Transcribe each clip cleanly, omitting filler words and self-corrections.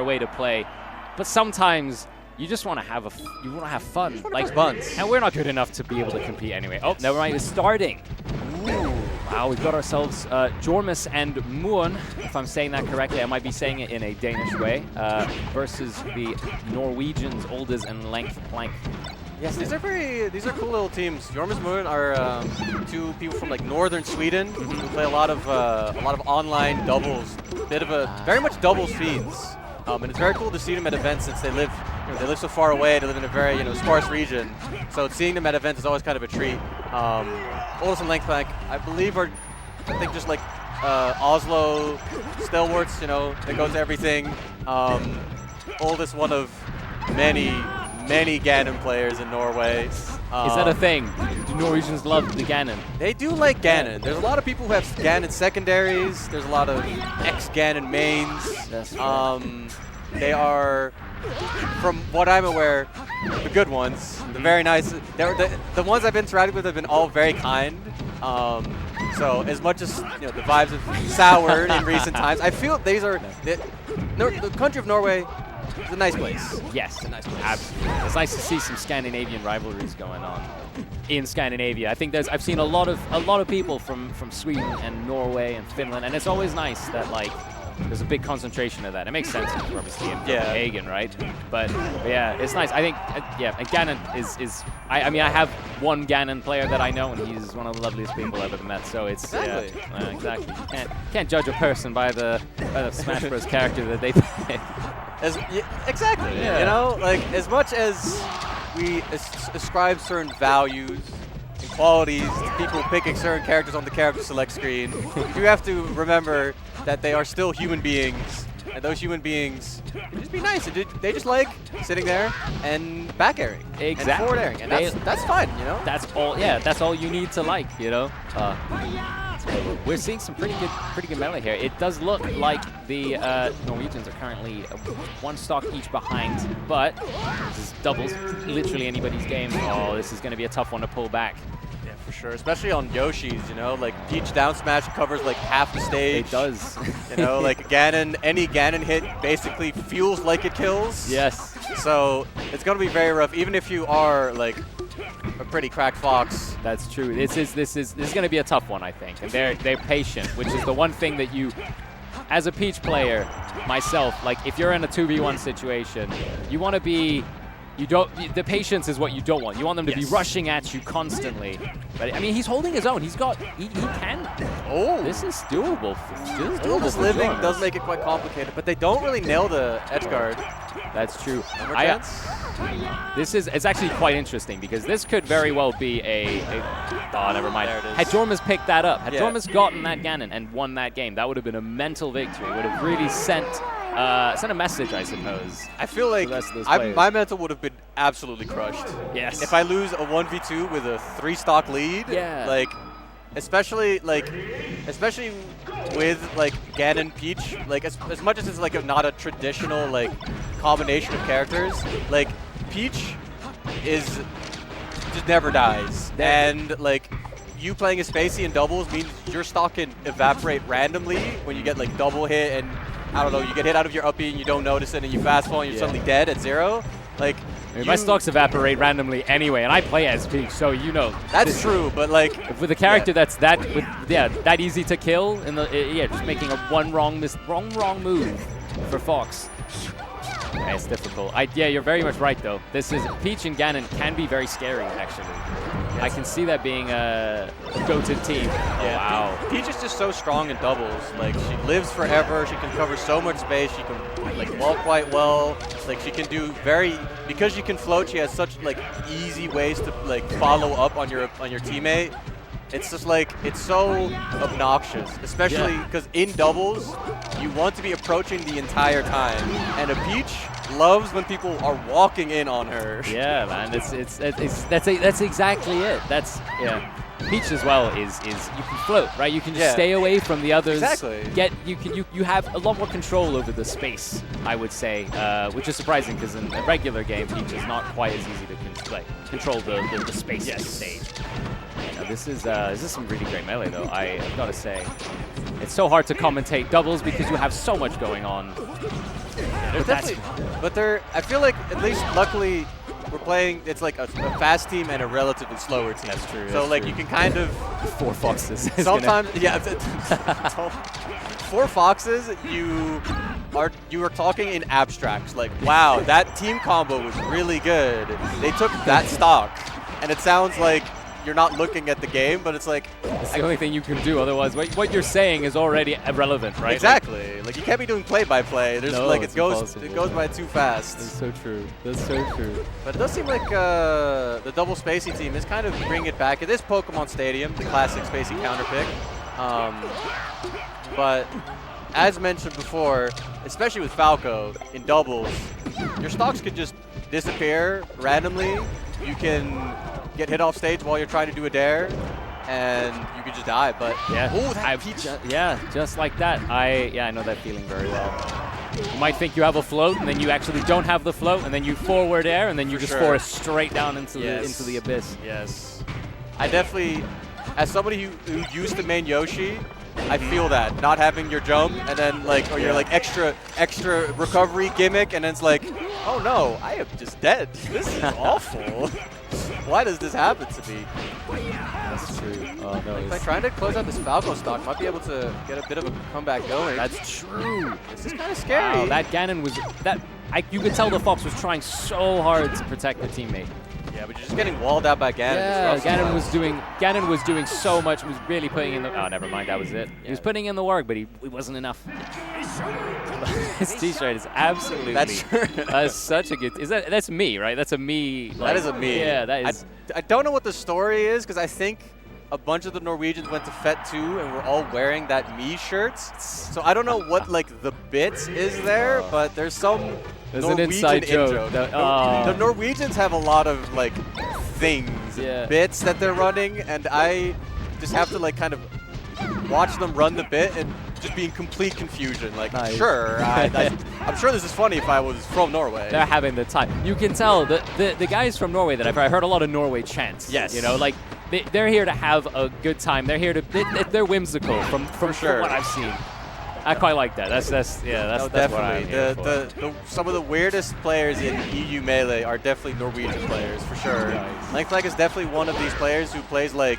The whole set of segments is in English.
way to play. But sometimes you just want to have fun, like buns. And we're not good enough to be able to compete anyway. Oh, never mind. It's starting. Ooh. Wow, we've got ourselves Jormus and Muon, if I'm saying that correctly. I might be saying it in a Danish way, versus the Norwegians, Oldes and Length Plank. Yes, these are cool little teams. Jormus and Muon are two people from like northern Sweden who play a lot of online doubles, very much doubles feeds. And it's very cool to see them at events since they live so far away. They live in a very sparse region. So seeing them at events is always kind of a treat. Oldes and Length Plank, I believe, are just like Oslo stalwarts. They go to everything. Oldest one of many Ganon players in Norway. Is that a thing? Do Norwegians love the Ganon? They do like Ganon. There's a lot of people who have Ganon secondaries. There's a lot of ex-Ganon mains. That's right. They are, from what I'm aware, the good ones. The very nice. The ones I've interacted with have been all very kind. So as much as the vibes have soured in recent times, I feel the country of Norway. It's a nice place. Yes, it's a nice place. Absolutely. It's nice to see some Scandinavian rivalries going on in Scandinavia. I think I've seen a lot of people from Sweden and Norway and Finland, and it's always nice that there's a big concentration of that. It makes sense because we're obviously in Copenhagen, right? But yeah, it's nice. I think and Ganon is. I mean, I have one Ganon player that I know, and he's one of the loveliest people I've ever met. So it's exactly. Exactly. You can't judge a person by the Smash Bros. Character that they pick. Exactly. Yeah. As much as we ascribe certain values and qualities to people picking certain characters on the character select screen, you have to remember that they are still human beings, and those human beings can just be nice. They just like sitting there and back airing, and forward airing, and that's fine. That's all. Yeah, that's all you need to like. We're seeing some pretty good melee here. It does look like the Norwegians are currently one stock each behind, but this is doubles, literally anybody's game. Oh, this is going to be a tough one to pull back. Yeah, for sure, especially on Yoshi's. Peach down smash covers like half the stage. It does. Ganon, any Ganon hit basically feels like it kills. Yes. So it's going to be very rough, even if you are a pretty cracked fox. That's true. This is going to be a tough one, I think. And they're patient, which is the one thing that you, as a Peach player, myself, if you're in a 2v1 situation, you want to be. The patience is what you don't want. You want them to be rushing at you constantly. But I mean, he's holding his own. He can. Oh, this is doable. This living does make it quite complicated, but they don't really nail the edge guard. That's true. It's actually quite interesting because this could very well be oh, never mind. There it is. Had Jormus picked that up, had Jormus gotten that Ganon and won that game, that would have been a mental victory. It would have really sent a message, I suppose. I feel like my mental would have been absolutely crushed. Yes. If I lose a 1v2 with a 3-stock lead, especially with Ganon Peach, as much as it's not a traditional combination of characters, Peach just never dies, and you playing a Spacey in doubles means your stock can evaporate randomly when you get double hit and I don't know, you get hit out of your uppie and you don't notice it and you fast fall and you're suddenly dead at 0. My stocks evaporate randomly anyway, and I play as Peach, so that's true. But with a character that's that easy to kill, and just making a wrong move for Fox. Yeah, it's difficult. You're very much right though. Peach and Ganon can be very scary actually. Yes. I can see that being a go-to team. Yeah, wow. Peach is just so strong in doubles. She lives forever. She can cover so much space. She can wall quite well. She can do because you can float. She has such easy ways to follow up on your teammate. It's just it's so obnoxious, especially because in doubles, you want to be approaching the entire time, and a Peach loves when people are walking in on her. Yeah, man, that's exactly it. Peach as well is you can float, right? You can just stay away from the others. Exactly. You have a lot more control over the space, I would say, which is surprising because in a regular game, Peach is not quite as easy to control the space of the stage. This is some really great melee though. I've got to say, it's so hard to commentate doubles because you have so much going on. There's definitely, but I feel like at least luckily we're playing. It's like a fast team and a relatively slower team. That's true. So like you can kind of 4 Foxes. Sometimes, yeah. 4 Foxes. You are talking in abstracts. Like, wow, that team combo was really good. They took that stock, and it sounds like you're not looking at the game, but it's like it's the only thing you can do. Otherwise, what you're saying is already irrelevant, right? Exactly. Like you can't be doing play-by-play. There's no, like it goes by too fast. That's so true. That's so true. But it does seem like the double Spacey team is kind of bringing it back. It is Pokemon Stadium, the classic Spacey counter pick. But as mentioned before, especially with Falco in doubles, your stocks could just disappear randomly. You can get hit off stage while you're trying to do a dare, and you could just die. But yeah, yeah, just like that. I know that feeling very well. You might think you have a float, and then you actually don't have the float, and then you forward air, and then you just force straight down into the abyss. Yes, I definitely, as somebody who used to main Yoshi, I feel that not having your jump, and then like, or your like extra recovery gimmick, and then it's like, oh no, I am just dead. This is awful. Why does this happen to me? That's true. Oh no. Like trying to close out this Falco stock, might be able to get a bit of a comeback going. That's true. This is kind of scary. Wow, that Ganon was you could tell the Fox was trying so hard to protect the teammate. Yeah, but you're just getting walled out by Ganon. Yeah, Ganon was doing so much. He was really putting in the. Oh, never mind. That was it. He was putting in the work, but it wasn't enough. His T-shirt is absolutely. That's such a good. That's me, right? That's a me. Like, that is a me. Yeah, that is. I don't know what the story is because I think a bunch of the Norwegians went to FET 2 and we're all wearing that me shirts. So I don't know what like the bits is there, but there's some. There's Norwegian an inside joke. The Norwegians have a lot of like things, bits that they're running, and I just have to like kind of watch them run the bit and just be in complete confusion. Like, sure, I'm sure this is funny if I was from Norway. They're having the time. You can tell the guys from Norway that I heard a lot of Norway chants. Yes. You know, like they're here to have a good time. They're here to they're whimsical from what I've seen. I quite like that. That's definitely what I'm here for. Some of the weirdest players in EU Melee are definitely Norwegian players for sure. Nice. Langflag is definitely one of these players who plays like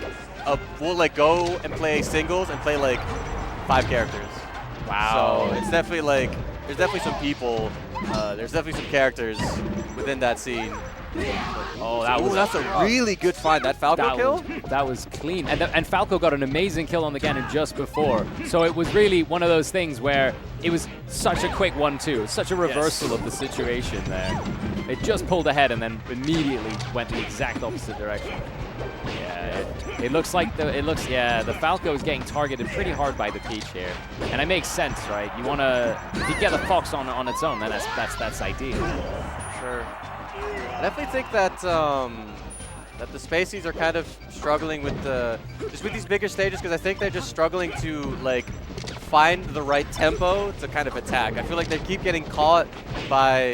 will like go and play singles and play like 5 characters. Wow. So it's definitely like there's definitely some people. There's definitely some characters within that scene. Oh, that's a really good find. That Falco kill? That was clean. And Falco got an amazing kill on the Ganon just before. So it was really one of those things where it was such a quick 1-2. Such a reversal of the situation there. It just pulled ahead and then immediately went the exact opposite direction. Yeah, it looks like the Falco is getting targeted pretty hard by the Peach here. And it makes sense, right? You want to, if you get the Fox on its own, then that's ideal. Sure. I definitely think that that the Spaceys are kind of struggling with just with these bigger stages because I think they're just struggling to like find the right tempo to kind of attack. I feel like they keep getting caught by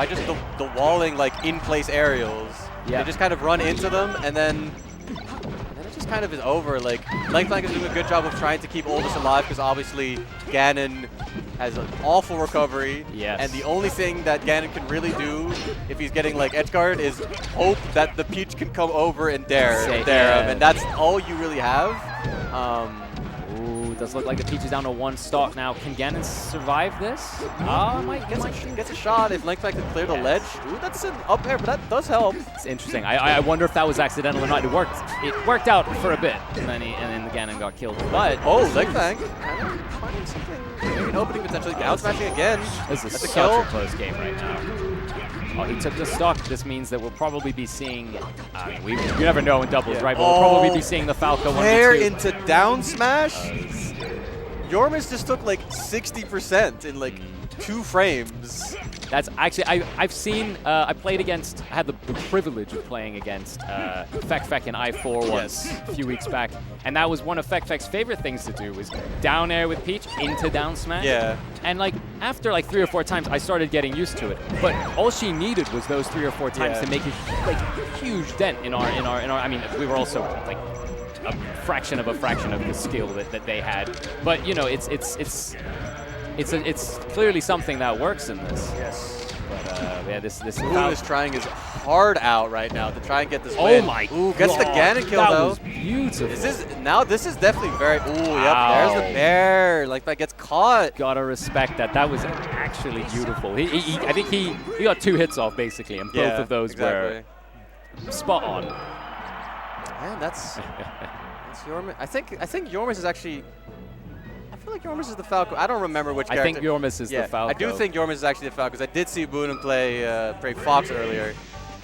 just the walling like in place aerials. Yeah. They just kind of run into them and then it just kind of is over. Like Langflag is doing a good job of trying to keep Oldest alive because obviously Ganon has an awful recovery, and the only thing that Ganon can really do if he's getting like edge guard is hope that the Peach can come over and dare him, and that's all you really have. Ooh, does look like the Peach is down to 1 stock now. Can Ganon survive this? Gets a shot if Langflag can clear the ledge. Ooh, that's an up air, but that does help. It's interesting. I wonder if that was accidental or not. It worked out for a bit, and then the Ganon got killed. But Langflag kind of finding something. An opening potentially. Down smashing again. This is such a close game right now. Oh, he took the stock. This means that we'll probably be seeing. I mean, you never know in doubles, right? But we'll probably be seeing the Falco 1v2. Into down smash. Yormis just took like 60% in like 2 frames. That's actually, I've seen, I had the privilege of playing against Fek in I4 once a few weeks back. And that was one of Fek's favorite things to do was down air with Peach into down smash. Yeah. And like after like 3 or 4 times, I started getting used to it. But all she needed was those 3 or 4 times to make a huge dent in our, I mean, we were also like a fraction of the skill that they had. But you know, it's it's clearly something that works in this. Yes. But yeah, this Moon is trying his hard out right now to try and get this oh win. my Ooh, gets the Ganon kill that though. Was beautiful. This is definitely very. Ooh, Wow. yep. There's the bear. Like that gets caught. Gotta respect that. That was actually beautiful. I think he got 2 hits off basically, and both of those were spot on. Man, that's Yormis. I think Yormis is actually. I feel like Yormis is the Falco. I don't remember which character. I think Yormis is the Falco. I do think Yormis is actually the Falco because I did see Boonen play Fox earlier.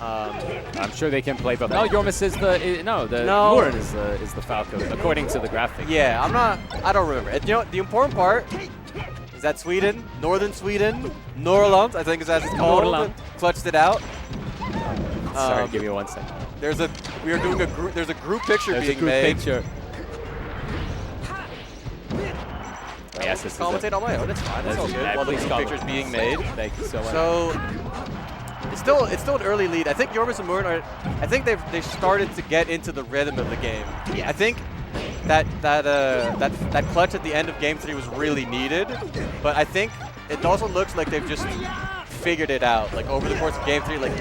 I'm sure they can play both. No, Yormis is the Murin is the Falco according to the graphic. Yeah, I don't remember. And, you know, the important part is that Sweden, Northern Sweden, Norrland, I think is as it's called, clutched it out. Sorry, give me 1 second. There's a group picture being made. Yes, this commentate on my own. It's fine. It's all good. While the group picture's being made. Thank you so much. So it's still an early lead. I think Yormis and Murin I think they started to get into the rhythm of the game. Yes. I think that clutch at the end of Game 3 was really needed, but I think it also looks like they've just figured it out. Like over the course of Game 3, like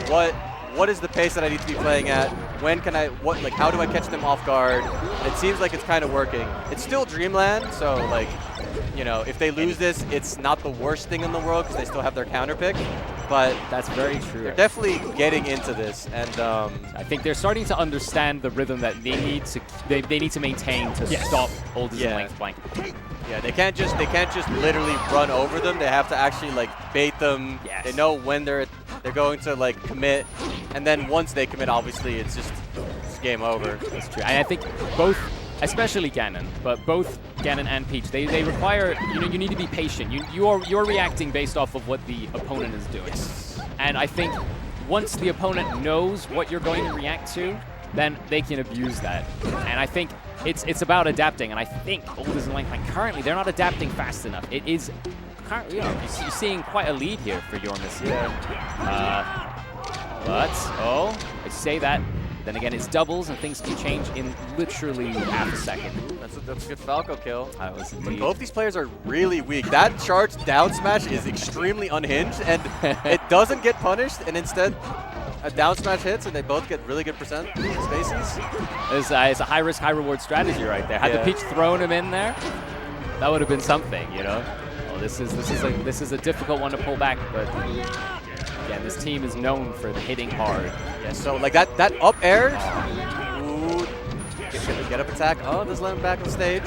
what is the pace that I need to be playing at? When can I, how do I catch them off guard? And it seems like it's kind of working. It's still Dreamland, so like, you know, if they lose this, it's not the worst thing in the world because they still have their counter pick. But that's very true. They're definitely getting into this, and I think they're starting to understand the rhythm that they need to maintain to stop Oldest and Length Blank. Yeah, they can't just literally run over them. They have to actually like bait them. Yes. They know when they're going to like commit, and then once they commit, obviously it's game over. That's true. And I think both, especially Ganon, but both Ganon and Peach, they require, you need to be patient. You're reacting based off of what the opponent is doing. Yes. And I think once the opponent knows what you're going to react to, then they can abuse that. And I think it's about adapting. And I think Oldest and Length Blank currently they're not adapting fast enough. It is currently, you're seeing quite a lead here for Yormis. But I say that. Then again, it's doubles, and things can change in literally half a second. That's a good Falco kill. That was indeed. Both these players are really weak. That charge down smash is extremely unhinged, and it doesn't get punished, and instead a down smash hits, and they both get really good percent spaces. It's a high-risk, high-reward strategy right there. Had the Peach thrown him in there, that would have been something, you know? Oh, this is a difficult one to pull back, but again, this team is known for hitting hard. Yeah, so like that up air. Ooh, get up attack. Oh, does let him back on stage.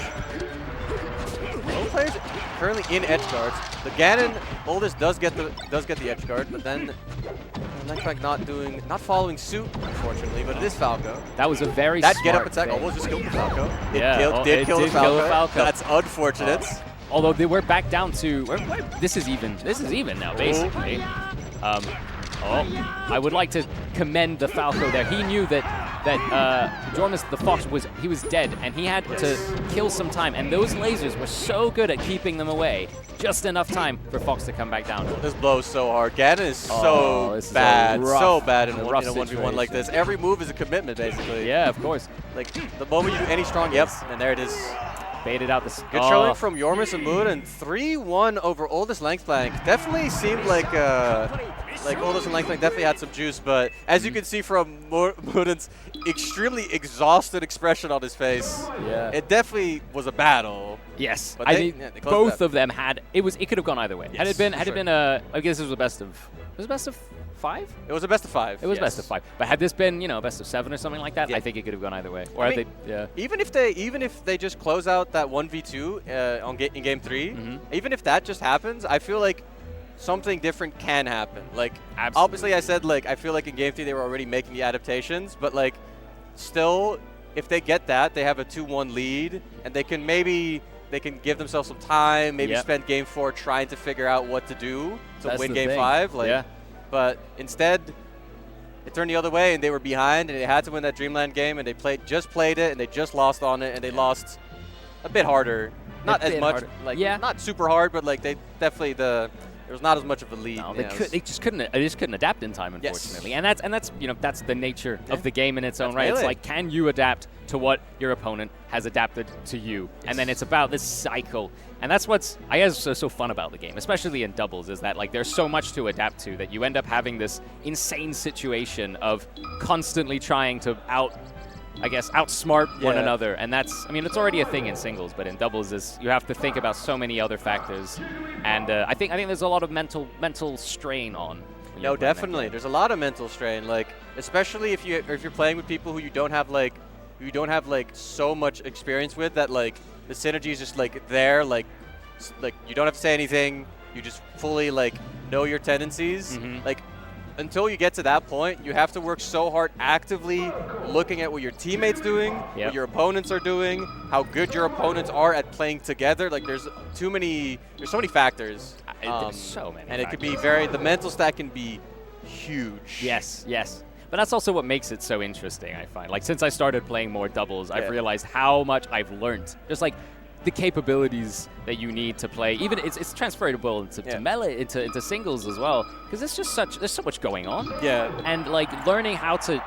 Both players currently in edge guards. The Ganon Oldest does get the edge guard, but then Nightcrack not following suit, unfortunately. But it is Falco. That was a very that smart get up attack thing. almost just killed the Falco. It did kill the Falco. That's unfortunate. Although we're back down to this is even. This is even now, basically. I would like to commend the Falco there. He knew that Jormus the Fox was dead, and he had to kill some time. And those lasers were so good at keeping them away, just enough time for Fox to come back down. This blows so hard. Ganon is so bad in a 1v1 like this. Every move is a commitment, basically. Yeah, of course. Like the moment you do any strong, and there it is. Baited out the good showing from Yormis and Moon, and 3-1 over Oldest Length Blank. Definitely seemed like Oldest and Length Blank definitely had some juice, but as you can see from Moon's extremely exhausted expression on his face, it definitely was a battle. Yes, but I mean both of them had it could have gone either way. Yes, had it been I guess it was a best of 5? It was a best of 5. It was best of 5. But had this been, best of 7 or something like that, I think it could have gone either way. Or I mean, even if they just close out that 1v2 in game 3, even if that just happens, I feel like something different can happen. Like obviously I said I feel like in game 3 they were already making the adaptations, but still if they get that, they have a 2-1 lead, and they can give themselves some time, maybe spend game 4 trying to figure out what to do to win game 5. But instead, it turned the other way, and they were behind, and they had to win that Dreamland game, and they just played it, and they just lost on it, and they lost a bit harder. Not as much, not super hard, but they definitely the there was not as much of a lead. No, Yeah, they just couldn't adapt in time, unfortunately. Yes. And that's that's the nature of the game in its own That's right. It's Melee. like, can you adapt to what your opponent has adapted to you? And then it's about this cycle. And that's what's I guess so fun about the game, especially in doubles, is that like there's so much to adapt to that you end up having this insane situation of constantly trying to outsmart one another. And that's, I mean, it's already a thing in singles, but in doubles is you have to think about so many other factors. And I think there's a lot of mental strain on. No, definitely. There's a lot of mental strain, like especially if you're playing with people who you don't have like so much experience with, that like the synergy is just like there, like you don't have to say anything. You just fully like know your tendencies. Like until you get to that point, you have to work so hard actively looking at what your teammates doing, what your opponents are doing, how good your opponents are at playing together. Like there's so many factors. There's so many. And factors. it could be the mental stack can be huge. Yes. But that's also what makes it so interesting, I find. Like, since I started playing more doubles, I've realized how much I've learned. Just like the capabilities that you need to play. Even it's transferable to melee, into singles as well. Because there's so much going on. Yeah. And like learning how to,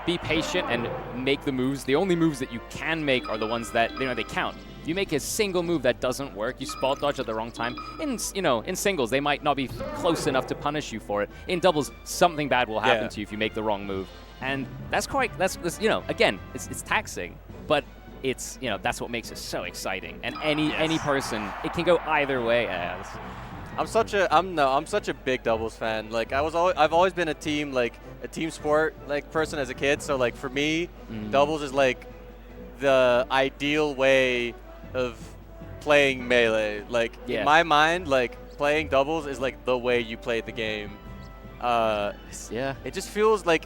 be patient and make the moves. The only moves that you can make are the ones that, they count. If you make a single move that doesn't work, you spot dodge at the wrong time. In singles, they might not be close enough to punish you for it. In doubles, something bad will happen to you if you make the wrong move. And that's again, it's taxing, but it's, that's what makes it so exciting. And any person, it can go either way. I'm such a big doubles fan. Like I've always been a team sport like person as a kid. So like for me, doubles is like the ideal way of playing Melee. Like in my mind, like playing doubles is like the way you play the game. It just feels like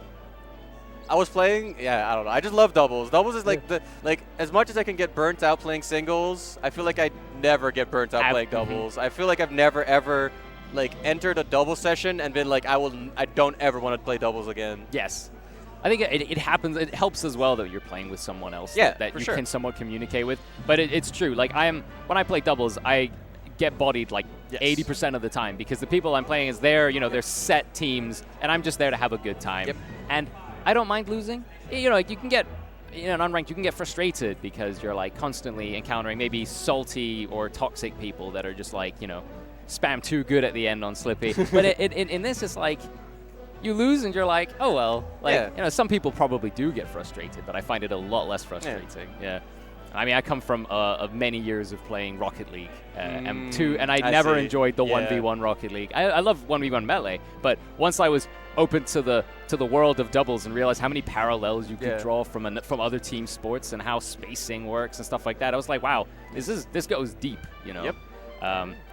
I was playing. I don't know. I just love doubles. Doubles is like as much as I can get burnt out playing singles, I feel like I never get burnt out playing doubles. I feel like I've never ever like entered a double session and been like I don't ever want to play doubles again. Yes. I think it happens. It helps as well that you're playing with someone else that you can somewhat communicate with. But it's true. Like when I play doubles, I get bodied like 80% of the time because the people I'm playing is there. They're set teams, and I'm just there to have a good time. And I don't mind losing. Like you can get in unranked, you can get frustrated because you're like constantly encountering maybe salty or toxic people that are just like spam too good at the end on Slippy. But in this, it's like, you lose and you're like, oh well. Like some people probably do get frustrated, but I find it a lot less frustrating. I mean, I come from many years of playing Rocket League, and I never enjoyed the 1v1 Rocket League. I love 1v1 Melee, but once I was open to the world of doubles and realized how many parallels you could draw from other team sports and how spacing works and stuff like that, I was like, wow, this goes deep.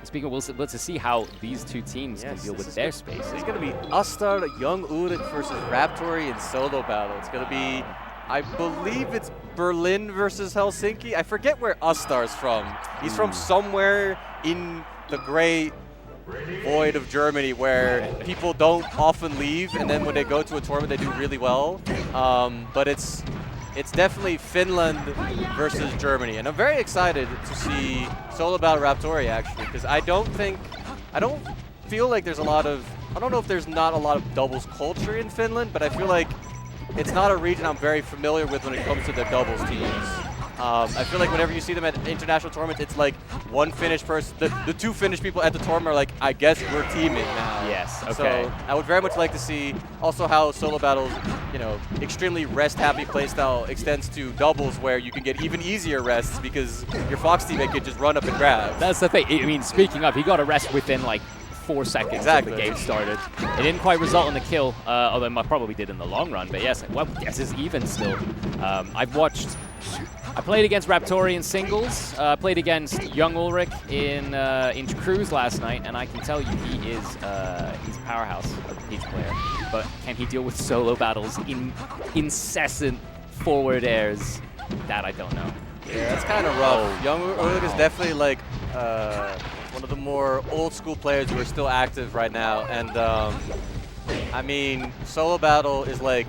Speaking of, let's see how these two teams can deal with their space. It's going to be Astar, Young Ulrich versus Raptori in solo battle. It's going to be, I believe it's Berlin versus Helsinki. I forget where Astar's from. He's from somewhere in the gray void of Germany where people don't often leave, and then when they go to a tournament, they do really well. But it's definitely Finland versus Germany, and I'm very excited to see solo battle Raptori actually, because I don't feel like there's I don't know if there's not a lot of doubles culture in Finland, but I feel like it's not a region I'm very familiar with when it comes to their doubles teams. I feel like whenever you see them at international tournaments, it's like one Finnish person, the two Finnish people at the tournament are like, I guess we're teaming now. Yes, okay. So I would very much like to see also how solo battles, extremely rest-happy playstyle extends to doubles where you can get even easier rests because your Fox teammate can just run up and grab. That's the thing. I mean, speaking of, he got a rest within like 4 seconds of the game started. It didn't quite result in the kill, although it probably did in the long run. But yes, well, yes, it's even still. I played against Raptori in singles. Played against Young Ulrich in Cruise last night, and I can tell you he's a powerhouse of a Peach player. But can he deal with solo battles in incessant forward airs? That I don't know. Yeah, that's kind of rough. Young Ulrich is definitely like one of the more old school players who are still active right now, and I mean, solo battle is like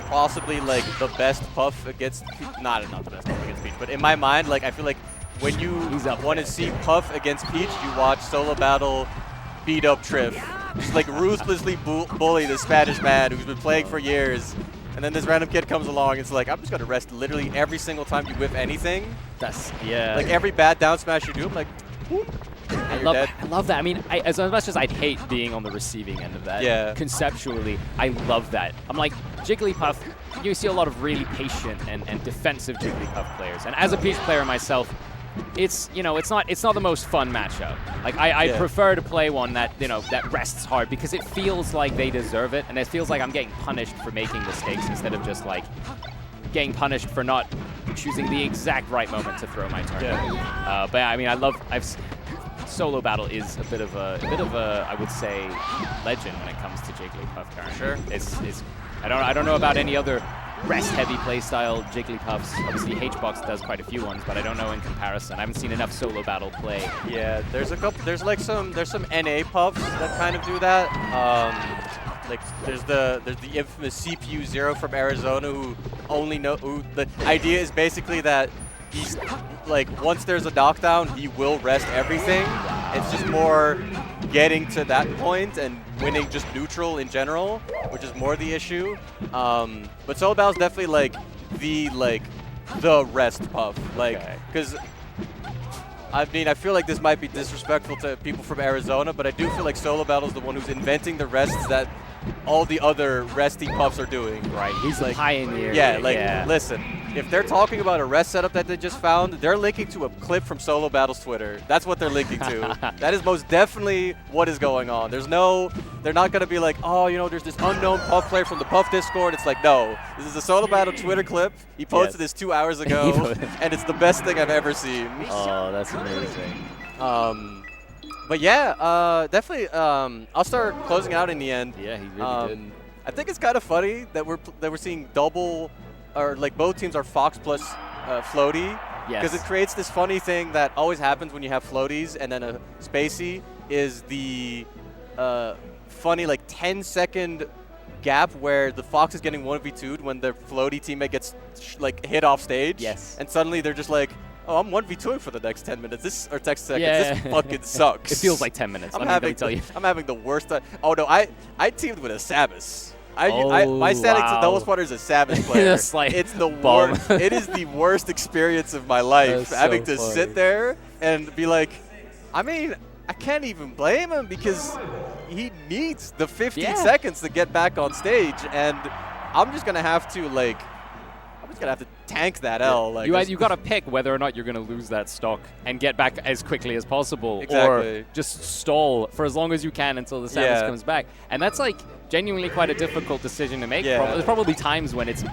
possibly like the best puff against, not the best puff against Peach, but in my mind, like I feel like when you He's up want to there. see Puff against Peach, you watch Solo Battle beat up Triff. Just like ruthlessly bully the Spanish man who's been playing for years. And then this random kid comes along, it's like, I'm just going to rest literally every single time you whiff anything. Yeah. Like every bad down smash you do, I'm like, whoop, and you're dead. I love that. I mean, as much as I'd hate being on the receiving end of that, Yeah. conceptually, I love that. I'm like, Jigglypuff, you see a lot of really patient and defensive Jigglypuff players. And as a Peach player myself, it's, you know, it's not the most fun matchup. Like, I prefer to play one that, you know, that rests hard because it feels like they deserve it, and it feels like I'm getting punished for making mistakes instead of just, like, getting punished for not choosing the exact right moment to throw my turn. Yeah. But I mean, Solo Battle is a bit of a I would say legend when it comes to Jigglypuff currently. Sure. It's I don't know about any other rest-heavy playstyle Jigglypuffs. Obviously, HBox does quite a few ones, but I don't know in comparison. I haven't seen enough Solo Battle play. Yeah, there's a couple. There's some NA puffs that kind of do that. Like there's the infamous CPU Zero from Arizona who the idea is basically that he's like once there's a knockdown he will rest everything. It's just more getting to that point and winning just neutral in general, which is more the issue. But Solo Battle's definitely like the rest puff, like because. I mean, I feel like this might be disrespectful to people from Arizona, but I do feel like Solo Battle's the one who's inventing the rests that all the other resty puffs are doing. Right, he's like pioneer. Yeah, like, listen, if they're talking about a rest setup that they just found, they're linking to a clip from Solo Battle's Twitter. That's what they're linking to. That is most definitely what is going on. They're not going to be like, oh, you know, there's this unknown Puff player from the Puff Discord. It's like, no, this is a Solo Battle Twitter clip. He posted this 2 hours ago, and it's the best thing I've ever seen. Oh, that's amazing. But yeah, definitely. I'll start closing out in the end. Yeah, he really did. I think it's kind of funny that we're seeing double, or like both teams are Fox plus floaty. Yes. Because it creates this funny thing that always happens when you have floaties and then a spacey is the funny like 10-second gap where the Fox is getting 1v2'd when the floaty teammate gets like hit off stage. Yes. And suddenly they're just like, oh, I'm 1v2ing for the next 10 minutes. Or 10 seconds. Yeah. This fucking sucks. It feels like 10 minutes. I'm having the worst time. Oh no, I teamed with a Samus. My standing double spotter is a Samus player. It's the worst. It is the worst experience of my life having to sit there and be like, I mean, I can't even blame him because he needs the 15 seconds to get back on stage, and I'm just gonna have to tank that L. Like you got to pick whether or not you're going to lose that stock and get back as quickly as possible, or just stall for as long as you can until the Samus comes back. And that's like genuinely quite a difficult decision to make. There's probably times when it's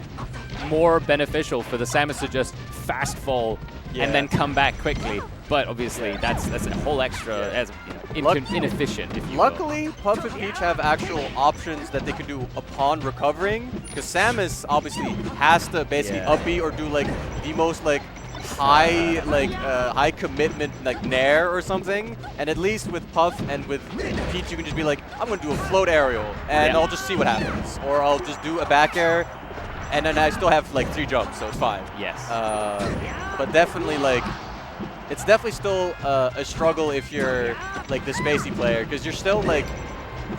more beneficial for the Samus to just fast fall and then come back quickly. But obviously, that's a whole extra, inefficient, if you will. Luckily, Puff and Peach have actual options that they can do upon recovering, because Samus obviously has to basically up B or do like the most like high commitment like Nair or something. And at least with Puff and with Peach, you can just be like, I'm gonna do a float aerial and I'll just see what happens, or I'll just do a back air. And then I still have like 3 jumps, so it's fine. Yes. But definitely like, it's definitely still a struggle if you're like the spacey player, because you're still like,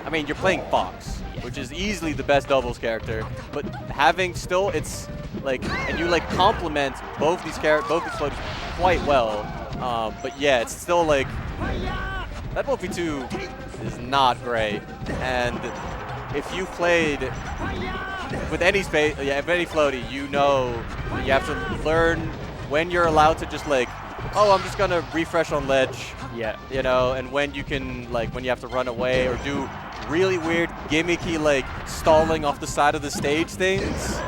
I mean, you're playing Fox, which is easily the best doubles character, but having still, it's like, and you like complement both these floats quite well. But yeah, it's still like, that 1v2 is not great. And if you played with any space, any floaty, you know you have to learn when you're allowed to just like, oh, I'm just gonna refresh on ledge. Yeah. You know, and when you can, like, when you have to run away or do really weird, gimmicky, like, stalling off the side of the stage things.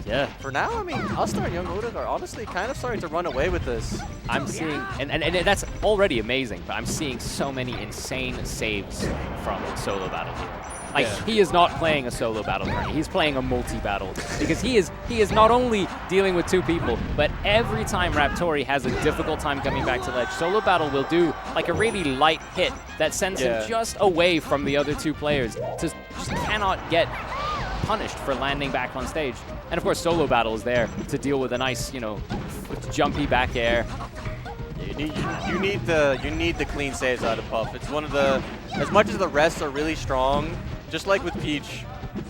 Yeah. For now, I mean, All-Star and Young Oda are honestly kind of starting to run away with this. I'm seeing, and that's already amazing, but I'm seeing so many insane saves from Solo Battle here. Like, he is not playing a solo battle currently. He's playing a multi-battle, because he is not only dealing with 2 people, but every time Raptori has a difficult time coming back to ledge, Solo Battle will do like a really light hit that sends him just away from the other 2 players. Just cannot get punished for landing back on stage. And of course, Solo Battle is there to deal with a nice, you know, jumpy back air. You need the clean saves out of Puff. It's one of the, as much as the rest are really strong, just like with Peach,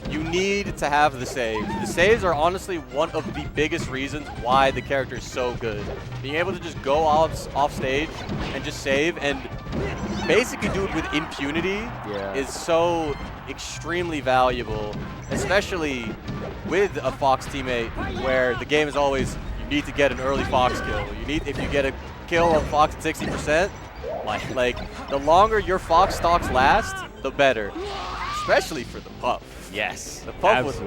you need to have the saves. The saves are honestly one of the biggest reasons why the character is so good. Being able to just go off stage and just save and basically do it with impunity is so extremely valuable, especially with a Fox teammate where the game is always, you need to get an early Fox kill. You need, if you get a kill on Fox at 60%, like the longer your Fox stocks last, the better. Especially for the Puff. Yes, the Puff was,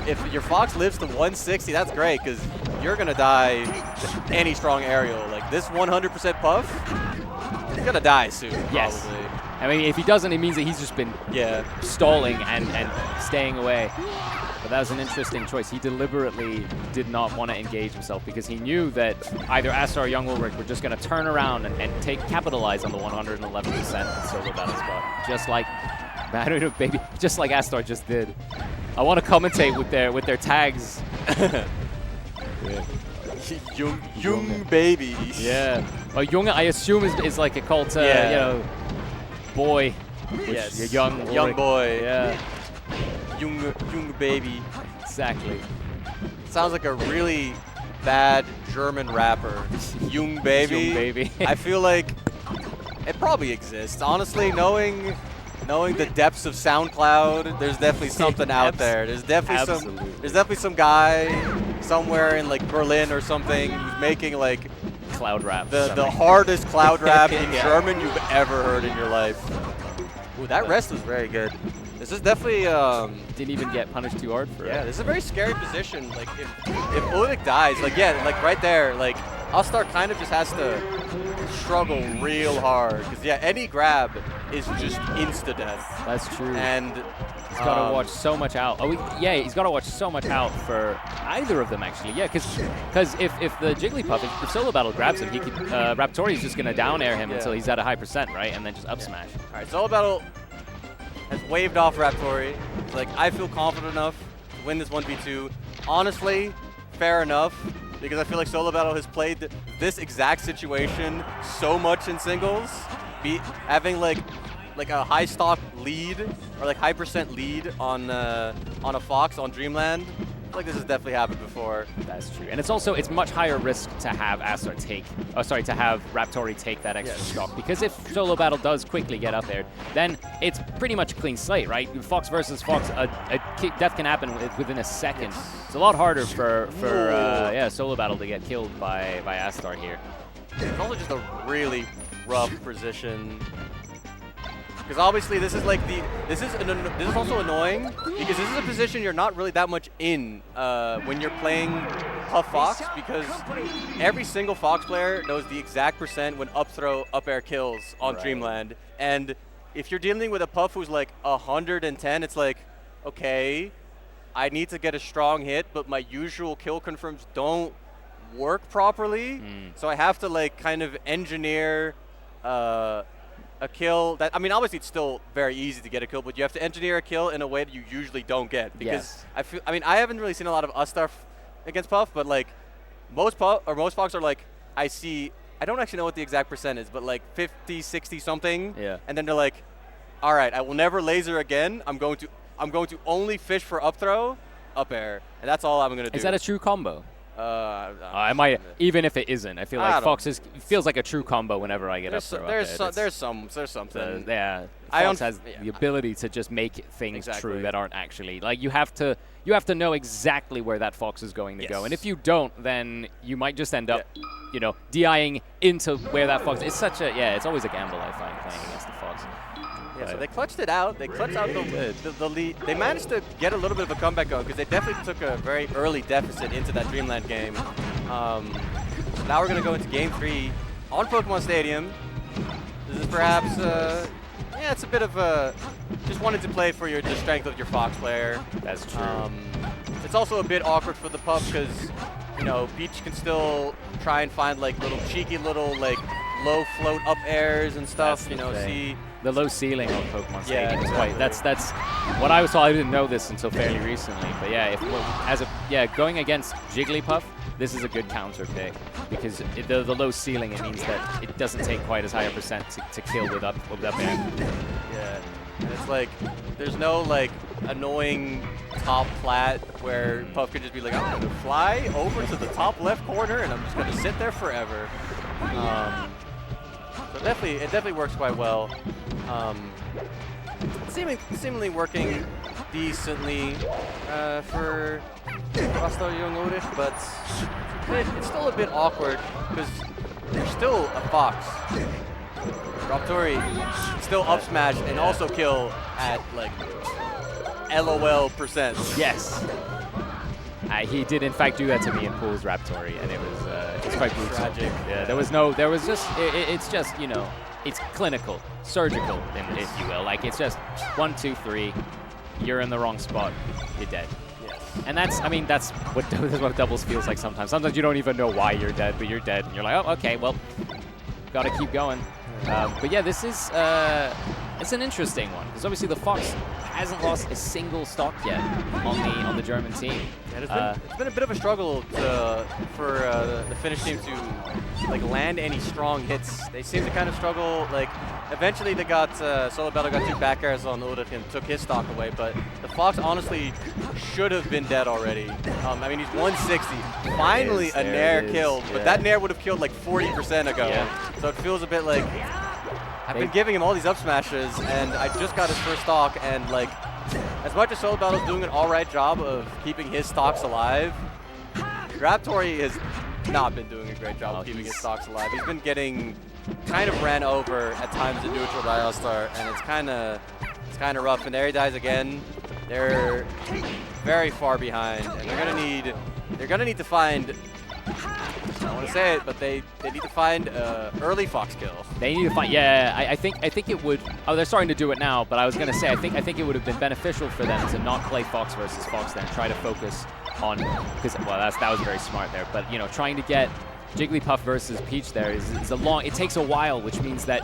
if your Fox lives to 160, that's great because you're gonna die to any strong aerial. Like this 100% Puff, he's gonna die soon. Yes. Probably. I mean, if he doesn't, it means that he's just been stalling and staying away. But that was an interesting choice. He deliberately did not want to engage himself because he knew that either Astar or Young Ulrich were just going to turn around and capitalize on the 111% Solo Battle spot, just like baby, just like Astar just did. I want to commentate with their tags. Young baby. Yeah. Well, Young, I assume is like a cult to you know, boy. Yes. Young boy. Yeah. Young baby. Exactly. Sounds like a really bad German rapper. Young baby. Young baby. I feel like it probably exists. Honestly, knowing the depths of SoundCloud, there's definitely something out there. There's definitely some guy somewhere in like Berlin or something who's making like cloud rap. The hardest cloud rap in German you've ever heard in your life. Ooh, that rest was very good. This is definitely didn't even get punished too hard for it. Yeah, this is a very scary position. Like if Ulrich dies, like like right there, like Astar kind of just has to struggle real hard because any grab is just insta death. That's true. And he's got to watch so much out. He's got to watch so much out for either of them actually. Yeah, because if the Jigglypuff, if Solo Battle grabs him, he could Raptori's just gonna down air him until he's at a high percent, right, and then just up smash. All right, Solo Battle has waved off Raptori. It's like, I feel confident enough to win this 1v2. Honestly, fair enough, because I feel like Solo Battle has played this exact situation so much in singles. Having like a high stock lead or like high percent lead on a Fox on Dreamland. I feel like this has definitely happened before. That's true, and it's much higher risk to have Astar to have Raptori take that extra stock, because if Solo Battle does quickly get up there, then it's pretty much a clean slate, right? Fox versus Fox, death can happen within a second. It's a lot harder for Solo Battle to get killed by Astar here. It's also just a really rough position. Because obviously this is like this is also annoying because this is a position you're not really that much in when you're playing Puff Fox, because every single Fox player knows the exact percent when up throw up air kills on Dreamland, and if you're dealing with a Puff who's like 110, it's like, okay, I need to get a strong hit, but my usual kill confirms don't work properly, so I have to like kind of engineer a kill that, I mean, obviously it's still very easy to get a kill, but you have to engineer a kill in a way that you usually don't get, because I haven't really seen a lot of us stuff against Puff, but like most Fox are like, I don't actually know what the exact percent is, but like 50, 60 something, and then they're like, all right, I will never laser again. I'm going to only fish for up throw, up air, and that's all I'm going to do. Is that a true combo? I might, even if it isn't, I feel like Fox feels like a true combo whenever I get up throw. There's something. Fox has the ability to just make things true that aren't actually, like, you have to know exactly where that Fox is going to go, and if you don't, then you might just end up, you know, DIing into where that Fox. It's such a it's always a gamble, I find, playing against the Fox. Yeah, so they clutched it out. They clutched out the lead. They managed to get a little bit of a comeback going because they definitely took a very early deficit into that Dreamland game. So now we're going to go into Game 3 on Pokemon Stadium. This is perhaps, it's a bit of a, just wanted to play for the strength of your Fox player. That's true. It's also a bit awkward for the Puff because, you know, Peach can still try and find like cheeky little like low float up airs and stuff. That's You know, the thing. see. The low ceiling on Pokemon Yeah, Stadium is quite. exactly. That's what I was told. I didn't know this until fairly recently. But yeah, going against Jigglypuff, this is a good counter pick because the low ceiling, it means that it doesn't take quite as high a percent to kill with up air. Yeah, and it's like there's no like annoying top plat where Puff could just be like, I'm gonna fly over to the top left corner and I'm just gonna sit there forever. So it definitely works quite well. Seemingly working decently for Rasta Young Odish, but it's still a bit awkward because there's still a Fox. Raptori still up smash and also kill at like LOL percent. Yes. He did in fact do that to me in Pool's Raptori, and it was quite brutal. Tragic. Yeah, it's just, you know, it's clinical, surgical, if you will. Like, it's just 1, 2, 3, you're in the wrong spot, you're dead. Yes. And that's what doubles feels like sometimes. Sometimes you don't even know why you're dead, but you're dead, and you're like, oh, okay, well, gotta keep going. But yeah, this is it's an interesting one because obviously the Fox hasn't lost a single stock yet on the German team. Yeah, it's been a bit of a struggle for the Finnish team to like land any strong hits. They seem to kind of struggle. Like eventually they got Solo Battle got 2 back airs on Ulrich and took his stock away. But the Fox honestly should have been dead already. I mean, he's 160. Finally a Nair killed, but that Nair would have killed like 40% ago. Yeah. So it feels a bit like I've been giving him all these up smashes, and I just got his first stock, and like, as much as Solo Battle's doing an alright job of keeping his stocks alive, Raptori has not been doing a great job of keeping his stocks alive. He's been getting kind of ran over at times in neutral by All-Star, and it's kind of rough. And there he dies again. They're very far behind, and they're gonna need to find. I don't want to say it, but they need to find early Fox kill. They need to find. Yeah, I think it would. Oh, they're starting to do it now. But I was gonna say, I think it would have been beneficial for them to not play Fox versus Fox, then try to focus on because that was very smart there. But you know, trying to get Jigglypuff versus Peach there is a long. It takes a while, which means that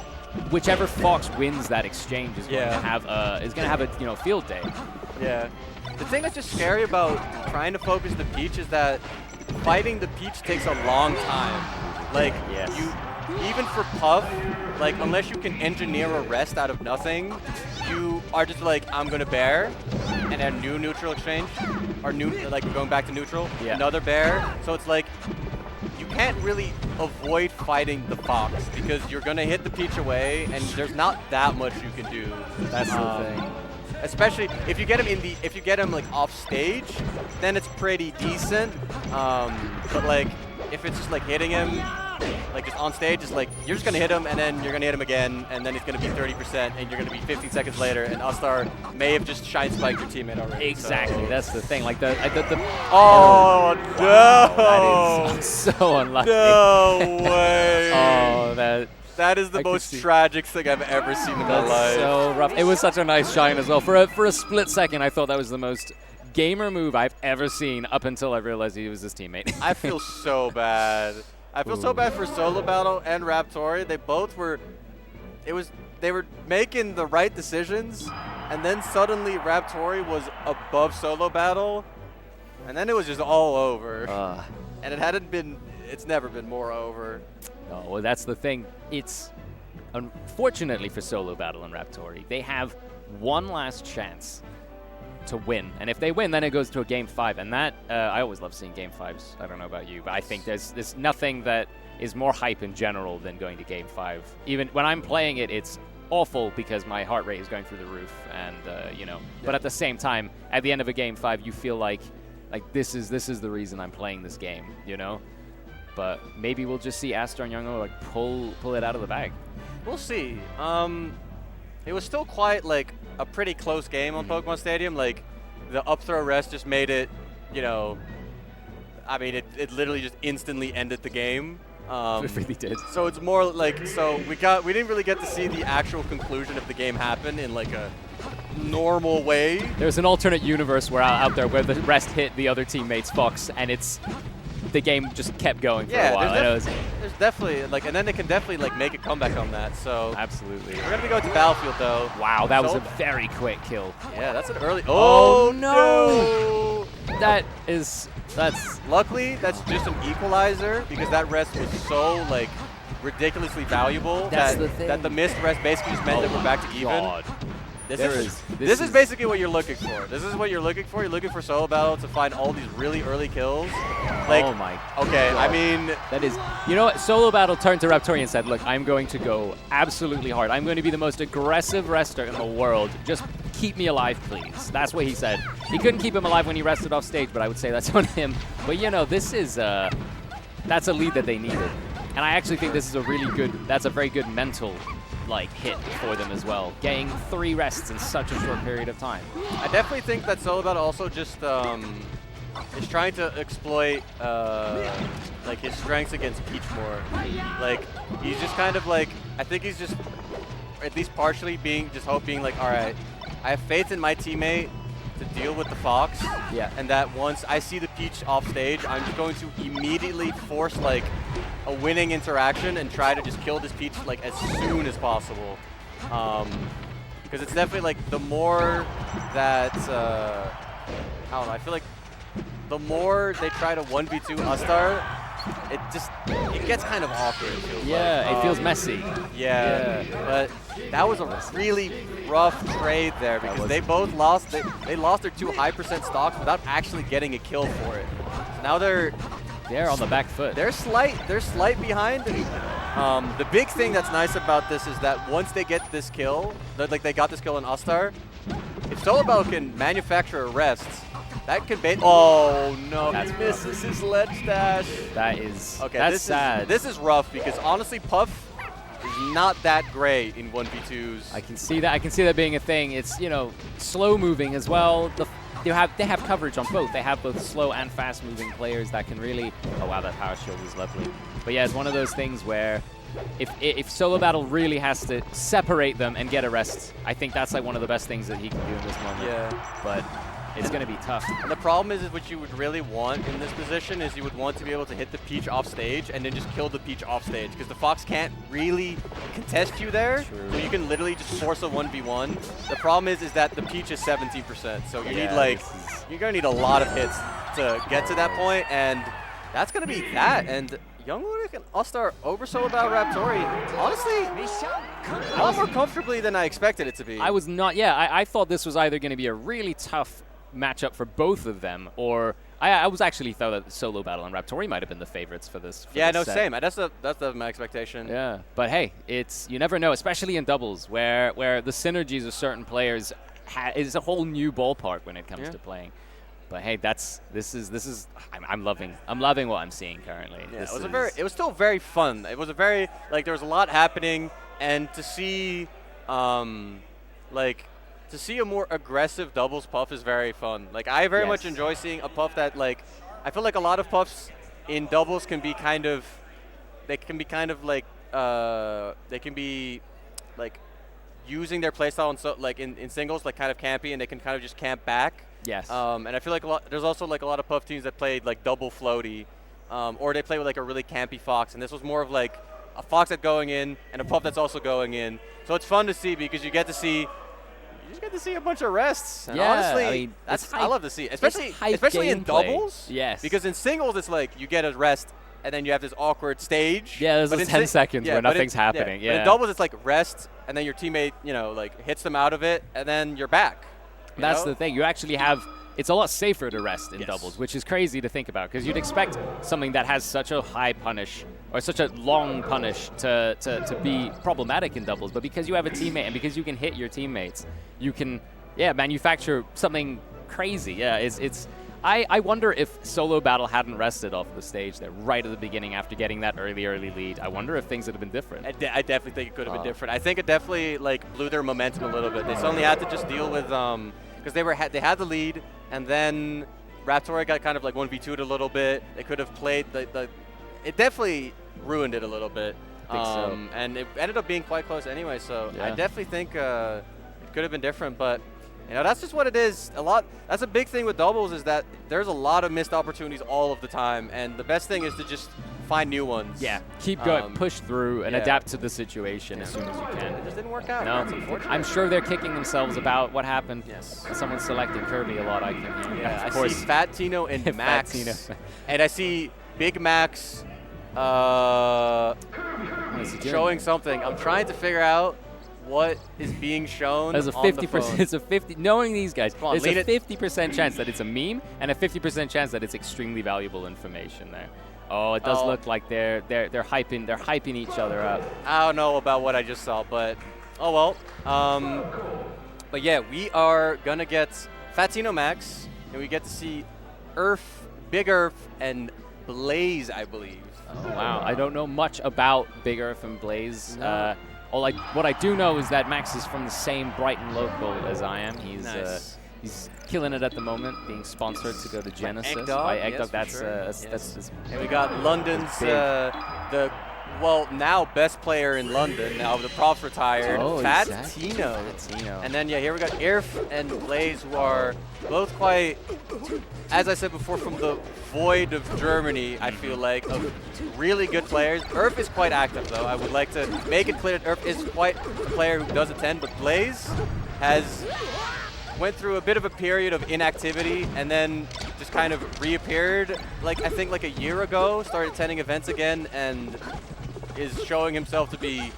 whichever Fox wins that exchange is going to have a field day. Yeah. The thing that's just scary about trying to focus the Peach is that fighting the Peach takes a long time. Like, even for Puff, like, unless you can engineer a rest out of nothing, you are just like, I'm gonna bear, and then new neutral exchange, or like going back to neutral, another bear. So it's like, you can't really avoid fighting the Fox because you're gonna hit the Peach away, and there's not that much you can do. That's the thing. Especially if you get him like off stage, then it's pretty decent. But like if it's just like hitting him, like just on stage, it's like you're just gonna hit him and then you're gonna hit him again, and then it's gonna be 30%, and you're gonna be 15 seconds later, and All-Star may have just shine spiked your teammate already. Exactly, so. That's the thing. Like oh no! Wow, that is so unlucky. No way! Oh, that is the most tragic thing I've ever seen in my life. So rough. It was such a nice shine as well. For a split second, I thought that was the most gamer move I've ever seen up until I realized he was his teammate. I feel so bad. I feel so bad for Solo Battle and Raptori. They both were. They were making the right decisions, and then suddenly Raptori was above Solo Battle, and then it was just all over. And it's never been more over. Oh, well, that's the thing. It's, unfortunately for Solo Battle and Raptori, they have one last chance to win. And if they win, then it goes to a Game 5. And that, I always love seeing Game 5s. I don't know about you, but I think there's nothing that is more hype in general than going to Game 5. Even when I'm playing it, it's awful because my heart rate is going through the roof. And, but at the same time, at the end of a Game 5, you feel like this is the reason I'm playing this game, you know? But maybe we'll just see Astar and Youngo like pull it out of the bag. We'll see. It was still quite like a pretty close game on Pokemon Stadium. Like the up throw rest just made it, I mean, it literally just instantly ended the game. It really did. So it's more like we didn't really get to see the actual conclusion of the game happen in like a normal way. There's an alternate universe out there where the rest hit the other teammate's Fox, and it's the game just kept going for Yeah, a while. there's definitely like, and then they can definitely like make a comeback on that. So Absolutely. we're gonna be going to Battlefield though. Wow, that was a very quick kill. Yeah, that's an early. Oh, no! That's Luckily, that's just an equalizer because that rest was so like ridiculously valuable That's the thing. that the missed rest basically just meant that we're back to even. God. This is basically what you're looking for. This is what you're looking for. You're looking for solo battle to find all these really early kills. Like, oh my. Okay, God. I mean, that is. You know what? Solo Battle turned to Raptori and said, "Look, I'm going to go absolutely hard. I'm going to be the most aggressive rester in the world. Just keep me alive, please." That's what he said. He couldn't keep him alive when he rested off stage, but I would say that's on him. But you know, this is that's a lead that they needed, and I actually think this is a really good. That's a very good mental like hit for them as well, getting 3 rests in such a short period of time. I definitely think that solo battle also just is trying to exploit like his strengths against Peach more. Like he's just kind of like, I think he's just at least partially being like, all right, I have faith in my teammate to deal with the Fox. Yeah. And that once I see the Peach off stage, I'm just going to immediately force like a winning interaction and try to just kill this Peach like as soon as possible. Because it's definitely like the more that I don't know, I feel like the more they try to 1v2 Ustar, it gets kind of awkward. It feels like. It feels messy. Yeah, but that was a really rough trade there because they both lost. They lost their 2 high % stocks without actually getting a kill for it. So now they're on the back foot. They're slight behind. The big thing that's nice about this is that once they get this kill, like they got this kill in Ustar, if Solo Battle can manufacture a rest, that can bait. Oh no, he misses his ledge dash. That is okay. That's sad. This is rough because honestly, Puff is not that great in 1v2s. I can see that. I can see that being a thing. It's, you know, slow moving as well. They have coverage on both. They have both slow and fast moving players that can really. Oh wow, that power shield is lovely. But yeah, it's one of those things where if Solo Battle really has to separate them and get a rest, I think that's like one of the best things that he can do in this moment. Yeah. But it's going to be tough. And the problem is what you would really want in this position is you would want to be able to hit the Peach off stage and then just kill the Peach off stage because the Fox can't really contest you there. True. So you can literally just force a 1v1. The problem is that the Peach is 17%. So you need like, you're going to need a lot of hits to get to that point, and that's going to be that. And Youngwood and All-Star over Solo Battle Raptori, honestly, a lot more comfortably than I expected it to be. I was not, I thought this was either going to be a really tough matchup for both of them, or I was actually thought that Solo Battle and Raptori might have been the favorites for this. Set. Same. That's my expectation. Yeah, but hey, you never know, especially in doubles, where the synergies of certain players is a whole new ballpark when it comes to playing. But hey, I'm loving what I'm seeing currently. Yeah, it was still very fun. It was a very there was a lot happening, and to see to see a more aggressive doubles Puff is very fun. Like I very much enjoy seeing a Puff that I feel like a lot of Puffs in doubles can be kind of using their playstyle in singles kind of campy, and they can kind of just camp back. Yes. And I feel like there's also a lot of Puff teams that played double floaty, or they play with a really campy Fox, and this was more of a Fox that's going in and a Puff that's also going in. So it's fun to see because you get to see a bunch of rests. And honestly, I mean, I love to see it. Especially in doubles. Yes. Because in singles it's you get a rest and then you have this awkward stage. Yeah, there's those 10 seconds where nothing's happening. Yeah. But in doubles it's rest and then your teammate, hits them out of it and then you're back. That's the thing. You actually have. It's a lot safer to rest in doubles, which is crazy to think about because you'd expect something that has such a high punish or such a long punish to be problematic in doubles. But because you have a teammate and because you can hit your teammates, you can manufacture something crazy. Yeah, I wonder if Solo Battle hadn't rested off the stage there right at the beginning after getting that early lead. I wonder if things would have been different. I definitely think it could have been different. I think it definitely blew their momentum a little bit. They suddenly had to just deal with because they had the lead, and then Raptori got kind of 1v2'd a little bit. They could have played it definitely ruined it a little bit. I think so. And it ended up being quite close anyway. So I definitely think it could have been different, but. You know, that's just what it is. That's a big thing with doubles is that there's a lot of missed opportunities all of the time, and the best thing is to just find new ones. Yeah, keep going, push through, and yeah. adapt to the situation as soon as you can. It just didn't work out. No, That's unfortunate. I'm sure they're kicking themselves about what happened. Yes. Someone selected Kirby a lot, I can hear. Yeah, of I course. see Fat Tino and Fat Max. Tino. And I see Big Max What is he doing? showing something. I'm trying to figure out what is being shown. There's a 50%. It's a 50. Knowing these guys, on, there's a lead 50% chance that it's a meme, and a 50% chance that it's extremely valuable information there. Oh, it does look like they're hyping each other up. I don't know about what I just saw, but oh well. But yeah, we are gonna get Fatino Max, and we get to see Big Earth, and Blaze, I believe. Oh, wow. I don't know much about Big Earth and Blaze. No. What I do know is that Max is from the same Brighton local as I am. He's Nice. he's killing it at the moment, being sponsored to go to Genesis Eggdog, by yes, Eggdog. for That's sure. that's And we got London's big. now best player in London. Now the prof's retired. Oh, Fat exactly. Tino. Tino. And then yeah, here we got Irf and Blaze, who are both quite, as I said before, from the void of Germany. I feel like of really good players. Irf is quite active though. I would like to make it clear that Irf is quite a player who does attend, but Blaze has went through a bit of a period of inactivity and then just kind of reappeared, like I think like a year ago, started attending events again, and is showing himself to be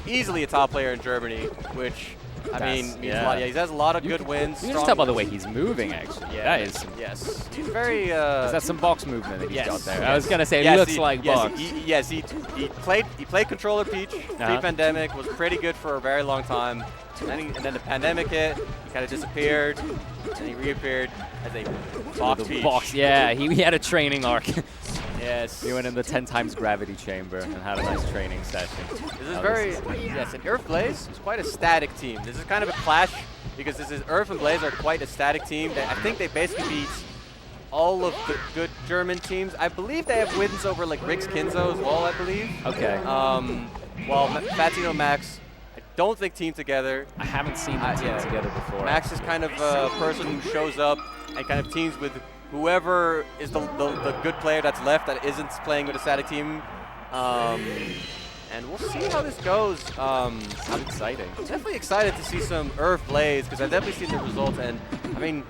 easily a top player in Germany, which I mean means a lot. Yeah, he has a lot of good wins. You can just tell by the way he's moving, actually. Yeah, That is. yes. He's very. Is that some box movement that he's yes, got there? yes. I was gonna say it Yes, looks like yes, box. He played controller Peach pre-pandemic, was pretty good for a very long time, and then the pandemic hit. He kind of disappeared, and he reappeared as a box Peach. Box, yeah, he had a training arc. Yes. He went in the 10 times gravity chamber and had a nice training session. This is very, yes, and Earth Blaze is quite a static team. This is kind of a clash because Earth and Blaze are quite a static team. I think they basically beat all of the good German teams. I believe they have wins over like Rix Kinzo as well, I believe. Okay. While Fatino Max, I don't think team together. I haven't seen them team together before. Max is kind of a person who shows up and kind of teams with whoever is the good player that's left that isn't playing with a static team. And we'll see how this goes. Sounds exciting. Definitely excited to see some Earth Blaze because I've definitely seen the results. And I mean,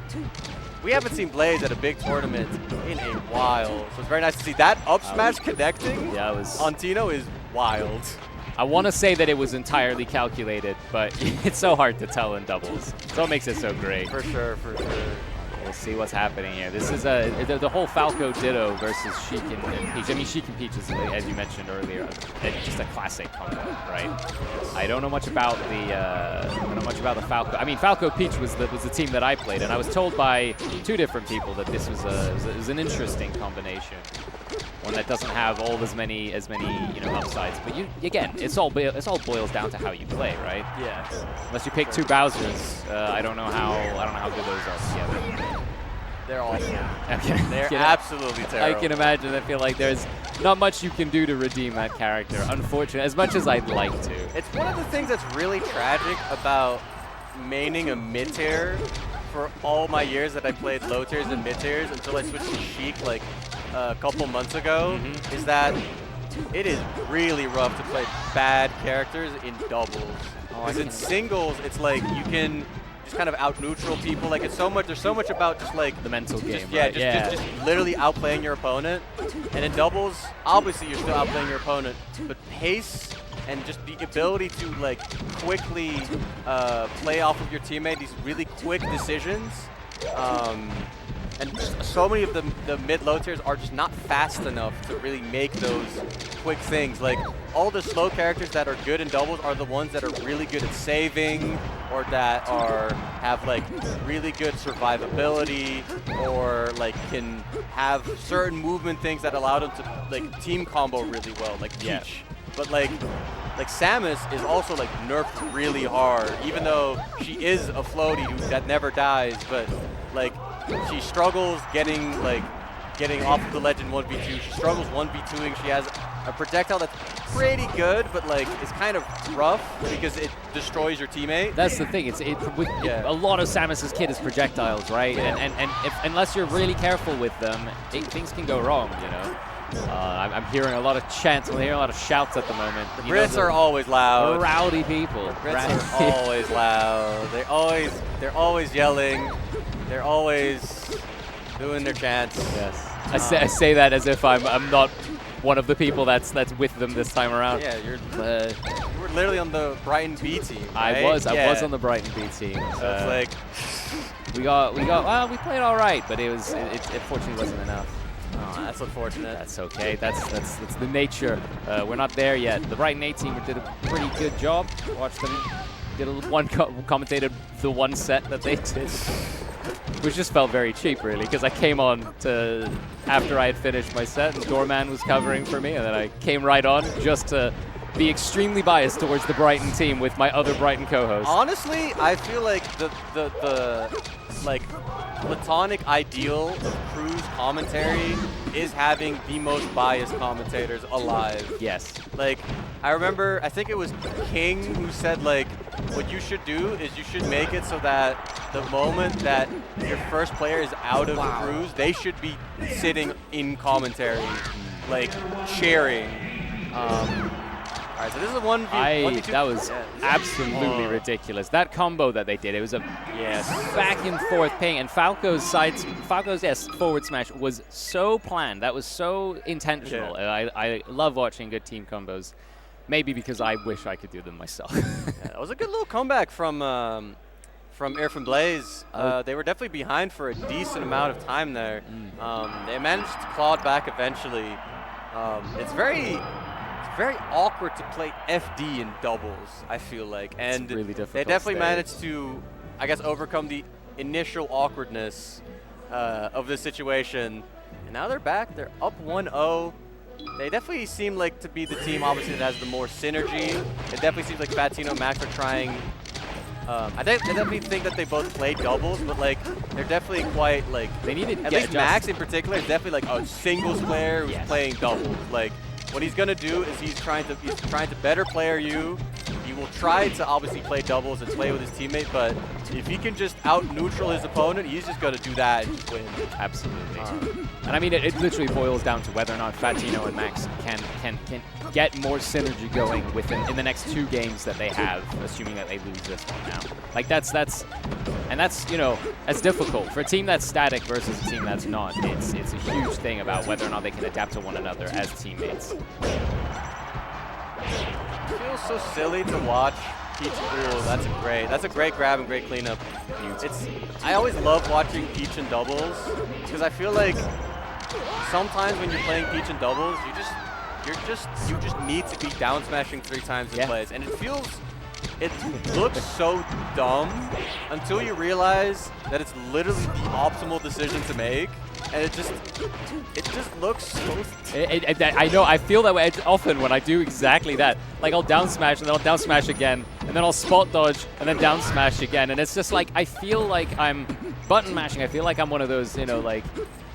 we haven't seen Blaze at a big tournament in a while. So it's very nice to see that up smash connecting on Tino is wild. I want to say that it was entirely calculated, but it's so hard to tell in doubles. So it makes it so great. For sure, for sure. We'll see what's happening here. This is the whole Falco Ditto versus Sheik and Peach. I mean, Sheik and Peach is, as you mentioned earlier, just a classic combo, right? I don't know much about the Falco. I mean, Falco Peach was the team that I played, and I was told by 2 different people that this was an interesting combination. One that doesn't have as many upsides, but again, it all boils down to how you play, right? Yeah. Unless you pick 2 Bowsers, I don't know how good those are together. They're awesome. Okay. They're absolutely terrible. I can imagine. I feel like there's not much you can do to redeem that character, unfortunately, as much as I'd like to. It's one of the things that's really tragic about maining a mid-tier for all my years that I played low tiers and mid-tiers until I switched to Sheik like a couple months ago, is that it is really rough to play bad characters in doubles. Because in singles, it's like you can just kind of out-neutral people. Like there's so much about just like the mental game. Just literally outplaying your opponent. And in doubles, obviously you're still outplaying your opponent, but pace and just the ability to like quickly play off of your teammate, these really quick decisions. And just so many of the mid-low tiers are just not fast enough to really make those quick things. Like all the slow characters that are good in doubles are the ones that are really good at saving, or that have like really good survivability, or like can have certain movement things that allow them to like team combo really well, like Peach. But like Samus is also like nerfed really hard, even though she is a floaty that never dies, but like she struggles getting like getting off of the ledge in 1v2. She struggles 1v2ing. She has a projectile that's pretty good, but like it's kind of rough because it destroys your teammate. That's the thing. A lot of Samus's kit is projectiles, right? Yeah. And unless you're really careful with them, things can go wrong, you know. I'm hearing a lot of chants. I'm hearing a lot of shouts at the moment. The Brits are always loud. Rowdy people. The Brits are always loud. They're always yelling. They're always doing their chants. Yes. I say that as if I'm not one of the people that's with them this time around. Yeah, you were literally on the Brighton B team. Right? I was on the Brighton B team. So it's like well, we played all right, but it fortunately wasn't enough. Oh, that's unfortunate. That's okay. That's the nature. We're not there yet. The Brighton A team did a pretty good job. Watched them commentated the one set that they did, which just felt very cheap, really, because I came on after I had finished my set, and Doorman was covering for me, and then I came right on just to be extremely biased towards the Brighton team with my other Brighton co-host. Honestly, I feel like the platonic ideal of Crew's commentary is having the most biased commentators alive. Yes. Like, I remember, I think it was King who said, like, what you should do is you should make it so that the moment that your first player is out of Crews, they should be sitting in commentary, like, cheering. All right, so this is a 1v2. That was absolutely ridiculous. That combo that they did, it was a back and forth ping, and Falco's forward smash was so planned. That was so intentional. Yeah. I love watching good team combos. Maybe because I wish I could do them myself. That was a good little comeback from Air from Blaze. They were definitely behind for a decent amount of time there. They managed to claw it back eventually. It's very awkward to play FD in doubles, I feel like. And it's really difficult. They definitely managed to, I guess, overcome the initial awkwardness of this situation. And now they're back. They're up 1-0. They definitely seem like to be the team, obviously, that has the more synergy. It definitely seems like Fatino and Max are trying. I definitely think that they both play doubles, but like they're definitely quite like. They need to at least Max in particular is definitely like a singles player who's playing doubles. Like what he's gonna do is he's trying to better player you. He will try to obviously play doubles and play with his teammate, but if he can just out-neutral his opponent, he's just gonna do that and win. Absolutely. And I mean, it literally boils down to whether or not Fatino and Max can get more synergy going in the next 2 games that they have, assuming that they lose this one now. Like that's you know, that's difficult for a team that's static versus a team that's not. It's a huge thing about whether or not they can adapt to one another as teammates. It feels so silly to watch Peach. Ooh, that's a great grab and great cleanup. I always love watching Peach in doubles because I feel like sometimes when you're playing Peach in doubles, you just need to be down smashing 3 times in plays, and it looks so dumb until you realize that it's literally the optimal decision to make. And it just looks so. I know. I feel that way often when I do exactly that. Like I'll down smash and then I'll down smash again, and then I'll spot dodge and then down smash again, and it's just like I feel like I'm button mashing. I feel like I'm one of those, you know, like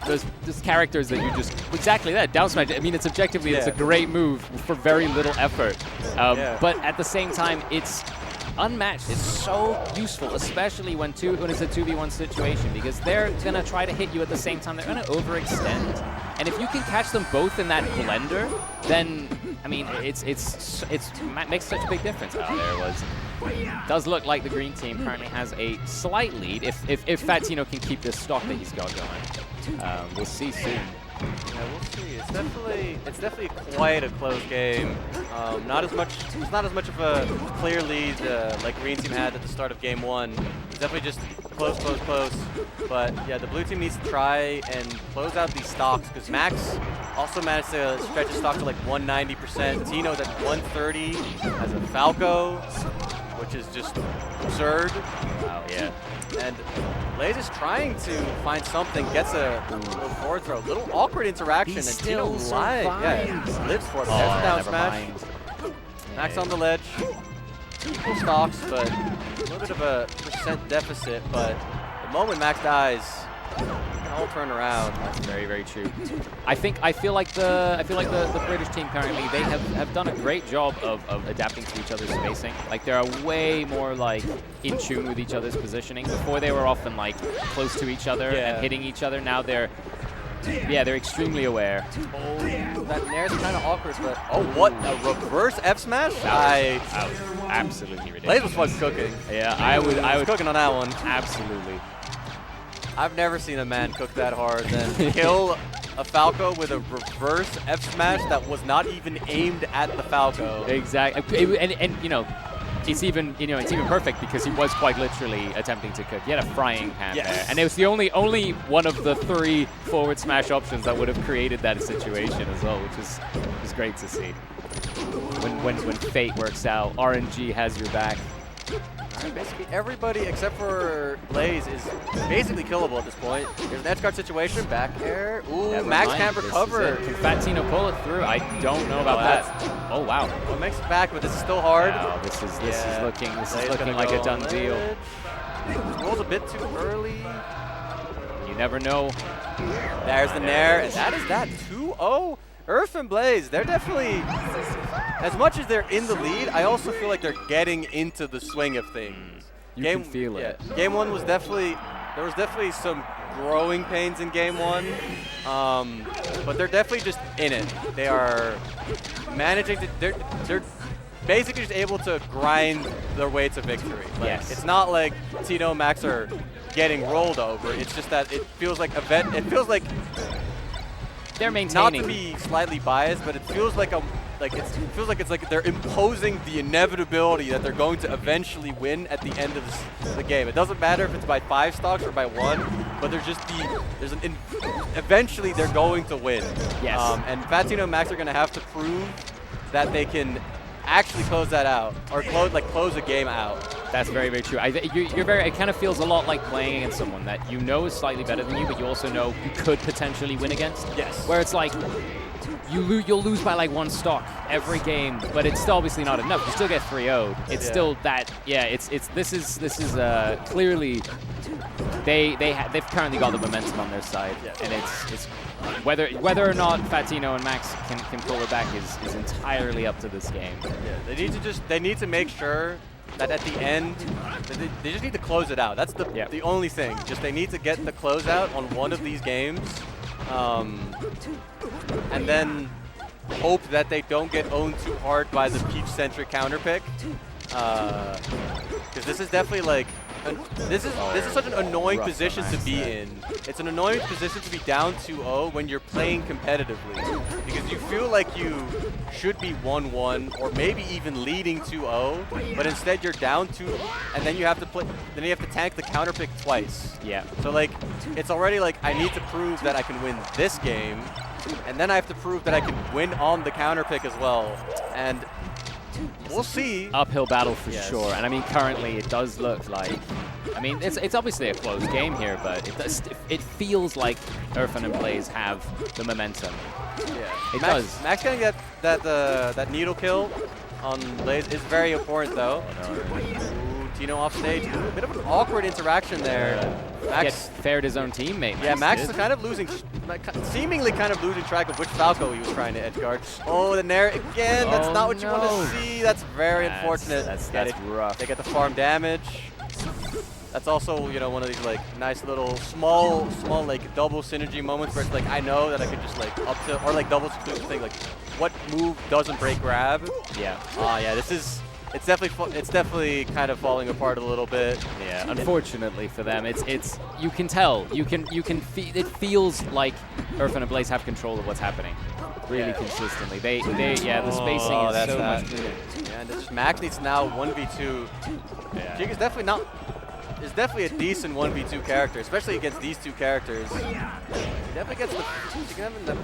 those characters that you just exactly that down smash. I mean, it's objectively it's a great move for very little effort, but at the same time, it's unmatched. It's so useful, especially when it's a 2v1 situation, because they're gonna try to hit you at the same time. They're gonna overextend, and if you can catch them both in that blender, then I mean, it makes such a big difference. Oh, there it was. Does look like the green team currently has a slight lead if Fatino can keep this stock that he's got going. We'll see soon. Yeah, we'll see. It's definitely quite a close game. It's not as much of a clear lead like green team had at the start of game 1. It's definitely just close. But yeah, the blue team needs to try and close out these stocks because Max also managed to stretch his stock to like 190%. Tino's at 130 as a Falco, which is just absurd. Wow, yeah. And Blaze is trying to find something, gets a little forward throw, little awkward interaction, and Tino lives for it. There's a down smash. Max on the ledge, equal stocks, but a little bit of a percent deficit. But the moment Max dies, can all turn around. That's very, very true. I feel like the British team currently, they have done a great job of adapting to each other's spacing. Like they're way more like in tune with each other's positioning. Before they were often like close to each other and hitting each other. Now they're extremely aware. Oh, that nair's kind of awkward, but what a reverse F smash! That was absolutely ridiculous. Blaze was cooking. Yeah, I would cooking on that one. Absolutely. I've never seen a man cook that hard then kill a Falco with a reverse F smash that was not even aimed at the Falco. Exactly. And you know, it's even perfect because he was quite literally attempting to cook. He had a frying pan there, and it was the only one of the 3 forward smash options that would have created that situation as well, which is great to see. When fate works out, RNG has your back. Basically everybody except for Blaze is basically killable at this point. There's an edge guard situation, back air. Ooh, Max can't recover. Can Fat Tino pull it through? I don't know about that. Oh wow. Well, makes it back, but this is still hard. Wow, this is looking like a done deal. Rolls a bit too early. You never know. There's the nair, and that is that 2-0. Earth and Blaze, they're definitely, as much as they're in the lead, I also feel like they're getting into the swing of things. You can feel it. Game 1 was there was definitely some growing pains in game 1, but they're definitely just in it. They are managing to, they're basically just able to grind their way to victory. Like, it's not like Tino and Max are getting rolled over. It's just that it feels like they're maintaining. Not to be slightly biased, but it feels like it's like they're imposing the inevitability that they're going to eventually win at the end of the game. It doesn't matter if it's by 5 stocks or by 1, but eventually they're going to win. Yes. And Fatino and Max are going to have to prove that they can actually close that out, or close a game out. That's very, very true. It kind of feels a lot like playing against someone that you know is slightly better than you, but you also know you could potentially win against. Yes. Where it's like you'll lose by like 1 stock every game, but it's still obviously not enough. You still get 3-0'd. It's still that. Yeah. This is clearly they've currently got the momentum on their side, and it's whether or not Fatino and Max can pull it back is entirely up to this game. Yeah. They need to make sure that at the end, they just need to close it out. That's the only thing. Just they need to get the closeout on one of these games, and then hope that they don't get owned too hard by the Peach-centric counter pick. Because this is definitely like this is such an annoying position to be in. It's an annoying position to be down 2-0 when you're playing competitively, because you feel like you should be 1-1 or maybe even leading 2-0, but instead you're down 2, and then you have to tank the counter pick twice. Yeah. So like it's already like I need to prove that I can win this game, and then I have to prove that I can win on the counter pick as well. And we'll see. Uphill battle for sure. And I mean, currently it does look like, I mean, it's obviously a close game here, but it feels like Irfan and Blaze have the momentum. Yeah, it does. Max getting that needle kill on Blaze is very important though. Ooh, Tino off stage. A bit of an awkward interaction there. Max fared his own teammate. Yeah, Max is kind of seemingly kind of losing track of which Falco he was trying to edgeguard. Oh, the nair again. That's not what you want to see. That's very unfortunate. That's rough. They get the farm damage. That's also, you know, one of these like nice little small like double synergy moments where it's like I know that I could just like up to or like double thing like what move doesn't break grab. Yeah. Yeah. It's definitely kind of falling apart a little bit. Yeah, unfortunately for them, it's you can tell, it feels like Irfan and Blaze have control of what's happening, really consistently. The spacing is so much good. Yeah, and it's just Max needs now 1v2. Yeah. Jig is definitely a decent 1v2 character, especially against these two characters. He definitely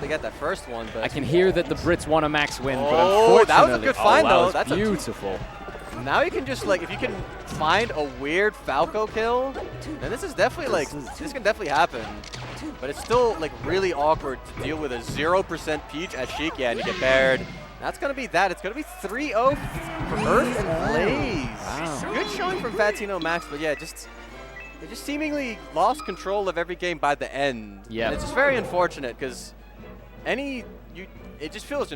gets that first one, but I can hear that the Brits want a Max win, but unfortunately, that was a good find though. That's beautiful. Now you can just like, if you can find a weird Falco kill, then this is definitely like, this can definitely happen. But it's still like really awkward to deal with a 0% Peach as Sheik, and you get bared. That's going to be that. It's going to be 3-0 for Earth and Blaze. Wow. Good showing from Fatino Max, but yeah, just they just seemingly lost control of every game by the end. Yeah. And it's just very unfortunate because it just feels,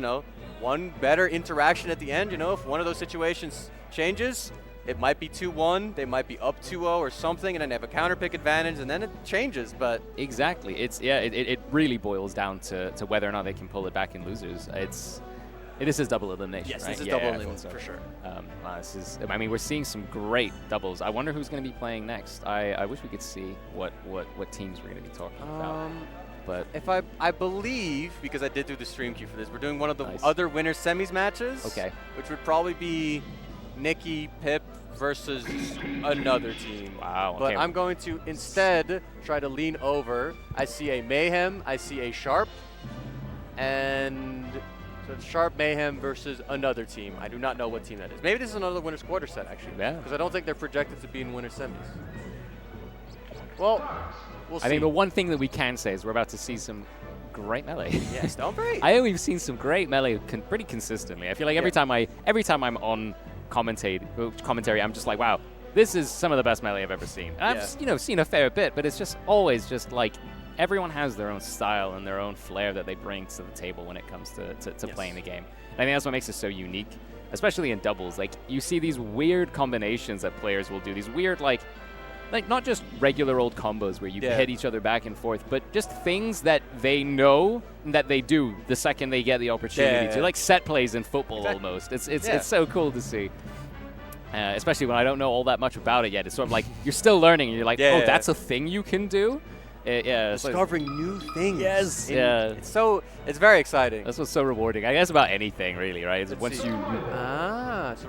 one better interaction at the end, if one of those situations changes, it might be 2-1, they might be up 2-0 or something, and then they have a counter pick advantage, and then it changes, but... Exactly. It really boils down to whether or not they can pull it back in losers. This is double elimination, Yes, right? this is Yeah, double I elimination, thought so. for sure. We're seeing some great doubles. I wonder who's going to be playing next. I wish we could see what teams we're going to be talking about. But if I believe, because I did do the stream queue for this, we're doing one of the Nice. other winner semis matches. Okay. Which would probably be Nikki, Pip versus another team. Wow. But okay. I'm going to instead try to lean over. I see a Mayhem, I see a Sharp, and so it's Sharp Mayhem versus another team. I do not know what team that is. Maybe this is another winner's quarter set, actually. Yeah. Because I don't think they're projected to be in winner's semis. Well, we'll see. I think the one thing that we can say is we're about to see some great melee. Yes, don't break. I think we've seen some great melee pretty consistently. I feel like every time I'm on commentary, I'm just like, wow, this is some of the best melee I've ever seen. And I've seen a fair bit, but it's just always just like everyone has their own style and their own flair that they bring to the table when it comes to playing the game. And I think that's what makes it so unique, especially in doubles. Like you see these weird combinations that players will do, these weird like not just regular old combos where you hit each other back and forth, but just things that they know that they do the second they get the opportunity to, like set plays in football almost. It's so cool to see. Especially when I don't know all that much about it yet. It's sort of like you're still learning and you're like, oh, that's a thing you can do? Discovering new things. Yes. It's very exciting. That's what's so rewarding. I guess about anything really, right? So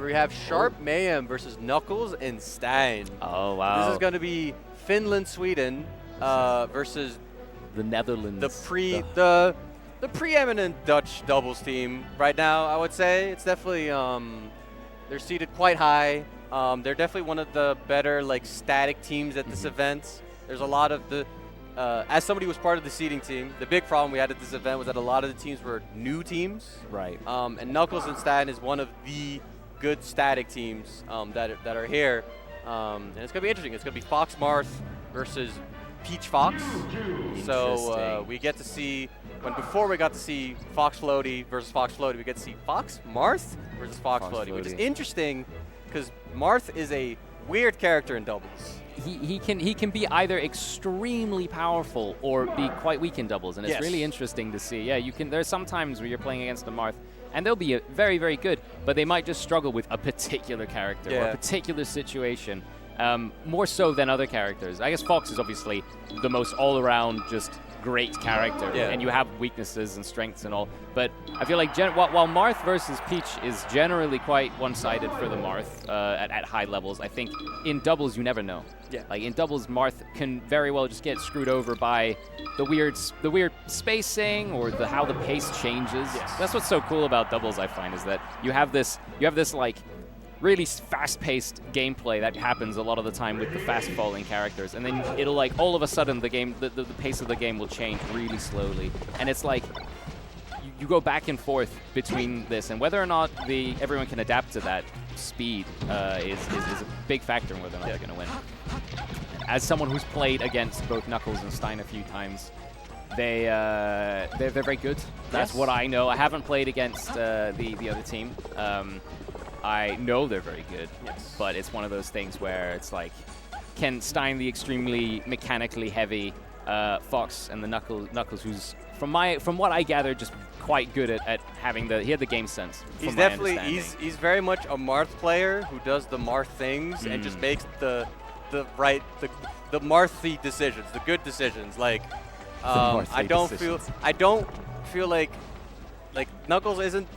we have Sharp Mayhem versus Knuckles and Stein. Oh wow. This is going to be Finland, Sweden versus the Netherlands. The preeminent Dutch doubles team right now. I would say it's definitely they're seated quite high. They're definitely one of the better static teams at this event. There's a lot of the as somebody who was part of the seeding team, the big problem we had at this event was that a lot of the teams were new teams. Right. And Knuckles and Stein is one of the good static teams that are here. And it's going to be interesting. It's going to be Fox Marth versus Peach Fox. So we get to see, before we got to see Fox Floaty versus Fox Floaty, we get to see Fox Marth versus Fox Floaty, which is interesting because Marth is a weird character in doubles. He can be either extremely powerful or be quite weak in doubles, and it's really interesting to see. Yeah, there's some times where you're playing against a Marth, and they'll be very, very good, but they might just struggle with a particular character or a particular situation, more so than other characters. I guess Fox is obviously the most all-around just great character, and you have weaknesses and strengths and all, but I feel like while Marth versus Peach is generally quite one-sided for the Marth at high levels, I think in doubles you never know. Yeah. Like in doubles, Marth can very well just get screwed over by the weird spacing or how the pace changes. Yes. That's what's so cool about doubles, I find, is that you have this like really fast-paced gameplay that happens a lot of the time with the fast-falling characters, and then it'll all of a sudden the pace of the game will change really slowly, and it's like you go back and forth between this, and whether or not everyone can adapt to that speed is a big factor in whether or not they're going to win. As someone who's played against both Knuckles and Stein a few times, they're very good. That's what I know. I haven't played against the other team. I know they're very good, but it's one of those things where it's like, can Stein, the extremely mechanically heavy Fox, and the Knuckles, who's from what I gather, just quite good at having he had the game sense. He's definitely he's very much a Marth player who does the Marth things and just makes the Marthy decisions, the good decisions. Like I don't feel like Knuckles isn't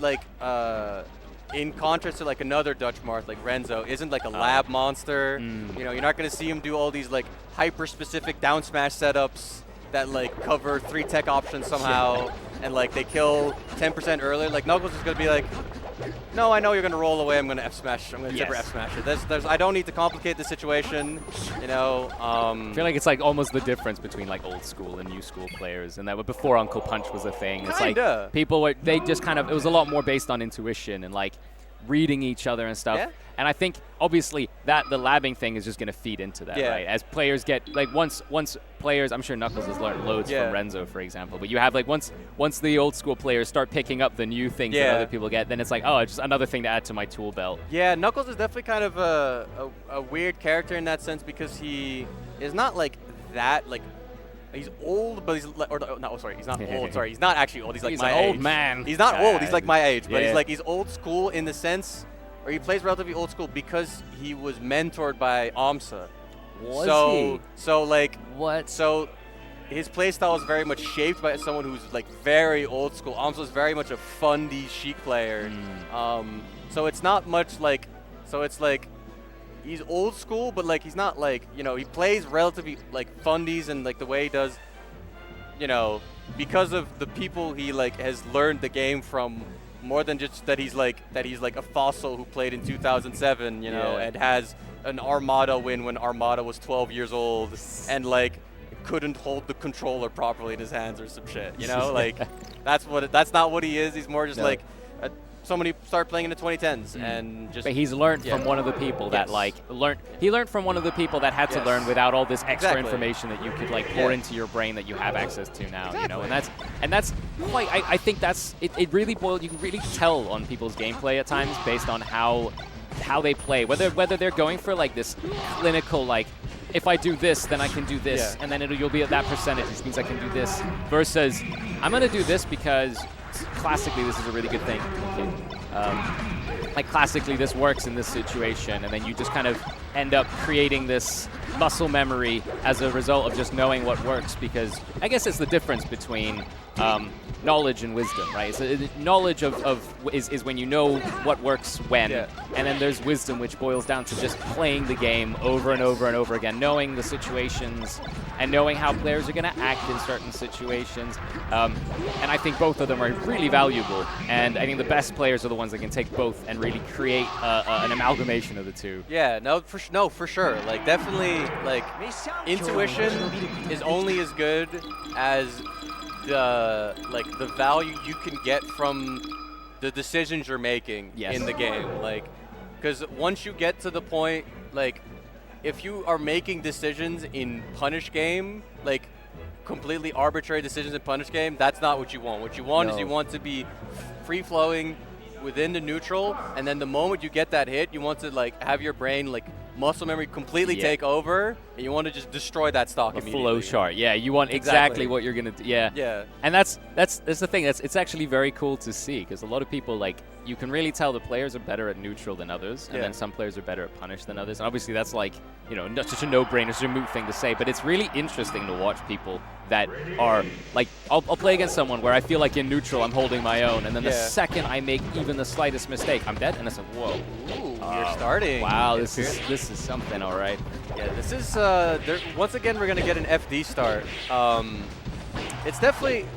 in contrast to another Dutch Marth like Renzo, isn't a lab monster. You're not going to see him do all these hyper specific down smash setups that cover 3 tech options somehow and they kill 10% earlier. Knuckles is going to be no, I know you're going to roll away. I'm going to F smash. I'm going to F smash it. I don't need to complicate the situation. I feel like it's almost the difference between old school and new school players, and that before Uncle Punch was a thing. It's people were, they just it was a lot more based on intuition and reading each other and stuff. Yeah. And I think obviously that the labbing thing is just going to feed into that, right? As players get like once players, I'm sure Knuckles has learned loads from Renzo, for example. But you have like once the old school players start picking up the new things that other people get, then it's like, oh, it's just another thing to add to my tool belt. Yeah, Knuckles is definitely kind of a weird character in that sense because he is not like that like. He's old, but he's like, he's not old. Sorry, he's not actually old. He's like my age. He's an old man. He's not old. He's like my age, but he's old school in the sense, or he plays relatively old school because he was mentored by AMSA. Was he? So like what? So his playstyle is very much shaped by someone who's like very old school. AMSA is very much a fundy Sheik player. So it's not much like. So it's like. He's old school, but like he's not like, you know, he plays relatively like fundies and like the way he does, you know, because of the people he like has learned the game from more than just that he's like a fossil who played in 2007, you know, and has an Armada win when Armada was 12 years old and like couldn't hold the controller properly in his hands or some shit, you know, like that's not what he is. He's more just like somebody started playing in the 2010s and just. But he's learned from one of the people that like learned. He learned from one of the people that had to learn without all this extra information that you could like pour into your brain that you have access to now. You know, and that's quite. I think that's it. It really boils. You can really tell on people's gameplay at times based on how they play. Whether they're going for like this clinical like. If I do this, then I can do this, and then you'll be at that percentage, which means I can do this. Versus, I'm gonna do this because. Classically, this is a really good thing. Like classically, this works in this situation, and then you just kind of end up creating this muscle memory as a result of just knowing what works. Because I guess it's the difference between knowledge and wisdom, right? So knowledge is when you know what works when, and then there's wisdom, which boils down to just playing the game over and over and over again, knowing the situations and knowing how players are going to act in certain situations. And I think both of them are really valuable. And I think the best players are the ones that can take both and really create an amalgamation of the two. Yeah, for sure. Like definitely, like intuition is only as good as the value you can get from the decisions you're making in the game. Like, because once you get to the point, like, if you are making decisions in Punish game, like completely arbitrary decisions in Punish game, that's not what you want. What you want is you want to be free-flowing within the neutral, and then the moment you get that hit, you want to like have your brain like muscle memory completely take over, and you want to just destroy that stock immediately. Flow chart, you want exactly what you're gonna do. And that's the thing. It's actually very cool to see because a lot of people like you can really tell the players are better at neutral than others, and then some players are better at punish than others. And obviously that's like not such a no-brainer, it's a moot thing to say, but it's really interesting to watch people that are like I'll play against someone where I feel like in neutral I'm holding my own, and then the second I make even the slightest mistake, I'm dead, and it's like whoa. Ooh, you're starting. Wow, this is something, all right. Yeah, this is once again we're gonna get an FD start. It's definitely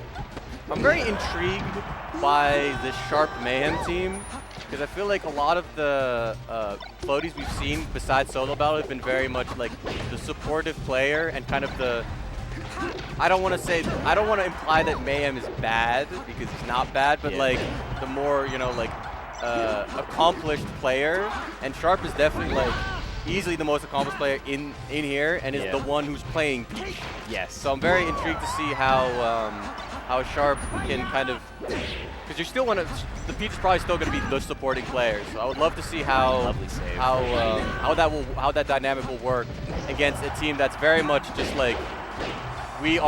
I'm very intrigued by the Sharp Mayhem team because I feel like a lot of the floaties we've seen besides solo battle have been very much like the supportive player and kind of the. I don't want to imply that Mayhem is bad because he's not bad, but like the more accomplished player, and Sharp is definitely like easily the most accomplished player in here, and is the one who's playing Peach. Yes. So I'm very intrigued to see how Sharp can kind of, because you still want to. The Peach is probably still going to be the supporting player. So I would love to see how that dynamic will work against a team that's very much just like. We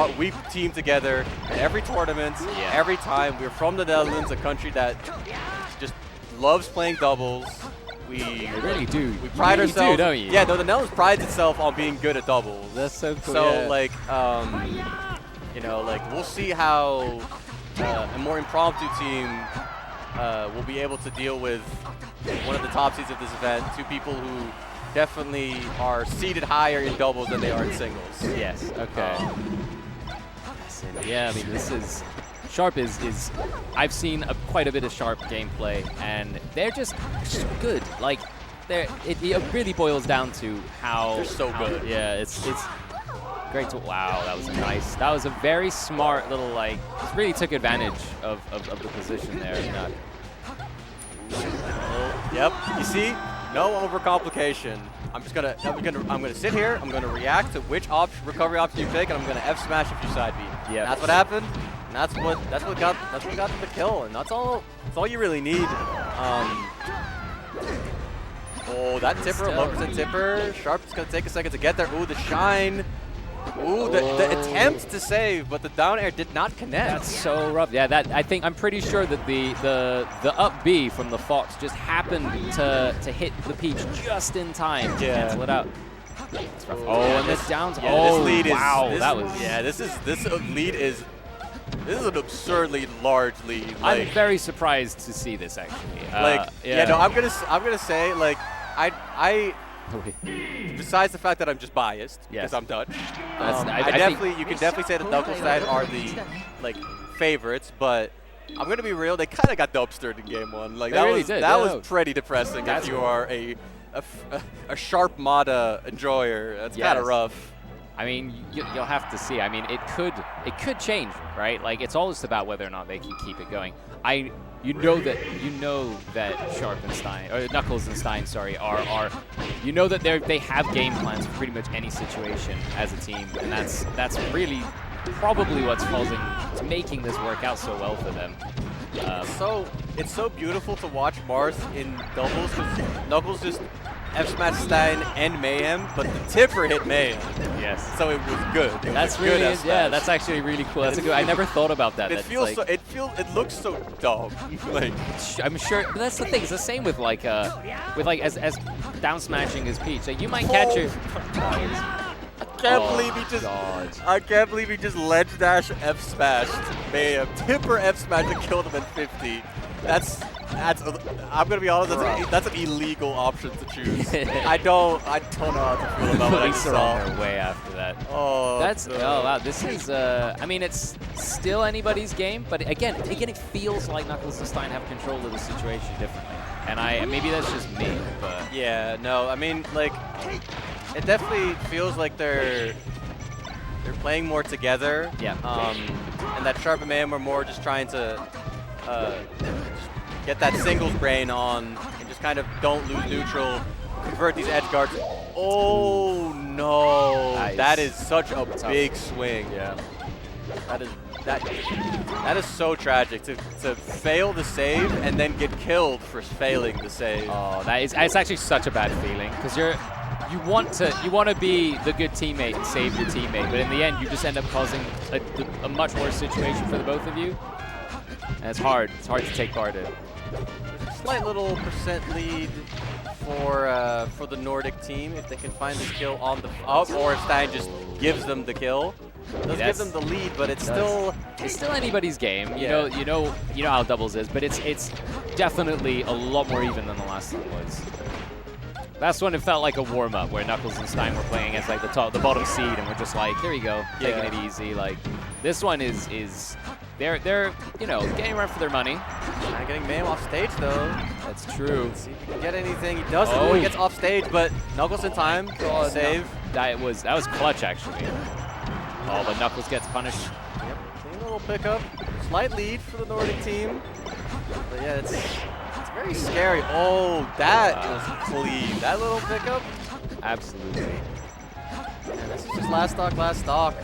team together at every tournament, every time. We're from the Netherlands, a country that just loves playing doubles. We really do. We pride ourselves. Don't you? Yeah, no, the Netherlands prides itself on being good at doubles. That's so cool. So like, we'll see how a more impromptu team will be able to deal with one of the top seeds of this event. Two people who definitely are seated higher in doubles than they are in singles. Yes, okay. Yeah, I mean, this is... Sharp is I've seen quite a bit of Sharp gameplay, and they're just good. Like, it really boils down to how... They're so good. Yeah, it's great to... Wow, that was a very smart little, like... Just really took advantage of the position there. Yep. You see, no overcomplication. I'm gonna sit here. I'm gonna react to which recovery option you pick, and I'm gonna F smash if you side B. Yeah. That's what happened. And that's what got them the kill, and that's all you really need. Oh, that tipper, low percent tipper. Sharp is gonna take a second to get there. Ooh, the shine. Ooh, the attempt to save, but the down air did not connect. That's so rough. Yeah, I'm pretty sure that the up B from the Fox just happened to hit the Peach just in time to cancel it out. It's rough. Oh, and this downs. Yeah, oh, this lead is, wow, this, that was. Yeah, this lead is. This is an absurdly large lead. Like, I'm very surprised to see this actually. No, I'm gonna say like I. Besides the fact that I'm just biased because I'm Dutch, you can definitely say the Knuckles side are the favorites, but I'm gonna be real. They kind of got dumpstered in game 1. Like that was pretty depressing. If you are a sharp Mada enjoyer, that's kind of rough. I mean, you'll have to see. I mean, it could change, right? Like it's always about whether or not they can keep it going. You know that Sharp and Stein, or Knuckles and Stein, sorry, are you know that they have game plans for pretty much any situation as a team, and that's really probably what's making this work out so well for them. It's so beautiful to watch Marth in doubles because Knuckles just F-smash Stein and Mayhem, but the tipper hit Mayhem. Yes. So it was good. That's really good. Yeah, that's actually really cool. That's a good. I never thought about that. It looks so dumb. Like I'm sure, but that's the thing. It's the same with as down smashing his Peach. Like you might catch her. I can't believe he just ledge dash F smashed Mayhem. Tipper F smash and killed him at 50. I'm gonna be honest. That's an illegal option to choose. I don't know how to feel about what I saw. On their way after that. Oh, wow. This is. I mean, it's still anybody's game, but again, it feels like Knuckles and Stein have control of the situation differently. And maybe that's just me, but yeah, no. I mean, like, it definitely feels like they're playing more together. Yeah. And that Sharp and Mayhem are more just trying to. Get that singles brain on and just kind of don't lose neutral, convert these edge guards. Oh no, nice. That is such a big swing. Yeah, that is so tragic to fail the save and then get killed for failing the save. Oh, it's actually such a bad feeling because you want to be the good teammate and save your teammate, but in the end you just end up causing a much worse situation for the both of you. And it's hard to take part in. There's a slight little percent lead for the Nordic team if they can find this kill on the up, or if Stein just gives them the kill. It does give them the lead, but it's still anybody's game. You know how doubles is, but it's definitely a lot more even than the last one was. Last one, it felt like a warm-up where Knuckles and Stein were playing as like the bottom seed, and we're just like, here we go, taking it easy. Like this one is. They're getting run for their money. Not getting Mayhem off stage though. That's true. Let's see if he can get anything. He doesn't. Oh, he gets off stage, but Knuckles in time. Save. No. That was clutch actually. Oh, but Knuckles gets punished. Yep. Clean little pickup. Slight lead for the Nordic team. But yeah, it's very scary. Oh, that was clean. That little pickup. Absolutely. Man, this is just last stock.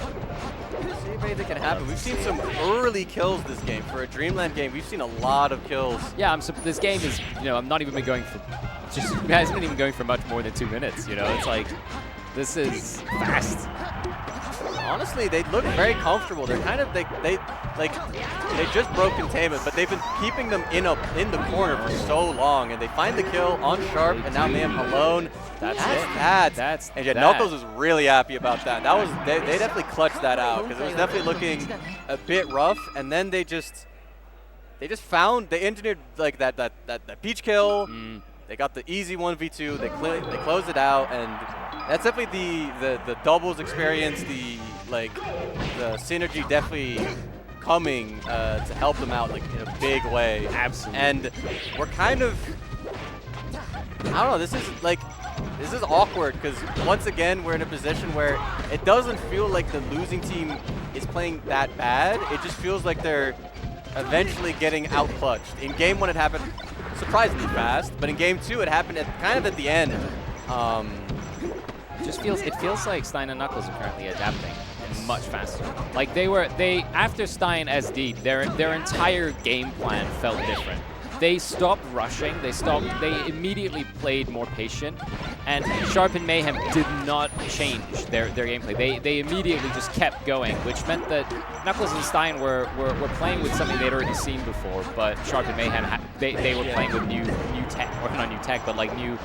See if anything can happen. We've seen some early kills this game. For a Dreamland game, we've seen a lot of kills. Yeah, this game is, I'm not even been going for, it hasn't been even going for much more than 2 minutes, It's like, this is fast. Honestly, they look very comfortable. They're kind of, they just broke containment, but they've been keeping them in the corner for so long, and they find the kill on Sharp, and now Mayhem alone. That's Knuckles is really happy about that. That was they definitely clutched that out because it was definitely looking a bit rough, and then they engineered like that Peach kill. They got the easy 1v2. They closed it out, and that's definitely the doubles experience. The synergy definitely coming to help them out in a big way. Absolutely. And we're kind of, I don't know. This is awkward because once again we're in a position where it doesn't feel like the losing team is playing that bad. It just feels like they're eventually getting out-clutched. In game 1 it happened surprisingly fast. But in game 2, it happened kind of at the end. It feels like Stein and Knuckles are currently adapting much faster. Like after Stein SD'd, their entire game plan felt different. They stopped rushing, they immediately played more patient, and Sharp and Mayhem did not change their gameplay. They immediately just kept going, which meant that Knuckles and Stein were playing with something they'd already seen before, but Sharp and Mayhem, they were playing with new tech, or not new tech, but like new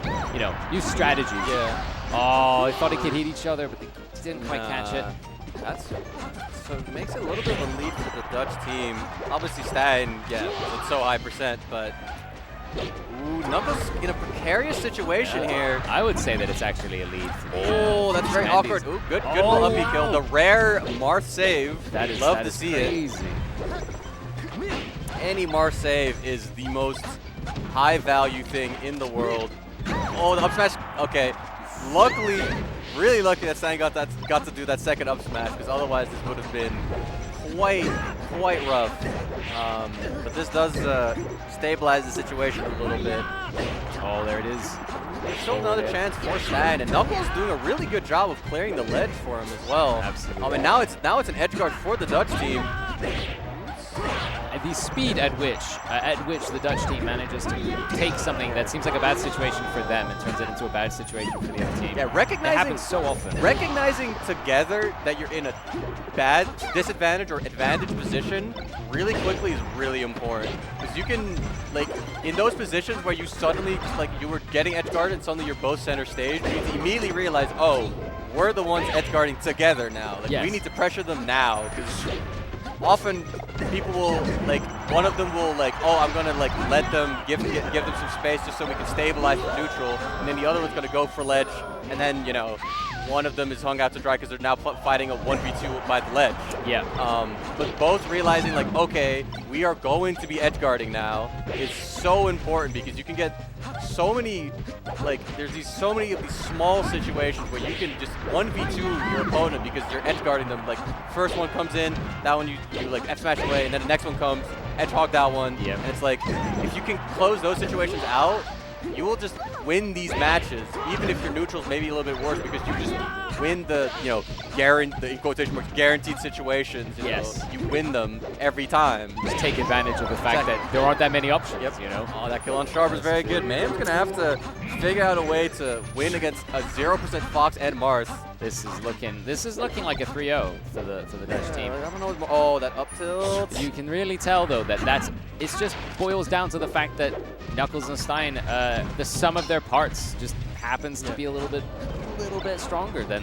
strategies. Yeah. Oh, I thought it could hit each other, but they didn't quite catch it. So it makes it a little bit of a lead for the Dutch team. Obviously Stein, it's so high percent, but Knuckles in a precarious situation here. I would say that it's actually a lead for the that's very awkward. Ooh, good little up B kill. The rare Marth save. Love to see it. Any Marth save is the most high value thing in the world. Oh, the up smash. Okay. Luckily, really lucky that Stein got to do that second up smash, because otherwise this would have been quite rough. But this does stabilize the situation a little bit. Oh, there it is. There's still another chance for Stein, and Knuckles doing a really good job of clearing the ledge for him as well. Absolutely. And now it's an edge guard for the Dutch team. The speed at which the Dutch team manages to take something that seems like a bad situation for them and turns it into a bad situation for the other team. Yeah, recognizing, it happens so often. Recognizing together that you're in a bad disadvantage or advantage position really quickly is really important. Because you can, like, in those positions where you suddenly, like, you were getting edge guarded and suddenly you're both center stage, you immediately realize, oh, we're the ones edge guarding together now. Like, we need to pressure them now, because often people will, like, one of them will, like, oh, I'm gonna, like, let them give them some space just so we can stabilize for neutral, and then the other one's gonna go for ledge, and then, you know, one of them is hung out to dry because they're now fighting a 1v2 by the ledge. Yeah. But both realizing, like, okay, we are going to be edge guarding now is so important, because you can get so many, like, there's so many of these small situations where you can just 1v2 your opponent because you're edge guarding them. Like, first one comes in, that one you like F smash away, and then the next one comes, edge hog that one. Yep. And it's like, if you can close those situations out, you will just win these matches, even if your neutral's maybe a little bit worse, because you just win the, you know, in quotation marks, guaranteed situations. You know, you win them every time. Just take advantage of the fact that there aren't that many options. Yep. You know. Oh, that kill on Sharp is very good. Mayhem's gonna have to figure out a way to win against a 0% Fox and Marth. This is looking like a 3-0 for the Dutch team. I don't know. Oh, that up tilt. You can really tell though that it just boils down to the fact that Knuckles and Stein, the sum of their parts just happens to be a little bit stronger than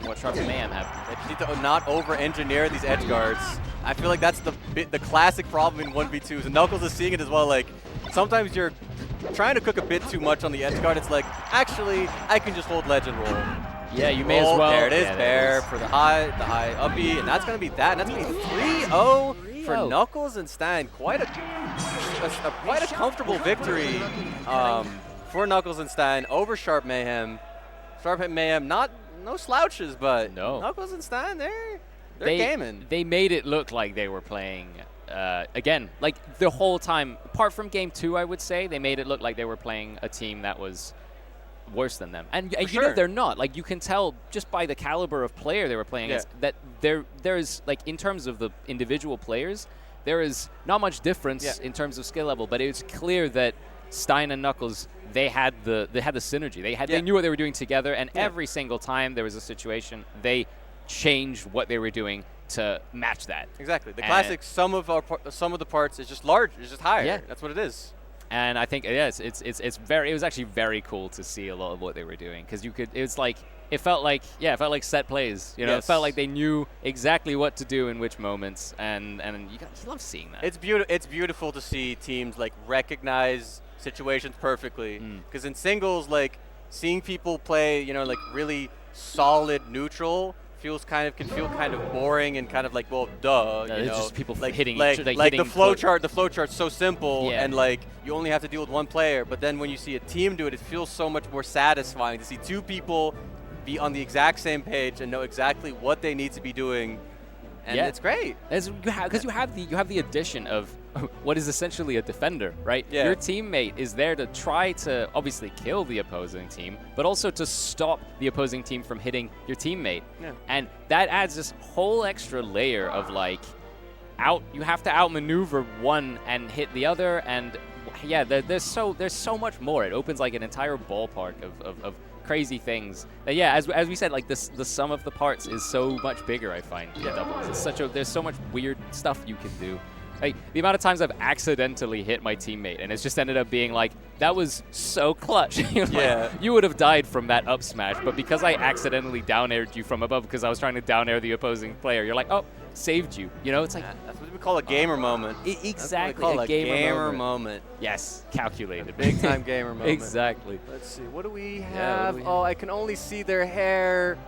what Sharp and Mayhem have. They just need to not over-engineer these edge guards. I feel like that's the classic problem in 1v2s, and Knuckles is seeing it as well. Like, sometimes you're trying to cook a bit too much on the edge guard. It's like, actually, I can just hold ledge and roll. Yeah, you may as well. There it is, there for the high up B, and that's going to be that. And that's going to be 3-0 for Knuckles and Stein. Quite a comfortable victory for Knuckles and Stein over Sharp Mayhem. Sharp Mayhem, no slouches, but Knuckles and Stein, they're gaming. They made it look like they were playing, again, like the whole time. Apart from game 2, I would say, they made it look like they were playing a team that was worse than them. And you know they're not. Like, you can tell just by the caliber of player they were playing against that there's, like, in terms of the individual players, there is not much difference in terms of skill level, but it's clear that Stein and Knuckles, they had the synergy. They knew what they were doing together, and every single time there was a situation, they changed what they were doing to match that. Exactly. The classic sum of the parts is just large, it's just higher. Yeah. That's what it is. And I think it was actually very cool to see a lot of what they were doing, because it felt like set plays. You know, it felt like they knew exactly what to do in which moments, and you love seeing that. It's beautiful to see teams, like, recognize situations perfectly, because in singles, like, seeing people play, you know, like, really solid neutral can feel kind of boring and kind of like, well, duh, you know, just people like hitting like, each, like the flow chart's so simple, and like you only have to deal with one player, but then when you see a team do it, it feels so much more satisfying to see two people be on the exact same page and know exactly what they need to be doing, and it's great. Because you have the addition of what is essentially a defender, right? Yeah. Your teammate is there to try to obviously kill the opposing team, but also to stop the opposing team from hitting your teammate. Yeah. And that adds this whole extra layer of like you have to outmaneuver one and hit the other, and yeah, there's so much more. It opens like an entire ballpark of crazy things. That, yeah, as we said, like the sum of the parts is so much bigger. I find in doubles. There's so much weird stuff you can do. Like the amount of times I've accidentally hit my teammate, and it's just ended up being like, that was so clutch. Yeah. You would have died from that up smash, but because I accidentally down aired you from above because I was trying to down air the opposing player, you're like, oh, saved you. You know, it's like that's what we call a gamer moment. Exactly, That's what we call a gamer moment. Yes, calculated. Big time gamer moment. Exactly. Let's see, what do we have? Yeah, what do we have? Oh, I can only see their hair.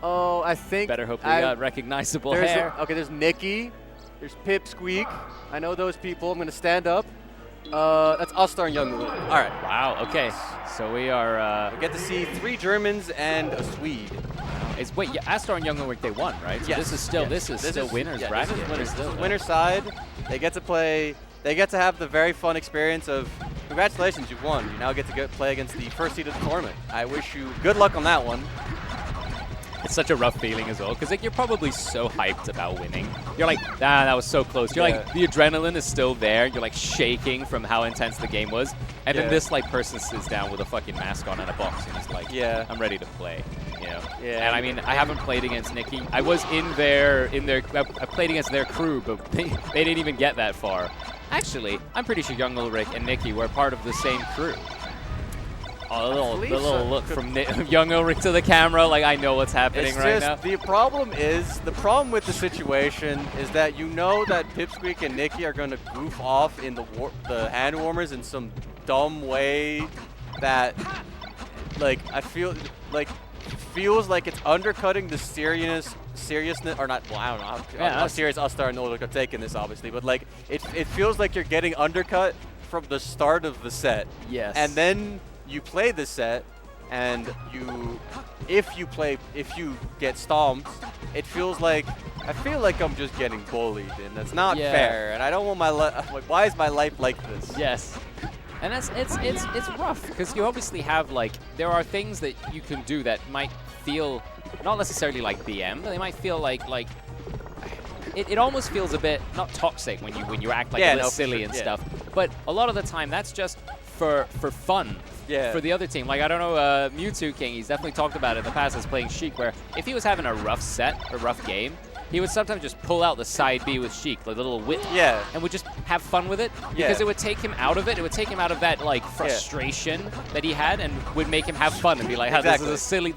Oh, I think. Better hope they got recognizable hair. Okay, there's Nikki. There's Pipsqueak. I know those people. I'm going to stand up. That's Ustar and Young Luke. All right. Wow, okay. So we are... we get to see 3 Germans and a Swede. Wait, yeah, Astar and Young Luke, they won, right? So Yes. this is still winner's bracket. This is winner's side. They get to play... They get to have the very fun experience of, congratulations, you've won. You now get to play against the first seed of the tournament. I wish you good luck on that one. It's such a rough feeling as well, because like, you're probably so hyped about winning. You're like, that was so close. You're like, the adrenaline is still there. You're like shaking from how intense the game was. And then this like person sits down with a fucking mask on and a box and is like, I'm ready to play. You know? Yeah. And I mean, I haven't played against Nikki. I was I played against their crew, but they didn't even get that far. Actually, I'm pretty sure Young Ulrich and Nikki were part of the same crew. Oh, the little look from Young Ulrich to the camera, like I know what's happening right now. The problem with the situation is that you know that Pipsqueak and Nikki are going to goof off in the hand warmers in some dumb way that, like, I feel like feels like it's undercutting the seriousness, or not. Well, I don't know how serious Ustar and Ulrich are taking this, obviously, but like it feels like you're getting undercut from the start of the set. Yes. And then you play the set, and if you get stomped, it feels like I feel like I'm just getting bullied, and that's not fair. And I don't want my like, why is my life like this? Yes. And it's rough because you obviously have like there are things that you can do that might feel not necessarily like BM, but they might feel like it almost feels a bit not toxic when you act like a bit silly and stuff. But a lot of the time that's just for fun. For the other team. Like, I don't know, Mewtwo King, he's definitely talked about it in the past as playing Sheik, where if he was having a rough set, a rough game, he would sometimes just pull out the side B with Sheik, like the little whip, and would just have fun with it, because it would take him out of it. It would take him out of that, like, frustration that he had, and would make him have fun and be like, hey, this is a silly,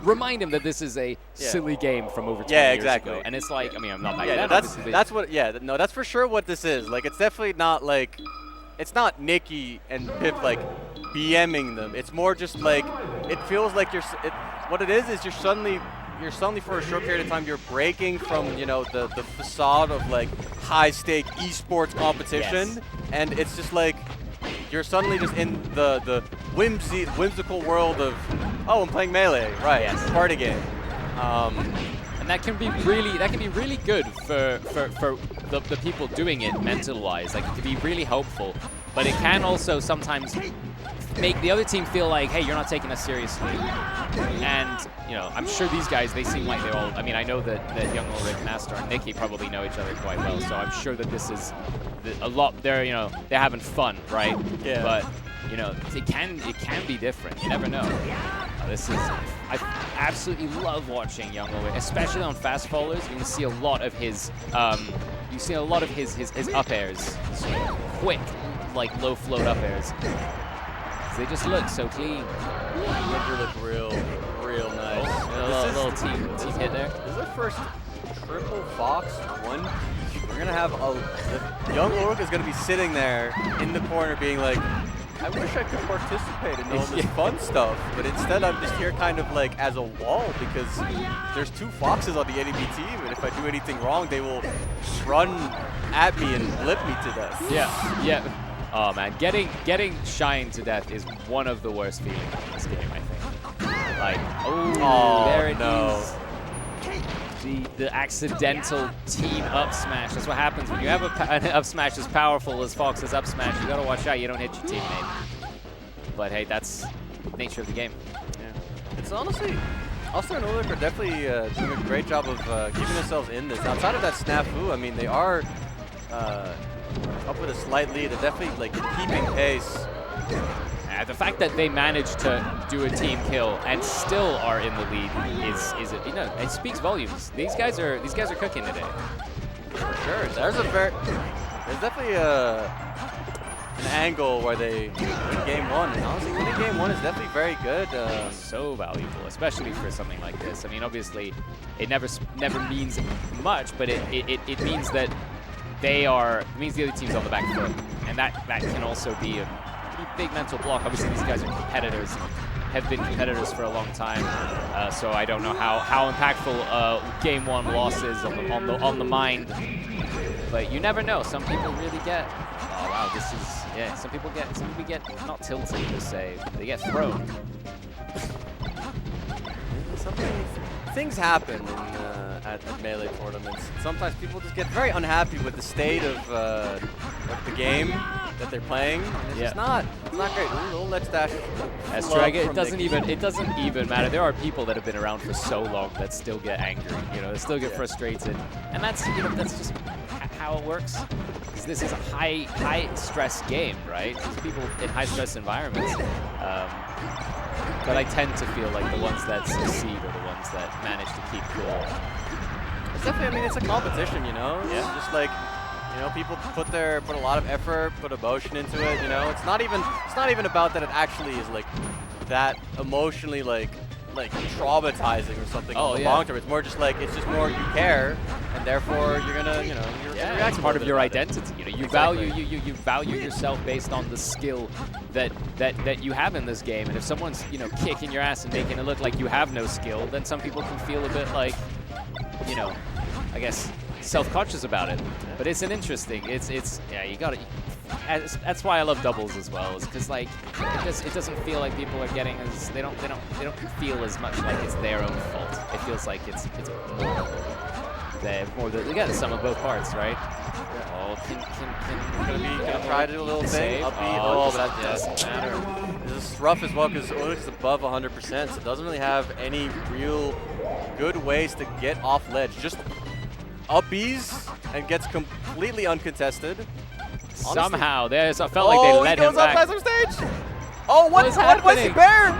remind him that this is a silly game from over 20 years ago. And it's like, I mean, I'm not like that. That's for sure what this is. Like, it's definitely not, like, it's not Nikki and Pip, like, BMing them. It's more just like it feels like what it is you're suddenly for a short period of time you're breaking from the facade of like high stake esports competition, and it's just like you're suddenly just in the whimsical world of I'm playing Melee, right? Party game. And that can be really good for the people doing it mental-wise. Like, it can be really helpful, but it can also sometimes make the other team feel like, hey, you're not taking us seriously. And, I'm sure these guys, they seem like they're all, I mean, I know that Young Ulrich, Master, and Nikki probably know each other quite well, so I'm sure that this is a lot, they're having fun, right? Yeah. But, it can be different. You never know. I absolutely love watching Young Ulrich, especially on fast followers. You can see a lot of his, his up airs, quick, like low float up airs. They just look so clean. They look real nice. A little team hit there. This is the first triple Fox one. We're gonna have Young Ulrich is gonna be sitting there in the corner, being like, I wish I could participate in all this fun stuff, but instead I'm just here kind of like as a wall because there's 2 Foxes on the enemy team, and if I do anything wrong, they will run at me and blip me to death. Yeah. Oh man, getting shined to death is one of the worst feelings in this game, I think. Like, there it is. the accidental team up smash. That's what happens when you have an up smash as powerful as Fox's up smash. You gotta watch out you don't hit your teammate. But hey, that's the nature of the game. Yeah. It's honestly, Ulster and Ulik are definitely doing a great job of keeping themselves in this. Outside of that snafu, I mean, they are up with a slight lead. They're definitely like keeping pace. The fact that they managed to do a team kill and still are in the lead is it speaks volumes. These guys are cooking today. For sure. There's definitely an angle where they win game one. And honestly, winning game one is definitely very good. So valuable, especially for something like this. I mean, obviously, it never means much, but it means that it means the other team's on the back foot, and that can also be a big mental block. Obviously, these guys are competitors, have been competitors for a long time, so I don't know how impactful game one loss is on the mind. But you never know. Some people really get. Oh wow, this is Some people get not tilted per se. They get thrown. Things happen at Melee tournaments. Sometimes people just get very unhappy with the state of the game that they're playing. And it's not great. Little ledge dash. That's true. It doesn't even matter. There are people that have been around for so long that still get angry. They still get frustrated, and that's just how it works. Because this is a high stress game, right? There's people in high stress environments. But I tend to feel like the ones that succeed are the ones that manage to keep cool. It's definitely, I mean, it's a competition, Yeah. It's just like, people put a lot of effort, put emotion into it, It's not even about that it actually is like that emotionally like traumatizing or something in the long term. It's more just like, it's just more you care, and therefore you're gonna, you're it's part of your identity. You value yourself based on the skill that you have in this game. And if someone's kicking your ass and making it look like you have no skill, then some people can feel a bit like, I guess self-conscious about it. But it's an interesting. You got to. That's why I love doubles as well, is because like it doesn't feel like people are getting as they don't feel as much like it's their own fault. It feels like it's more they got the sum of both parts, right? Oh, gonna try to do a little thing. But that doesn't matter. This is rough as well because Ulik is above 100%, so it doesn't really have any real good ways to get off ledge. Just up B's and gets completely uncontested. Somehow, I felt like they let him back. He goes up as stage. Oh, what was he bear?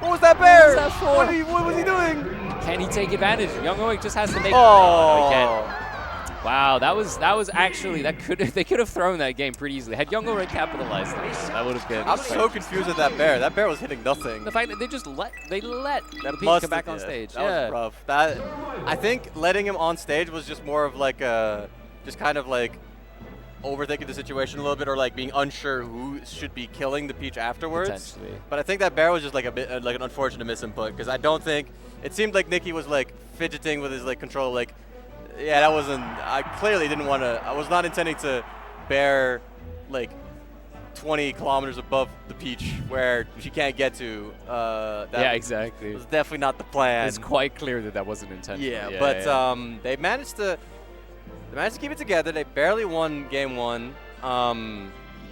What was that bear? What was that for? What was he doing? Can he take advantage? Young Ulik just has to make. Oh, no, he can't. Wow, that was actually they could have thrown that game pretty easily. Had Young Ulik capitalized that would have been. I'm so confused with that bear. That bear was hitting nothing. The fact that they just let the Pete come back on stage. That was rough. I think letting him on stage was just more of like just kind of like overthinking the situation a little bit, or like being unsure who should be killing the Peach afterwards. Potentially. But I think that bear was just like a bit like an unfortunate misinput, because I don't think it seemed like Nikki was like fidgeting with his like control. Like, yeah, that wasn't. I clearly didn't want to. I was not intending to bear like 20 kilometers above the Peach where she can't get to. Yeah, exactly. Was definitely not the plan. It's quite clear that wasn't intentional. Yeah, but they managed to. They managed to keep it together. They barely won game one.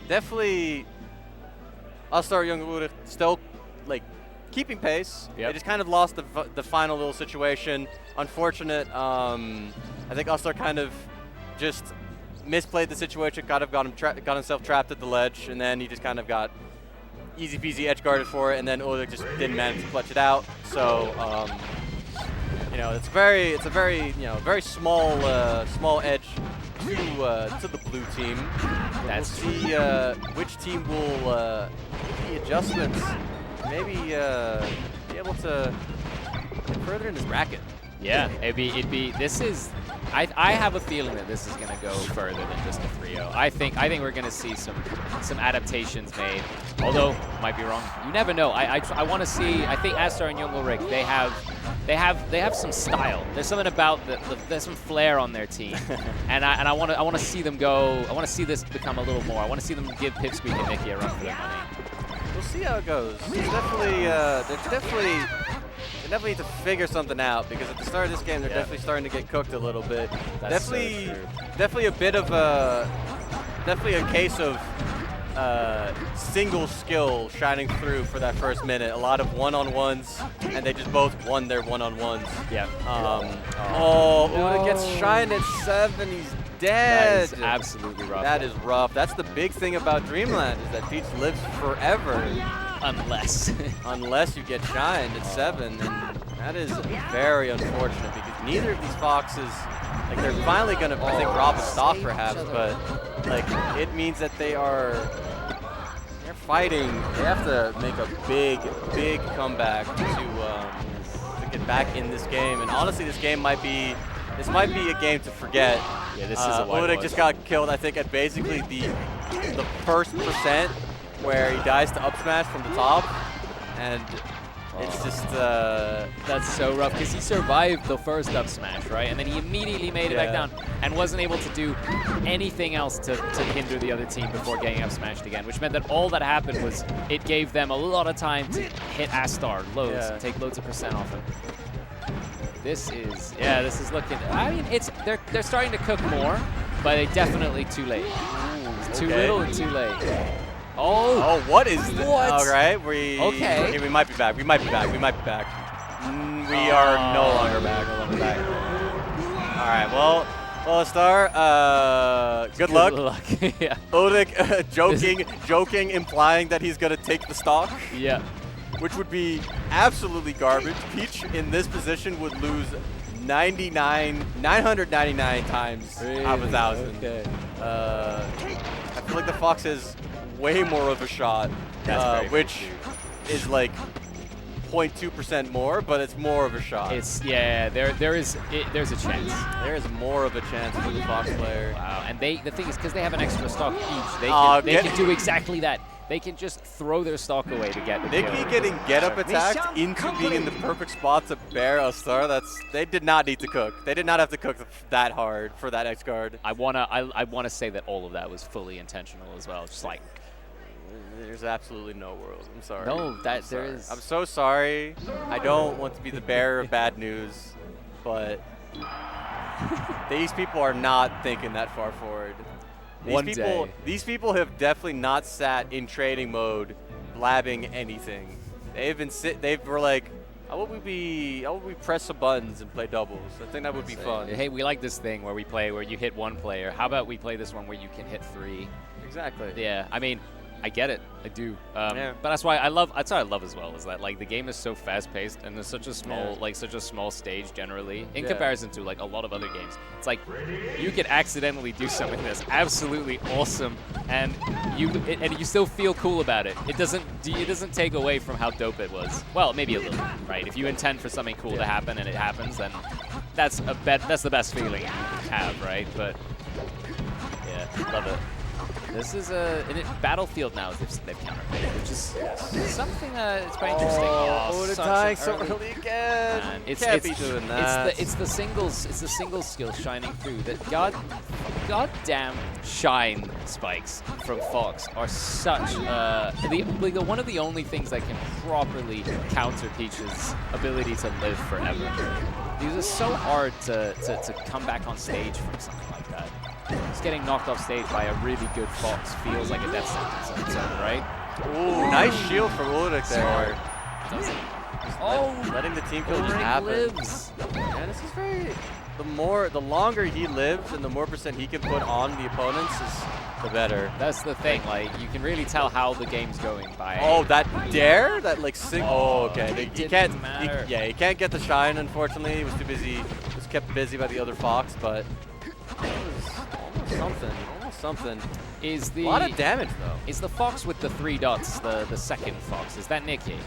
Definitely, Ulster Young Ulik still like keeping pace. Yep. They just kind of lost the final little situation. Unfortunate. I think Ulster kind of just misplayed the situation. Kind of got himself trapped at the ledge, and then he just kind of got easy peasy edge guarded for it, and then Ulik just didn't manage to clutch it out. So. It's a very small edge to the blue team. We'll see which team will make the adjustments, maybe be able to get further in this bracket. Yeah, this is. I have a feeling that this is going to go further than just a 3-0. I think we're going to see some adaptations made. Although might be wrong. You never know. I want to see. I think Astar and Young Ulik, they have some style. There's something about there's some flair on their team, and I want to see them go. I want to see this become a little more. I want to see them give Pipsqueak and Nikki a run for their money. We'll see how it goes. There's definitely they definitely need to figure something out, because at the start of this game, they're definitely starting to get cooked a little bit. That's Definitely a bit of a, definitely a case of single skill shining through for that first minute. A lot of one-on-ones, and they just both won their one-on-ones. Yeah. Uda gets shined at 7. He's dead. That is absolutely rough. That is rough. That's the big thing about Dreamland, is that Peach lives forever. Unless you get shined at 7, and that is very unfortunate, because neither of these Foxes, like, they're finally gonna, I think, rob a stock perhaps, but like, it means that they're fighting. They have to make a big comeback to get back in this game. And honestly, this might be a game to forget. Yeah, this is a whitewash. Uda just got killed, I think, at basically the first percent where he dies to up smash from the top, and it's just that's so rough, because he survived the first up smash, right? And then he immediately made it back down and wasn't able to do anything else to hinder the other team before getting up smashed again, which meant that all that happened was it gave them a lot of time to hit Astar loads and take loads of percent off him. This is looking, I mean, they're starting to cook more, but they definitely too late. It's too little and too late. Oh, what is this? What? All right, we might be back. We might be back. We are no longer back. All right, well, Star, good luck. Yeah. Uda joking, implying that he's gonna take the stock. Yeah. Which would be absolutely garbage. Peach in this position would lose 999 times out of 1,000. Okay. I feel like the Fox has way more of a shot, which is like 0.2% more, but it's more of a shot. There's a chance. There is more of a chance for the Fox player. Wow, and the thing is, because they have an extra stock each, they can do exactly that. They can just throw their stock away to get the Nikki kill. getting get-up attacked into being in the perfect spot to bear a star. They did not need to cook. They did not have to cook that hard for that X guard. I wanna say that all of that was fully intentional as well. Just like, there's absolutely no world. I'm sorry. No, there is. I'm so sorry. I don't want to be the bearer of bad news, but these people are not thinking that far forward. These people have definitely not sat in trading mode, blabbing anything. They were like, how would we press some buttons and play doubles? I think that would be fun. Hey, we like this thing where you hit one player. How about we play this one where you can hit 3? Exactly. Yeah, I mean, I get it. I do. But that's what I love as well, is that like the game is so fast-paced and there's such a small stage generally in comparison to like a lot of other games. It's like you could accidentally do something that's absolutely awesome and you still feel cool about it. It doesn't take away from how dope it was. Well, maybe a little, right? If you intend for something cool to happen and it happens, then that's the best feeling you can have, right? But yeah, love it. This is Battlefield now. They've counterpicked, which is something it's quite interesting. Uda dying so early again. Man, Can't be doing that. It's the singles skill shining through. That goddamn shine spikes from Fox are such one of the only things that can properly counter Peach's ability to live forever. These are so hard to come back on stage from something like that. Just getting knocked off stage by a really good Fox feels like a death sentence on its own, right? Ooh, nice shield from Uda there. Letting the team kill just happen. Lives. Yeah, this is very. The longer he lives and the more percent he can put on the opponents, the better. That's the thing. Like you can really tell how the game's going by. Oh, that dare, that like okay. He can't. He can't get the shine. Unfortunately, he was too busy. Was kept busy by the other Fox, but. Almost something. A lot of damage though. Is the Fox with the 3 dots the second Fox? Is that Nikki?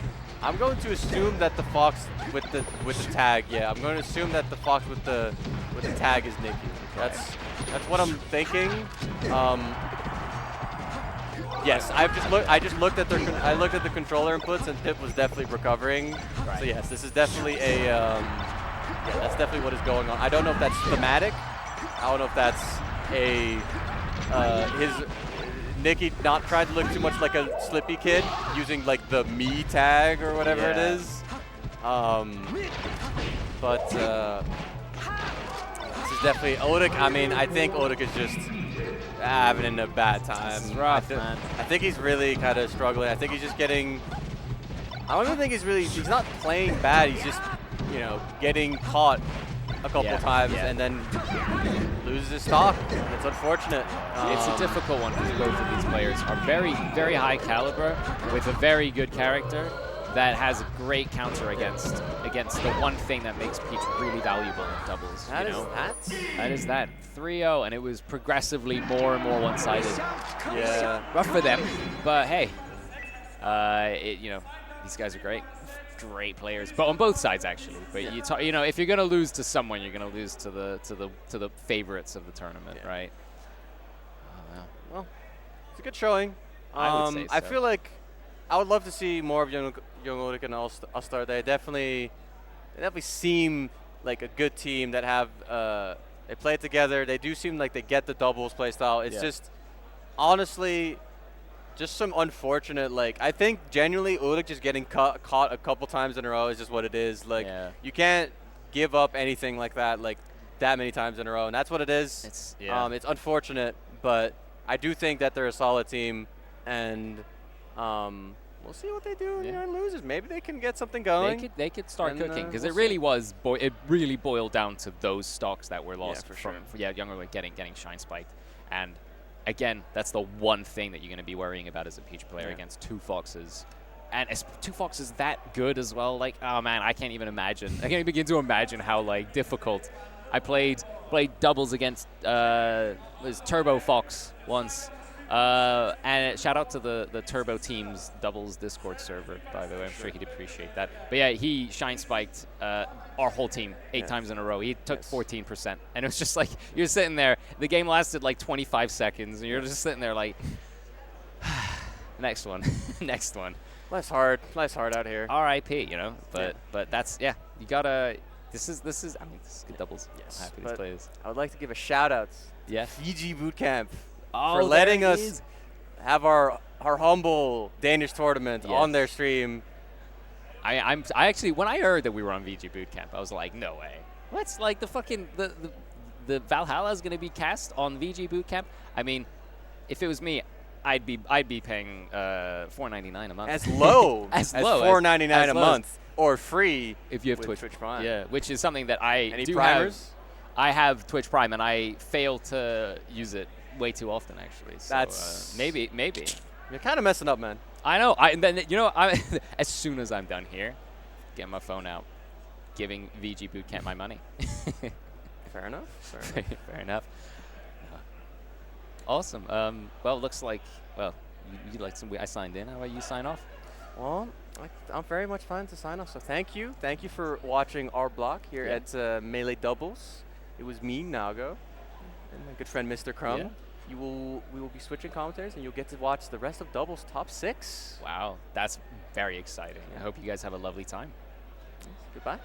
I'm going to assume that the Fox with the tag. Yeah, I'm going to assume that the Fox with the tag is Nikki. That's what I'm thinking. Yes, I looked at the controller inputs and Pip was definitely recovering. Right. So yes, this is definitely that's definitely what is going on. I don't know if that's thematic. I don't know if that's his Nikki not trying to look too much like a Slippy kid using like the me tag or whatever it is. But this is definitely Odik. I mean, I think Odik is just having a bad time. It's rough, man. I think he's really kind of struggling. I think he's just getting. I don't even think he's not playing bad. He's just, you know, getting caught a couple times and then loses his stock. It's unfortunate. It's a difficult one because both of these players are very, very high caliber with a very good character that has a great counter against the one thing that makes Peach really valuable in doubles. That is that. 3-0, and it was progressively more and more one-sided. Yeah. Rough for them, but hey, you know, these guys are great players, but on both sides actually. But you know, if you're gonna lose to someone, you're gonna lose to the favorites of the tournament, right? Oh, well, it's a good showing. I would say so. I feel like I would love to see more of Young Odik and All-Star. They definitely seem like a good team that have they play together. They do seem like they get the doubles play style. It's just honestly just some unfortunate, like, I think genuinely Udik just getting caught a couple times in a row is just what it is. Like, you can't give up anything like that, like, that many times in a row, and that's what it is. It's unfortunate, but I do think that they're a solid team, and we'll see what they do in the losers. Maybe they can get something going. They could start cooking, because it really was it really boiled down to those stocks that were lost from Younger getting shine spiked, and again, that's the one thing that you're going to be worrying about as a Peach player against two Foxes. And two Foxes that good as well. Like, oh man, I can't even imagine. I can't begin to imagine how like difficult. I played doubles against was Turbo Fox once. And shout out to the Turbo Team's doubles Discord server, by the way. I'm sure he'd appreciate that. But yeah, he shine spiked our whole team 8 times in a row. He took 14%. And it was just like, you're sitting there. The game lasted like 25 seconds. And you're just sitting there like, next one, next one. Life's hard out here. R.I.P., you know. But that's, you gotta, this is good doubles. Yes. I'm happy this plays. I would like to give a shout out to VGBootCamp. For Oh, letting us have our humble Danish tournament on their stream. I actually, when I heard that we were on VGBootCamp, I was like, no way. What's like the fucking the Valhalla is gonna be cast on VGBootCamp? I mean, if it was me, I'd be paying $4.99 a month. As low as $4.99 a month, or free if you have Twitch Prime. Yeah, which is something that I Any do primers? I have Twitch Prime, and I fail to use it way too often, actually. So, that's maybe. You're kind of messing up, man. I know. And then as soon as I'm done here, get my phone out, giving VGBootCamp my money. Fair enough. Fair enough. Awesome. Well, looks like you like some. I signed in. How about you sign off? Well, I'm very much fine to sign off. So thank you for watching our block here at Melee Doubles. It was me, Nago, and my good friend Mr. Crumb. Yeah. We will be switching commentators, and you'll get to watch the rest of Doubles Top 6. Wow, that's very exciting. I hope you guys have a lovely time. Goodbye.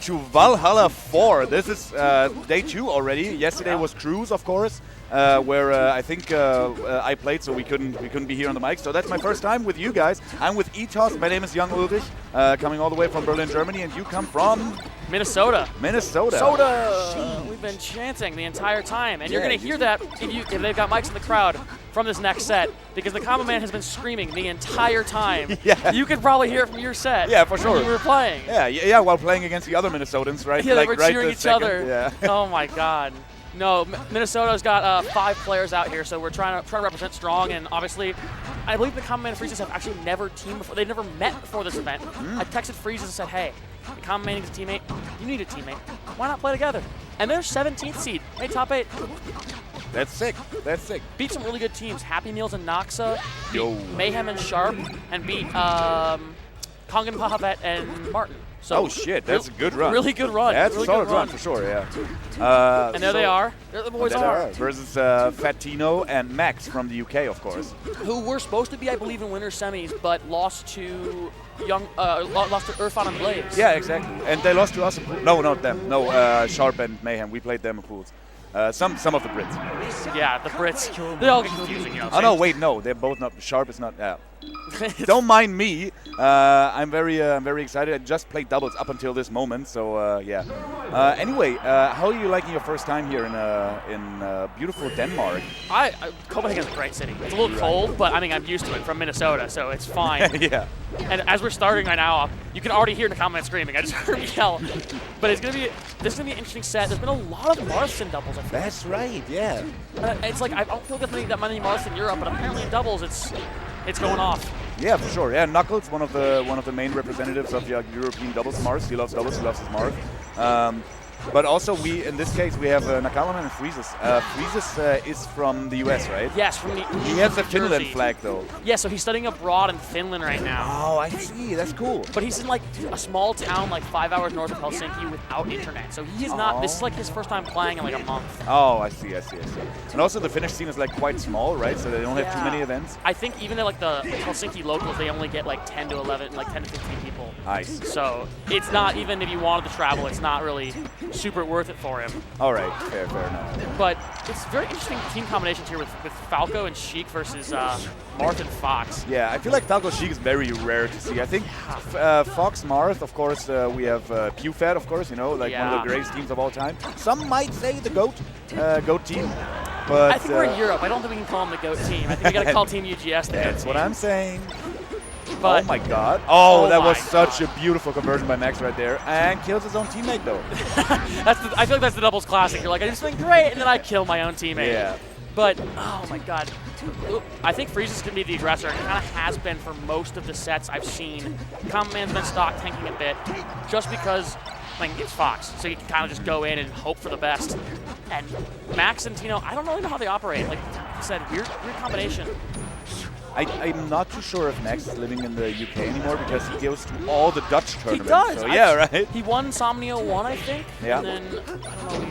to Valhalla 4. This is day 2 already. Yesterday was Cruise, of course, where I think I played, so we couldn't be here on the mic. So that's my first time with you guys. I'm with Ethos. My name is Young Ulrich, coming all the way from Berlin, Germany, and you come from Minnesota. Minnesota. We've been chanting the entire time, and you're going to hear that if they've got mics in the crowd from this next set, because the Combo Man has been screaming the entire time. Yeah. You could probably hear it from your set. Yeah, for sure. When you were playing. Yeah, while playing against the other Minnesotans, right? Yeah, like, they were right cheering this each second. other. Yeah. Oh my God. No, Minnesota's got 5 players out here, so we're trying to represent strong. And obviously, I believe the Common Man and Freezes have actually never teamed before. They've never met before this event. I texted Freezes and said, "Hey, the Common Man needs a teammate. You need a teammate. Why not play together?" And they're 17th seed. Hey, top 8. That's sick. That's sick. Beat some really good teams. Happy Meals and Noxa. Yo. Mayhem and Sharp, and beat Kongan Pahavet and Martin. So Oh shit, that's a good run. Really good run. That's really a solid good run for sure, yeah. And there they are. There the boys are. Versus Fatino and Max from the UK, of course. Who were supposed to be, I believe, in winter semis, but lost to lost to Irfan and Blaze. Yeah, exactly. And they lost to us. No, not them. No, Sharp and Mayhem. We played them in pools. Some of the Brits. Yeah, the Brits. They all get confusing, you know. Oh no, wait, no, they're both not. Sharp is not. Don't mind me. I'm very excited. I just played doubles up until this moment, so yeah. Anyway, how are you liking your first time here in beautiful Denmark? Copenhagen's a great city. It's a little cold, but I mean I'm used to it from Minnesota, so it's fine. Yeah. And as we're starting right now, you can already hear the comment screaming. I just heard him yell. But this is gonna be an interesting set. There's been a lot of Marston doubles. I feel. That's right. Yeah. It's like I don't feel that many Marston in Europe, but apparently in doubles it's going off. Yeah, for sure. Yeah, Knuckles, one of the main representatives of the European doubles Mars. He loves doubles. He loves his Mars. But also, in this case, we have Nakalaman and Freezes. Freezes is from the US, right? Yes, from the. He has a Finland Jersey. flag, though. Yeah, so he's studying abroad in Finland right now. Oh, I see. That's cool. But he's in like a small town like 5 hours north of Helsinki without internet. So he is not. This is like his first time playing in like a month. Oh, I see. And also, the Finnish scene is like quite small, right? So they don't have too many events. I think even at like the Helsinki locals, they only get like 10 to 11, like 10 to 15 people. Nice. So it's not, even if you wanted to travel, it's not really super worth it for him. All right, fair enough. But it's very interesting team combinations here with Falco and Sheik versus Marth and Fox. Yeah, I feel like Falco Sheik is very rare to see. I think Fox Marth, of course, we have PewFat, of course, you know, like one of the greatest teams of all time. Some might say the GOAT team. But I think we're in Europe. I don't think we can call them the GOAT team. I think we got to call Team UGS the GOAT That's team. what I'm saying. But oh my God. Oh, that was such God. a beautiful conversion by Max right there. And kills his own teammate, though. I feel like that's the doubles classic. You're like, I did something great, and then I kill my own teammate. Yeah. But, oh my God. I think Freeze is going to be the aggressor, and kind of has been for most of the sets I've seen. Common Man's been stock tanking a bit, just because it's Fox, so you can kind of just go in and hope for the best. And Max and Tino, I don't really know how they operate. Like you said, weird combination. I'm not too sure if Max is living in the UK anymore because he goes to all the Dutch tournaments. He does. So yeah, right? He won Somnio 1, I think. Yeah. And then,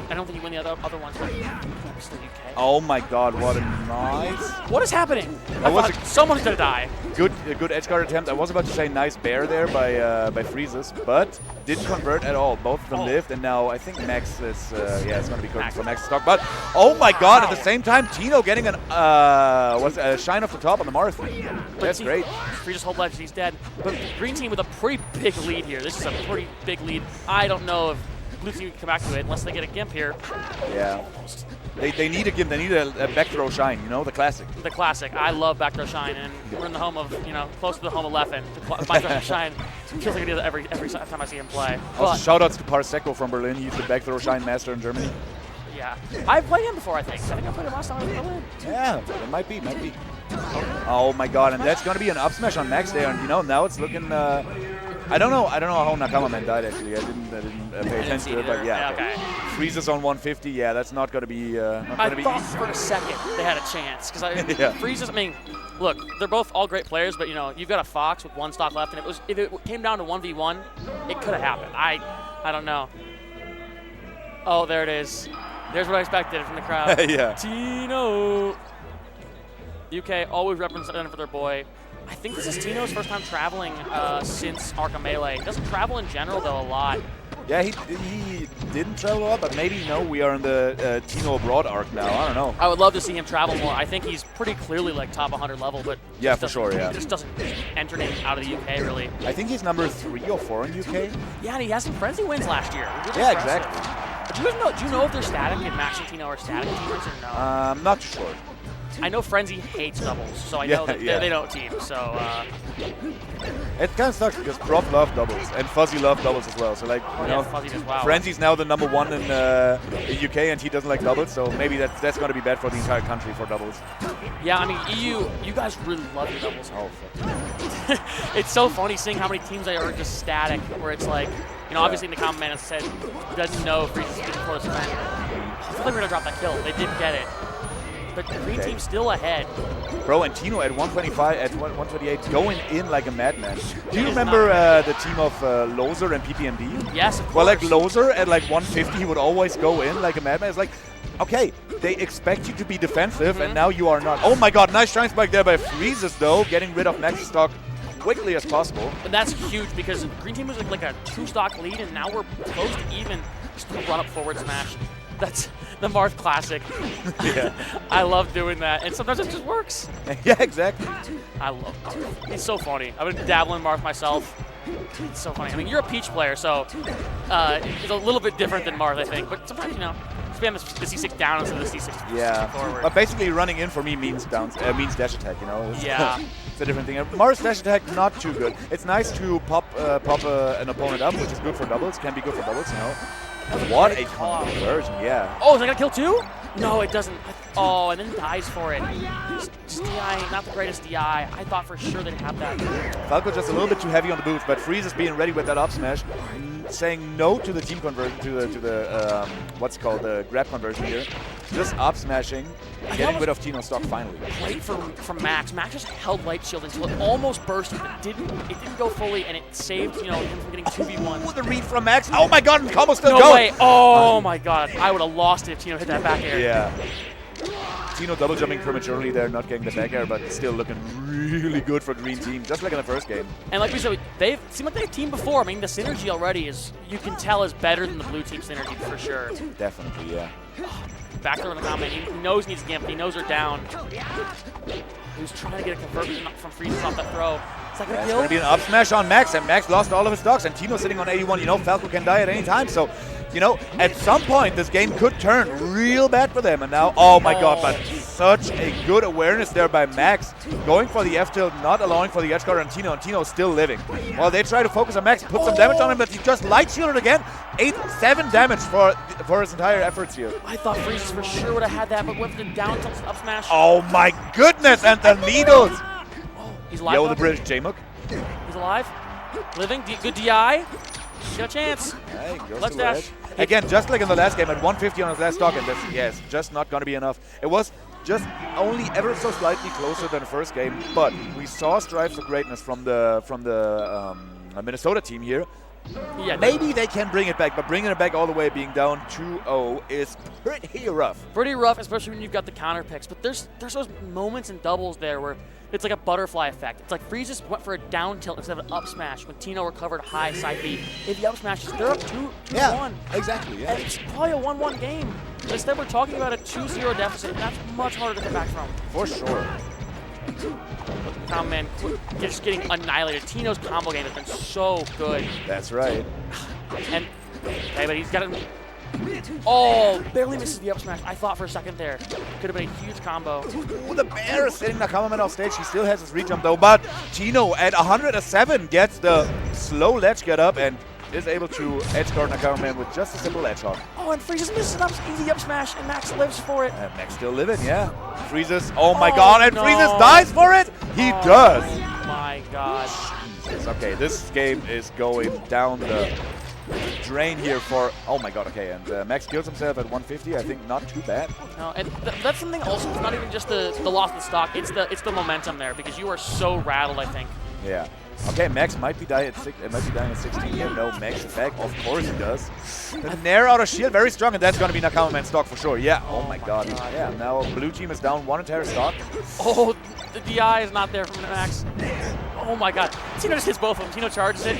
I don't think he won the other ones, but it's the UK. Oh my God, what a nice... What is happening? I was thought someone's going to die. Good edge guard attempt. I was about to say nice bear there by Freezes, but didn't convert at all. Both of them lived, and now I think Max is, it's going to be good for Max's stock. But, oh my God, at the same time, Tino getting a shine off the top on the Marth. That's great. Freezes hold ledge, he's dead. But green team with a pretty big lead here. This is a pretty big lead. I don't know if blue team can come back to it unless they get a Gimp here. Yeah. They need a Gimp. They need a back throw shine, you know, the classic. The classic. I love back throw shine, and we're in the home of, close to the home of Leffen. Back throw shine feels like I do that every time I see him play. Also, shout-outs to Parseco from Berlin. He's the back throw shine master in Germany. Yeah. I've played him before, I think. I played him last time I was in Berlin. Yeah, it might be. Oh my God, and that's going to be an up smash on Max there, and now it's looking... I don't know how Nakalaman died, actually. I didn't pay attention to it, but yeah. Okay. Freezes on 150, yeah, that's not going to be I thought for a second they had a chance, because Freezes, I mean, look, they're both all great players, but you've got a Fox with 1 stock left, and if it came down to 1v1, it could have happened. I don't know. Oh, there it is. There's what I expected from the crowd. Yeah. Tino. UK always representing for their boy. I think this is Tino's first time traveling since Arkham Melee. He doesn't travel in general, though, a lot. Yeah, he didn't travel a lot, but maybe, we are in the Tino abroad arc now. I don't know. I would love to see him travel more. I think he's pretty clearly like top 100 level, but Yeah, for sure, yeah. He just doesn't enter name out of the UK, really. I think he's number 3 or 4 in UK. Yeah, and he had some frenzy wins last year. Really Yeah, impressive. exactly. But do you know if they're static and Max and Tino are static teamers or no? I'm not too sure. I know Frenzy hates doubles, so I Yeah, know that yeah. they don't team. So It kind of sucks because Prof love doubles and Fuzzy love doubles as well. So like, Fuzzy does wow. Frenzy's now the number 1 in UK and he doesn't like doubles. So maybe that's going to be bad for the entire country for doubles. Yeah, I mean EU, you guys really love your doubles. Oh, fuck. It's so funny seeing how many teams are just static, where it's like, obviously in the comment man it said he doesn't know if Freeze is before this event. I feel like we're gonna drop that kill. They did get it. But the green team's still ahead. Bro, and Tino at 125, at 128, going in like a madman. Do you remember the team of Loser and PPMD? Yes, of course. Well, like Loser at like 150, he would always go in like a madman. It's like, okay, they expect you to be defensive, and now you are not. Oh my god, nice shine spike there by Freezes, though, getting rid of Max's stock quickly as possible. And that's huge because green team was like a 2-stock lead, and now we're close to even. Just run up forward smash. That's the Marth classic. Yeah. I love doing that, and sometimes it just works. Yeah, exactly. I love Marth. He's so funny. I've been dabbling in Marth myself. It's so funny. I mean, you're a Peach player, so it's a little bit different than Marth, I think. But sometimes, spam the C6 down instead of the C6 forward. But basically running in for me means means dash attack, It's, Yeah. It's a different thing. Mars dash attack, not too good. It's nice to pop an opponent up, which is good for doubles, can be good for doubles, What a conversion, yeah. Oh, is that gonna kill too? No, it doesn't. Oh, and then dies for it. Just DI, not the greatest DI. I thought for sure they'd have that. Falco just a little bit too heavy on the boots, but Freeze is being ready with that up smash, saying no to the team conversion, to the what's called the grab conversion here. Just up smashing, getting rid of Tino's stock finally. Great from Max. Max just held light shield until it almost burst, but it didn't go fully, and it saved him from getting 2v1. Ooh, the read from Max. Oh my god, and combo still No going. way. Oh my god. I would have lost it if Tino hit that back air. Yeah. Tino double jumping prematurely there, not getting the back air, but still looking really good for green team, just like in the first game. And like we said, they've seemed like they've teamed before. I mean, the synergy already you can tell is better than the blue team synergy for sure. Definitely, yeah. Back there in the comment, he knows he needs to gamble, he knows they're down. He was trying to get a conversion from Freezes off that throw. Is that gonna It's kill? going to be an up smash on Max, and Max lost all of his stocks, and Tino sitting on 81. Falco can die at any time, so, at some point this game could turn real bad for them. And now, oh my god, but such a good awareness there by Max, going for the F-tilt, not allowing for the edge guard on Tino, and Tino still living. Well, they try to focus on Max, put some damage on him, but he just light shielded again. 7 damage for his entire efforts here. I thought Freezes for sure would have had that, but went for the down tilt up smash. Oh my goodness, and the needles! He's alive. Yo, though? the British J-Mook. He's alive. Living. Good DI. Got a chance. Hey, goes Let's to the dash. edge. Again, just like in the last game, at 150 on his last stock, and it's just not going to be enough. It was just only ever so slightly closer than the first game, but we saw strives of greatness from the Minnesota team here. Yeah, Maybe they can bring it back, but bringing it back all the way, being down 2-0 is pretty rough. Pretty rough, especially when you've got the counter picks. But there's those moments in doubles there where it's like a butterfly effect. It's like Freezes went for a down tilt instead of an up smash when Tino recovered high side B. If he up smashes, they're up 2-1. Exactly. Yeah. And it's probably a 1-1 game. But instead, we're talking about a 2-0 deficit, and that's much harder to come back from. For sure. Oh man, just getting annihilated. Tino's combo game has been so good. That's right. And okay, but he's got it. Oh, barely misses the up smash. I thought for a second there. Could have been a huge combo. Ooh, the bear is sitting Nakamaman off stage. He still has his re-jump though, but Tino at 107 gets the slow ledge get up and is able to edge guard Nakamaman with just a simple edge hop. Oh, and Freezes misses an easy up smash, and Max lives for it. And Max still living, yeah. Freezes, oh my god, and no. Freezes dies for it? He does. My god. Jesus, okay, this game is going down the drain here for, oh my god, okay, and Max kills himself at 150, I think not too bad. No, and that's something also, it's not even just the loss of the stock, it's the momentum there, because you are so rattled, I think. Yeah. Okay, Max might be dying at 16 here. No, Max is back. Of course he does. The Nair out of shield, very strong, and that's going to be Nakamaman stock for sure. Yeah, oh my god. Yeah, now blue team is down 1 entire stock. Oh, the DI is not there from Max. Oh my god. Tino just hits both of them. Tino charges it.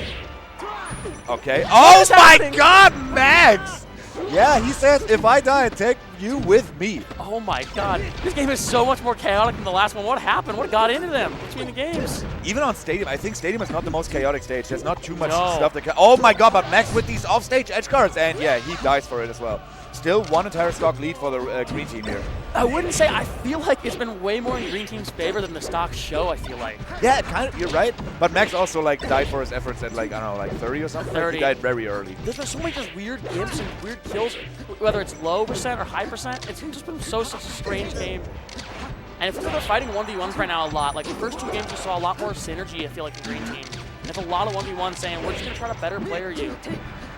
Okay. Oh my God, Max! Yeah, he says, if I die, take you with me. Oh my God. This game is so much more chaotic than the last one. What happened? What got into them between the games? Even on Stadium, I think Stadium is not the most chaotic stage. There's not too much No. stuff that oh my God, but Max with these offstage edge guards, and yeah, he dies for it as well. Still one entire stock lead for the green team here. I wouldn't say, I feel like it's been way more in green team's favor than the stock show, I feel like. Yeah, kind of, you're right. But Max also like died for his efforts at like, I don't know, like 30 or something. 30. He died very early. There's been so many just weird gimps and weird kills, whether it's low percent or high percent. It's just been such a strange game. And if they're fighting 1v1s right now a lot, like the first 2 games we saw a lot more synergy, I feel like, in green team. And it's a lot of 1v1s saying, we're just going to try to better player you.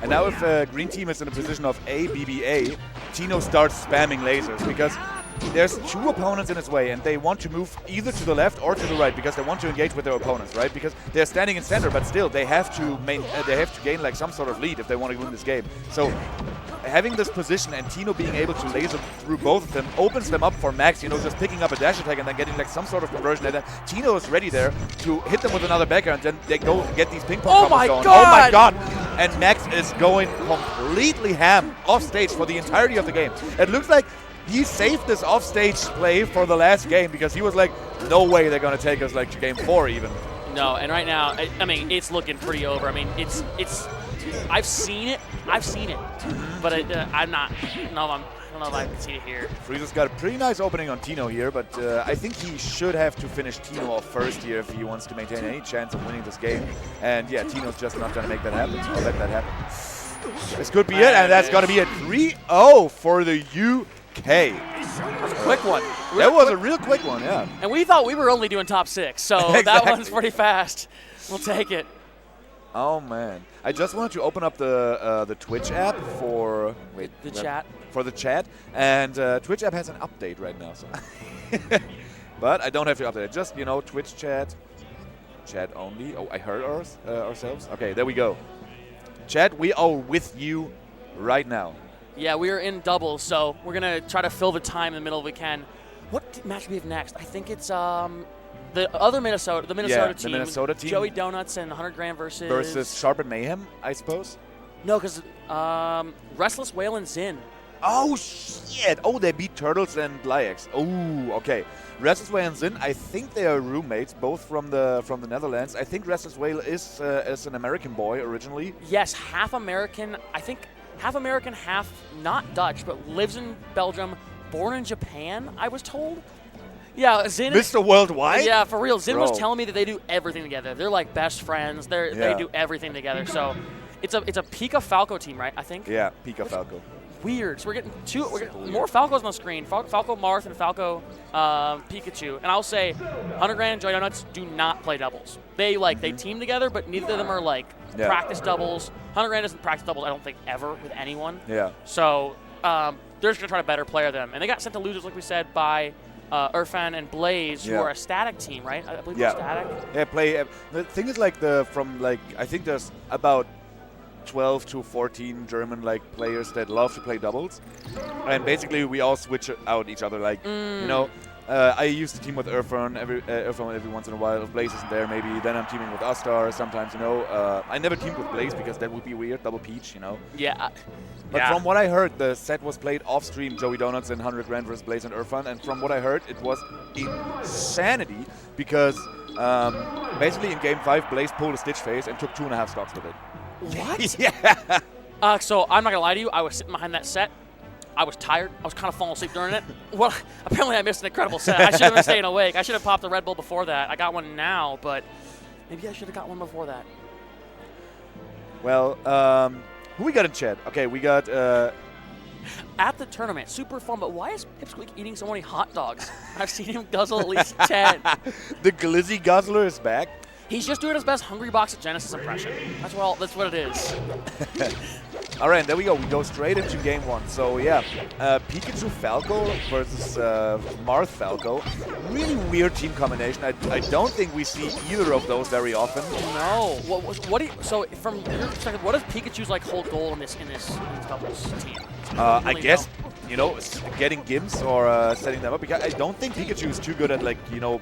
And now if green team is in a position of A, BBA, Tino starts spamming lasers because there's 2 opponents in his way and they want to move either to the left or to the right because they want to engage with their opponents, right? Because they're standing in center, but still they have to gain like some sort of lead if they want to win this game. So having this position and Tino being able to laser through both of them opens them up for Max, you know, just picking up a dash attack and then getting like some sort of conversion. And then Tino is ready there to hit them with another backer and then they go get these ping pong combos going. God. Oh my God! And Max is going completely ham off stage for the entirety of the game. It looks like he saved this offstage play for the last game because he was like, no way they're going to take us like to game 4 even. No, and right now, I mean, it's looking pretty over. I mean, it's. I've seen it, but I'm not. No, I don't know if I can see it here. Frieza's got a pretty nice opening on Tino here, but I think he should have to finish Tino off first here if he wants to maintain any chance of winning this game. And yeah, Tino's just not going to make that happen. I'll let that happen. This could be it, and that's going to be a 3-0 for the UK. That was a quick one. That was a real quick one, yeah. And we thought we were only doing top 6, so Exactly. that one's pretty fast. We'll take it. Oh man, I just wanted to open up the Twitch app for The chat. For the chat, and Twitch app has an update right now, so. But I don't have to update it. Just Twitch chat only. Oh, I heard ourselves. Okay, there we go. Chat, we are with you right now. Yeah, we are in doubles, so we're gonna try to fill the time in the middle if we can. What match do we have next? I think it's the Minnesota team. The Minnesota team. Joey Donuts and 100 Grand versus Sharp and Mayhem, I suppose. No, because Restless Whale and Zin. Oh shit! Oh, they beat Turtles and Lyax. Oh, okay. Restless Whale and Zin, I think they are roommates, both from the Netherlands. I think Restless Whale is an American boy originally. Yes, half American. I think half American, half not Dutch, but lives in Belgium, born in Japan, I was told. Yeah, Zin. Mr. Worldwide? Yeah, for real. Zin was Bro. telling me that they do everything together. They're like best friends. They do everything together. So it's a Pika Falco team, right? I think. Yeah, Pika Falco. Weird. So we're getting more Falcos on the screen. Falco Marth and Falco Pikachu. And I'll say, 100 Grand and Joy Donuts do not play doubles. They team together, but neither of them are practice doubles. 100 Grand doesn't practice doubles, I don't think, ever with anyone. Yeah. So they're just gonna try to better player them. And they got sent to losers, like we said, by Irfan and Blaze, who are a static team, right? I believe they're static. Yeah, the thing is I think there's about 12 to 14 German players that love to play doubles, and basically we all switch out each other. I used to team with Irfan every once in a while. If Blaze isn't there, maybe then I'm teaming with Astar. Sometimes, I never teamed with Blaze because that would be weird, double peach, Yeah. But from what I heard, the set was played off stream, Joey Donuts and 100 Grand versus Blaze and Irfan, and from what I heard, it was insanity because basically in game 5, Blaze pulled a Stitch phase and took 2.5 stocks with it. What? Yeah. So I'm not gonna lie to you. I was sitting behind that set. I was tired. I was kind of falling asleep during it. Well, apparently I missed an incredible set. I should have been staying awake. I should have popped a Red Bull before that. I got one now, but maybe I should have got one before that. Well, who we got in chat? Okay, we got... At the tournament, super fun, but why is Pipsqueak eating so many hot dogs? I've seen him guzzle at least 10. The Glizzy Guzzler is back. He's just doing his best Hungry Box at Genesis impression. That's what it is. All right, there we go. We go straight into game 1. So yeah, Pikachu Falco versus Marth Falco. Really weird team combination. I don't think we see either of those very often. No. So from your perspective, what does Pikachu's whole goal in this doubles team? I guess getting Gims or setting them up because I don't think Pikachu is too good at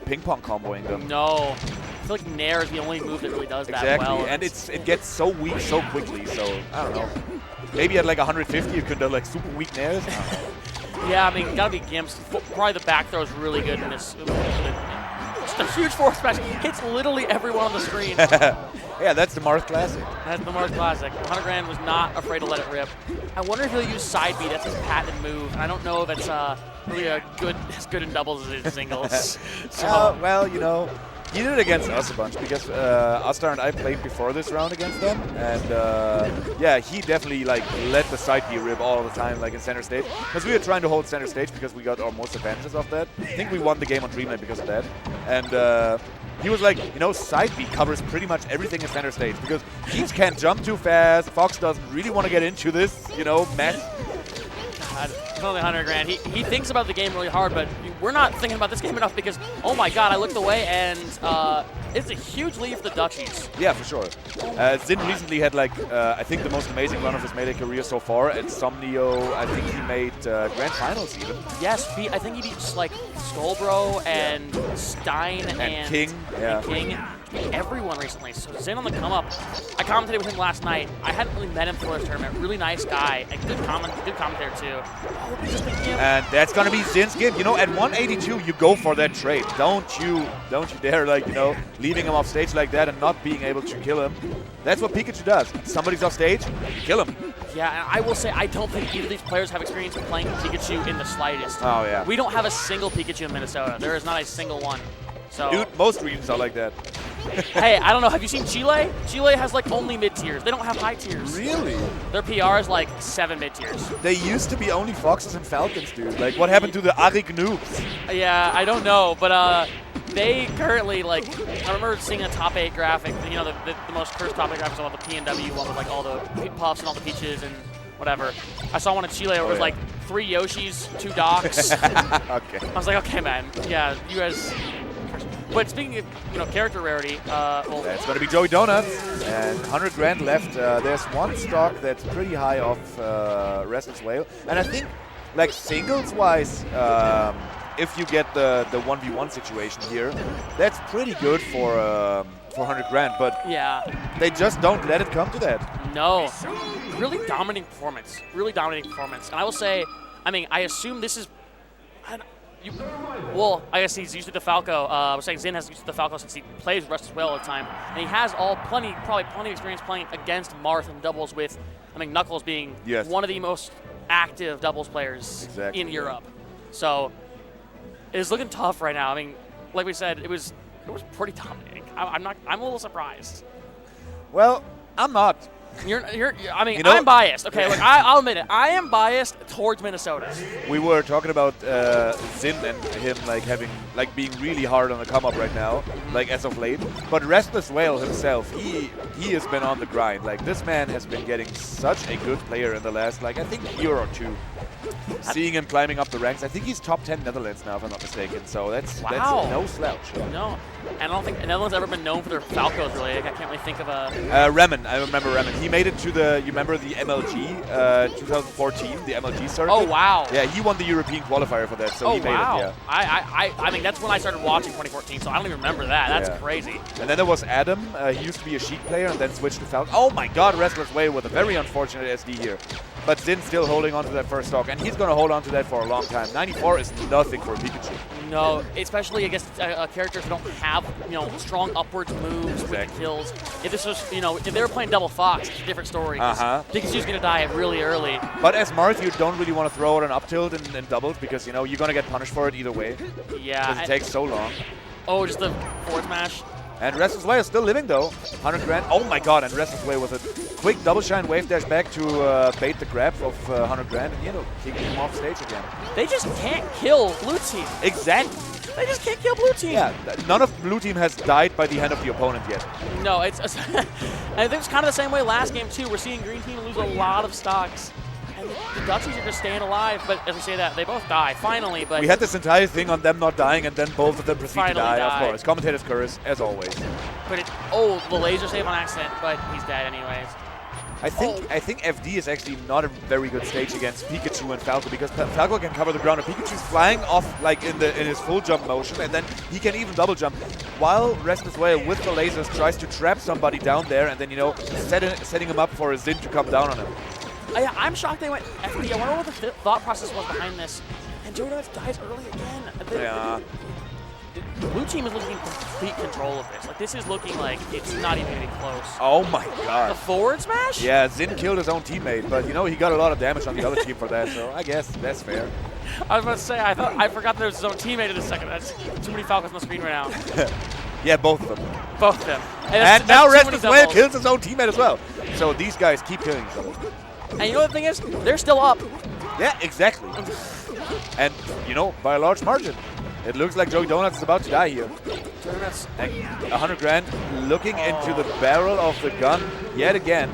ping pong comboing them. No. feel like Nair is the only move that really does that Exactly, well. and it gets so weak so quickly, so I don't know. Maybe at like 150 you could do like super weak nairs. Yeah, I mean, gotta be Gimps. Probably the back throw is really good in this. Just a huge forward smash. Hits literally everyone on the screen. Yeah, that's the Marth Classic. That's the Marth Classic. 100 Grand was not afraid to let it rip. I wonder if he'll use side B. That's his patented move. And I don't know if it's really as good in doubles as it is in singles. So, Well, you know, he did it against us a bunch because Astar and I played before this round against them, and yeah, he definitely like let the side B rip all the time, like in center stage, because we were trying to hold center stage because we got our most advantages of that. I think we won the game on Dreamland because of that, and he was like, you know, side B covers pretty much everything in center stage because Peach can't jump too fast. Fox doesn't really want to get into this, you know, mess. God, it's only 100 Grand. He thinks about the game really hard, but we're not thinking about this game enough because, oh my God, I looked away and it's a huge lead for the Dutchies. Yeah, for sure. Zin recently had like, I think the most amazing run of his Melee career so far. At Somnio, I think he made Grand Finals even. Yes, I think he beat like Skullbro and Stein and King. And King. Everyone recently. So Zin on the come up. I commentated with him last night. I hadn't really met him before this tournament. Really nice guy. A good commentator too. Oh, just like him. And that's gonna be Zin's game. You know, at 182, you go for that trade. Don't you dare, like, you know, leaving him off stage like that and not being able to kill him. That's what Pikachu does. Somebody's off stage, you kill him. Yeah, and I will say I don't think either of these players have experience playing Pikachu in the slightest. Oh yeah. We don't have a single Pikachu in Minnesota. There is not a single one. So, Dude, most regions are like that. hey, I don't know. Have you seen Chile? Chile has like only mid tiers. They don't have high tiers. Really? Their PR is like 7 mid tiers. They used to be only Foxes and Falcons, dude. Like, what happened to the Arik noobs? Yeah, I don't know, but they currently, like, I remember seeing a top 8 graphic, you know, the most cursed top 8 graphics of all the PNW one with like all the puffs and all the peaches and whatever. I saw one in Chile where it was like 3 Yoshis, 2 Docs. Okay. I was like, okay, man, yeah, you guys. But speaking of, you know, character rarity, well, That's going to be Joey Donuts, and 100 Grand left. There's one stock that's pretty high off Restless Whale, and I think, like, singles-wise, if you get the 1v1 situation here, that's pretty good for 100 Grand, but yeah, they just don't let it come to that. no, really dominating performance, and I will say, I mean, I assume this is. Well, I guess he's used to DeFalco. I was saying Zin has used to DeFalco since he plays Restless Whale all the time. And he has probably plenty of experience playing against Marth in doubles with, I mean, Knuckles being one of the most active doubles players in Europe. So it's looking tough right now. I mean, like we said, it was pretty dominating. I'm a little surprised. Well, I'm not. I mean, You know, I'm biased. Okay, look, I'll admit it. I am biased towards Minnesota. We were talking about Zin and him like being really hard on the come up right now, like as of late. But Restless Whale himself, he has been on the grind. Like, this man has been getting such a good player in the last, like, I think year or two. Seeing him climbing up the ranks, I think he's top 10 Netherlands now, if I'm not mistaken. So that's no slouch. No, and I don't think Netherlands ever been known for their Falcos really. I can't really think of a. Remen, I remember Remen. He made it to you remember the MLG 2014, the MLG circuit? Oh wow. Yeah, he won the European qualifier for that, so he made it. Yeah. I mean, that's when I started watching 2014, so I don't even remember that. That's crazy. And then there was Adam. He used to be a Sheik player and then switched to Falcon. Oh my God, Restless Whale with a very unfortunate SD here. But Zin still holding on to that first stock, and he's going to hold on to that for a long time. 94 is nothing for Pikachu. No, especially against characters who don't have, you know, strong upwards moves with the kills. If this was, you know, if they were playing Double Fox, it's a different story. Pikachu's going to die really early. But as Marth, you don't really want to throw out an up tilt in doubles because, you know, you're going to get punished for it either way. Yeah. Because it takes so long. Oh, just the forward smash. And Restless Whale is still living, though. 100 Grand. Oh my God, and Restless Whale with a quick double shine wave dash back to bait the grab of 100 Grand and, you know, kicking him off stage again. They just can't kill Blue Team. Exactly. They just can't kill Blue Team. Yeah, none of Blue Team has died by the hand of the opponent yet. No, it's. I think it's kind of the same way last game, too. We're seeing Green Team lose a lot of stocks. And the Dutchies are just staying alive, but as we say that, they both die, finally. But we had this entire thing on them not dying, and then both of them proceed to die, of course. Commentator's curse, as always. But the laser save on accident, but he's dead anyways. I think FD is actually not a very good stage against Pikachu and Falco because Falco can cover the ground and Pikachu's flying off like in his full jump motion, and then he can even double jump, while Restless Whale with the lasers tries to trap somebody down there and then, you know, setting him up for a Zin to come down on him. I'm shocked they went FD. I wonder what the thought process was behind this. And Joey Donuts dies early again. Yeah. The blue team is looking in complete control of this. Like, this is looking like it's not even getting close. Oh my The god. forward smash? Yeah, Zin killed his own teammate, but you know, he got a lot of damage on the other team for that, so I guess that's fair. I was about to say, I forgot there was his own teammate in a second. That's too many Falcons on the screen right now. Yeah, both of them. Both of them. And now that's too Restless many Whale doubles. kills his own teammate as well. So these guys keep killing each other. And you know what the thing is? They're still up. Yeah, exactly. And, you know, by a large margin. It looks like Joey Donuts is about to die here. Donuts. 100 grand looking into the barrel of the gun yet again,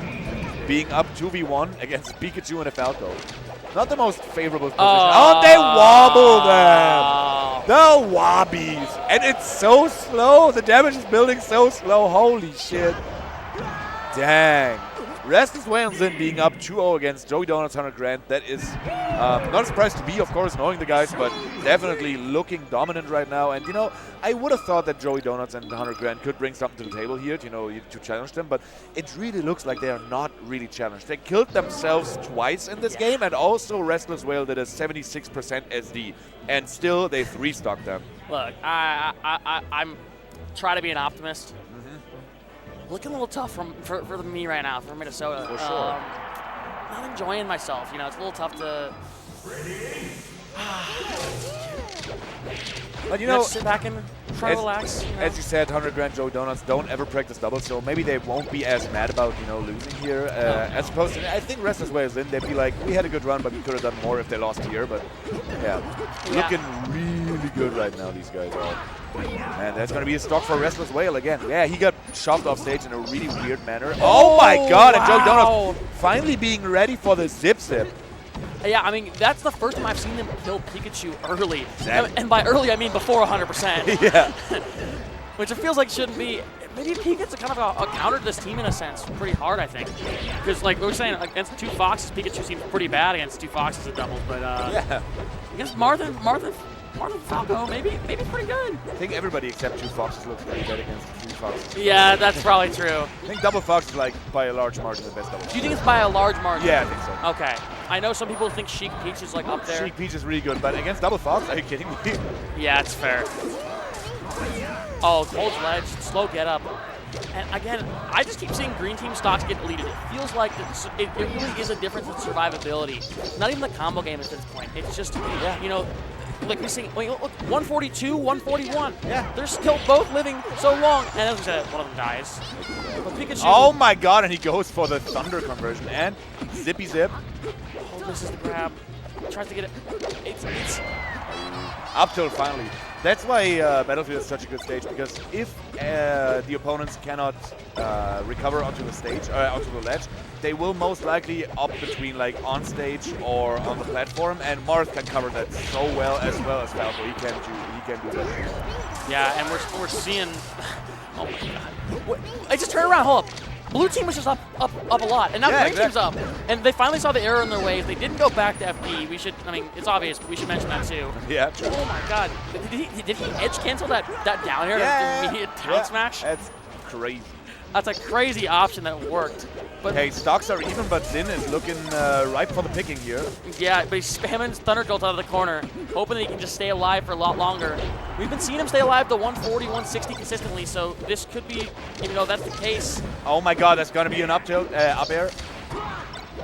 being up 2v1 against Pikachu and a Falco. Not the most favorable position. Oh, they wobble them! The wobbies! And it's so slow. The damage is building so slow. Holy shit. Dang. Restless Whale and Zin being up 2-0 against Joey Donuts 100 grand. That is not a surprise to be, of course, knowing the guys, but definitely looking dominant right now. And, you know, I would have thought that Joey Donuts and 100 grand could bring something to the table here, you know, to challenge them, but it really looks like they are not really challenged. They killed themselves twice in this game, and also Restless Whale did a 76% SD, and still they 3-stocked them. Look, I'm trying to be an optimist. Looking a little tough for me right now, for Minnesota. For sure. Not enjoying myself. You know, it's a little tough to. But you know, sit back and try to relax. You know? As you said, 100 grand Joey Donuts don't ever practice doubles, so maybe they won't be as mad about, you know, losing here. As opposed to, I think Restless Whale is in. They'd be like, we had a good run, but we could have done more if they lost here. But yeah, looking really good right now. These guys are. And that's going to be a stock for Restless Whale again. Yeah, he got shoved off stage in a really weird manner. Oh my god, and Joey Donuts finally being ready for the zip. Yeah, I mean, that's the first time I've seen them kill Pikachu early. Exactly. And by early, I mean before 100%. Yeah. Which it feels like shouldn't be. Maybe Pikachu's kind of a counter to this team in a sense, pretty hard, I think. Because, like we were saying, against two Foxes, Pikachu seems pretty bad against two Foxes at doubles. But Yeah. against Martha Falco, maybe pretty good. I think everybody except two Foxes looks pretty good against three Foxes. Yeah, that's probably true. I think double Fox is like by a large margin the best double. Do you think it's by a large margin? Yeah, I think so. Okay. I know some people think Sheik Peach is like up there. Sheik Peach is really good, but against double Fox, are you kidding me? Yeah, it's fair. Oh, holds ledge, slow get up. And again, I just keep seeing green team stocks get deleted. It feels like it really is a difference in survivability. Not even the combo game at this point. It's just, you know, like we're seeing, look, 142, 141. Yeah. They're still both living so long. And as we said, one of them dies. But Pikachu. Oh my god, and he goes for the Thunder conversion. And zippy zip. Oh, misses the grab. Tries to get it. It's Up till finally. That's why Battlefield is such a good stage, because if the opponents cannot recover onto the stage, onto the ledge, they will most likely opt between like on stage or on the platform, and Marth can cover that so well as Falco. He can do that. Yeah, and we're seeing. Oh my god! I just turned around. Hold up. Blue team was just up a lot, and now green team's up. And they finally saw the error in their ways. They didn't go back to FD. We should. I mean, it's obvious, but we should mention that too. Yeah. True. Oh my god! Did he edge cancel that down air? Yeah. Immediate down smash. That's crazy. That's a crazy option that worked. But Hey, stocks are even, but Zin is looking ripe for the picking here. yeah, but he's spamming Thunder Jolt out of the corner, hoping that he can just stay alive for a lot longer. We've been seeing him stay alive to 140, 160 consistently, so this could be, you know, that's the case. Oh my god, that's gonna be an up tilt, up air.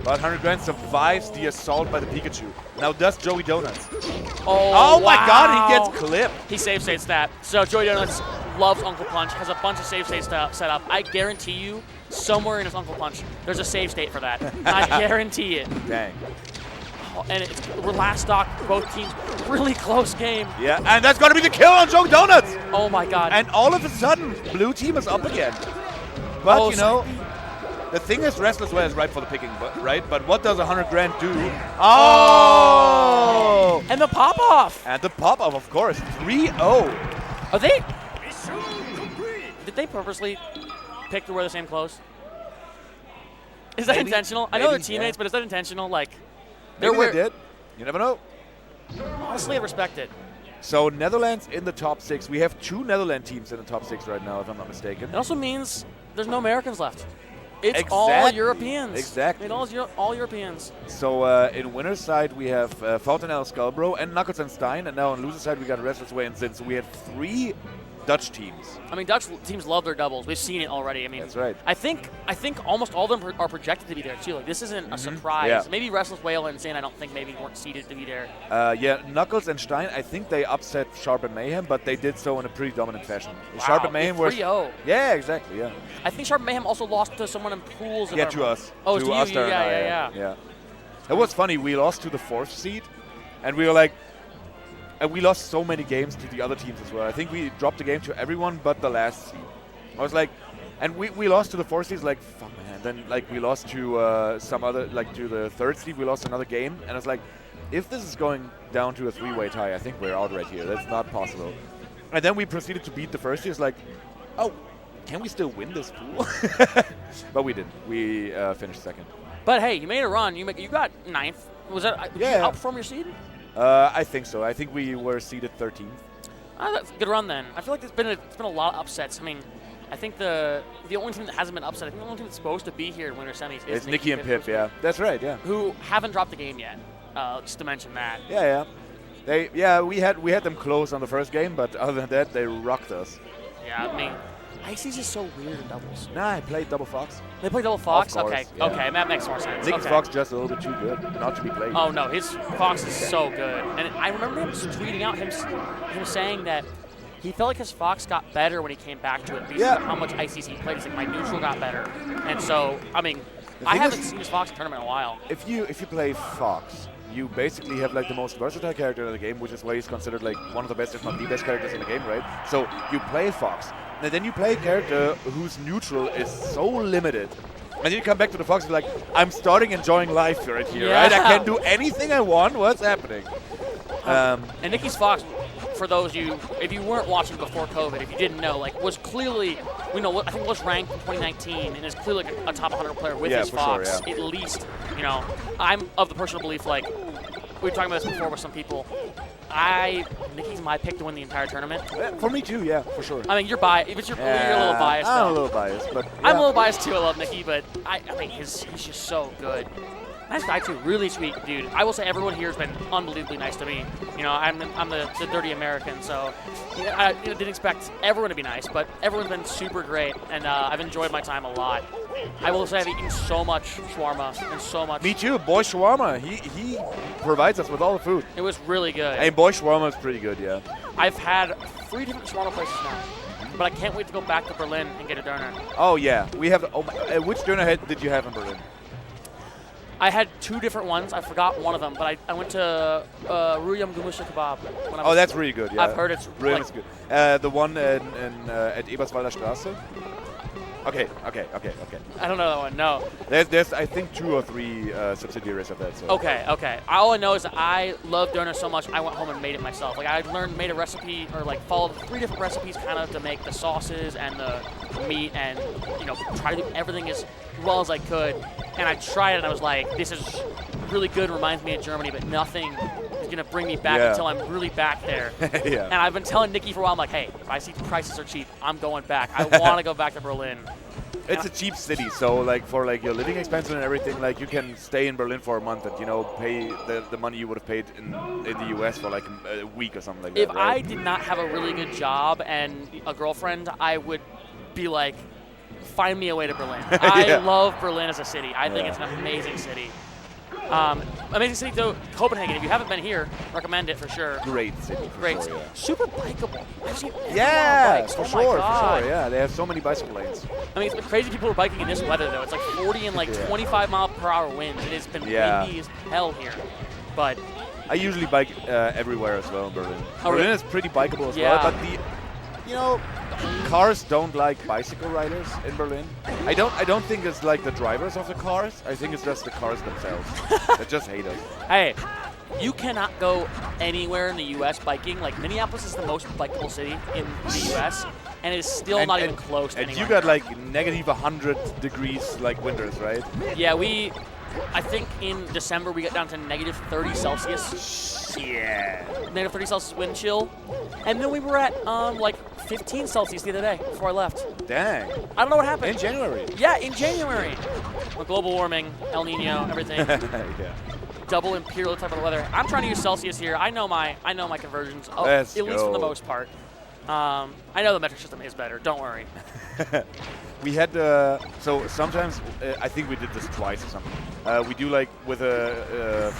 But 100 grand survives the assault by the Pikachu. Now does Joey Donuts. Oh, my god, he wow. gets clipped. He save states that. So Joey Donuts loves Uncle Punch, has a bunch of save states set up. I guarantee you, somewhere in his Uncle Punch, there's a save state for that. I guarantee it. Dang. Oh, and we're last stock, both teams, really close game. Yeah, and that's gonna be the kill on Joey Donuts. Oh my god. And all of a sudden, blue team is up again. But you know, the thing is, Restless Whale is ripe for the picking, right? But what does 100 grand do? Oh! And the pop off. And the pop off, of course. 3-0. Are they? Did they purposely pick to wear the same clothes? Is that Maybe- intentional? I know they're maybe, teammates, yeah. but is that intentional? Like, Maybe they're they did. You never know. honestly, I respect it. So Netherlands in the top 6. We have 2 Netherlands teams in the top 6 right now, if I'm not mistaken. It also means there's no Americans left. It's Exactly. all Europeans. Exactly. It's all Europeans. So in winner's side, we have Fountainelle, Skullbro, and Knuckles and Stein. And now on loser's side, we got Restless Way and Zin. So we have 3 Dutch teams. I mean, Dutch teams love their doubles. We've seen it already. I mean, That's right. I think almost all of them are projected to be there too. Like, this isn't a surprise. Yeah. Maybe Restless Whale and Zin, I don't think maybe weren't seeded to be there. Yeah, Knuckles and Stein, I think they upset Sharp and Mayhem, but they did so in a pretty dominant fashion. Wow, Sharp and Mayhem was... 3-0. Yeah, exactly, yeah. I think Sharp Mayhem also lost to someone in pools. if Yeah, I to remember. us. Oh, to to us you. there and I, Yeah. It was funny, we lost to the 4th seed, and we were like... And we lost so many games to the other teams as well. I think we dropped the game to everyone but the last seed. I was like... And we lost to the 4th seed, like, fuck, man. Then, like, we lost to some other... Like, to the 3rd seed, we lost another game. And I was like, if this is going down to a 3-way tie, I think we're out right here. That's not possible. And then we proceeded to beat the 1st seed. It's like, oh, can we still win this pool? But we didn't. We finished 2nd. But hey, you made a run. You got 9th. Was that? Did you outperform your seed? I think so. I think we were seeded 13th. That's a good run then. I feel like it's been a lot of upsets. I mean, I think the only team that hasn't been upset, I think the only team that's supposed to be here in winter semis is It's Nikki and Pip, yeah. That's right, yeah. who haven't dropped the game yet. Just to mention that. Yeah. We had them close on the first game, but other than that, they rocked us. Yeah, I mean, Icy's is so weird in doubles. Nah, I played double Fox. They play double Fox? Of course, Okay, yeah. okay, that makes more sense. Nick okay. Fox just a little bit too good, not to be played. Oh no, his Fox is so good, and I remember him tweeting out him saying that he felt like his Fox got better when he came back to it because of how much ICs he played. He's like, my neutral got better, and so I mean, I haven't seen his Fox tournament in a while. If you play Fox, you basically have like the most versatile character in the game, which is why he's considered like one of the best, if not the best characters in the game, right? So you play Fox, and then you play a character whose neutral is so limited. And then you come back to the Fox and be like, I'm starting enjoying life right here, right? I can do anything I want. What's happening? And Nikki's Fox, for those if you weren't watching before COVID, if you didn't know, like was clearly, I think was ranked in 2019 and is clearly like a top 100 player with his Fox. Sure, yeah. At least, I'm of the personal belief, like we were talking about this before with some people. Nikki's my pick to win the entire tournament. For me too, yeah, for sure. I mean, you're biased. If you're a little biased. I'm though. a little biased, but yeah. I'm a little biased too. I love Nikki, but I think he's just so good. Nice guy too, really sweet dude. I will say everyone here has been unbelievably nice to me. I'm the dirty American, so I didn't expect everyone to be nice, but everyone's been super great, and I've enjoyed my time a lot. I will say I've eaten so much shawarma and so much. Me too, Boy Shawarma. He provides us with all the food. It was really good. Hey, Boy Shawarma is pretty good, yeah. I've had 3 different shawarma places now, but I can't wait to go back to Berlin and get a doner. Oh yeah, we have. Which doner head did you have in Berlin? I had 2 different ones. I forgot one of them, but I went to Ruyam Gumusha Kebab. Oh, that's really good. Yeah, I've heard it's really like, good. The one at Eberswalder Straße. Okay. I don't know that one. No. There's I think 2 or 3 subsidiaries of that. So. Okay. All I know is that I love doner so much I went home and made it myself. Like I made a recipe or like followed 3 different recipes kind of to make the sauces and the meat and try to do everything as well as I could. And I tried it and I was like, this is really good, reminds me of Germany, but nothing is going to bring me back until I'm really back there. Yeah. And I've been telling Nikki for a while, I'm like, hey, if I see the prices are cheap, I'm going back. I want to go back to Berlin. It's a cheap city, so like for like your living expenses and everything, like you can stay in Berlin for a month and pay the money you would have paid in the US for like a week or something like that. If right? I did not have a really good job and a girlfriend, I would be like, find me a way to Berlin. I love Berlin as a city. I think it's an amazing city. Amazing city, though. Copenhagen. If you haven't been here, recommend it for sure. Great city. Great. Sure, yeah. Super bikeable. I've seen everyone on Yeah, bikes. for Oh my sure. God. Yeah, they have so many bicycle lanes. I mean, it's been crazy people are biking in this weather, though. It's like 40 and like 25 mile per hour winds. It has been windy as hell here. But I usually bike everywhere as well in Berlin. Oh, Berlin really? is pretty bikeable as well, but cars don't like bicycle riders in Berlin. I don't think it's like the drivers of the cars. I think it's just the cars themselves that just hate us. hey, you cannot go anywhere in the U.S. biking. Like, Minneapolis is the most bikeable city in the U.S., and it is still not even close to And anywhere. you got like negative 100 degrees like winters, right? Yeah, I think in December we got down to negative 30 Celsius. Yeah. Negative 30 Celsius wind chill. And then we were at like 15 Celsius the other day before I left. Dang. I don't know what happened. In January. Yeah, in January. Well, global warming, El Nino, everything. Yeah. Double imperial type of weather. I'm trying to use Celsius here. I know my conversions, Let's at least for the go. most part. I know the metric system is better. Don't worry. We had so sometimes I think we did this twice or something. We do like with a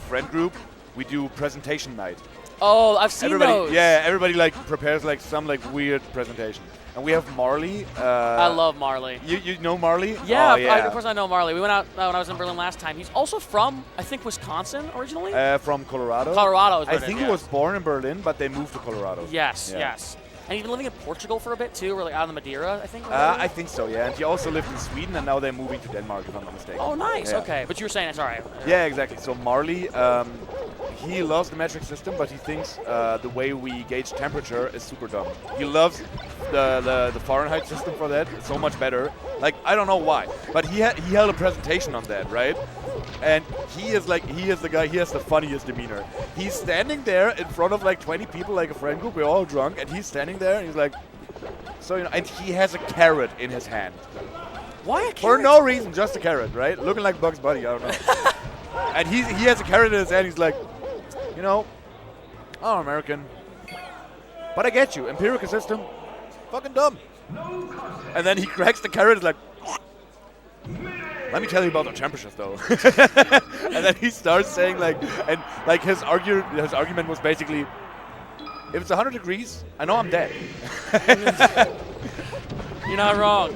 friend group. We do presentation night. Oh, I've seen those. Yeah, everybody like prepares like some like weird presentation. And we have Marley. I love Marley. You know Marley? Yeah, Oh, yeah. of course I know Marley. We went out when I was in Berlin last time. He's also from, I think, Wisconsin originally. From Colorado. Colorado is where I it is, think he yes. was born in Berlin, but they moved to Colorado. Yes, Yeah. yes. And he's been living in Portugal for a bit too, or like out in the Madeira, I think. or I whatever. think so, yeah. And he also lived in Sweden, and now they're moving to Denmark, if I'm not mistaken. Oh, nice. Yeah. Okay, but you were saying it's all right. Yeah, exactly. So Marley, he loves the metric system, but he thinks the way we gauge temperature is super dumb. He loves the Fahrenheit system for that. It's so much better. Like, I don't know why, but he held a presentation on that, right? And he is the guy, he has the funniest demeanor. He's standing there in front of like 20 people, like a friend group, we're all drunk, and he's standing there and he's like, so, you know, and he has a carrot in his hand. Why a For carrot? no reason, just a carrot, right? Looking like Bugs Bunny, I don't know. And he has a carrot in his hand, he's like, you know, I'm American, but I get you, empirical system, fucking dumb. And then he cracks the carrot, is like, let me tell you about the temperatures, though. And then he starts saying like, and like his argument was basically, if it's 100 degrees, I know I'm dead. You're not wrong.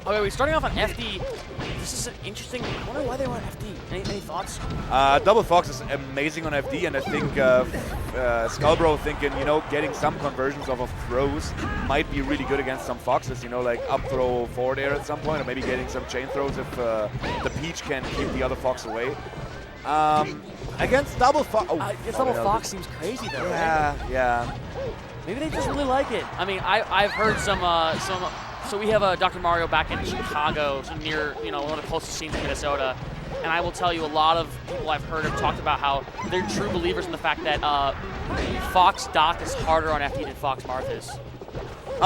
Okay, we're starting off on FD. This is an interesting. I wonder why they went FD. Any thoughts? Double Fox is amazing on FD, and I think Skullbro thinking, you know, getting some conversions off of throws might be really good against some Foxes, you know, like up throw forward air at some point, or maybe getting some chain throws if the Peach can keep the other Fox away. Against Double Fox. This Double Fox seems crazy though, right? Yeah. Maybe they just really like it. I mean, I've heard some. So we have a Dr. Mario back in Chicago, so near, you know, one of the closest scenes in Minnesota. And I will tell you, a lot of people I've heard have talked about how they're true believers in the fact that Fox Doc is harder on FD than Fox Marth is.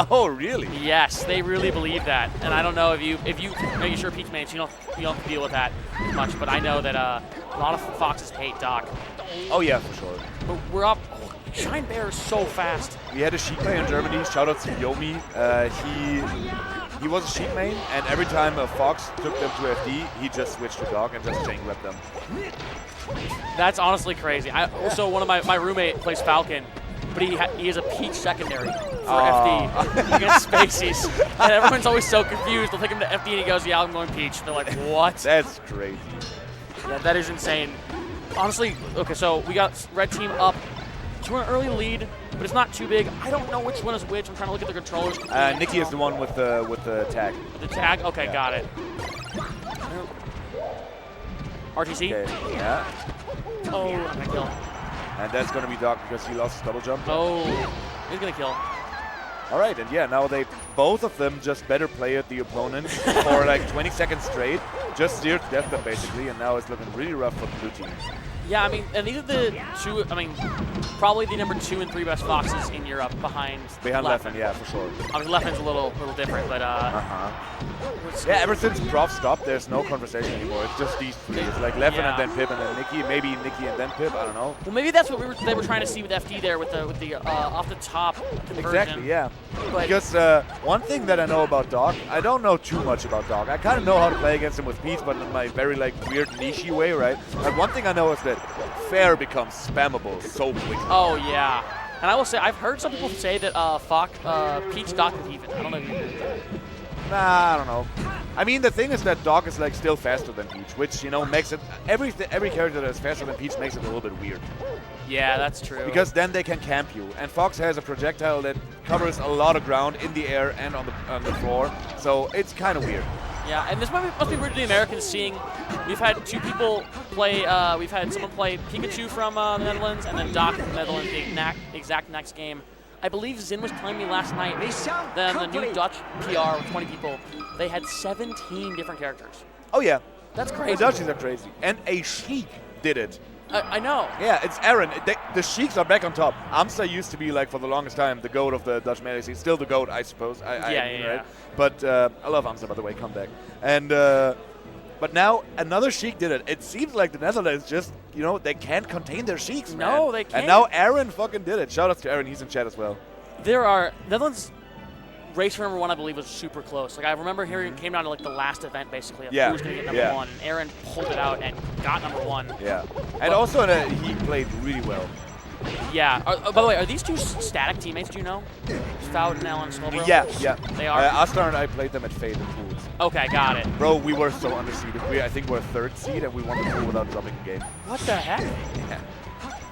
Oh, really? Yes, they really believe that. And I don't know if you know, you're sure Peach mates, you don't deal with that much, but I know that a lot of Foxes hate Doc. Oh yeah, for sure. But we're up. Shine Bear is so fast. We had a sheep main in Germany. Shout out to Yomi. He was a sheep main, and every time a Fox took them to FD, he just switched to Dog and just chain whipped them. That's honestly crazy. Also, one of my roommate plays Falcon, but he has a Peach secondary for FD against Spaceys. And everyone's always so confused. They'll take him to FD and he goes, yeah, I'm going Peach. They're like, what? That's crazy. Yeah, that is insane. Honestly, okay, so we got red team up to an early lead, but it's not too big. I don't know which one is which. I'm trying to look at the controllers. Nikki is the one with the tag. The tag? Okay, Yeah. got it. RTC? Okay. Yeah. Oh, I'm gonna kill. And that's gonna be Doc because he lost his double jump. Oh, he's gonna kill. All right, and yeah, now both of them just better played the opponent for like 20 seconds straight, just steered to death them basically, and now it's looking really rough for the blue team. Yeah, I mean, and these are the two, I mean, probably the number 2 and 3 best Foxes in Europe behind Leffen, yeah, for sure. Obviously, Leffen's a little different, but Yeah, ever since Prof stopped, there's no conversation anymore. It's just these three. It's like Leffen and then Pip and then Nikki. Maybe Nikki and then Pip. I don't know. Well, maybe that's what they were trying to see with FD there with the off the top conversion. Exactly, yeah. But Because one thing that I know about Doc, I don't know too much about Doc. I kind of know how to play against him with Peach, but in my very like weird niche way, right? But one thing I know is that Fair becomes spammable so quickly. Oh yeah, and I will say I've heard some people say that Peach Doc is even. I don't know if you agree with that. Nah, I don't know. I mean, the thing is that Doc is like still faster than Peach, which, you know, makes it every character that is faster than Peach makes it a little bit weird. Yeah, that's true. Because then they can camp you, and Fox has a projectile that covers a lot of ground in the air and on the floor, so it's kind of weird. Yeah, and this must be weird to the Americans seeing We've had two people play. We've had someone play Pikachu from the Netherlands, and then Doc from the Netherlands. The exact next game. I believe Zin was telling me last night. Then the new Dutch PR with 20 people. They had 17 different characters. Oh yeah, That's the crazy. Dutchies are crazy. And a Sheik did it. I know. Yeah, it's Aaron. The Sheiks are back on top. Amsa used to be, like, for the longest time, the GOAT of the Dutch melee scene. Still the GOAT, I suppose. Yeah. Right? But I love Amsa, by the way. Come back. And but now another Sheik did it. It seems like the Netherlands just, they can't contain their Sheiks, man. No, they can't. And now Aaron fucking did it. Shout out to Aaron. He's in chat as well. There are Netherlands. Race for number 1, I believe, was super close. Like I remember hearing, it came down to like the last event, basically. Of Yeah, who was going to get number 1, and Aaron pulled it out and got number 1. Yeah. And also, he played really well. Yeah. By the way, are these two static teammates? Do you know? Stout and Alan Snowbro? Yeah. They are. Astar and I played them at Fade and Pools. Okay, got it. Bro, we were so underseeded. I think we're 3rd seed, and we won the pool without dropping a game. What the heck? Yeah.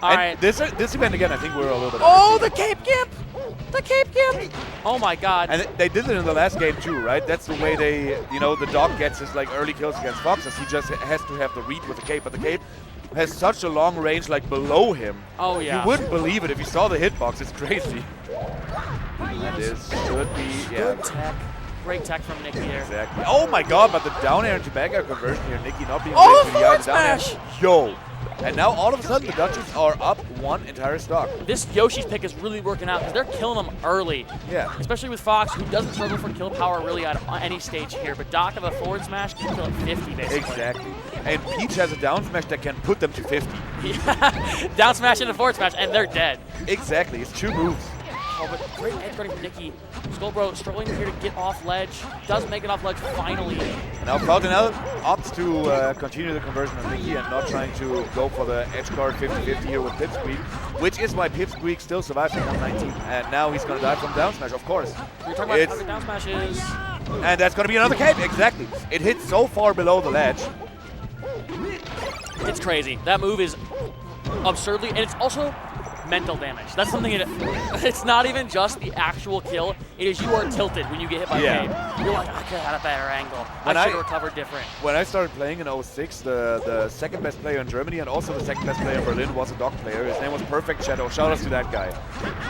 All And right. this event again, I think we're a little bit. Oh, underseeded. the Cape Camp! The Cape Camp! Oh my God. And they did it in the last game too, right? That's the way they, the dog gets his like early kills against Foxes. He just has to have the read with the Cape, but the Cape has such a long range like below him. Oh yeah. You wouldn't believe it if you saw the hitbox. It's crazy. And this should be, yeah. Good tech. Great tech from Nicky there. Exactly. Oh my God! But the down air to back air conversion here, Nicky not being Oh, ready to the forward down air. smash! Yo. And now all of a sudden the Dutchies are up 1 entire stock. This Yoshi's pick is really working out because they're killing them early. Yeah. Especially with Fox, who doesn't struggle for kill power really on any stage here. But Doc of a forward smash can kill at 50 basically. Exactly. And Peach has a down smash that can put them to 50. Yeah. Down smash into forward smash, and they're dead. Exactly. It's 2 moves. Oh, but great edge guarding from Nicky. Skullbro struggling here to get off ledge. Does make it off ledge finally. Now Cloudinel opts to continue the conversion of Nicky and not trying to go for the edge guard 50-50 here with Pipsqueak, which is why Pipsqueak still survives from 119. And now he's going to die from down smash, of course. You're talking about how the down smash is. And that's going to be another cape, exactly. It hits so far below the ledge. It's crazy. That move is absurdly, and it's also mental damage. That's something it's not even just the actual kill. It is you are tilted when you get hit by Cape. You're like, I could have had a better angle. I should have recovered different. When I started playing in 06, the second best player in Germany and also the second best player in Berlin was a dog player. His name was Perfect Shadow. Shout out to that guy.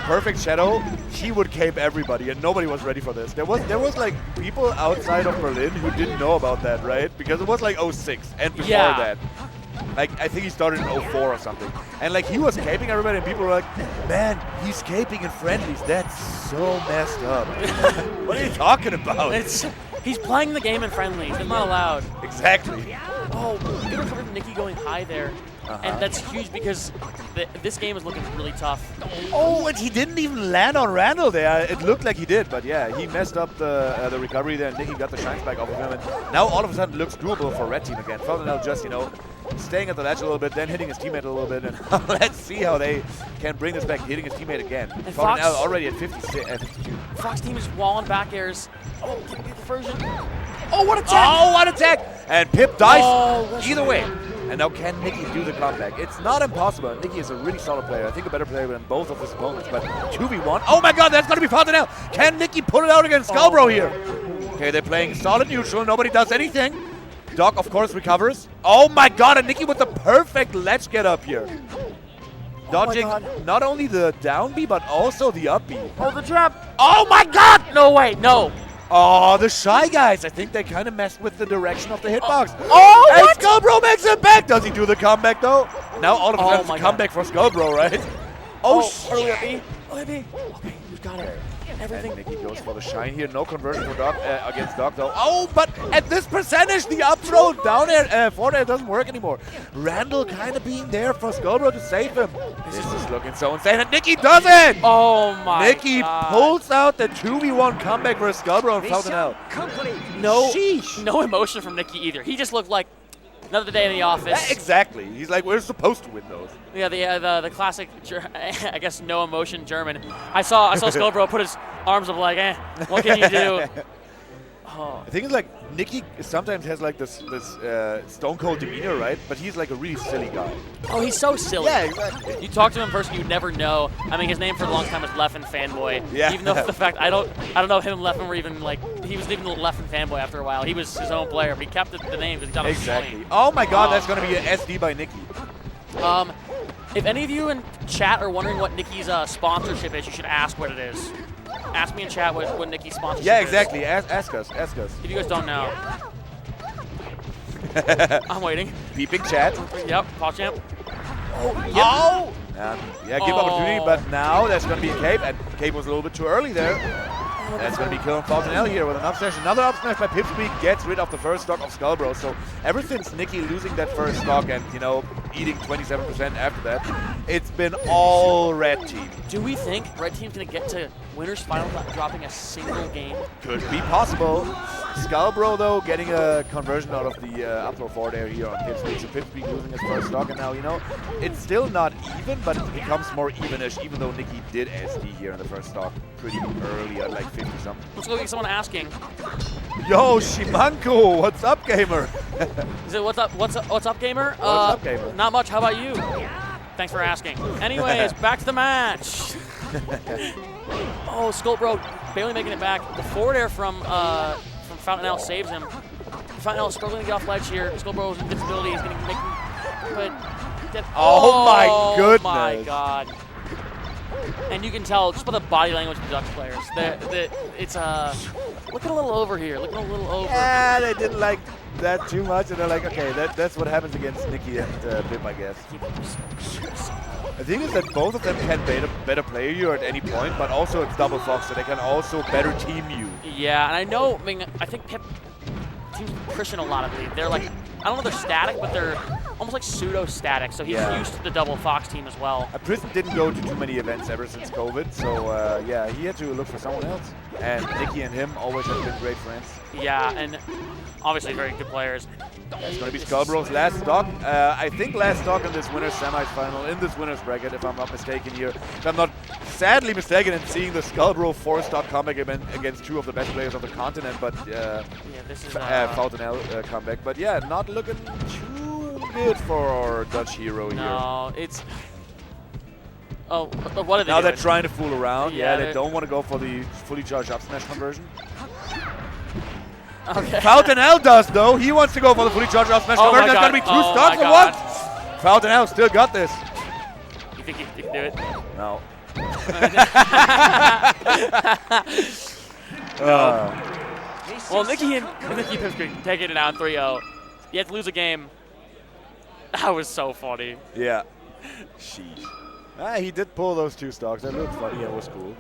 Perfect Shadow, he would cape everybody and nobody was ready for this. There was like people outside of Berlin who didn't know about that, right? Because it was like 06 and before that. Like, I think he started in 04 or something. And, like, he was caping everybody, and people were like, man, he's caping in friendlies. That's so messed up. What are you talking about? He's playing the game in friendlies. It's not allowed. Exactly. Oh, good recovery from Nicky going high there. And that's huge because this game is looking really tough. Oh, and he didn't even land on Randall there. It looked like he did, but yeah, he messed up the recovery there, and Nicky got the shine spike off of him. And now all of a sudden it looks doable for Red Team again. Feldenel just, staying at the ledge a little bit, then hitting his teammate a little bit, and let's see how they can bring this back, hitting his teammate again. Feldenel already at 52. Fox team is walling back airs. Oh, get the version. Oh, what attack! Oh, what attack! And Pip dies. Oh, either way. And now can Nicky do the comeback? It's not impossible. Nicky is a really solid player. I think a better player than both of his opponents. But 2v1. Oh my God, that's going to be Fontanelle. Can Nicky pull it out against Skullbro here? Okay, they're playing solid neutral. Nobody does anything. Doc, of course, recovers. Oh my God, and Nicky with the perfect ledge get up here. Dodging not only the down B, but also the up B. Oh, the trap. Oh my God. No, wait, no. Oh, the Shy Guys. I think they kind of messed with the direction of the hitbox. Oh, and what? Skullbro makes it back. Does he do the comeback, though? Now all of a sudden it's a comeback for Skullbro, right? Early up B. Early up B. Okay, we've got it. Everything. And Nicky goes for the shine here. No conversion for Doc against Doc, though. Oh, but at this percentage, the up throw down air, forward air doesn't work anymore. Randall kind of being there for Skullbro to save him. This is looking so insane, and Nicky does it! Oh my Nicky God. pulls out the 2v1 comeback for Skullbro and Feldenel. No emotion from Nicky either. He just looked like another day in the office. Exactly. He's like, we're supposed to win those. Yeah, the classic, I guess, no emotion German. I saw Skullbro put his arms up like, what can you do? Oh. The thing is, like, Nicky sometimes has like this stone cold demeanor, right? But he's like a really silly guy. Oh, he's so silly. Yeah, exactly. You talk to him in person, you never know. I mean, his name for a long time was Leffen Fanboy. Yeah. Even though the fact I don't know if him and Leffen were even like he was even the Leffen Fanboy after a while. He was his own player, but he kept the name because he thought it was Exactly. funny. Oh my God, that's gonna be an SD by Nicky. If any of you in chat are wondering what Nicky's sponsorship is, you should ask what it is. Ask me in chat what Nicky's sponsorship is. Yeah, exactly. Ask us. Ask us. If you guys don't know. I'm waiting. Peeping chat. Yep, PogChamp. Oh! Yeah, give opportunity, but now that's going to be a Cape, and Cape was a little bit too early there. That's going to be killing Falconel here with an up smash. Another up smash by Pipsqueak gets rid of the first stock of Skullbro. So ever since Nicky losing that first stock and, you know, eating 27% after that, it's been all red team. Do we think red team's going to get to winner's final without dropping a single game? Could be possible. Skullbro, though, getting a conversion out of the up throw forward air here on Pipsqueak. So Pipsqueak losing his first stock, and now, you know, it's still not even, but it becomes more evenish, even though Nicky did SD here in the first stock pretty early at like 50-something. Let's go get someone asking. Yo, Shimanko, what's up, gamer? Is it what's up, gamer? What's up, gamer? Not much. How about you? Thanks for asking. Anyways, back to the match. Oh, Skullbro barely making it back. The forward air from Fountainelle saves him. Fountainelle struggling to get off ledge here. Skullbro's invincibility is going to make him. Oh my goodness. Oh my God. And you can tell just by the body language of the Dutch players. It's looking a little over here. Looking a little over. Yeah, they didn't like that too much, and they're like, okay, that's what happens against Nicky and Pip, I guess. The thing is that both of them can better play you at any point, but also it's double Fox, so they can also better team you. Yeah, and I think Pip teams Christian a lot of these. They're like, I don't know if they're static, but they're almost like pseudo-static, so he's used to the double Fox team as well. Prison didn't go to too many events ever since COVID, so yeah, he had to look for someone else. And Nicky and him always have been great friends. Yeah, and obviously very good players. It's going to be Skullbro's last stock. I think last stock in this winner's semifinal, in this winner's bracket, if I'm not mistaken here. If I'm not sadly mistaken in seeing the Skullbro 4-stock comeback against two of the best players of the continent, but yeah, this is Fountainelle comeback. But yeah, not looking too good for our Dutch hero here. No, it's... Oh, what are they Now doing? they're trying to fool around. Yeah, they don't want to go for the fully charged up smash conversion. Okay. Fountainelle does, though. He wants to go for the fully charged up smash conversion. There's going to be two stocks or what? Fountainelle still got this. You think he can do it? No. Well, Nicky Pipsqueak taking it down 3-0. You have to lose a game. That was so funny. Yeah. Sheesh. He did pull those two stocks. That looked funny. That was cool.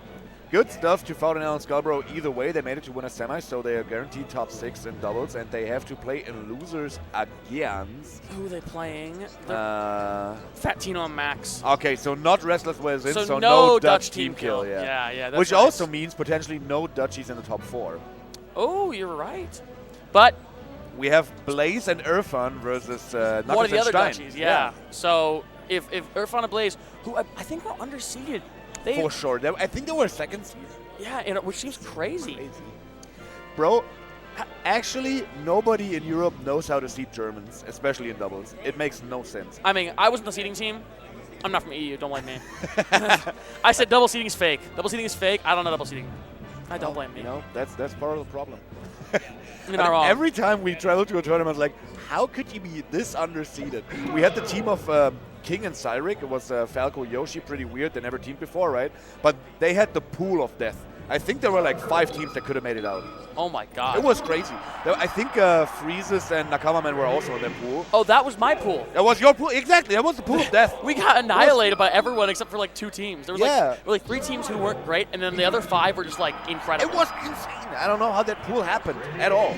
Good stuff to Fountainelle and Skullbro. Either way, they made it to win a semi, so they are guaranteed top 6 in doubles, and they have to play in losers against. Who are they playing? Fat Tino and Max. Okay, so not Restless Wales in, so no Dutch team kill. Yeah, that's which nice. also means potentially no Dutchies in the top 4. Oh, you're right. But we have Blaze and Irfan versus Knuckles one of the and other Stein. Dutchies, yeah. So if Irfan and Blaze, who I think were underseeded, for sure. I think they were second seed. Yeah, which seems crazy. Bro, actually, nobody in Europe knows how to seed Germans, especially in doubles. It makes no sense. I mean, I wasn't the seeding team. I'm not from EU, don't blame me. I said double seeding is fake. Double seeding is fake. I don't know double seeding. I don't blame me. You know, that's part of the problem. You're not wrong. Every time we travel to a tournament, I was like, how could you be this underseeded? We had the team of King and Cyric. It was Falco, Yoshi, pretty weird. They never teamed before, right? But they had the pool of death. I think there were like 5 teams that could have made it out. Oh my God. It was crazy. I think Freezes and Nakamaman were also in their pool. Oh, that was my pool. That was your pool? Exactly. That was the pool of death. We got annihilated by everyone except for like 2 teams. There was Yeah. like 3 teams who weren't great, and then the other 5 were just like incredible. It was insane. I don't know how that pool happened at all.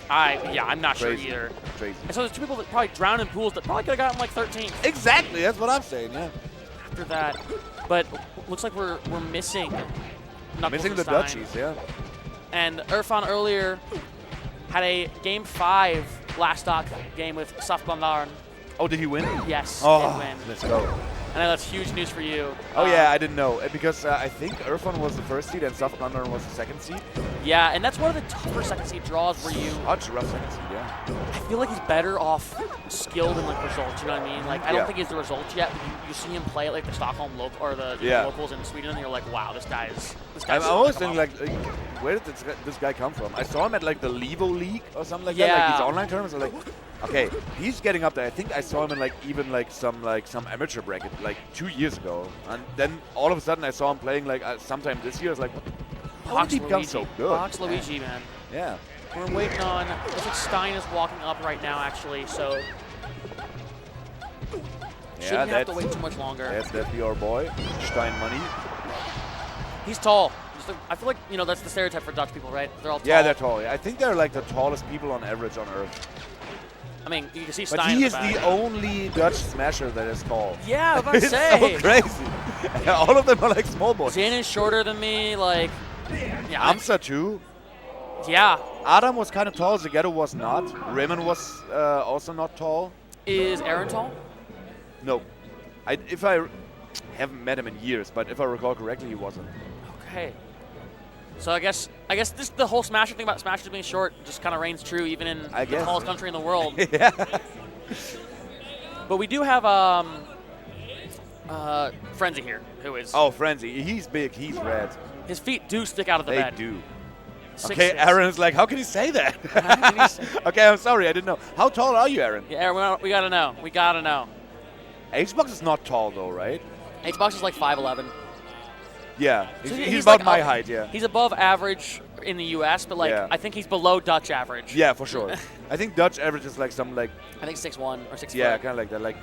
I'm not Crazy. sure either. Crazy. And so there's 2 people that probably drowned in pools that probably could have gotten like 13 Exactly. That's what I'm saying, yeah. after that. But looks like we're missing Knuckles Missing and the Stein. Dutchies, yeah. And Irfan earlier had a Game 5 last stock game with Safbandarn. Oh, did he win? Yes, Oh, did win. let's go. I know that's huge news for you. Oh yeah, I didn't know because I think Irfan was the first seed and Soft Condor was the second seed. Yeah, and that's one of the tougher second seed draws where you. Such a rough second seed, yeah. I feel like he's better off skill than like results. You know what I mean? Like I don't Yeah. think he has the results yet, but you see him play at like the Stockholm local or the Yeah. locals in Sweden, and you're like, wow, this guy's. I'm always thinking like, where did this guy come from? I saw him at like the Levo League or something like that, like these online tournaments. I'm like, okay, he's getting up there. I think I saw him in like even like some amateur bracket like 2 years ago, and then all of a sudden I saw him playing like sometime this year. I was like, how did he become so good? Box Luigi, man. Yeah. We're waiting on. Looks like Stein is walking up right now, actually. So shouldn't have to wait too much longer. That's definitely our boy, Stein Money. He's tall. I feel like that's the stereotype for Dutch people, right? They're all tall. Yeah, they're tall. I think they're like the tallest people on average on Earth. I mean, you can see Stein. But he in is the back. the only Dutch smasher that is tall. Yeah, I was about to It's say. so crazy. All of them are like small boys. Zin is shorter than me. Like, yeah. Amsa too. Yeah. Adam was kind of tall. Zagetto was not. Raymond was also not tall. Is Aaron tall? No. If I haven't met him in years, but if I recall correctly, he wasn't. Okay. So I guess the whole Smasher thing about Smashers being short just kind of reigns true even in the tallest country in the world. Yeah. But we do have Frenzy here, who is. Oh, Frenzy. He's big. He's red. His feet do stick out of the bed. They do. 6'6". Okay, Aaron's like, how can you say that? Okay, I'm sorry, I didn't know. How tall are you, Aaron? Yeah, Aaron, we gotta know. We gotta know. H-Box is not tall though, right? H-Box is like 5'11". Yeah, So he's about like my height, yeah. He's above average in the U.S., but like Yeah. I think he's below Dutch average. Yeah, for sure. I think Dutch average is like some like, I think 6'1" or 6'4". yeah, kind of like that, like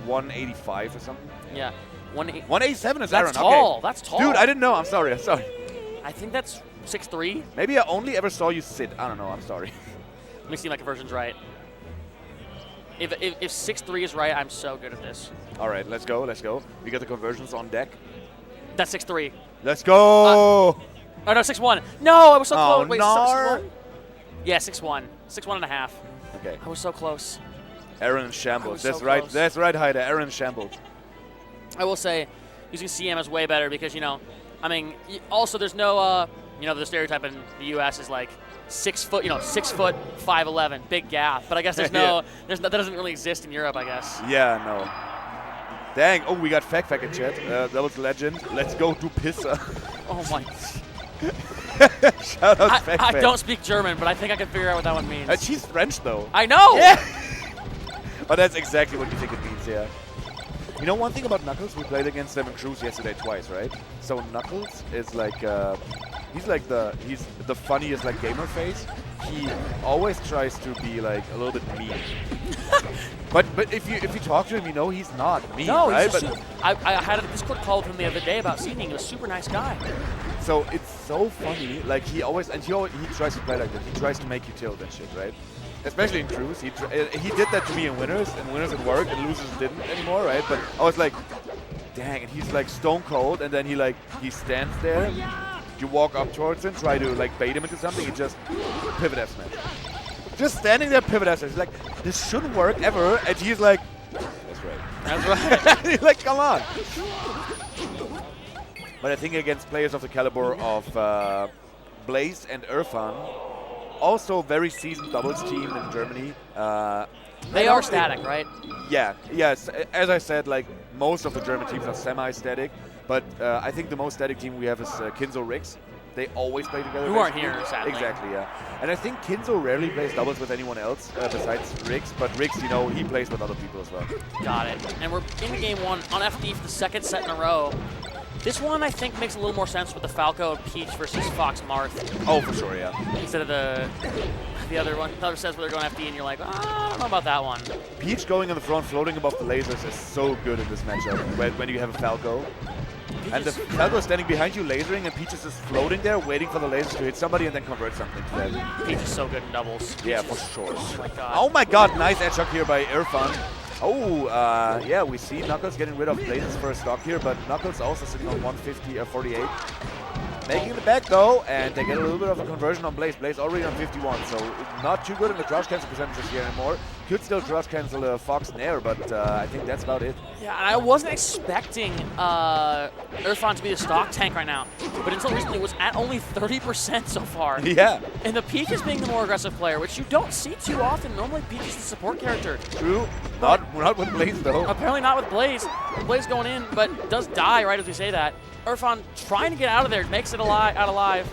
185 or something. Yeah. 187 is Aaron, That's tall. okay. That's tall. Dude, I didn't know, I'm sorry. I think that's 6'3". Maybe I only ever saw you sit. I don't know, I'm sorry. Let me see if my conversion's right. If 6'3" is right, I'm so good at this. All right, let's go. We got the conversions on deck. That's 6'3". Let's go! Oh, no, 6'1". No, I was so Oh, close. Wait, nar. 6'1"? Yeah, 6'1". 6'1 and a half. Okay. I was so close. Aaron shambles. I was That's so right. close. That's right, Haida. Aaron shambles. I will say, using CM is way better because, I mean, also there's no, the stereotype in the U.S. is like 6 foot, 6 foot, 5'11", big gap. But I guess there's no, Yeah. that doesn't really exist in Europe, I guess. Yeah, no. Dang. Oh, we got Fact in chat. That was legend. Let's go to Pissa. Oh my. Shout out Fact. I don't speak German, but I think I can figure out what that one means. She's French, though. I know! Yeah. But that's exactly what you think it means, yeah. You know one thing about Knuckles? We played against them in Cruise yesterday twice, right? So Knuckles is like, he's the funniest like gamer face. He always tries to be like a little bit mean. but if you talk to him, he's not mean, No, right? he's I had a Discord call with him the other day about seeing. He was a super nice guy. So it's so funny. Like he tries to play like that. He tries to make you tilt and shit, right? Especially in Cruise. He did that to me in Winners, and Winners it worked, and Losers didn't anymore, right? But I was like, dang, and he's like stone cold, and then he stands there. You walk up towards him, try to like bait him into something, he just pivot F smash. Just standing there, pivot F smash. He's like, this shouldn't work ever, and he's like, that's right. That's right. He's like, come on. But I think against players of the caliber of Blaze and Irfan, also very seasoned doubles team in Germany. They are static, right? Yeah, yes. As I said, like most of the German teams are semi-static, but I think the most static team we have is Kinzo Rix. They always play together. Who aren't here, sadly. Exactly, yeah. And I think Kinzo rarely plays doubles with anyone else besides Rix, but Rix, he plays with other people as well. Got it. And we're in game one on FD for the second set in a row. This one, I think, makes a little more sense with the Falco and Peach versus Fox Marth. Oh, for sure, yeah. Instead of the other one. The other says where they're going FD, and you're like, I don't know about that one. Peach going in the front, floating above the lasers is so good in this matchup when you have a Falco. Peach And the Falco is standing behind you lasering, and Peach is just floating there, waiting for the lasers to hit somebody and then convert something to that. Peach is so good in doubles. Yeah, Peach for is- sure. Oh my god. Oh my god, nice edge hook here by Irfan. Oh, yeah, we see Knuckles getting rid of Blaze's first stock here, but Knuckles also sitting on 148. Making it back though, and they get a little bit of a conversion on Blaze. Blaze already on 51, so not too good in the crouch cancel percentages here anymore. Could still crush cancel Fox Nair, but I think that's about it. Yeah, and I wasn't expecting Irfan to be the stock tank right now, but until recently it was at only 30% so far. Yeah. And the Peach is being the more aggressive player, which you don't see too often. Normally Peach is the support character. True. Not with Blaze though. Apparently not with Blaze. Blaze going in, but does die right as we say that. Irfan trying to get out of there, makes it out alive.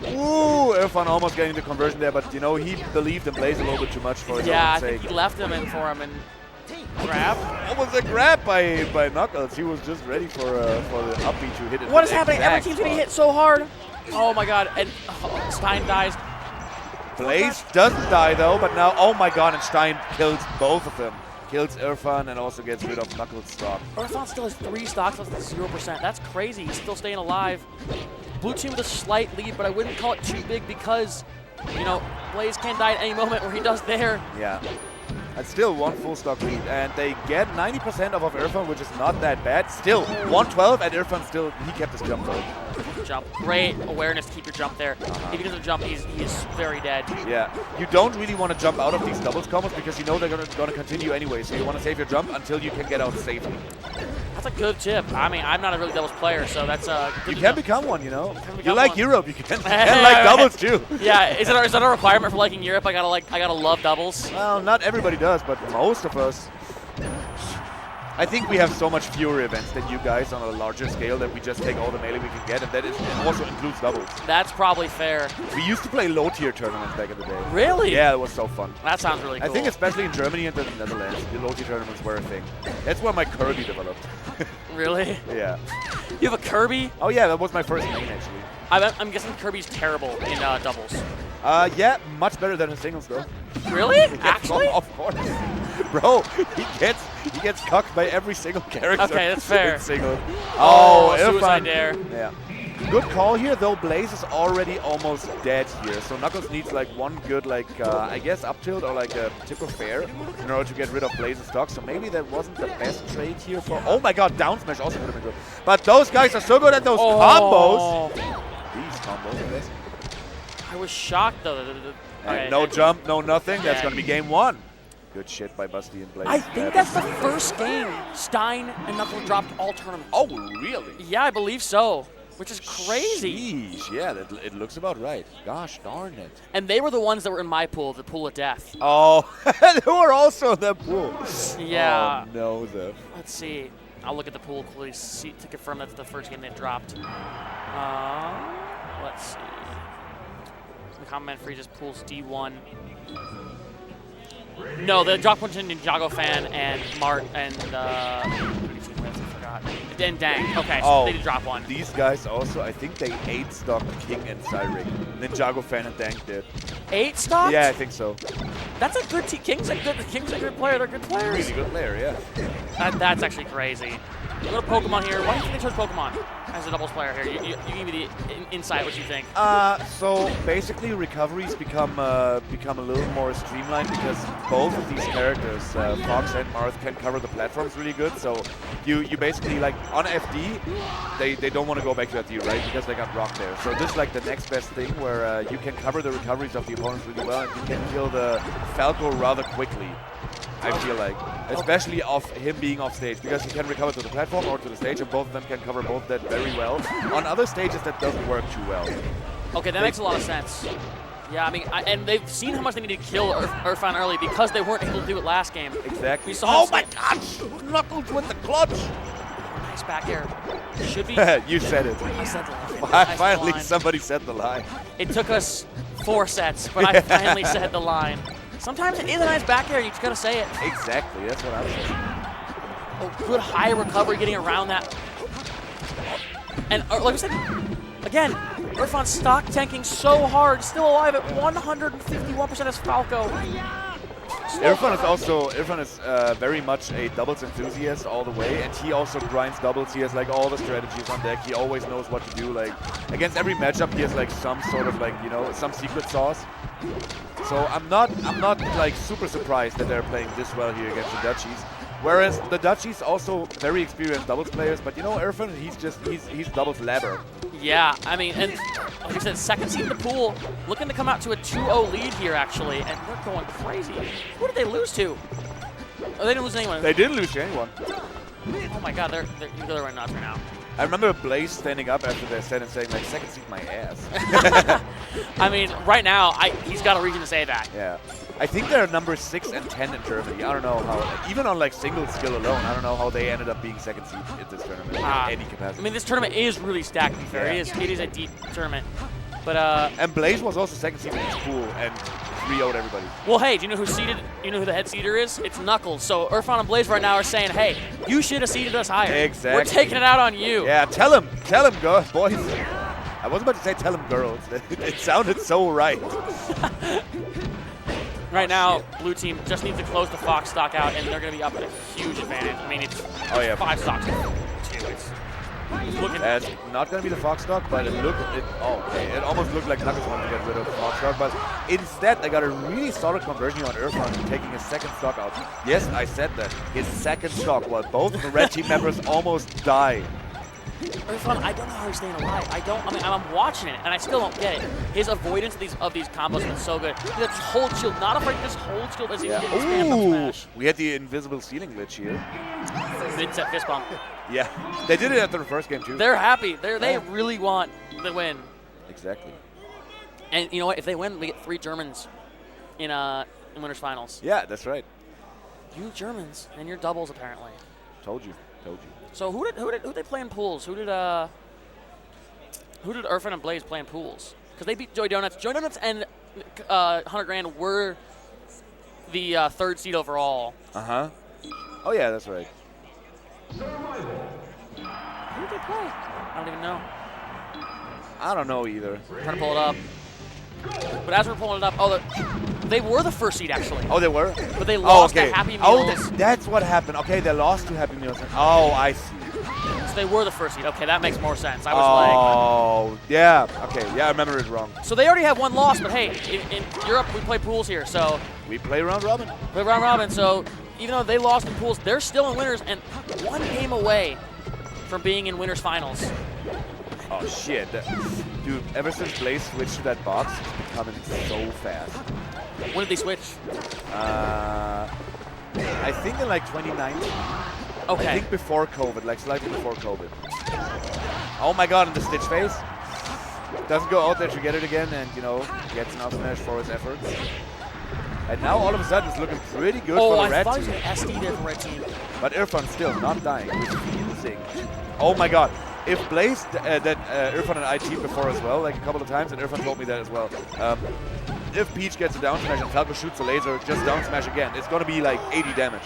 Ooh, Irfan almost getting the conversion there, but you know, he believed in Blaze a little bit too much for his Yeah, own I think sake. he left him in for him and grab. Almost a grab by Knuckles. He was just ready for the up B to hit it. What is happening? Every team's getting hit so hard. Oh my god, and Stein dies. Blaze doesn't die though, but now, oh my god, and Stein kills both of them. Kills Irfan and also gets rid of Knuckles' stock. Irfan still has 3 stocks less than 0%. That's crazy. He's still staying alive. Blue team with a slight lead, but I wouldn't call it too big because, you know, Blaze can die at any moment where he does there. Yeah. And still 1 full stock lead, and they get 90% off of Irfan, which is not that bad. Still 112, and Irfan still, he kept his jump though. Jump. Great awareness to keep your jump there. If he doesn't jump, he is very dead. Yeah. You don't really want to jump out of these doubles combos because you know they're gonna continue anyway, so you want to save your jump until you can get out safely. That's a good tip. I mean, I'm not a really doubles player, so that's good You to can know. become one, you know. become You like one. Europe, you can like doubles too. Yeah, is that a requirement for liking Europe? I gotta love doubles. Well, not everybody does, but most of us. I think we have so much fewer events than you guys on a larger scale that we just take all the melee we can get, and that also includes doubles. That's probably fair. We used to play low-tier tournaments back in the day. Really? Yeah, it was so fun. That sounds really cool. I think especially in Germany and the Netherlands, the low-tier tournaments were a thing. That's where my Kirby developed. Really? Yeah. You have a Kirby? Oh yeah, that was my first main actually. I'm guessing Kirby's terrible in doubles. Yeah, much better than in singles though. Really? Actually? Of course. Bro, he gets cucked by every single character. Okay, that's fair. In singles. Oh, suicide Irfan. dare. Yeah. Good call here, though. Blaze is already almost dead here. So Knuckles needs like one good, I guess, up tilt or like a tip of fair in order to get rid of Blaze's stock. So maybe that wasn't the best trade here for... Oh my god, down smash also would have been good. But those guys are so good at those combos. These combos, I guess. I was shocked, though. Okay, No jump, no nothing. That's Yeah. going to be game 1. Good shit by Busty and Blaze. I think that's the first game Stein and Knuckles dropped all tournaments. Oh, really? Yeah, I believe so. Which is crazy. Sheesh, yeah, it looks about right. Gosh darn it. And they were the ones that were in my pool, the pool of death. Oh, they were also in the pool. Yeah. Oh, no, though. Let's see. I'll look at the pool quickly to confirm that's the first game they dropped. Let's see. The comment free just pools D1. No, the drop one to Ninjago fan and Mart and I forgot. And Dang. Okay, so they did drop one. These guys also, I think they 8-stocked King and Cyric. Ninjago fan and Dank did. 8 stocks? Yeah, I think so. That's a good team. King's a good player. They're good players. Really good player, yeah. That's actually crazy. Go to Pokemon here. Why do you think they chose Pokemon as a doubles player here? You give me the insight. What you think? So basically, recoveries become a little more streamlined because both of these characters, Fox and Marth, can cover the platforms really good. So you basically like on FD, they don't want to go back to FD, right? Because they got rocked there. So this is like the next best thing where you can cover the recoveries of the opponents really well, and you can kill the Falco rather quickly. I feel like, especially of him being off stage, because he can recover to the platform or to the stage, and both of them can cover both that very well. On other stages, that doesn't work too well. Okay, that makes a lot of sense. Yeah, I mean, and they've seen how much they need to kill Irfan early because they weren't able to do it last game. Exactly. We saw Oh my gosh! Knuckles with the clutch! Nice back air. Should be. You said it. I said the line. I said the Finally, line. somebody said the line. It took us 4 sets, but I finally said the line. Sometimes it is a nice back air, you just gotta say it. Exactly, that's what I was saying. Oh, good high recovery getting around that. And like I said, again, Irfan's stock tanking so hard, still alive at 151% as Falco. Irfan is very much a doubles enthusiast all the way, and he also grinds doubles. He has like all the strategies on deck. He always knows what to do. Like against every matchup, he has like some sort of like, you know, some secret sauce. So I'm not like super surprised that they're playing this well here against the Dutchies. Whereas the Dutchies also very experienced doubles players, but you know, Irfan, he's doubles labber. Yeah, I mean, and like I said, second seed in the pool, looking to come out to a 2-0 lead here, actually, and they're going crazy. Who did they lose to? Oh, they didn't lose anyone. They didn't lose to anyone. Oh my God, they're running nuts right now. I remember Blaze standing up after their set and saying, like, second seed my ass. I mean, right now, he's got a reason to say that. Yeah. I think they're number 6 and 10 in Germany. I don't know how, even on like single skill alone, I don't know how they ended up being second seed in this tournament in any capacity. I mean, this tournament is really stacked, to be fair. Yeah. It is a deep tournament. But and Blaze was also second seed in his pool and 3-0'd everybody. Well, hey, do you know who's seeded? You know who the head seeder is? It's Knuckles. So Irfan and Blaze right now are saying, hey, you should have seeded us higher. Exactly. We're taking it out on you. Yeah, tell him, boys. I was about to say tell him, girls. It sounded so right. Right now, blue team just needs to close the Fox stock out, and they're going to be up at a huge advantage. I mean, it's 5 stocks to 2. It's looking. That's not going to be the Fox stock, but it almost looked like Knuckles wanted to get rid of the Fox stock, but instead they got a really solid conversion on Irfan taking his second stock out. Yes, I said that. His second stock, while both of the red team members almost died. Irfan, I don't know how he's staying alive. I mean, I'm watching it, and I still don't get it. His avoidance of these combos has been so good. He just hold shield, not afraid to just hold shield as he gets spammed up smash. We had the invisible ceiling glitch here. Mid-set fist bump. Yeah, they did it after the first game too. They're happy. They really want the win. Exactly. And you know what? If they win, we get 3 Germans in winners finals. Yeah, that's right. You Germans and your doubles apparently. Told you. So who did they play in pools? Who did Irfan and Blaze play in pools? Because they beat Joy Donuts. Joy Donuts and 100 Grand were the 3rd seed overall. Oh yeah, that's right. Who did they play? I don't even know. I don't know either. Trying to pull it up. But as we're pulling it up, they were the 1st seed actually. Oh, they were? But they lost to Happy Meals. Oh, that's what happened. Okay, they lost to Happy Meals. Oh, I see. So they were the 1st seed. Okay, that makes more sense. I was yeah. Okay, yeah, I remember it wrong. So they already have 1 loss, but hey, in Europe we play pools here, so. We play round robin. Play round robin, so even though they lost in pools, they're still in winners and 1 game away from being in winners finals. Oh, shit. Dude, ever since Blaze switched to that box, it's becoming so fast. When did they switch? I think in like 2019. Okay. I think before COVID, like slightly before COVID. Oh my god, in the Stitch phase. Doesn't go out there to get it again and, you know, gets an up smash for his efforts. And now all of a sudden it's looking pretty good for the red team. Oh, I thought he was going to SD there for red team. But Irfan still not dying, refusing. Oh my god. If Blaze, Irfan and I teamed before as well, like a couple of times, and Irfan told me that as well. If Peach gets a down smash and Falco shoots a laser, just down smash again, it's going to be like 80 damage.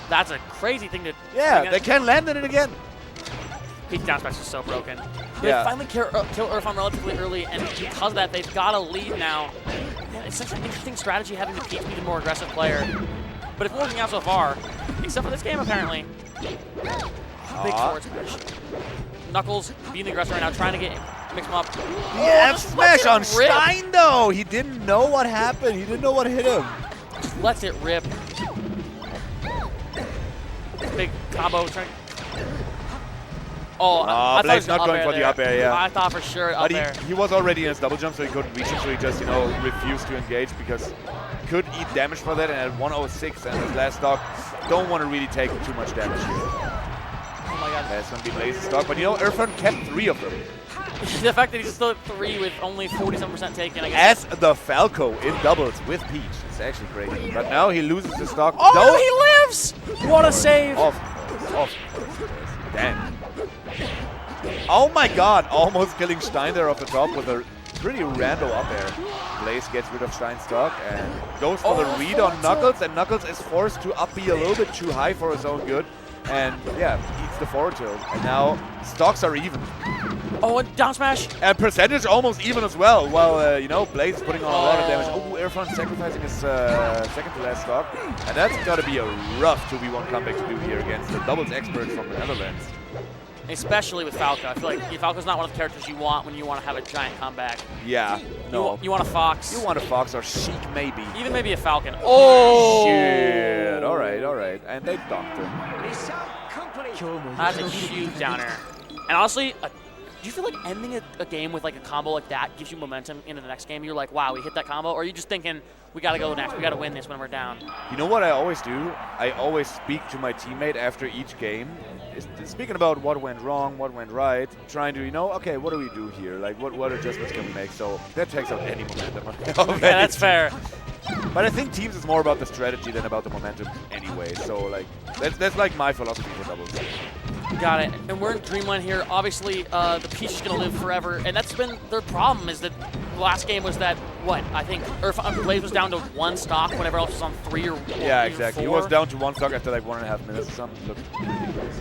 That's a crazy thing to... Yeah, they can land it again. Peach down smash is so broken. They Yeah. finally kill Irfan relatively early, and because of that, they've got a lead now. Yeah, it's such an interesting strategy having the Peach be the more aggressive player. But it's working out so far, except for this game apparently. Big forward smash. Knuckles being the aggressor right now, trying to mix him up. Yeah, smash on Stein though. He didn't know what happened. He didn't know what hit him. Just lets it rip. Big combo. I Blaze thought not going for the up air, yeah. I thought for sure up But air. he was already in his double jump, so he couldn't reach it, so he just, you know, refused to engage because could eat damage for that, and at 106 and his last stock, don't want to really take too much damage here. Oh my god. That's going to be Blaze's stock, but you know, Irfan kept 3 of them. The fact that he's still at 3 with only 47% taken, I guess. As the Falco in doubles with Peach. It's actually crazy. But now he loses the stock. Oh, no, he lives! What a save! Off. Damn. Oh my god, almost killing Stein there off the top with a pretty rando up air. Blaze gets rid of Stein's stock and goes for the read on Knuckles, and Knuckles is forced to up B a little bit too high for his own good. And yeah, eats the forward tilt. And now stocks are even. Oh, and down smash. And percentage almost even as well, while, you know, Blaze is putting on a lot of damage. Oh, Irfan sacrificing his second to last stock. And that's got to be a rough 2v1 comeback to do here against the doubles expert from the Netherlands. especially with Falco. I feel like Falco's not one of the characters you want when you want to have a giant comeback. Yeah, no. You want a Fox. You want a Fox or Sheik, maybe. Even maybe a Falcon. Oh! Shit. All right. And they docked him. That's a huge downer. And honestly, do you feel like ending a game with like a combo like that gives you momentum into the next game? You're like, wow, we hit that combo? Or are you just thinking, we got to go next, we got to win this when we're down? You know what I always do? I always speak to my teammate after each game. Speaking about what went wrong, what went right, trying to, okay, what do we do here? Like, what adjustments can we make? So that takes out any momentum. Yeah, that's fair. But I think teams is more about the strategy than about the momentum anyway. So, like, that's like my philosophy for doubles. Got it. And we're in Dreamland here. Obviously, the Peach is going to live forever. And that's been their problem, is that the last game was that, I think Blaze was down to 1 stock when everyone else was on 3 or yeah, exactly. 4. He was down to 1 stock after like 1.5 minutes or something. Looked ridiculous.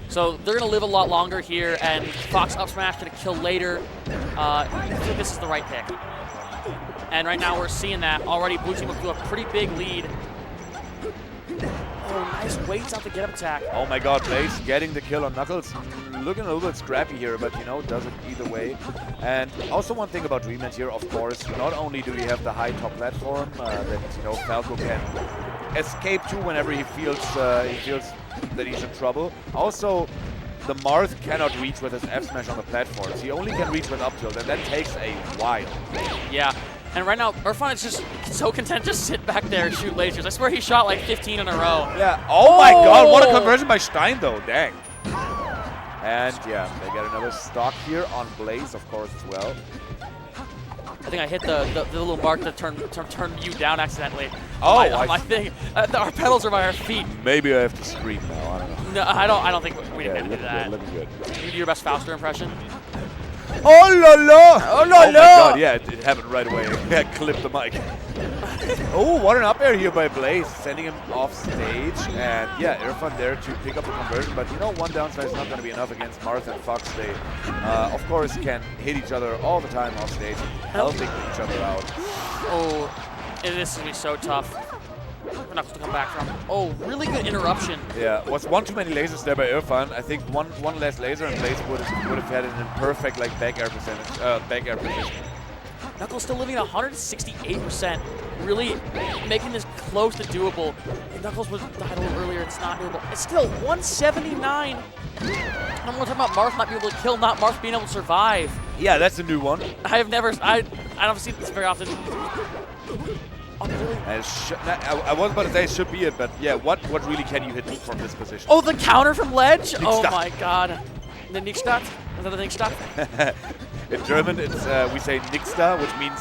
So they're going to live a lot longer here, and Fox up smash going to kill later. I think this is the right pick. And right now we're seeing that already. Blue team with a pretty big lead. Oh, nice waits out the get-up attack. Oh my god, Blaze getting the kill on Knuckles. Looking a little bit scrappy here, but does it either way. And also one thing about Dreamland here, of course, not only do we have the high top platform that Falco can escape to whenever he feels that he's in trouble. Also, the Marth cannot reach with his F smash on the platforms. He only can reach with up tilt, and that takes a while. Yeah. And right now, Irfan is just so content to sit back there and shoot lasers. I swear he shot like 15 in a row. Yeah. Oh my god, what a conversion by Stein though. Dang. And yeah, they get another stock here on Blaze, of course, as well. I think I hit the little mark that turned you down accidentally. Oh, my thing. Our pedals are by our feet. Maybe I have to scream now. I don't know. No, I don't think we didn't do that. Looking good. Can you do your best Fauster impression? Oh la la! Oh la la! Oh my god, yeah, it happened right away. I clipped the mic. Oh, what an up air here by Blaze, sending him off stage. And yeah, Irfan there to pick up the conversion. But one down smash is not going to be enough against Marth and Fox. They, of course, can hit each other all the time off stage, helping each other out. Oh, this is going to be so tough. Knuckles to come back from. Oh, really good interruption. Yeah, was one too many lasers there by Irfan. I think one less laser and Blaze would have had an imperfect back air percentage, back air position. Knuckles still living at 168%, really making this close to doable. And Knuckles was died a little earlier, it's not doable. It's still 179. I'm talking about Marth not being able to kill, not Marth being able to survive. Yeah, that's a new one. I don't see this very often. Oh, really? I was about to say it should be it, but yeah, what really can you hit from this position? Oh, the counter from ledge? Oh Nickstart. my god. The Nickstart? Is that the Nickstart? In German, it's we say Nixta, which means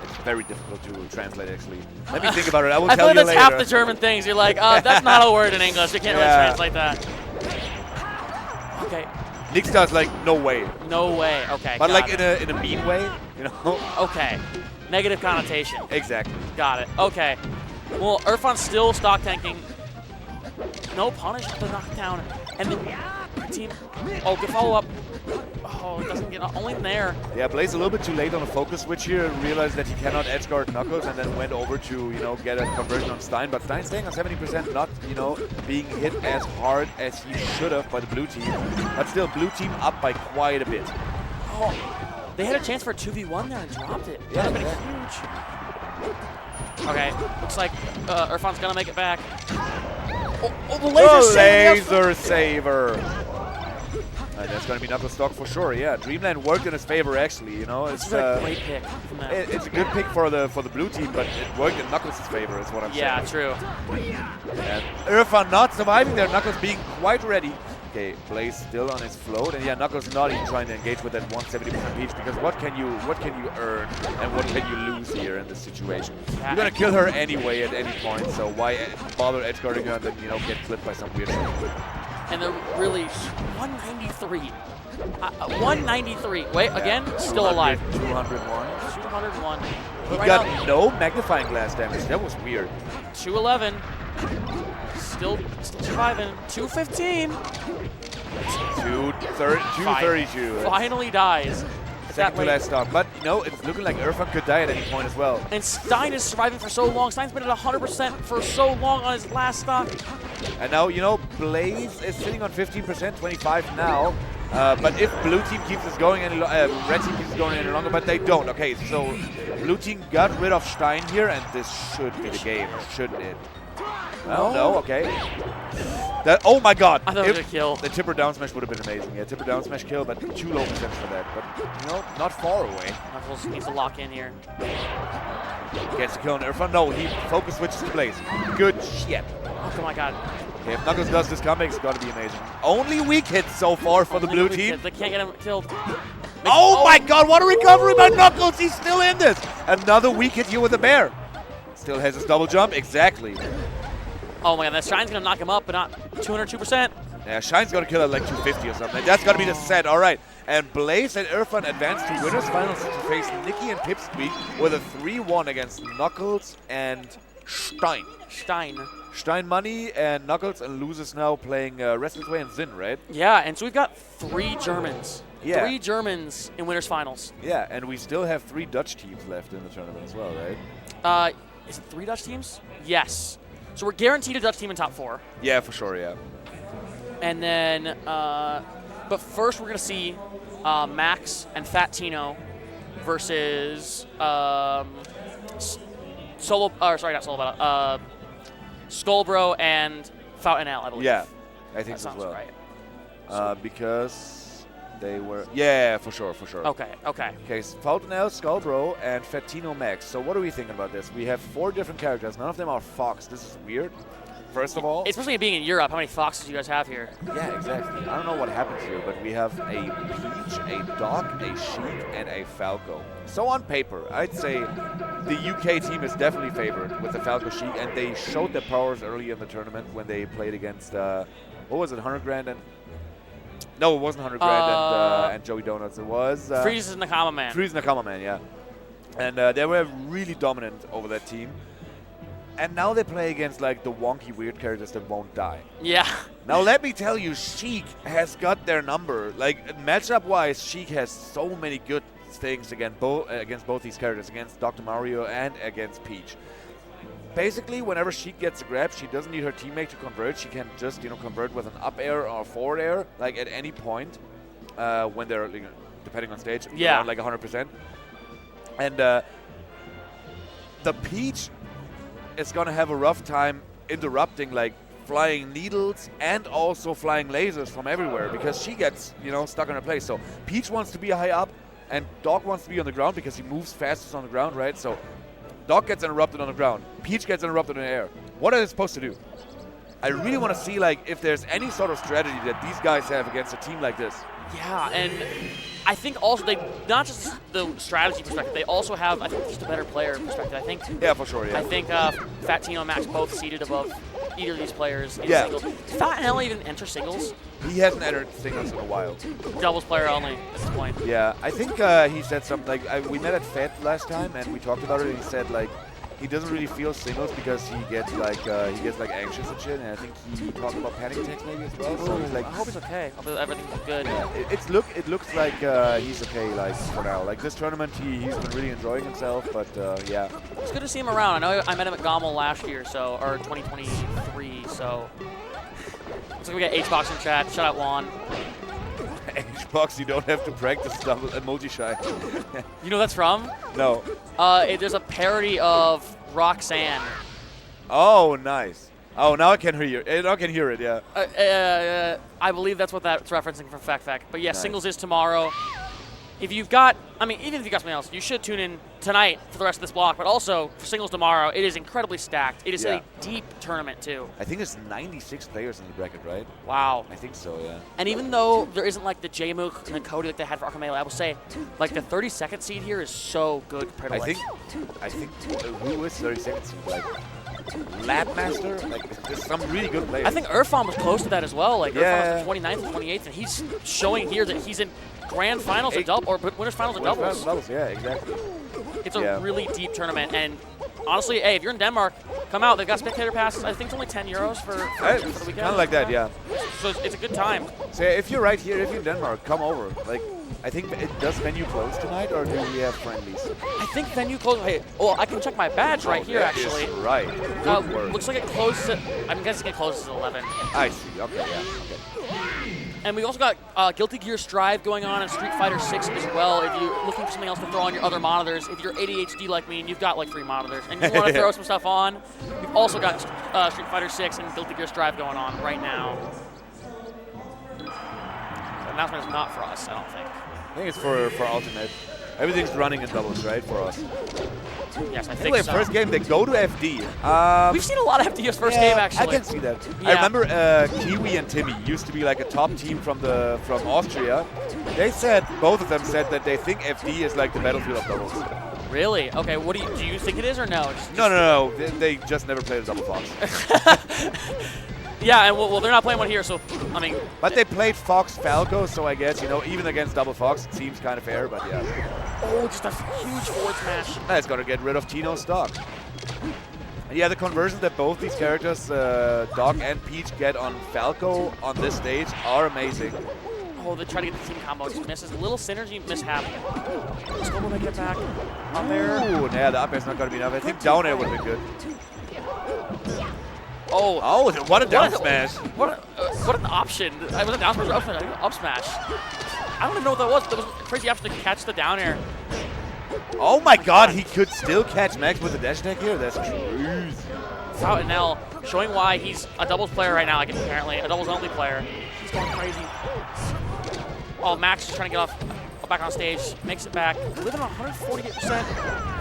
it's very difficult to translate, actually. Let me think about it. I will tell you later. I feel like that's half the German things. You're like, that's not a word in English. You can't really translate that. Okay. Nixta is like, no way. No way. Okay. But like in a mean way, Okay. Negative connotation. Exactly. Got it. Okay. Well, Irfan's still stock tanking. No punish the knockdown. And the team. Oh, good follow up. Oh, it doesn't get only there. Yeah, Blaze a little bit too late on a focus switch here and realized that he cannot edge guard Knuckles and then went over to, get a conversion on Stein. But Stein's staying on 70%, not, being hit as hard as he should have by the blue team. But still, blue team up by quite a bit. Oh. They had a chance for a 2v1 there and dropped it. Yeah, that would have been huge. Okay, looks like Irfan's gonna make it back. Oh, the laser saver! And that's gonna be Knuckles stock for sure. Yeah, Dreamland worked in his favor actually. It's a great pick. It's a good pick for the blue team, but it worked in Knuckles' favor, is what I'm saying. Yeah, true. And Irfan not surviving there. Knuckles being quite ready. Okay, Blaze still on his float, and yeah, Knuckles not even trying to engage with that 170% Peach, because what can you earn and what can you lose here in this situation? You're gonna kill her anyway at any point, so why bother edgeguarding her and then get clipped by some weird shit? And they're really 193. 193. Wait, again, still alive. 201. 201. He got no magnifying glass damage. That was weird. 211. Still surviving. 215. 232. Finally dies. Second to last stock. But, it's looking like Irfan could die at any point as well. And Stein is surviving for so long. Stein's been at 100% for so long on his last stock. And now, you know, Blaze is sitting on 15%, 25 now. But if blue team keeps this going any red team keeps this going any longer, but they don't. Okay, so blue team got rid of Stein here, and this should be the game, shouldn't it? Well, no, okay. That, oh my god! I thought it was a kill. The tipper down smash would have been amazing. Yeah, tipper down smash kill, but too low percent for that. But, you know, not far away. Knuckles needs to lock in here. Gets the kill on Irfan. No, he focus switches to Blaze. Good shit. Oh my god. Okay, if Knuckles does this comeback, it's got to be amazing. Only weak hits so far for the blue team. They can't get him killed. Oh my god, what a recovery by Knuckles! He's still in this! Another weak hit here with the bear. Still has his double jump, exactly. Oh my god, that Shine's gonna knock him up, but not 202%. Yeah, Shine's gonna kill at like 250 or something. That's gotta be the set, alright. And Blaze and Irfan advance to winners finals to face Nikki and Pipsqueak with a 3-1 against Knuckles and Stein. Stein money and Knuckles, and losers now playing Restless Way and Zin, right? Yeah, and so we've got 3 Germans. Yeah. 3 Germans in winners finals. Yeah, and we still have 3 Dutch teams left in the tournament as well, right? Is it 3 Dutch teams? Yes. So we're guaranteed a Dutch team in top 4. Yeah, for sure, yeah. And then, but first we're gonna see Max and Fat Tino versus Skullbro and Fountain L, I believe. Yeah, I think that so as sounds well. right. Because they were... Yeah, for sure, for sure. Okay. Okay, so Fountain L, Skullbro, and Fatino Max. So what are we thinking about this? We have 4 different characters. None of them are Fox. This is weird. First of all... Especially being in Europe, how many Foxes do you guys have here? Yeah, exactly. I don't know what happens here, but we have a Peach, a Doc, a Sheik, and a Falco. So on paper, I'd say the UK team is definitely favored with the Falco Sheik, and they showed their powers early in the tournament when they played against, what was it, 100 Grand and... No, it wasn't 100 Grand and Joey Donuts. It was... Freeze and Nakama Man. Freeze and Nakama Man, yeah. And they were really dominant over that team. And now they play against like the wonky weird characters that won't die. Yeah. Now let me tell you, Sheik has got their number. Like matchup-wise, Sheik has so many good things against both these characters, against Dr. Mario and against Peach. Basically, whenever Sheik gets a grab, she doesn't need her teammate to convert. She can just, convert with an up air or a forward air, like at any point when they're, depending on stage, around like 100%. And the Peach is gonna have a rough time interrupting like flying needles and also flying lasers from everywhere because she gets, stuck in her place. So Peach wants to be high up and Doc wants to be on the ground because he moves fastest on the ground, right? So Doc gets interrupted on the ground. Peach gets interrupted in the air. What are they supposed to do? I really want to see like if there's any sort of strategy that these guys have against a team like this. Yeah, and I think also they, not just the strategy perspective, they also have, I think, just a better player perspective. I think. Yeah, for sure, yeah. I think Fat Tino and Max both seated above either of these players in Yeah. singles. Did Fat L even enter singles? He hasn't entered singles in a while. Doubles player only at this point. Yeah, I think he said something, like, we met at FED last time and we talked about it, and he said, like, he doesn't really feel singles because he gets like anxious and shit, and I think he talked about panic attacks maybe as well. So he's like, I hope he's okay. I hope everything's good. Yeah, it looks like he's okay, like for now. Like this tournament, he's been really enjoying himself, but yeah. It's good to see him around. I know I met him at Gommel last year, or 2023. So looks like we got Hbox in chat. Shout out Juan. Hbox, you don't have to practice double emoji shy. You know what that's from? No. There's a parody of Roxanne. Oh, nice. Oh, now I can hear you. Now I can hear it. Yeah. I believe that's what that's referencing from Fact. But yeah, Nice. singles is tomorrow. If you've got, even if you've got something else, you should tune in tonight for the rest of this block. But also for singles tomorrow, it is incredibly stacked. It is Yeah. a deep tournament too. I think there's 96 players in the bracket, right? Wow. I think so. Yeah. And even though there isn't like the J-Mook and the Cody like they had for Arkamele, I will say, like the 32nd seed here is so good compared to I think who is 32nd seed? Like Labmaster? Like there's some really good players. I think Irfan was close to that as well. Like Yeah. Irfan was 29th and 28th, and he's showing here that he's in grand finals or winners finals of doubles. Yeah, exactly. It's a really deep tournament, and honestly, hey, if you're in Denmark, come out. They've got spectator passes. I think it's only 10 euros for the weekend. Kind of like that, yeah. So it's a good time. So if you're right here, if you're in Denmark, come over. Like, I think does venue close tonight, or do we have friendlies? I think venue closes. Hey, well, I can check my badge right here, that actually. is right. Good work. Looks like it closes at, I'm guessing it closes at 11. I see. Okay, yeah. Okay. And we also got Guilty Gear Strive going on and Street Fighter 6 as well. If you're looking for something else to throw on your other monitors, if you're ADHD like me and you've got like 3 monitors and you want to throw some stuff on, we've also got Street Fighter 6 and Guilty Gear Strive going on right now. The announcement is not for us, I don't think. I think it's for Ultimate. Everything's running in doubles, right, for us? Yes, I think Anyway, so. first game, they go to FD. We've seen a lot of FD's first game, actually. I can see that. Yeah. I remember Kiwi and Timmy used to be like a top team from Austria. They said, both of them said that they think FD is like the battlefield of doubles. Really? Okay, what do you think it is or no? No. They just never played a double fox. Yeah, and well, they're not playing one here, so, I mean... But they played Fox Falco, so I guess, even against double fox, it seems kind of fair, but yeah. Oh, just a huge forward smash. That's going to get rid of Tino's stock. And yeah, the conversions that both these characters, Doc and Peach, get on Falco on this stage are amazing. Oh, they try to get the team combo, just misses. A little synergy mishap. Scoble make it back. Up air. Ooh, yeah, the up air's not going to be enough. I think down air would have been good. Oh, what a down smash. What an option. I was a down smash or up smash. I don't even know what that was. There was a crazy option to catch the down air. Oh my god, he could still catch Max with a dash attack here? That's crazy. Out and L showing why he's a doubles player right now, like apparently a doubles only player. He's going crazy. Oh, Max is trying to get back on stage, makes it back, living on 148%.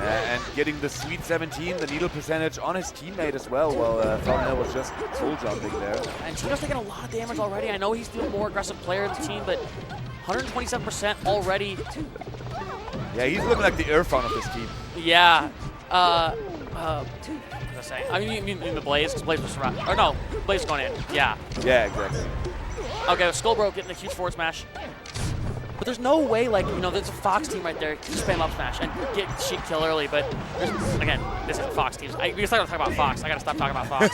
And getting the sweet 17, the needle percentage on his teammate as well, while Falconel was just full jumping there. And Tino's taking a lot of damage already. I know he's the more aggressive player of the team, but 127% already. Yeah, he's looking like the Irfan of this team. Yeah. What was I saying? I mean the Blaze, because Blaze was surrounded. Or no, Blaze going in. Yeah. Yeah, exactly. Okay, Skullbro getting a huge forward smash. But there's no way, like, there's a Fox team right there. You spam up smash and get Sheik kill early, but again, this is a Fox team. We can start talking about Fox. I gotta stop talking about Fox.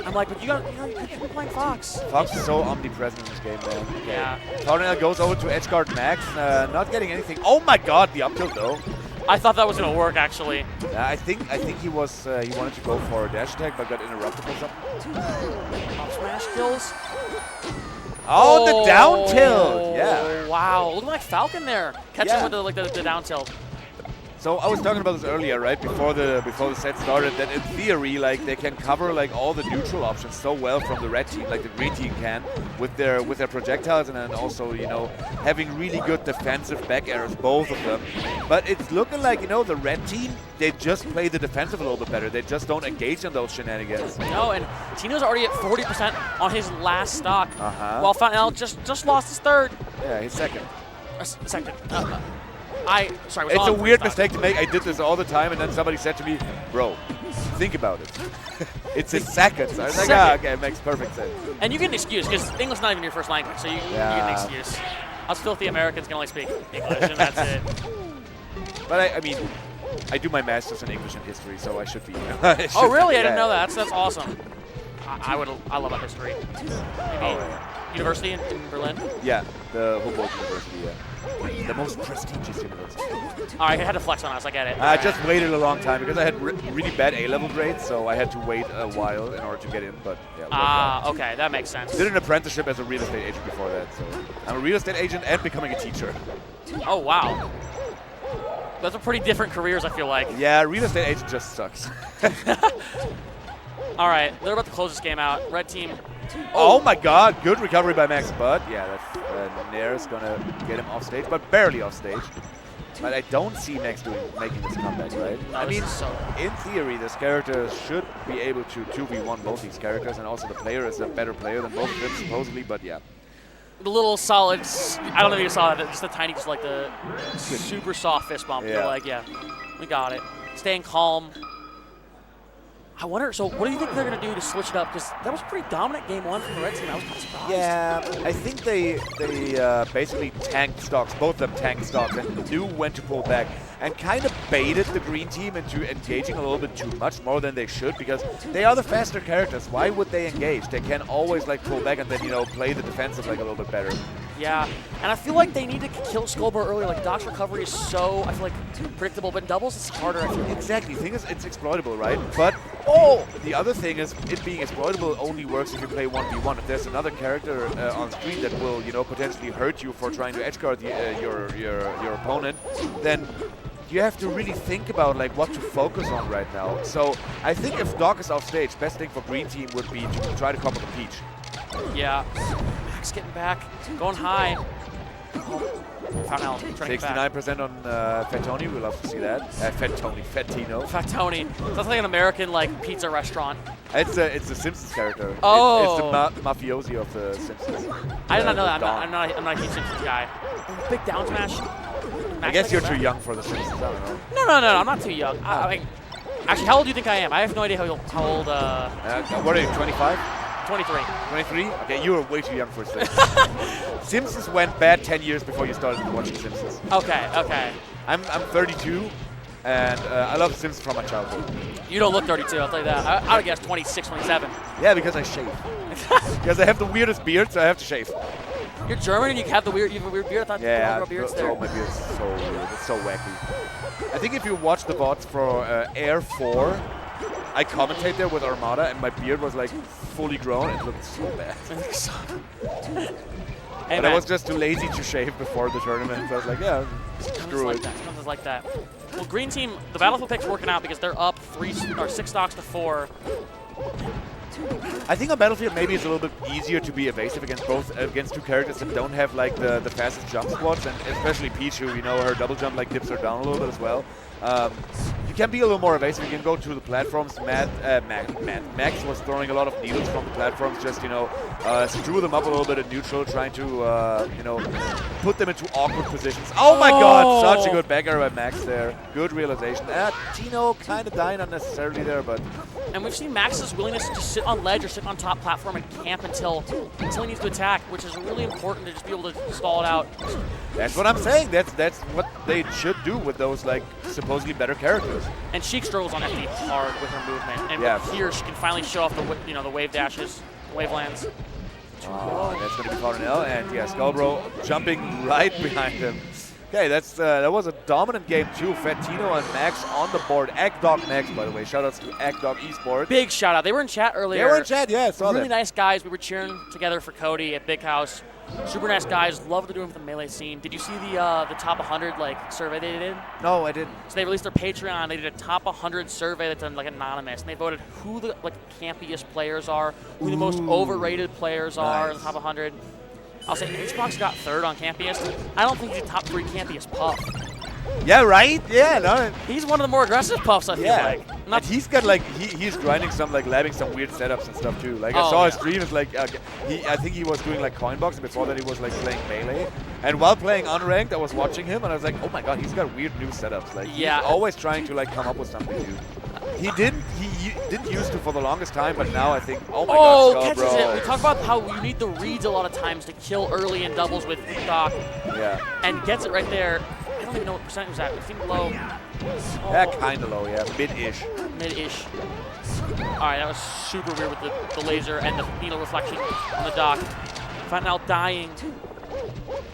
I'm like, but you're playing Fox. Fox is so omnipresent in this game, man. Okay. Yeah. Falconel goes over to edgeguard Max, not getting anything. Oh my god, the up tilt though. I thought that was gonna work actually. Yeah, I think he wanted to go for a dash attack, but got interrupted or something. Up smash kills. Oh, the down tilt! Yeah. Wow, looking like Falcon there, catching with the down tilt. So I was talking about this earlier, right? Before the set started, that in theory, like they can cover like all the neutral options so well from the red team, like the green team can, with their projectiles, and then also having really good defensive back airs, both of them. But it's looking like the red team, they just play the defensive a little bit better. They just don't engage in those shenanigans. No, and Tino's already at 40% on his last stock, while Falconel just lost his third. Yeah, his second. Second. Sorry, it's a weird mistake to make. I did this all the time, and then somebody said to me, bro, think about it. It's in seconds. I was like, okay, it makes perfect sense. And you get an excuse, because English is not even your first language, so you get an excuse. Us filthy Americans can only speak English, and that's it. But I mean, I do my master's in English and history, so I should be. Oh, really? I didn't know that. That's awesome. I love our history. Maybe university in Berlin? Yeah, the Humboldt University, yeah. The most prestigious university. All right, I had to flex on us. I get it. I just waited a long time because I had really bad A-level grades, so I had to wait a while in order to get in. But yeah. Okay, that makes sense. Did an apprenticeship as a real estate agent before that, so I'm a real estate agent and becoming a teacher. Oh wow. Those are pretty different careers, I feel like. Yeah, real estate agent just sucks. All right, they're about to close this game out. Red team. Oh my god, good recovery by Max, but yeah, that's Nair's gonna get him off stage, but barely off stage. But I don't see Max making this comeback, right? No, I mean, in theory, this character should be able to 2v1 both these characters, and also the player is a better player than both of them, supposedly, but yeah. The little solids, I don't know if you saw that, just the tiny, just like the super soft fist bump. Yeah. They're like, yeah, we got it. Staying calm. I wonder, so what do you think they're going to do to switch it up? Because that was a pretty dominant game one from the red team. I was kind of surprised. Yeah, I think they basically tanked stocks. Both of them tanked stocks and knew when to pull back and kind of baited the green team into engaging a little bit too much, more than they should, because they are the faster characters. Why would they engage? They can always like pull back and then, you know, play the defensive like a little bit better. Yeah, and I feel like they need to kill Skullbar earlier. Like, Doc's recovery is so, I feel like, predictable, but in doubles it's harder, I feel like. Exactly. The thing is, it's exploitable, right? But the other thing is, it being exploitable only works if you play 1v1. If there's another character on screen that will, you know, potentially hurt you for trying to edgeguard your opponent, then you have to really think about like what to focus on right now. So I think if Doc is off stage, best thing for green team would be to try to come up with a Peach. Yeah. Max getting back, going high. Valhalla, trying to get back. 69% on Fatoni, we love to see that. Fatino. Fatoni. Sounds like an American like pizza restaurant. It's a Simpsons character. Oh. It's the mafiosi of the Simpsons. I did not know that. I'm not a huge Simpsons guy. Big down smash. I guess you're too young for the Simpsons. I don't know. No. I'm not too young. I mean, actually, how old do you think I am? I have no idea how old. What are you? 25? 23. 23? Okay, you were way too young for Simpsons. Simpsons went bad 10 years before you started watching Simpsons. Okay. I'm 32, and I love Simpsons from my childhood. You don't look 32, I'll tell you that. I would guess 26, 27. Yeah, because I shave. Because I have the weirdest beard, so I have to shave. You're German and you have a weird beard? I thought you Yeah, grow beards there. my beard is so weird. It's so wacky. I think if you watch the VODs for Air 4, I commentate there with Armada, and my beard was like fully grown. It looked so bad. Hey, but I was just too lazy to shave before the tournament. So I was like, yeah, screw it. Something's like that. Well, green team, the Battlefield pick's working out because they're up 6 stocks to 4. I think on Battlefield maybe it's a little bit easier to be evasive against two characters that don't have like the fastest jump squats, and especially Peach, who, you know, her double jump like dips her down a little bit as well. You can be a little more evasive. You can go to the platforms. Max was throwing a lot of needles from the platforms, just, you know, screw them up a little bit in neutral, trying to, you know, put them into awkward positions. Oh my god, such a good back air by Max there. Good realization. Tino kind of dying unnecessarily there, but... And we've seen Max's willingness to just sit on ledge or sit on top platform and camp until he needs to attack, which is really important to just be able to stall it out. That's what I'm saying. That's what they should do with those, like, supposedly better characters. And Sheik struggles on FD hard with her movement, and here she can finally show off the wave dashes, wavelands. Oh, that's going to be Cardinal, and yeah, Skullbro jumping right behind him. Okay, that was a dominant game too. Fatino and Max on the board. Agdog Max, by the way. Shoutouts to Agdog Esports. Big shout out. They were in chat earlier. They were in chat, yeah, I saw that. Really nice guys. We were cheering together for Cody at Big House. Super nice guys. Love what they're doing for the Melee scene. Did you see the top 100 like survey they did? No, I didn't. So they released their Patreon. They did a top 100 survey that's done like anonymous, and they voted who the like campiest players are, who the most overrated players are in the top 100. I'll say Xbox got 3rd on campiest. I don't think he's a top 3 campiest Puff. Yeah, right? Yeah, no. He's one of the more aggressive Puffs, I feel like. And he's got like he's grinding some like labbing some weird setups and stuff too. Like I saw his stream. It's like I think he was doing like coin box. Before that he was like playing Melee. And while playing unranked, I was watching him and I was like, oh my god, he's got weird new setups. Like he's always trying to like come up with something new. He didn't used to for the longest time, but now I think, oh my god, catches it. We talk about how you need the reads a lot of times to kill early in doubles with Doc. Yeah. And gets it right there. I don't even know what percent was that. I think low. Yeah, kind of low, yeah. Mid-ish. Mid-ish. All right, that was super weird with the laser and the needle reflection on the Doc. Finding out dying.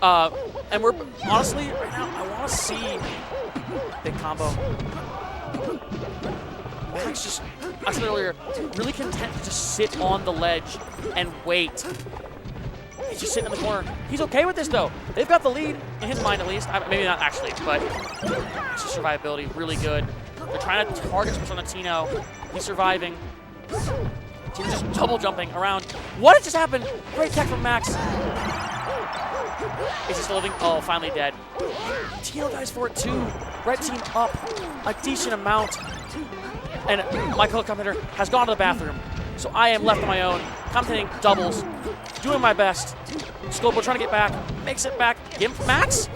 And we're, honestly, right now, I want to see big combo. Max just, I said earlier, really content to just sit on the ledge and wait. He's just sitting in the corner. He's okay with this, though. They've got the lead, in his mind at least. Maybe not actually, but it's just survivability, really good. They're trying to target switch on the Tino. He's surviving. Tino's just double jumping around. What had just happened? Great tech from Max. Is he still living? Oh, finally dead. Tino dies for it, too. Red team up a decent amount. And my co-commentator has gone to the bathroom. So I am left on my own, commentating doubles, doing my best. Scopo trying to get back, makes it back. Give him Max?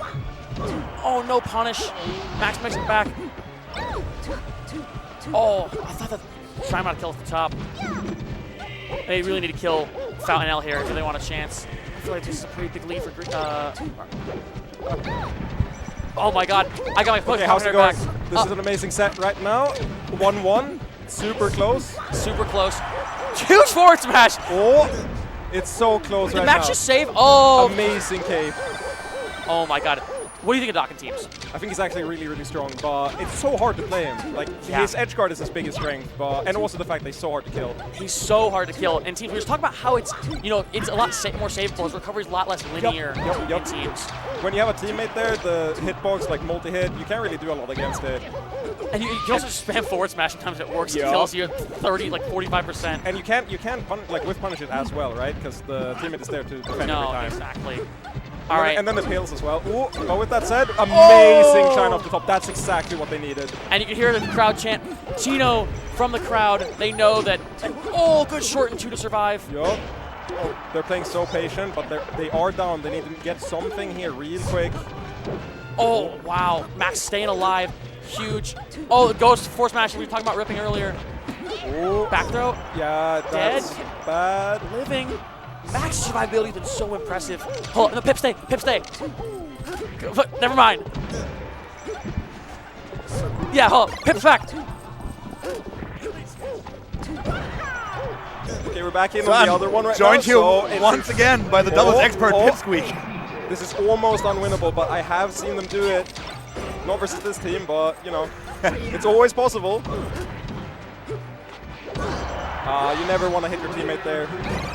Oh, no punish. Max makes it back. Oh, I thought that Try not to kill at the top. They really need to kill Fountain L here if they want a chance. I feel like this is a pretty big lead for oh my god, I got my foot Okay, how's it back. going? This is an amazing set right now. 1-1. Super close. Super close. Huge forward smash! Oh, it's so close Did right Max now. just save? Oh! Amazing cape. Oh my god. What do you think of Dokkan teams? I think he's actually really, really strong, but it's so hard to play him. Like, Yeah. his edge guard is his biggest strength, and also the fact that he's so hard to kill. He's so hard to kill. And teams, we were just talking about how it's, you know, it's a lot more savable. His recovery's a lot less linear in teams. When you have a teammate there, the hitbox, like multi-hit, you can't really do a lot against it. And you can also spam forward smash sometimes it works. It Yeah. kills you at 30, like 45%. And you can't whiff punish it as well, right? Because the teammate is there to defend every No, time. exactly. And All then- right. And then the pills as well. Ooh, but with that said, amazing shine off the top. That's exactly what they needed. And you can hear the crowd chant, Chino from the crowd. They know that, oh, good short and 2 to survive. Yup. Oh, they're playing so patient, but they are down. They need to get something here real quick. Oh, wow. Max staying alive. Huge. Oh, the ghost force smash we were talking about ripping earlier. Ooh. Back throw. Yeah, that's bad. Living. Max's survivability has been so impressive. Hold on, no, pip stay, pip stay. But never mind. Yeah, hold on, pip's back. Okay, we're back in on the other one right now. Joined here so it's- once again by the doubles expert Pipsqueak. This is almost unwinnable, but I have seen them do it. Not versus this team, but, you know, it's always possible. You never want to hit your teammate there.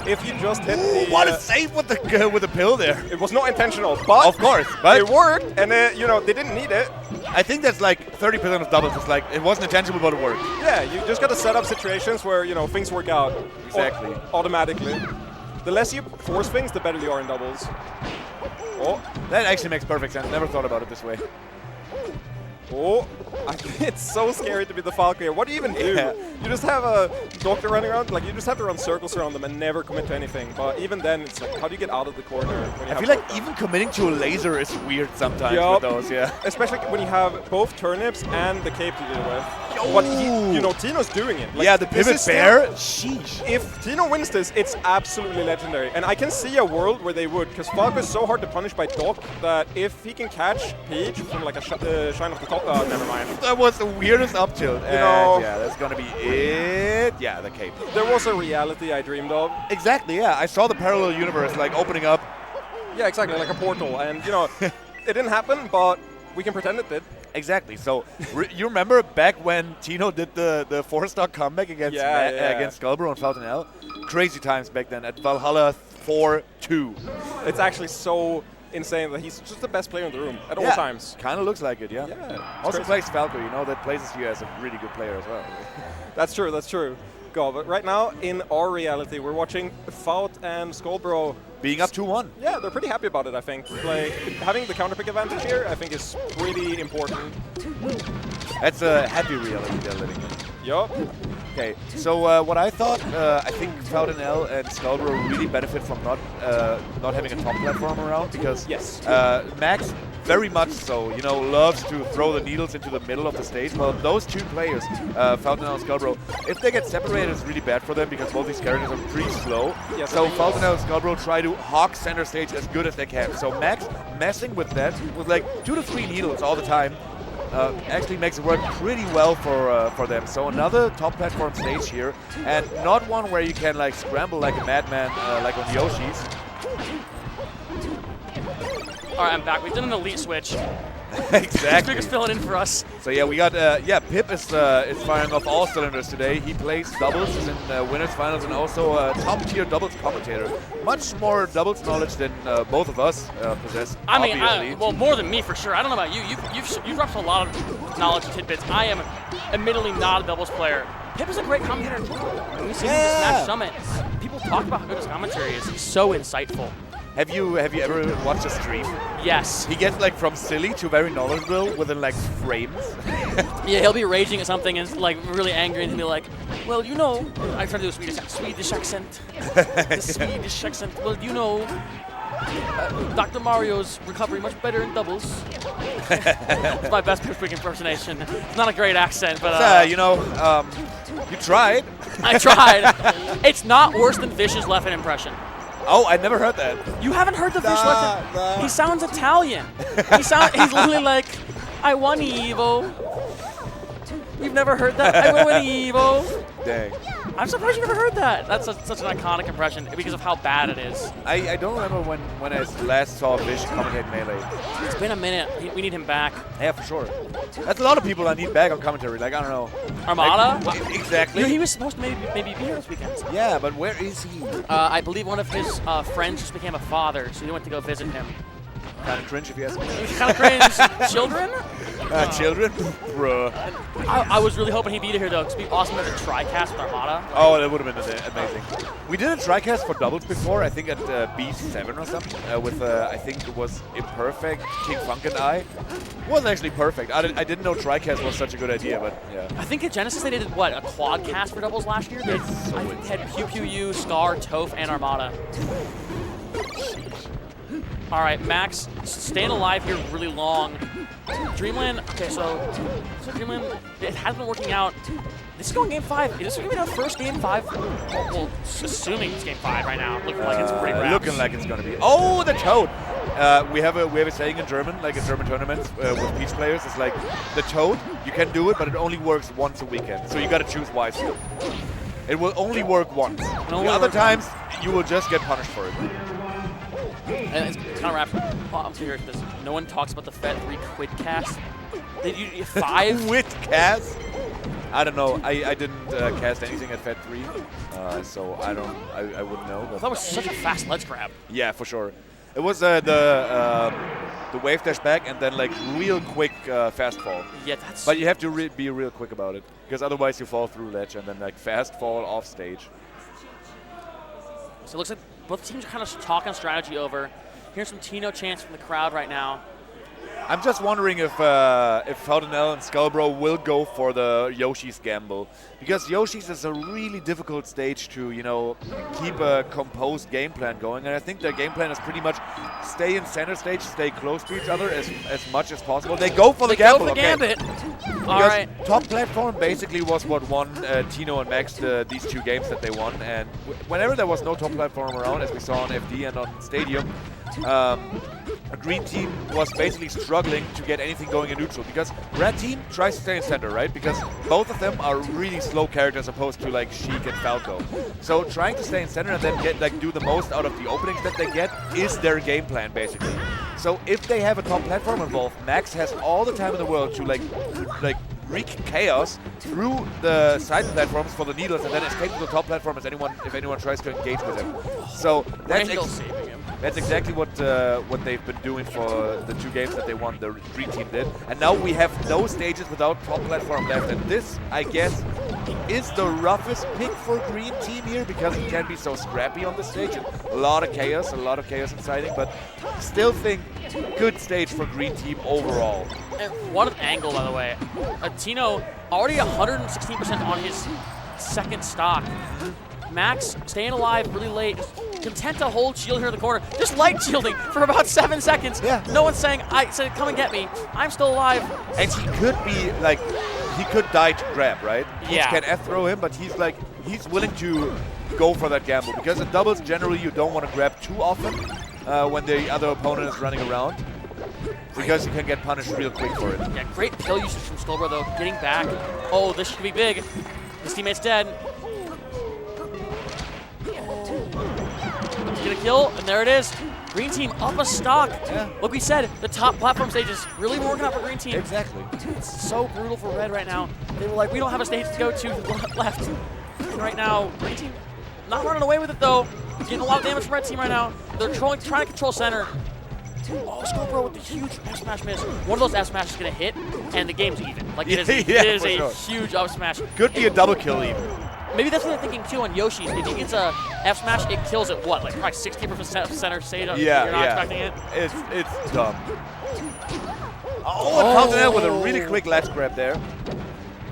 If you just hit the... What a save with the pill there. It was not intentional, but... Of course, but it worked, and, you know, they didn't need it. I think that's like 30% of doubles. It's like, it wasn't intentional, but it worked. Yeah, you just got to set up situations where, you know, things work out. Exactly. Automatically. The less you force things, the better you are in doubles. Oh. That actually makes perfect sense. Never thought about it this way. Oh, it's so scary to be the Falco here. What do you even do? Yeah. You just have a doctor running around, like you just have to run circles around them and never commit to anything. But even then, it's like, how do you get out of the corner when you I have feel like both even committing to a laser is weird sometimes Yup. with those, yeah. Especially when you have both turnips and the cape to deal with. But you know, Tino's doing it. Like, Yeah, the this pivot is bear, still- sheesh. If Tino wins this, it's absolutely legendary. And I can see a world where they would, because Falco is so hard to punish by Doc that if he can catch Peach from like a shine off the top, never mind. That was the weirdest up tilt. And know- yeah, that's gonna be it. Yeah, the cape. There was a reality I dreamed of. Exactly, yeah. I saw the parallel universe like opening up. Yeah, exactly, like a portal. And, you know, it didn't happen, but we can pretend it did. Exactly. So you remember back when Tino did the 4-stock comeback against against Skullbro and Fountain L? Crazy times back then at Valhalla 4-2. It's actually so insane that he's just the best player in the room at all times. Kind of looks like it, yeah. Also crazy. plays Falco, you know, that places you as a really good player as well. That's true, that's true. Go, but right now, in our reality, we're watching Faut and Skullbro. Being up 2-1. Yeah, they're pretty happy about it, I think. Like, having the counterpick advantage here, I think is pretty important. That's a happy reality they're living in. Yup. Okay, so what I thought, I think Fountain L and Skullbro really benefit from not having a top platform around because Max very much so, you know, loves to throw the needles into the middle of the stage. Well, those two players, Fountain L and Skullbro, if they get separated, it's really bad for them because both these characters are pretty slow. Yes, So Fountain L and Skullbro try to hawk center stage as good as they can. So Max messing with that with like 2 to 3 needles all the time actually makes it work pretty well for them. So another top platform stage here, and not one where you can like scramble like a madman like on Yoshi's. All right, I'm back. We've done an elite switch. Exactly. Pip is filling in for us. So yeah, we got Pip is firing off all cylinders today. He plays doubles, is in winners finals, and also a top tier doubles commentator. Much more doubles knowledge than both of us possess. I mean, obviously. well, more than me for sure. I don't know about you. You've dropped a lot of knowledge and tidbits. I am admittedly not a doubles player. Pip is a great commentator. We've seen him at Smash Summit. People talk about how good his commentary is. He's so insightful. Have you ever watched a stream? Yes. He gets like from silly to very knowledgeable within like frames. Yeah, he'll be raging at something and like really angry and he'll be like, well, you know, I try to do a Swedish accent. The Swedish accent. Well, you know, Dr. Mario's recovery much better in doubles. It's my best Pittsburgh impersonation. It's not a great accent, but you know, you tried. I tried. It's not worse than Vish's Leffen impression. Oh, I never heard that. You haven't heard the Vish Leffen? He sounds Italian. He's literally like, I won Evo. You've never heard that? I won Evo. Dang. I'm surprised you never heard that. That's such an iconic impression because of how bad it is. I don't remember when I last saw Vish commentate Melee. It's been a minute. We need him back. Yeah, for sure. That's a lot of people I need back on commentary. Like, I don't know. Armada? Like, exactly. You know, he was supposed to maybe be here this weekend. Yeah, but where is he? I believe one of his friends just became a father, so he went to go visit him. Kind of cringe if you ask me. Kind of cringe. Children? Children? Bruh. I was really hoping he'd be here, though, because it'd be awesome to have a tri-cast with Armada. Oh, that would have been amazing. We did a tri-cast for doubles before, I think at B7 or something, with, I think it was Imperfect, King Funk and I. It wasn't actually perfect. I didn't know tri-cast was such a good idea, but yeah. I think at Genesis they did, what, a quad cast for doubles last year? They had Pew Pew U, Scar, Toph, and Armada. All right, Max, staying alive here really long. Dreamland, okay, so Dreamland, it has been working out. This is going game 5. Is this going to be our first game 5? Well, assuming it's game 5 right now. Looking like it's pretty wrapped. Looking like it's going to be. Oh, the Toad! We have a saying in German, like in German tournaments with Peach players. It's like, the Toad, you can do it, but it only works once a weekend. So you got to choose wisely. It will only work once. The other times, you will just get punished for it. And it's kind of wrapped. Oh, I'm curious this. No one talks about the Fed 3 quid cast. Did you 5? Quid cast? I don't know. I didn't cast anything at Fed 3, so I wouldn't know. But That was such a fast ledge grab. yeah, for sure. It was the wave dash back and then like real quick fast fall. Yeah, that's. But you have to be real quick about it because otherwise you fall through ledge and then like fast fall off stage. So it looks like both teams are kind of talking strategy over. Here's some Tino chants from the crowd right now. I'm just wondering if Fountainelle and Skullbro will go for the Yoshi's gamble, because Yoshi's is a really difficult stage to, you know, keep a composed game plan going, and I think their game plan is pretty much stay in center stage, stay close to each other as much as possible. They go for the gamble. Go for the gambit. All because right. top platform basically was what won Tino and Max these 2 games that they won, and whenever there was no top platform around, as we saw on FD and on Stadium, a green team was basically struggling to get anything going in neutral, because red team tries to stay in center, right? Because both of them are really slow characters opposed to like Sheik and Falco. So trying to stay in center and then do the most out of the openings that they get is their game plan basically. So if they have a top platform involved, Max has all the time in the world to like wreak chaos through the side platforms for the needles and then escape to the top platform if anyone tries to engage with him. So that's exactly what they've been doing for the 2 games that they won, the green team did. And now we have no stages without top platform left. And this, I guess, is the roughest pick for green team here because it can be so scrappy on the stage. And a lot of chaos inciting, but still think good stage for green team overall. And what an angle, by the way. Tino already 116% on his second stock. Max staying alive really late. Content to hold shield here in the corner. Just light shielding for about 7 seconds. Yeah. No one's saying, I said, come and get me. I'm still alive. And he could be like, he could die to grab, right? Yeah. He can F throw him, but he's willing to go for that gamble because in doubles generally you don't want to grab too often when the other opponent is running around, because you can get punished real quick for it. Yeah, great kill usage from Skullbro though. Getting back. Oh, this should be big. His teammate's dead. Get a kill, and there it is. Green team up a stock. Yeah. Like we said, the top platform stages really working out for green team. Exactly. It's so brutal for red right now. They were like, we don't have a stage to go to left. And right now, green team not running away with it though. Getting a lot of damage from red team right now. They're trying to control center. Oh, Skullbro with the huge F smash miss. One of those F smashes is gonna hit, and the game's even. Like it is, Yeah, it is for a sure. huge up smash. Could be a double kill even. Maybe that's what they're thinking too on Yoshi's. If he gets a F smash, it kills it what? Like probably 60% of center state. Yeah, You're not expecting it. It's dumb. Oh, and Fountainelle with a really quick ledge grab there. All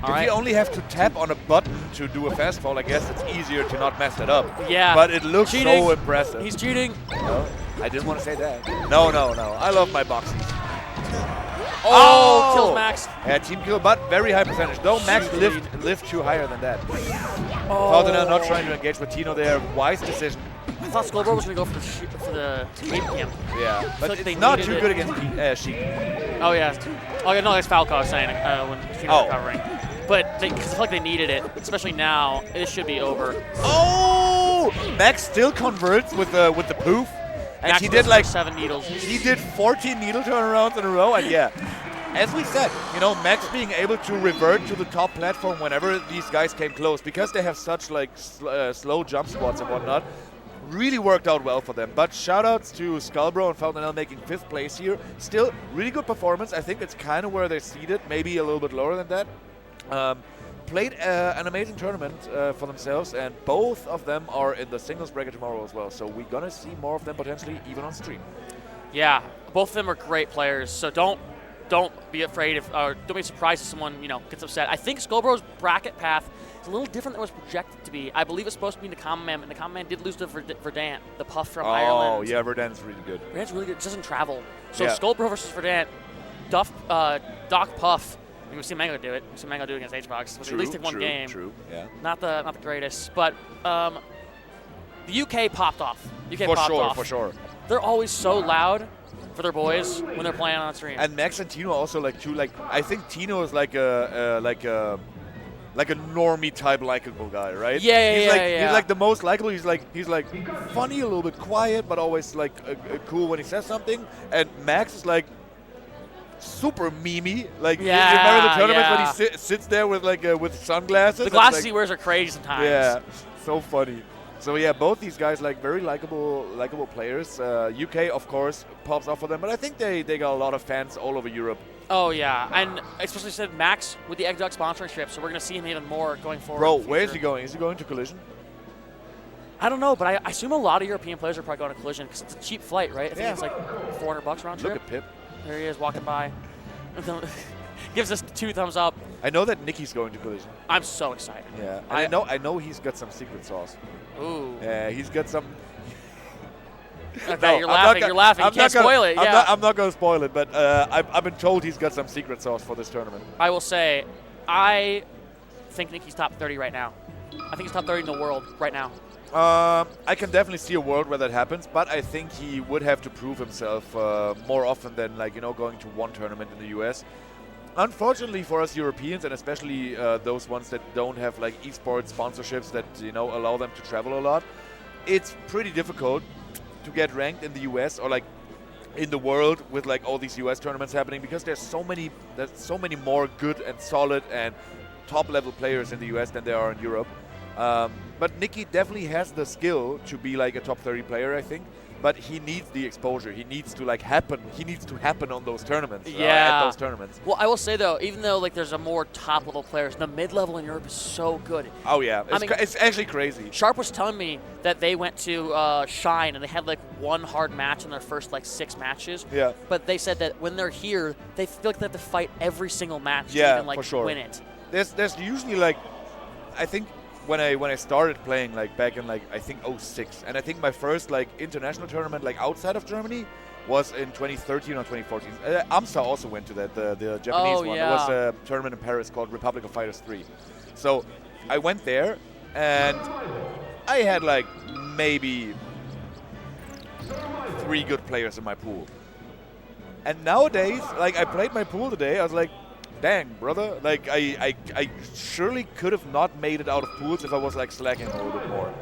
If right. you only have to tap on a button to do a fast fall, I guess it's easier to not mess it up. Yeah. But it looks Cheating. so impressive. He's cheating. No? I didn't want to say that. No, no, no. I love my boxies. Oh, kills Max. Yeah, team kill, but very high percentage. Though Max lived too higher than that. Valhalla not trying to engage with Tino there. Wise decision. I thought Skullbro was going to go for the VGBootCamp. Yeah, but like it's they not needed too it. good against Sheik. Oh, yeah. Oh, yeah, no, that's Falco I was saying when Tino was recovering. But I feel like they needed it, especially now. It should be over. Oh! Max still converts with the poof. And Max he did like 7 needles. He did 14 needle turnarounds in a row, and yeah. As we said, you know, Max being able to revert to the top platform whenever these guys came close, because they have such like slow jump squats and whatnot, really worked out well for them. But shoutouts to Skullbro and Fountainelle making 5th place here. Still, really good performance. I think it's kind of where they're seated, maybe a little bit lower than that. Played an amazing tournament for themselves, and both of them are in the singles bracket tomorrow as well. So we're gonna see more of them potentially even on stream. Yeah, both of them are great players. So don't be afraid if, or don't be surprised if someone gets upset. I think Skullbro's bracket path is a little different than it was projected to be. I believe it's supposed to be Nakama Man, but Nakama Man did lose to Verdant, the Puff from Ireland. Oh yeah, Verdant's really good. Verdant's really good. It doesn't travel. So Yeah. Skullbro versus Verdant, Doc Puff. We've seen Mango do it. We've seen Mango do it against HBox. At least in one game. True, yeah. Not the greatest, but the UK popped off. UK For popped sure, off. for sure. They're always so loud for their boys when they're playing on stream. And Max and Tino also I think Tino is like a normie type likable guy, right? Yeah, He's like the most likable. He's like funny, a little bit quiet, but always like cool when he says something. And Max is like super memey. Like you remember the tournament when he sits there with with sunglasses. The glasses he wears are crazy sometimes. Yeah, so funny. So yeah, both these guys like very likable players. UK of course pops off for them, but I think they got a lot of fans all over Europe. Oh yeah, and especially said Max with the Egg Duck sponsorship, so we're gonna see him even more going forward. Bro, where is he going? Is he going to Collision? I don't know, but I assume a lot of European players are probably going to Collision because it's a cheap flight, right? I think it's like $400 round trip. Look at Pip. There he is walking by. Gives us 2 thumbs up. I know that Nicky's going to Collision. I'm so excited. Yeah, and I know he's got some secret sauce. Ooh. Yeah, he's got some. Okay, you're laughing. You're laughing. You can't spoil it. Yeah. I'm not going to spoil it, but I've been told he's got some secret sauce for this tournament. I will say, I think Nicky's top 30 right now. I think he's top 30 in the world right now. I can definitely see a world where that happens, but I think he would have to prove himself more often than going to one tournament in the US. Unfortunately for us Europeans, and especially those ones that don't have esports sponsorships that allow them to travel a lot, it's pretty difficult to get ranked in the US or in the world with all these US tournaments happening, because there's so many more good and solid and top level players in the US than there are in Europe. But Nicky definitely has the skill to be a top 30 player, I think. But he needs the exposure. He needs to happen. He needs to happen on those tournaments. At those tournaments. Well, I will say though, even though there's a more top level players, the mid level in Europe is so good. Oh yeah, it's actually crazy. Sharp was telling me that they went to Shine and they had one hard match in their first 6 matches. Yeah. But they said that when they're here, they feel like they have to fight every single match to even for sure. win it. There's usually I think. When I started playing back in I think 06, and I think my first international tournament outside of Germany was in 2013 or 2014. AMSA also went to that, the Japanese one. Yeah. It was a tournament in Paris called Republic of Fighters 3. So I went there and I had maybe 3 good players in my pool. And nowadays, I played my pool today, I was like, dang, brother, I surely could have not made it out of pools if I was slacking a little bit more.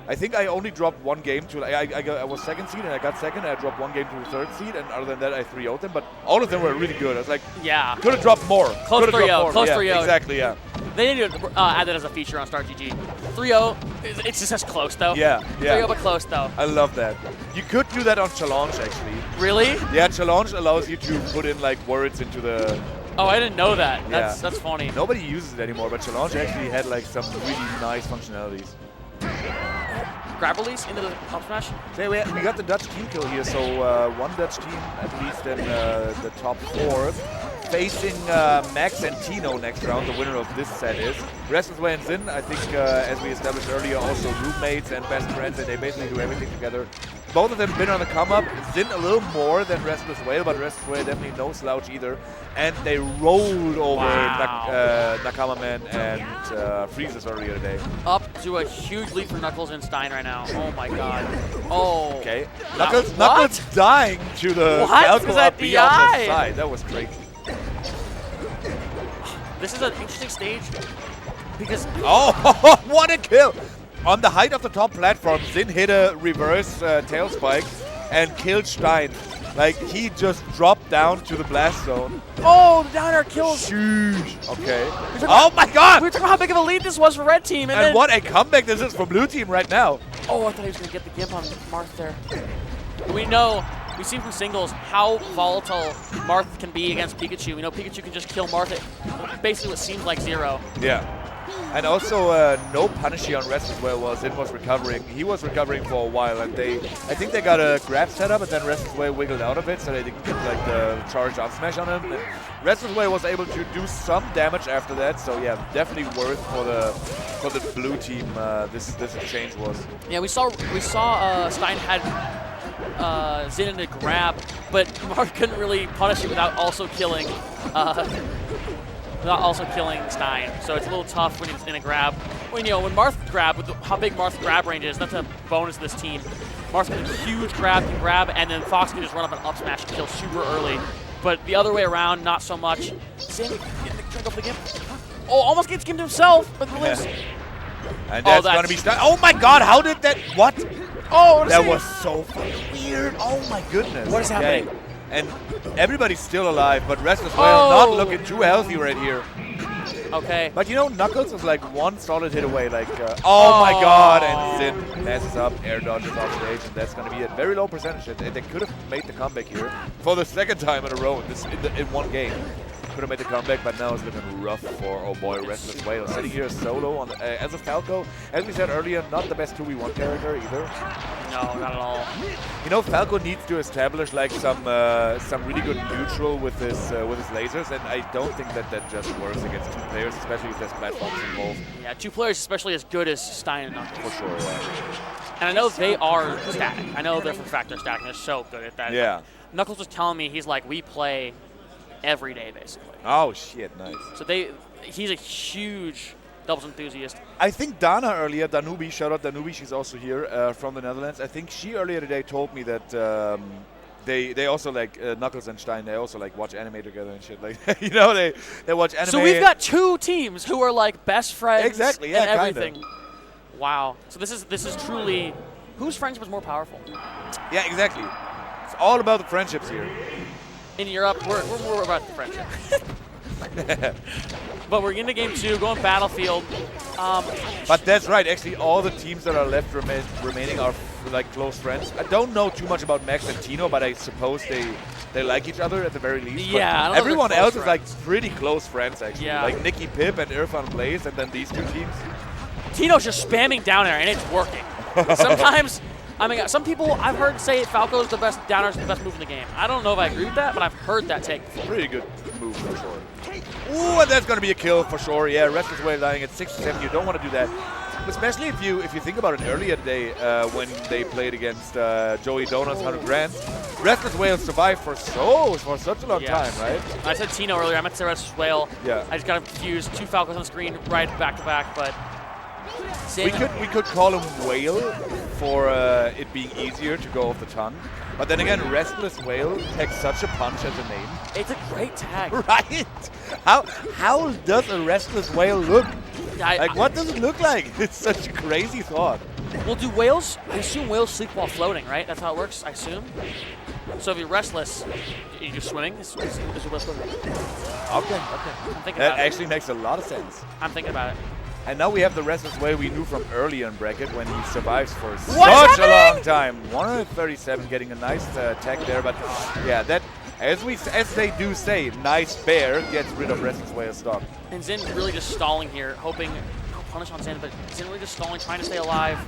I think I only dropped 1 game to, I was 2nd seed and I got 2nd, and I dropped 1 game to the 3rd seed, and other than that I 3-0'd them, but all of them were really good. I was yeah, could have dropped more. Close 3-0, close 3-0. Exactly, yeah. They need to add that as a feature on StarGG. 3-0, it's just as close though. Yeah. 3-0 but close though. I love that. You could do that on Challenge actually. Really? Yeah, Challenge allows you to put in words into the... Oh, I didn't know that. Yeah. That's funny. Nobody uses it anymore, but Challenge actually had some really nice functionalities. Grab release into the pump smash? So we got the Dutch team kill here, so 1 Dutch team at least in the top 4. Facing Max and Tino next round, the winner of this set is. Restlessway and Zin, I think as we established earlier, also roommates and best friends, and they basically do everything together. both of them been on the come up. Zin a little more than Restless Whale, but Restless Whale definitely no slouch either. And they rolled over Nakama Man and Freezes earlier today. Up to a huge lead for Knuckles and Stein right now. Oh my god. Oh. Okay. Knuckles dying to the Falco Was that up the offense DI? side. That was crazy. This is an interesting stage because Oh, what a kill! On the height of the top platform, Zin hit a reverse tail spike and killed Stein. Like, he just dropped down to the blast zone. oh, the down air kills. Sheesh. Okay. Oh my god! We were talking about how big of a lead this was for red team, and then what a comeback this is for blue team right now. oh, I thought he was gonna get the gimp on Marth there. But we've seen from singles how volatile Marth can be against Pikachu. We know Pikachu can just kill Marth at basically what seems like 0. Yeah. And also, no punishy on Restless Whale while Zin was recovering. He was recovering for a while, and I think they got a grab set up, and then Restless Whale wiggled out of it, so they didn't get like the charged up smash on him. And Restless Whale was able to do some damage after that, so yeah, definitely worth for the blue team. This exchange was. Yeah, we saw Stein had Zin in a grab, but Marth couldn't really punish it without also killing Stein. So it's a little tough when he's in a grab. When Marth grab, with how big Marth's grab range is, that's a bonus to this team. Marth can huge grab, and then Fox can just run up an up smash and kill super early. But the other way around, not so much. Zin getting the trick off the gimp. Oh, almost gets gimped himself, but the lose. And that's going to be stuck. Oh my god, how did that? What? Oh, that was so fucking weird. Oh my goodness. What is happening? And everybody's still alive, but Restless Whale not looking too healthy right here. Okay. But Knuckles is like one solid hit away. Like, oh my god, and Zin messes up, air dodges off stage, and that's going to be a very low percentage. They could have made the comeback here for the second time in a row in one game. Could have made the comeback, but now it's looking rough for, oh boy, Restless Whale. Sitting here solo on as a Falco. As we said earlier, not the best 2v1 character either. No, not at all. Falco needs to establish like some really good neutral with his lasers, and I don't think that just works against 2 players, especially if there's platforms involved. Yeah, 2 players especially as good as Stein and Knuckles. For sure, yeah. And I know they are static. I know they're for factor stack, and they're so good at that. Yeah. Knuckles was telling me, he's like, we play every day, basically. Oh, shit, nice. So he's a huge doubles enthusiast. I think Dana earlier, Danubi, shout out Danubi, she's also here from the Netherlands. I think she earlier today told me that they also like Knuckles and Stein, they also like watch anime together and shit. Like, they watch anime. So we've got 2 teams who are like best friends. Exactly, yeah, and everything. Kinda. Wow. So this is truly, whose friendship is more powerful? Yeah, exactly. It's all about the friendships here. In Europe, we're more about the friendship. But we're into game 2, going Battlefield. But that's right. Actually, all the teams that are left remaining are like close friends. I don't know too much about Max and Tino, but I suppose they like each other at the very least. Yeah, but everyone else is like pretty close friends actually. Yeah. Like Nicky Pip and Irfan Blaze, and then these 2 teams. Tino's just spamming down air, and it's working. Sometimes, some people I've heard say Falco's the best down air's the best move in the game. I don't know if I agree with that, but I've heard that take before. Pretty good move for sure. Ooh, and that's going to be a kill for sure. Yeah, Restless Whale dying at 6-7. You don't want to do that. Especially if you think about it earlier today when they played against Joey Donuts 100 Grand. Restless Whale survived for such a long time, right? I said Tino earlier. I meant to say Restless Whale. Yeah. I just got confused. 2 Falcons on the screen right back to back, but we could call him Whale for it being easier to go off the tongue. But then again, Restless Whale takes such a punch as a name. It's a great tag. Right? How does a Restless Whale look? What does it look like? It's such a crazy thought. Well, do whales, I assume whales sleep while floating, right? That's how it works, I assume. So if you're restless, you're just swimming? Is your whale swimming? Okay. I'm thinking about it. That actually makes a lot of sense. I'm thinking about it. And now we have the Restless Whale we knew from earlier in bracket when he survives for such a long time. 137 getting a nice tag there, but yeah, that as they do say, nice bear gets rid of Restless Whale stock. And Zin really just stalling here, hoping no punish on Zin, but Zin really just stalling, trying to stay alive.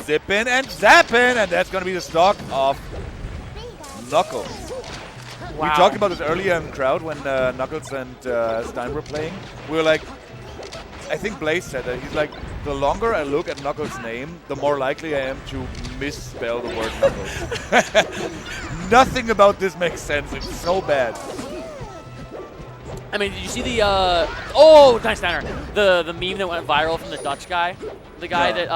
Zipping and zapping, and that's going to be the stock of Knuckles. Wow. We talked about this earlier in the crowd when Knuckles and Stein were playing. We were like, I think Blaze said that. He's like, the longer I look at Knuckles' name, the more likely I am to misspell the word knuckles. Nothing about this makes sense. It's so bad. I mean, did you see the oh, nice downer. The meme that went viral from the Dutch guy, the guy that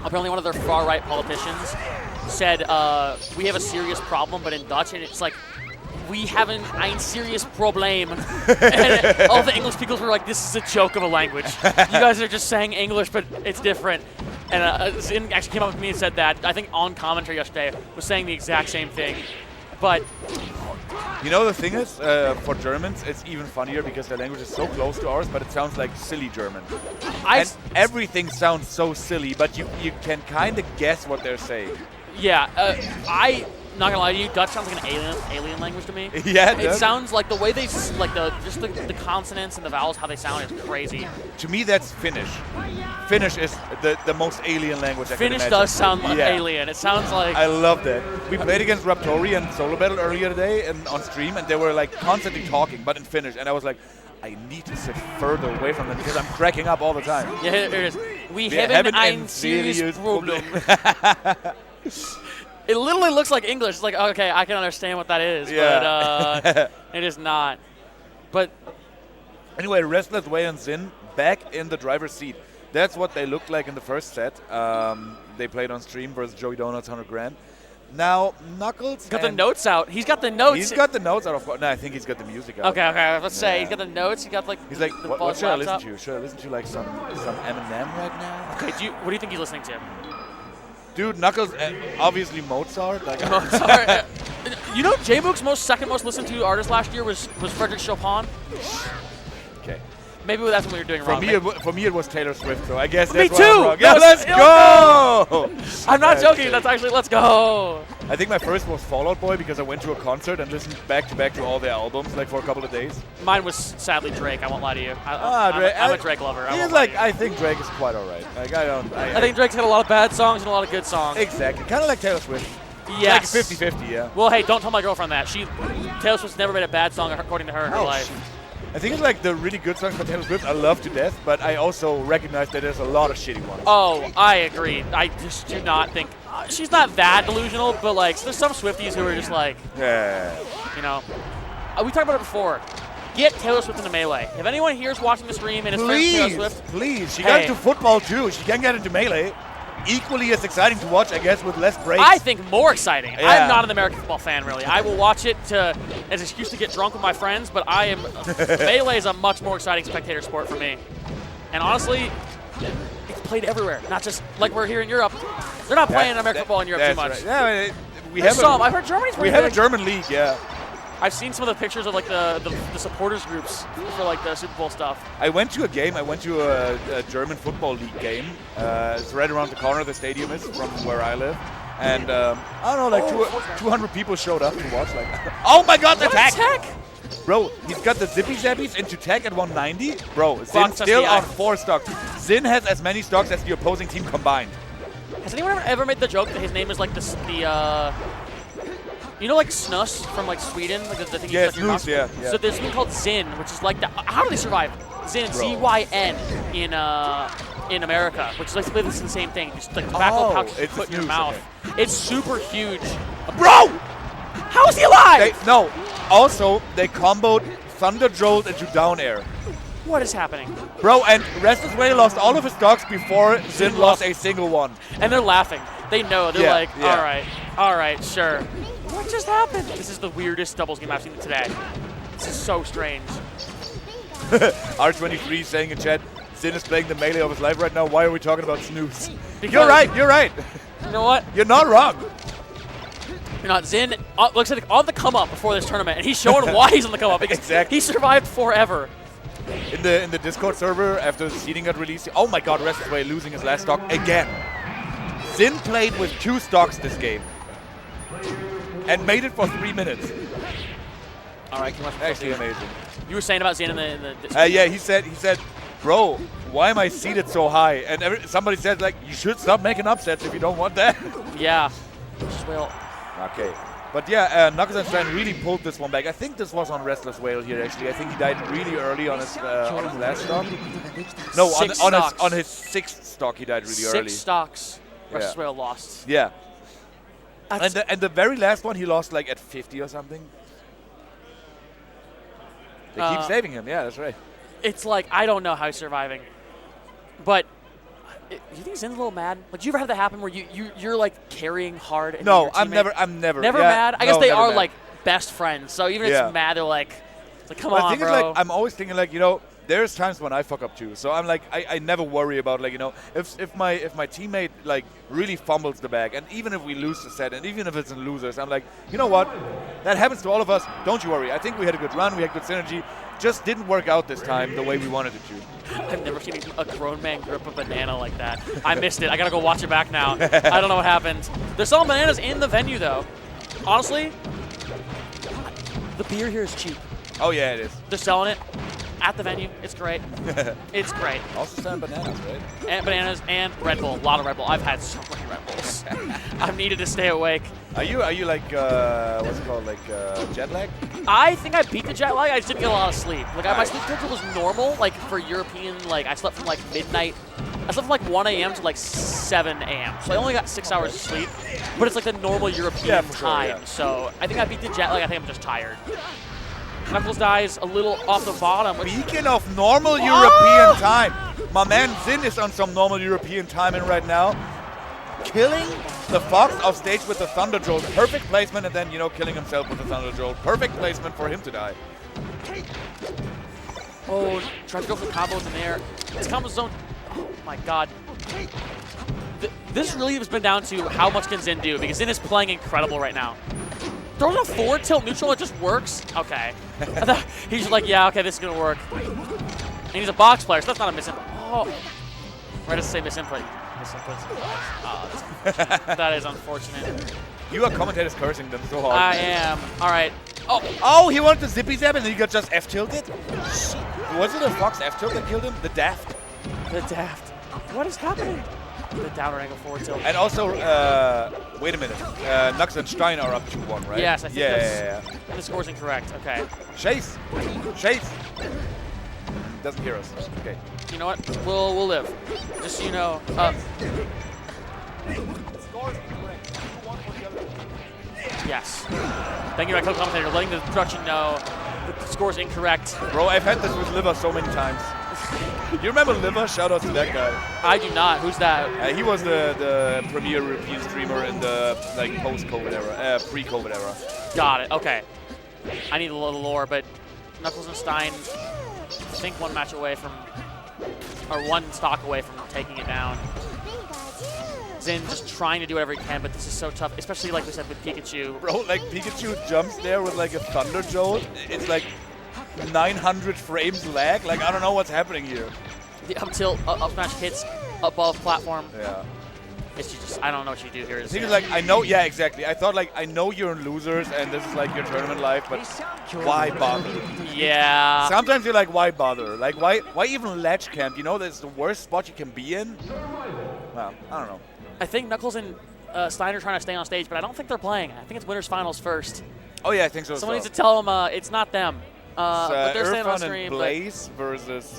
apparently one of their far right politicians said we have a serious problem, but in Dutch, and it's like we have ein serious Problem. And all the English people were like, this is a joke of a language. You guys are just saying English, but it's different. And Zin actually came up with me and said that. I think on commentary yesterday was saying the exact same thing. But you know, the thing is, for Germans, it's even funnier because their language is so close to ours, but it sounds like silly German. And everything sounds so silly, but you can kind of guess what they're saying. Yeah, not gonna lie to you, Dutch sounds like an alien language to me. Yeah, it sounds like the way they like the consonants and the vowels, how they sound is crazy. To me, that's Finnish. Finnish is the most alien language I can imagine. Finnish does sound like alien. It sounds like. I love that. We played against Raptori and Solo Battle earlier today and on stream, and they were like constantly talking, but in Finnish, and I was like, I need to sit further away from them because I'm cracking up all the time. Yeah, here it is. We have ein serious Problem. It literally looks like English. It's like, okay, I can understand what that is, but it is not. But anyway, Restless Way and Zin back in the driver's seat. That's what they looked like in the first set. They played on stream versus Joey Donuts 100 grand. Now, Knuckles got the notes out. He's got the notes. He's got the notes out, of course. No, I think he's got the music out. Okay. Let's say he's got the notes. He got like. He's like, the what should I listen to? Should I listen to like some Eminem right now? Okay, what do you think he's listening to? Dude, Knuckles, obviously Mozart. Like Mozart. You know, J-Mook's second most listened to artist last year was Frederick Chopin. Okay. Maybe that's what we were doing wrong. For me, it was Taylor Swift, so I guess me that's too. why I'm wrong. Yeah, let's go! I'm not joking. That's actually, let's go. I think my first was Fall Out Boy because I went to a concert and listened back to back to all their albums like for a couple of days. Mine was sadly Drake. I won't lie to you. I'm a Drake lover. I think Drake is quite alright. Like I think Drake's got a lot of bad songs and a lot of good songs. Exactly, kind of like Taylor Swift. Yes. Like 50-50, yeah. Well, hey, don't tell my girlfriend that. Taylor Swift's never made a bad song according to her in her life. I think it's like the really good songs by Taylor Swift I love to death, but I also recognize that there's a lot of shitty ones. Oh, I agree. I just do not think she's not that delusional, but like there's some Swifties who are just like, you know. We talked about it before. Get Taylor Swift into Melee. If anyone here is watching the stream and is friends with Taylor Swift, please, she got into football too. She can get into Melee. Equally as exciting to watch, I guess, with less breaks. I think more exciting. Yeah. I'm not an American football fan, really. I will watch it as an excuse to get drunk with my friends, but Melee is a much more exciting spectator sport for me. And honestly, it's played everywhere, not just like we're here in Europe. They're not playing American football in Europe too much. Right. Yeah, I've heard Germany's pretty We have big. a German league, yeah. I've seen some of the pictures of like the supporters groups for like the Super Bowl stuff. I went to a game. I went to a German football league game. It's right around the corner. The stadium is from where I live, and I don't know, like 200 people showed up to watch. Like, oh my God, the tech! Bro, he's got the zippy zappies into tech at 190. Bro, Zin's still on 4 stocks. Zin has as many stocks as the opposing team combined. Has anyone ever made the joke that his name is like you know, like Snus from like Sweden, like the thing. Yeah, Snus, yeah. So there's something called Zin, which is like the. How do they survive? Zin, Z-Y-N in America, which is like the same thing. Just like tobacco pouches you put in your mouth. Okay. It's super huge. Bro, how is he alive? Also, they comboed Thunder Jolt into Down Air. What is happening? Bro, and Restless Way lost all of his stocks before Zin lost a single one. And they're laughing. They know. They're like, all right, sure. What just happened? This is the weirdest doubles game I've seen today. This is so strange. R23 saying in chat, Zin is playing the Melee of his life right now. Why are we talking about snooze? Because you're right. You know what? You're not wrong. You're not. Zin looks like on the come up before this tournament, and he's showing why he's on the come up. Exactly. He survived forever. In the Discord server, after the seeding got released, oh my God, Restless Way losing his last stock again. Zin played with 2 stocks this game and made it for 3 minutes. All right, actually amazing. You were saying about Zin in the yeah, he said, bro, why am I seated so high? And somebody said, like, you should stop making upsets if you don't want that. Yeah. Just will. Okay. But yeah, Knuckles and Stein really pulled this one back. I think this was on Restless Whale here, actually. I think he died really early on his last stock. No, on his 6th stock he died really early. 6 stocks. Resuelo lost. Yeah. That's- And the very last one, he lost like at 50 or something. They keep saving him. Yeah, that's right. It's like, I don't know how he's surviving. But you think he's a little mad? Like, do you ever have that happen where you're like carrying hard? And No, your I'm teammate- never. Never yeah, mad? I guess no, they never are mad. like best friends. So even if Yeah. it's mad, they're like come But the on, thing bro. is, like, I'm always thinking, like, there's times when I fuck up too. So I'm like, I never worry about, like, if my teammate like really fumbles the bag, and even if we lose the set, and even if it's in losers, I'm like, you know what? That happens to all of us. Don't you worry. I think we had a good run. We had good synergy. Just didn't work out this time the way we wanted it to. I've never seen a grown man grip a banana like that. I missed it. I gotta go watch it back now. I don't know what happened. They're selling bananas in the venue though. Honestly, the beer here is cheap. Oh yeah, it is. They're selling it at the venue. It's great. It's great. Also selling bananas, right? And bananas and Red Bull. A lot of Red Bull. I've had so many Red Bulls. I've needed to stay awake. Are you like what's it called, like jet lag? I think I beat the jet lag. I just didn't get a lot of sleep. Like my sleep schedule was normal. Like for European, like I slept from like midnight. I slept from like 1 a.m. to like 7 a.m. So I only got 6 hours of sleep. But it's like the normal European for sure, time. yeah. So I think I beat the jet lag. I think I'm just tired. Knuckles dies a little off the bottom. Speaking of normal European time, my man Zin is on some normal European timing right now. Killing the Fox off stage with the Thunder Jolt. Perfect placement, and then, killing himself with the Thunder Jolt. Perfect placement for him to die. Oh, tried to go for the combo in the air. It's combo zone. Oh my god. This really has been down to how much can Zin do, because Zin is playing incredible right now. Throws a forward tilt neutral, it just works? Okay. He's just like, yeah, okay, this is going to work. And he's a box player, so that's not a misinput. Oh. Where does it say misinput? Misinput. Oh, that is unfortunate. You are commentators cursing them so hard. I am. All right. Oh, he wanted to zippy zap and then he got just F-tilted? Was it a Fox F-tilt that killed him? The Daft? The Daft. What is happening? The downward angle forward tilt. And also, wait a minute. Nux and Stein are up 2-1, right? Yes, I think yeah. And the score's incorrect. Okay. Chase! Doesn't hear us. Okay. You know what? We'll live. Just so you know. Yes. Thank you, my co-commentator, letting the production know the score's incorrect. Bro, I've had this with Liver so many times. You remember Liver? Shout out to that guy. I do not. Who's that? He was the premier European streamer in the post-COVID era, pre-COVID era. Got it. Okay. I need a little lore, but Knuckles and Stein, I think one match away from, or one stock away from taking it down. Zin just trying to do whatever he can, but this is so tough, especially like we said with Pikachu. Bro, like Pikachu jumps there with like a Thunder Jolt. It's like 900 frames lag. Like, I don't know what's happening here. The up tilt, up smash hits above platform. Yeah. It's just, I don't know what you do here. The thing is, like, I know, yeah, exactly. I thought, like, I know you're in losers and this is like your tournament life, but why bother? Yeah. Sometimes you're like, why bother? Like, why even ledge camp? That's the worst spot you can be in? Well, I don't know. I think Knuckles and Stein are trying to stay on stage, but I don't think they're playing. I think it's winners finals first. Oh, yeah, I think so. Someone needs to tell them it's not them. But they're staying on Irfan stream. and Blaze versus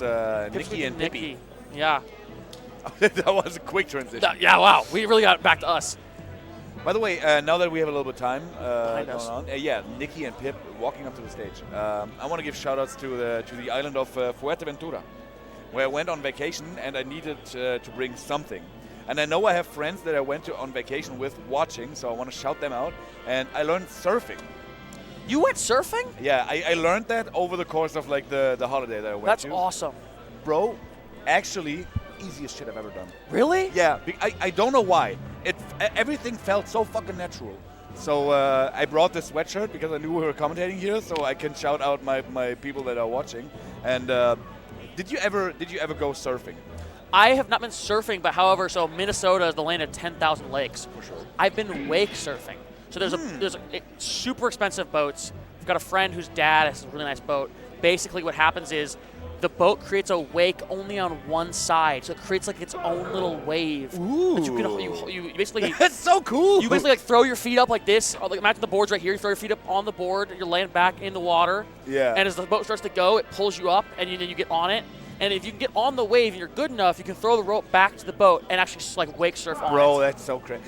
Nikki and Pippi. Yeah. That was a quick transition. Yeah, wow. We really got back to us. By the way, now that we have a little bit of time going us. on, yeah, Nikki and Pip walking up to the stage. I want to give shout-outs to the island of Fuerteventura, where I went on vacation and I needed to bring something. And I know I have friends that I went on vacation with watching, so I want to shout them out. And I learned surfing. You went surfing? Yeah, I learned that over the course of like the holiday that I went That's to. awesome. Bro, actually, easiest shit I've ever done. Really? Yeah, I don't know why. Everything felt so fucking natural. So I brought this sweatshirt because I knew we were commentating here, so I can shout out my people that are watching. And did you ever go surfing? I have not been surfing, but however, so Minnesota is the land of 10,000 lakes. For sure. I've been wake surfing. So there's super expensive boats. I've got a friend whose dad has a really nice boat. Basically what happens is the boat creates a wake only on one side. So it creates like its own little wave. Ooh. That you basically That's so cool. You basically like throw your feet up like this. Or like imagine the board's right here. You throw your feet up on the board. You're laying back in the water. Yeah. And as the boat starts to go, it pulls you up, and then you get on it. And if you can get on the wave and you're good enough, you can throw the rope back to the boat and actually just like wake surf on Bro, it. that's so crazy.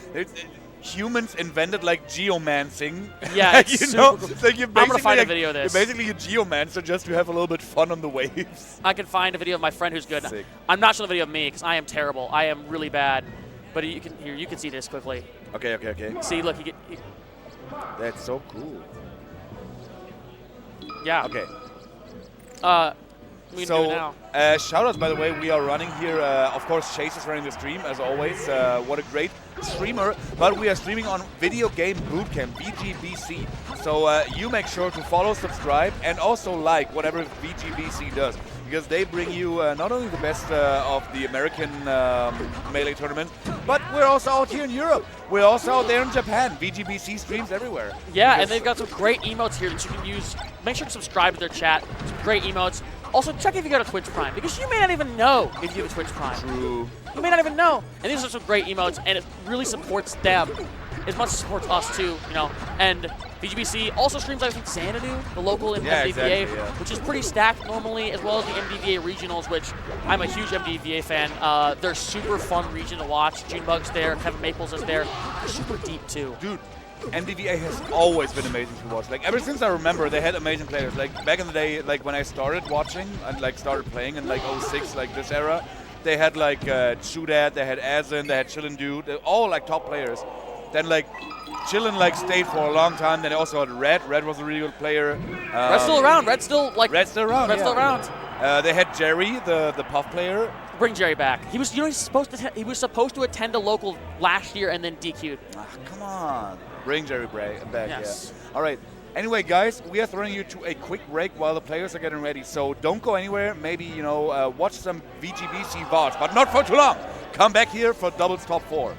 Humans invented like geomancing. Yeah, it's you know, super cool. like you're I'm gonna basically find a like, video of this. You're basically a geomancer just to have a little bit fun on the waves. I can find a video of my friend who's good. Sick. I'm not showing the video of me because I am terrible. I am really bad. But you can see this quickly. Okay, okay, okay. See, look, That's so cool. yeah. Okay. We can do it now. Shout outs, by the way, we are running here. Of course, Chase is running the stream, as always. What a great streamer. But we are streaming on Video Game Bootcamp, VGBC. So you make sure to follow, subscribe, and also like whatever VGBC does. Because they bring you not only the best of the American Melee tournament, but we're also out here in Europe. We're also out there in Japan. VGBC streams everywhere. Yeah, Because and they've got some great emotes here that you can use. Make sure to subscribe to their chat. Some great emotes. Also, check if you got a Twitch Prime, because you may not even know if you have a Twitch Prime. True. You may not even know. And these are some great emotes, and it really supports them as much as it supports us, too, you know. And VGBC also streams, I think, Xanadu, the local MDVA, exactly, yeah. which is pretty stacked normally, as well as the MDVA regionals, which I'm a huge MDVA fan. They're super fun region to watch. Junebug's there, Kevin Maples is there. They're super deep, too. Dude, MDVA has always been amazing to watch. Like, ever since I remember, they had amazing players. Like, back in the day, like, when I started watching and, like, started playing in, like, 06, like, this era, they had, like, Chudat, they had Azin, they had Chillin' Dude, they're all, like, top players. Then, like, Chillin', like, stayed for a long time. Then they also had Red. Red was a really good player. Red's still around. Red's still, like... Red's still around, Red's yeah. still around. They had Jerry, the Puff player. Bring Jerry back. He was, you know, he was supposed to attend a local last year and then DQ'd. Ah, come on. Bring Jerry back, Yes. yeah. All right. Anyway, guys, we are throwing you to a quick break while the players are getting ready. So don't go anywhere. Maybe, you know, watch some VGBC VODs, but not for too long. Come back here for Doubles Top 4.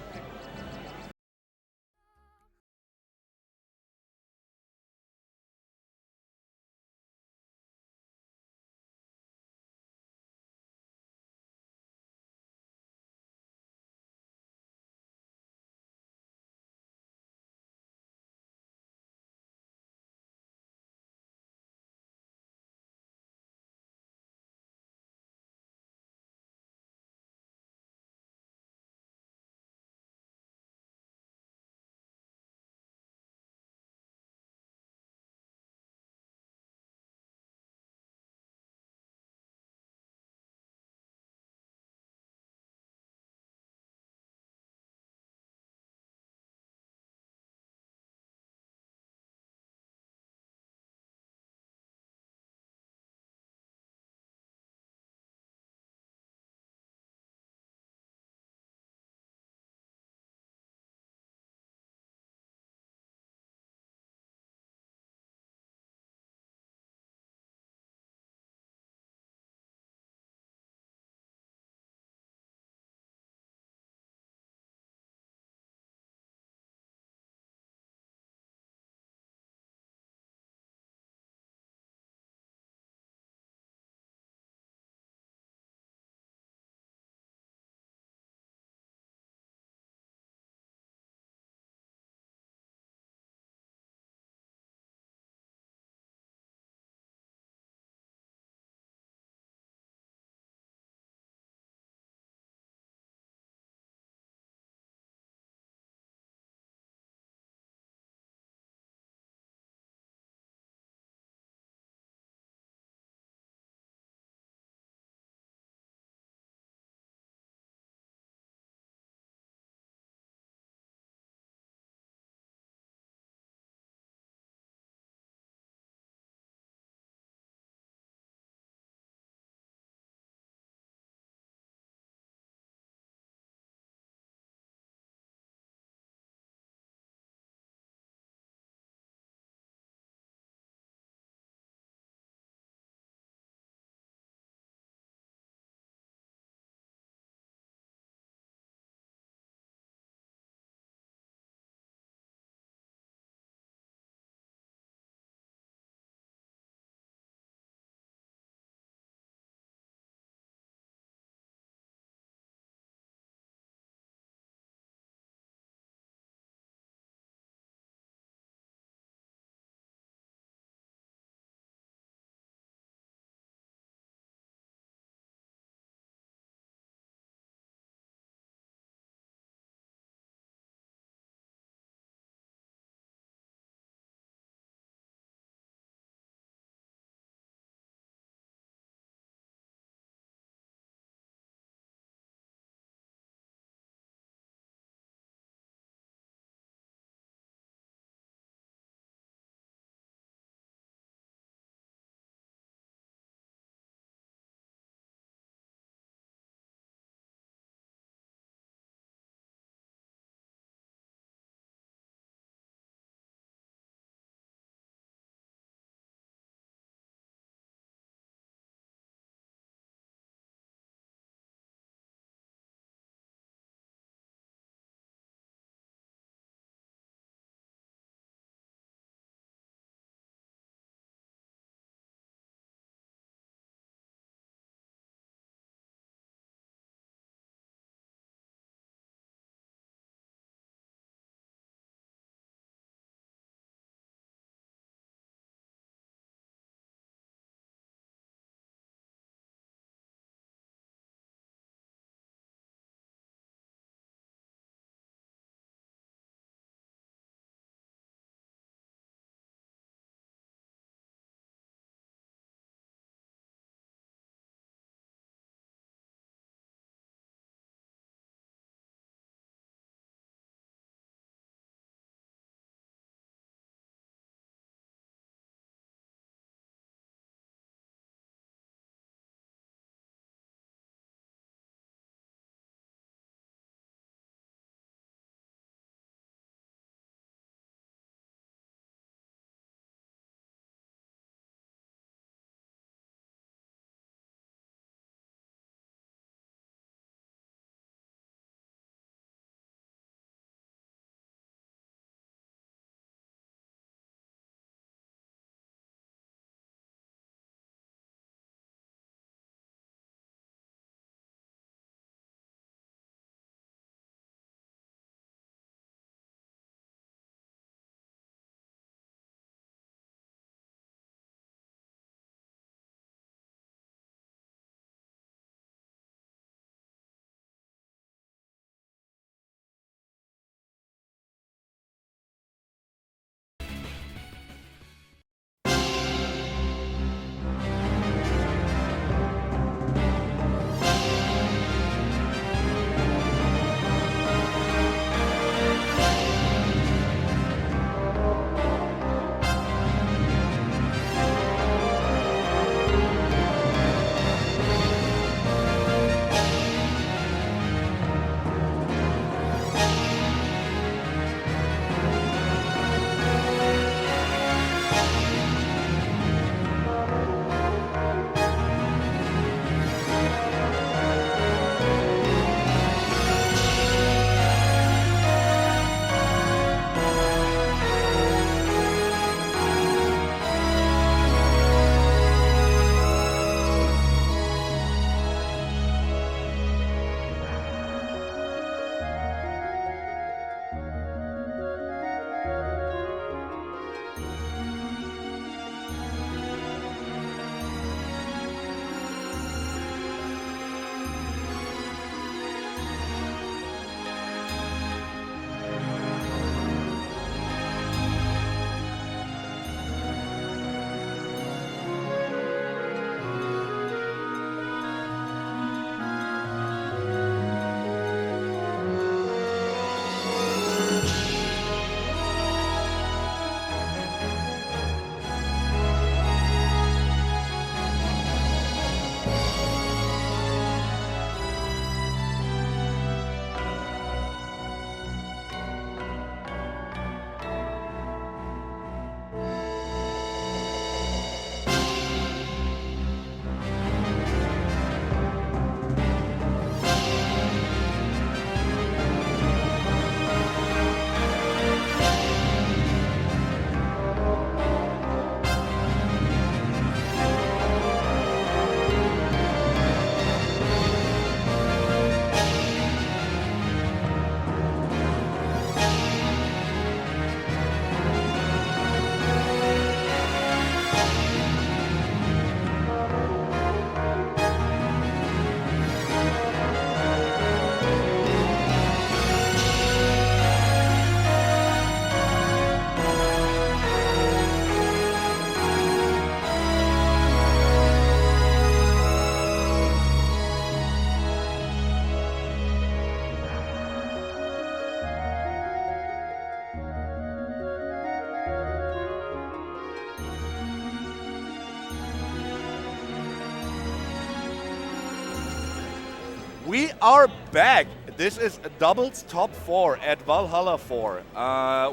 We are back. This is doubles top 4 at Valhalla 4.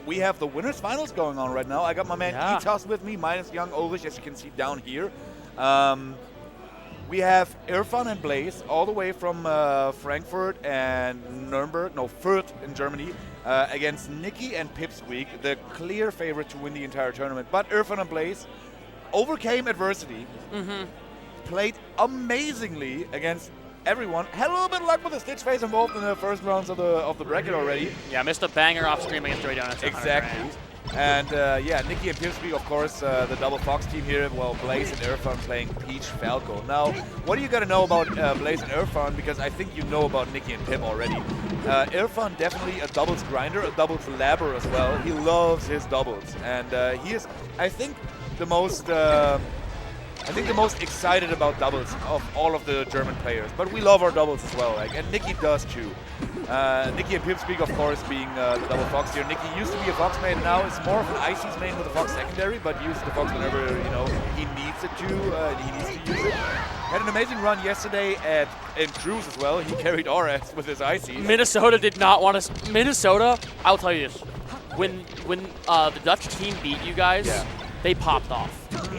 We have the winners finals going on right now. I got my man Itas with me, minus young Ulrich, as you can see down here. We have Irfan and Blaze all the way from Frankfurt and Nuremberg, no, Fürth in Germany, against Nikki and Pipsqueak, the clear favorite to win the entire tournament. But Irfan and Blaze overcame adversity, played amazingly against everyone. Had a little bit of luck with the Stitch Phase involved in the first rounds of the bracket already. Yeah, missed a banger off stream against Joey Donuts. Exactly. And yeah, Nikki and Pipsqueak, of course, the double Fox team here. Well, Blaze and Irfan playing Peach Falco. Now, what do you got to know about Blaze and Irfan? Because I think you know about Nikki and Pip already. Irfan definitely a doubles grinder, a doubles labber as well. He loves his doubles, and he is, I think, the most excited about doubles of all of the German players. But we love our doubles as well, like, and Nikki does too. Nikki and Pipsqueak, of course, being the double Fox here. Nikki used to be a Fox main, now it's more of an Ices main with a Fox secondary, but uses the Fox whenever he needs it to. He needs to use it. Had an amazing run yesterday in Cruise as well. He carried our ass with his Ices. Minnesota did not want us. Minnesota, I'll tell you this: when the Dutch team beat you guys, they popped off.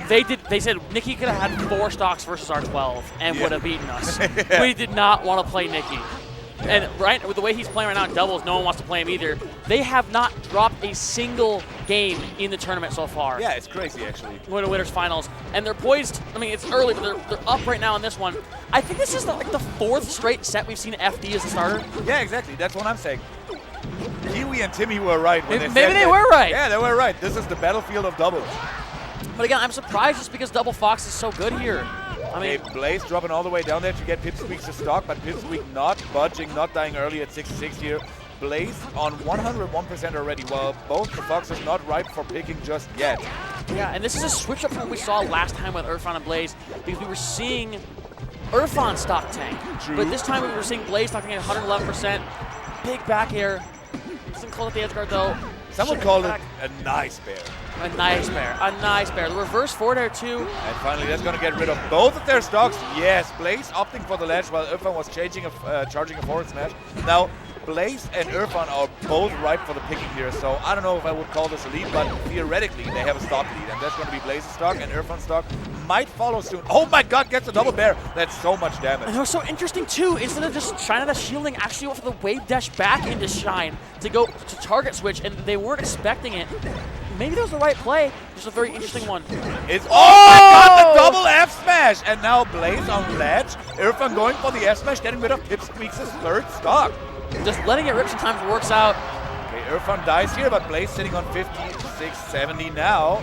They said Nikki could have had 4 stocks versus our 12 and would have beaten us. We did not want to play Nikki. And right with the way he's playing right now in doubles, no one wants to play him either. They have not dropped a single game in the tournament so far. Yeah, it's crazy actually. Going to winners finals, and they're poised. I mean, it's early, but they're up right now in this one. I think this is like the 4th straight set we've seen FD as a starter. Yeah, exactly. That's what I'm saying. Kiwi and Timmy were right when Maybe they were right. Yeah, they were right. This is the battlefield of doubles. But again, I'm surprised just because Double Fox is so good here. I mean, Blaze dropping all the way down there to get Pipsqueak to stock, but Pipsqueak not budging, not dying early at 66 here. Blaze on 101% already, while both the Foxes not ripe for picking just yet. Yeah, and this is a switch up from what we saw last time with Irfan and Blaze, because we were seeing Irfan stock tank. True. But this time we were seeing Blaze stock tank at 111%. Big back air. Doesn't close at the edge guard though. Someone called it a nice bear. A nice bear. A nice bear. The reverse forward air too. And finally, that's going to get rid of both of their stocks. Yes, Blaze opting for the ledge while Irfan was charging a forward smash. Now, Blaze and Irfan are both ripe for the picking here, so I don't know if I would call this a lead, but theoretically they have a stock lead, and that's going to be Blaze's stock, and Irfan's stock might follow soon. Oh my god, gets a double bear. That's so much damage. And it was so interesting too, instead of just Shine out of shielding, actually went for the wave dash back into Shine to go to target switch, and they weren't expecting it. Maybe that was the right play. Just a very interesting one. It's my god, the double F smash! And now Blaze on ledge. Irfan going for the F smash, getting rid of Pipsqueak's 3rd stock. Just letting it rip sometimes works out. Okay, Irfan dies here, but Blaze sitting on 56, 70 now.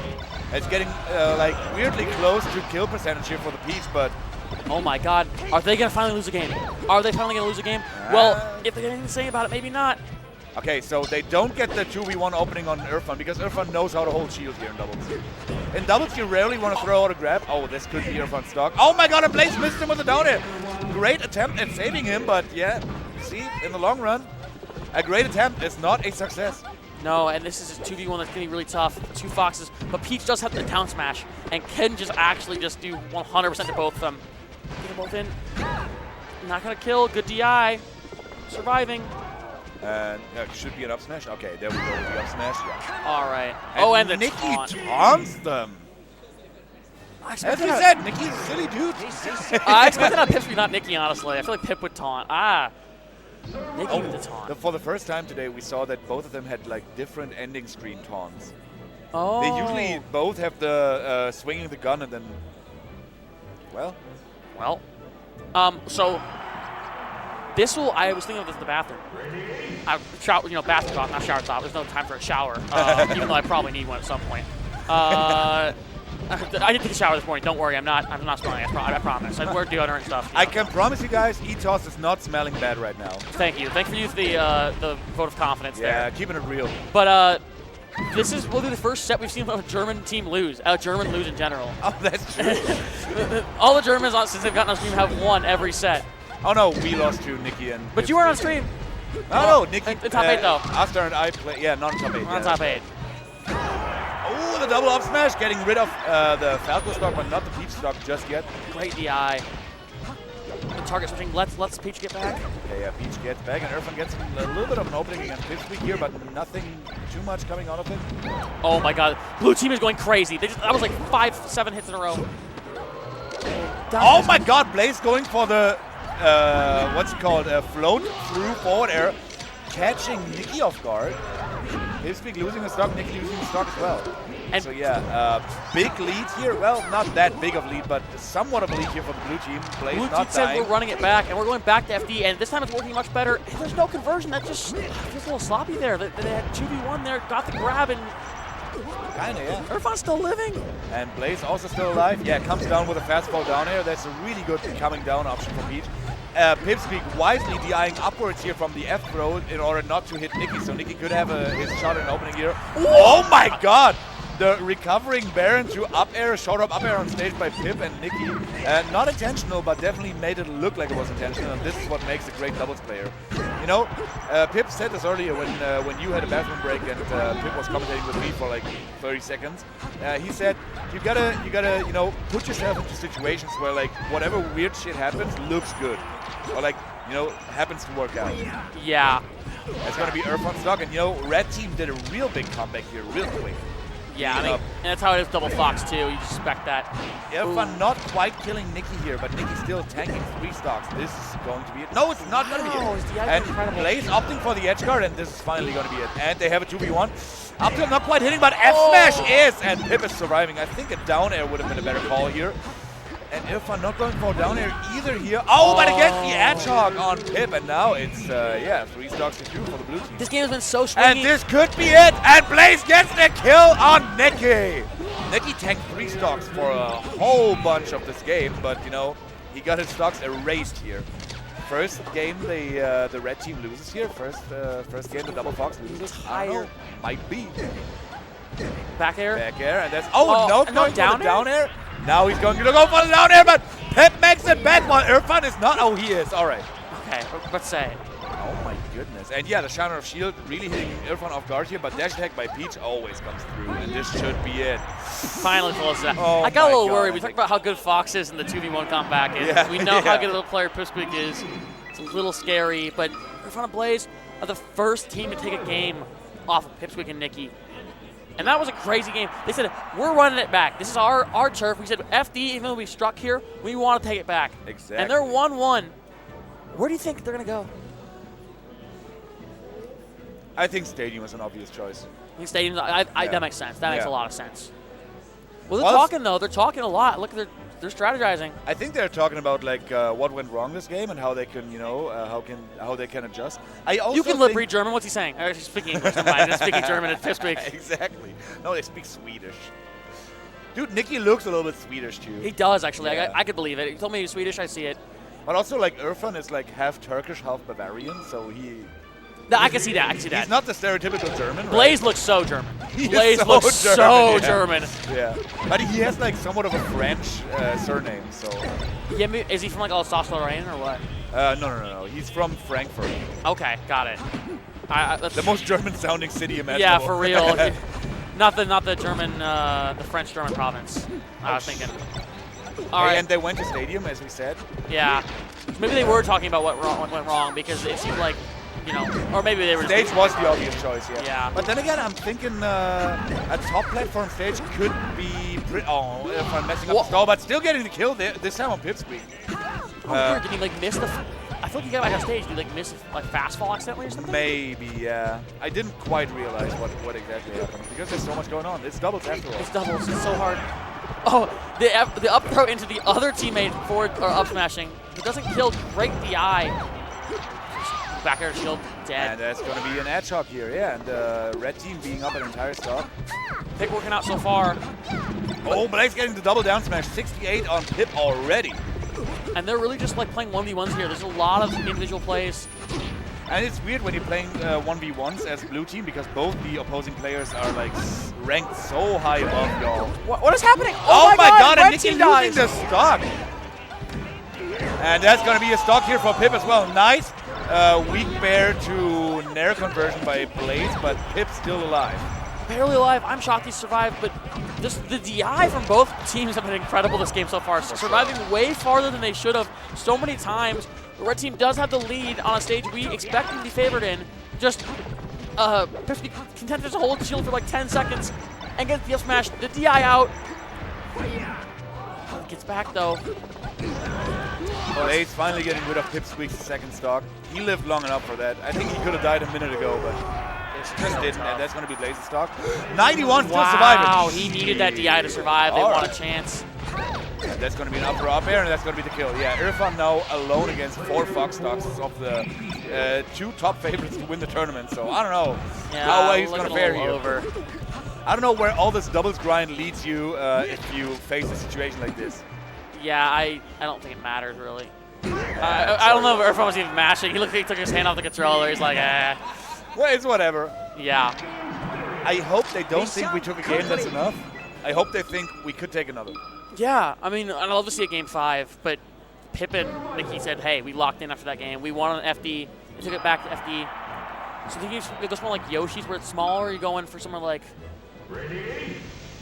It's getting like weirdly close to kill percentage here for the Peach, but oh my god, are they gonna finally lose a game? Are they finally gonna lose a game? Well, if they have anything to say about it, maybe not. Okay, so they don't get the 2v1 opening on Irfan because Irfan knows how to hold shield here in doubles. In doubles, you rarely want to throw out a grab. Oh, this could be Irfan's stock. Oh my god, and Blaze missed him with a down air. Great attempt at saving him, but yeah, see, in the long run, a great attempt is not a success. No, and this is a 2v1 that's getting really tough. 2 Foxes, but Peach does have the down smash, and can just actually just do 100% to both of them. Get them both in. Not gonna kill, good DI. Surviving. And should be an up smash. Okay, there we go with the up smash. Yeah. All right. And the Nikki taunt. taunts them. As we said, Nikki's a silly dude. I expected on Pip to be not Nikki, honestly. I feel like Pip would taunt. Nikki with the taunt. For the first time today, we saw that both of them had like different ending screen taunts. Oh. They usually both have the swinging the gun and then, well. So this will. I was thinking of this in the bathroom. Bathroom talk, not shower talk. There's no time for a shower, even though I probably need one at some point. I did take a shower this morning. Don't worry, I'm not smelling. I promise. I wear deodorant and stuff. I can promise you guys, Etos is not smelling bad right now. Thank you. Thank you for using the vote of confidence there. Yeah, keeping it real. But will be the first set we've seen a German team lose. A German lose in general. Oh, that's true. All the Germans since they've gotten on stream have won every set. Oh no, we lost to Nikki and. But you weren't on stream. No, Nikki. In top 8 though. Astar and I play. Yeah, not in top 8. We're on top 8. Oh, the double up smash, getting rid of the Falco stock, but not the Peach stock just yet. Great DI. target switching. Let's Peach get back. Okay, yeah, Peach gets back, and Irfan gets a little bit of an opening against Pipsqueak here, but nothing too much coming out of it. Oh my god. Blue team is going crazy. That was like 5-7 hits in a row. Oh my god, Blaze going for the, what's it called, float through forward air, catching Nikki off guard. Pipsqueak losing the stock, Nikki losing the stock as well. And so yeah, big lead here. Well, not that big of a lead, but somewhat of a lead here for the blue team. Blaze Blue not team said dying. we're running it back, and we're going back to FD, and this time it's working much better. And there's no conversion. That just feels a little sloppy there. They had 2v1 there, got the grab, and Kinda, yeah. Irfan's still living. And Blaze also still alive. Yeah, comes down with a fast fall down air. That's a really good coming down option for Peach. Pipsqueak wisely DIing upwards here from the F throw in order not to hit Nikki, so Nikki could have his shot in opening here. Oh my god! The recovering Baron to up air, short up air on stage by Pip and Nikki. Not intentional, but definitely made it look like it was intentional, and this is what makes a great doubles player. You know, Pip said this earlier when you had a bathroom break and Pip was commentating with me for like 30 seconds. He said, you gotta, you know, put yourself into situations where like whatever weird shit happens looks good, or like, you know, happens to work out. Yeah. That's gonna be Irfan's stock, and you know, Red Team did a real big comeback here, real quick. Yeah, I mean, and that's how it is double Fox too. You expect that. Irfan not quite killing Nikki here, but Nikki still tanking 3 stocks. This is going to be it. No, it's not going to be it. And Blaze opting for the edge guard, and this is finally going to be it. And they have a 2v1. Up to not quite hitting, but F-Smash is, and Pip is surviving. I think a down air would have been a better call here. And Irfan not going for down air either here. Oh, but against the edge hog on Pip, and now it's, yeah, 3 stocks to 2 for the blue team. This game has been so swingy. And this could be it, and Blaze gets the kill on Nikki. Nikki tanked 3 stocks for a whole bunch of this game, but, you know, he got his stocks erased here. First game the red team loses here. First game the double Fox loses. I don't know. Might be. Back air? Back air, and that's, oh, no, going down for the down air? Now he's going to go for the down air, but Pip makes it back while Irfan is not. Oh, he is. All right. Okay, let's say. Oh my goodness. And yeah, the Shadow of Shield really hitting Irfan off guard here, but dash attack by Peach always comes through, and this should be it. Finally closes that. Oh I got a little God. worried. We talked about how good Fox is in the 2v1 comeback, and Yeah, we know how yeah. good a little player Pipsqueak is. It's a little scary, but Irfan and Blaze are the first team to take a game off of Pipsqueak and Nikki. And that was a crazy game. They said, we're running it back. This is our turf. We said, FD, even though we struck here, we want to take it back. Exactly. And they're 1-1. Where do you think they're going to go? I think Stadium is an obvious choice. I think Stadium, that makes sense. That makes Yeah. a lot of sense. Well, they're talking, though. They're talking a lot. Look, they're strategizing. I think they're talking about like what went wrong this game and how they can, you know, how they can adjust. I also You can lip read German. What's he saying? He's speaking English. Never mind. He's speaking German at Pipsqueak. Exactly. No, they speak Swedish. Dude, Nikki looks a little bit Swedish too. He does, actually. Yeah. I could believe it. He told me he's Swedish. I see it. But also, like, Irfan is like half Turkish, half Bavarian, so No, I can see that. I can see that. he's not the stereotypical German. Blaze right? looks so German. He Blaze is looks so yeah. German. Yeah, but he has like somewhat of a French surname, so. Yeah, is he from like Alsace-Lorraine or what? No. He's from Frankfurt, Okay, got it. the most German-sounding city imaginable. Yeah, for real. not the German, the French German province. I was thinking. All right. And they went to Stadium, as we said. Yeah. Maybe they were talking about what went wrong because it seemed like, you know, or maybe they were. Stage was the obvious choice, yeah. Yeah. But then again, I'm thinking a top platform stage could be pretty. Oh, if I'm messing up the stall, but still getting the kill there, this time on Pipsqueak. Weird. Did he like miss the? I feel like he got back on stage. Did he like miss like fast fall accidentally or something? Maybe, yeah. I didn't quite realize what exactly happened because there's so much going on. It's doubles after all. It's doubles. It's so hard. Oh, the up throw into the other teammate forward or up smashing. It doesn't kill. Great DI. Back air shield dead. And that's going to be an edge hog here, yeah. And red team being up an entire stock. Pick working out so far. Oh, Blake's getting the double down smash. 68 on Pip already. And they're really just like playing 1v1s here. There's a lot of individual plays. And it's weird when you're playing 1v1s as blue team because both the opposing players are like ranked so high above y'all. What is happening? Oh my god, and Red Nikki team losing dies. the stock. And that's going to be a stock here for Pip as well. Nice weak bear to Nair conversion by Blaze, but Pip's still alive. barely alive. I'm shocked he survived, but just the DI from both teams have been incredible this game so far. Surviving way farther than they should have so many times. The red team does have the lead on a stage we expect them to be favored in. Just Pips be content to hold the shield for like 10 seconds and get the up smash. The DI out. Gets back though. Blaze finally getting rid of Pipsqueak's second stock. He lived long enough for that. I think he could have died a minute ago, but just didn't, and that's going to be Blaze's stock. 91 still surviving. Wow, he needed that DI to survive. They want a chance. And that's going to be an upper up air, and that's going to be the kill. Yeah, Irfan now alone against 4 Fox stocks of the 2 top favorites to win the tournament. So I don't know how well he's going to fare here. I don't know where all this doubles grind leads you if you face a situation like this. Yeah, I don't think it matters really. I don't know if Irfan was even mashing. He looked like he took his hand off the controller. He's like, eh. Well, it's whatever. Yeah. I hope they don't think we took a game that's enough. I hope they think we could take another. Yeah, I mean, I'd love to see a game 5, but Pippin, like he said, hey, we locked in after that game. We won on FD. We took it back to FD. So do you go somewhere like Yoshi's where it's smaller, or are you going for somewhere like...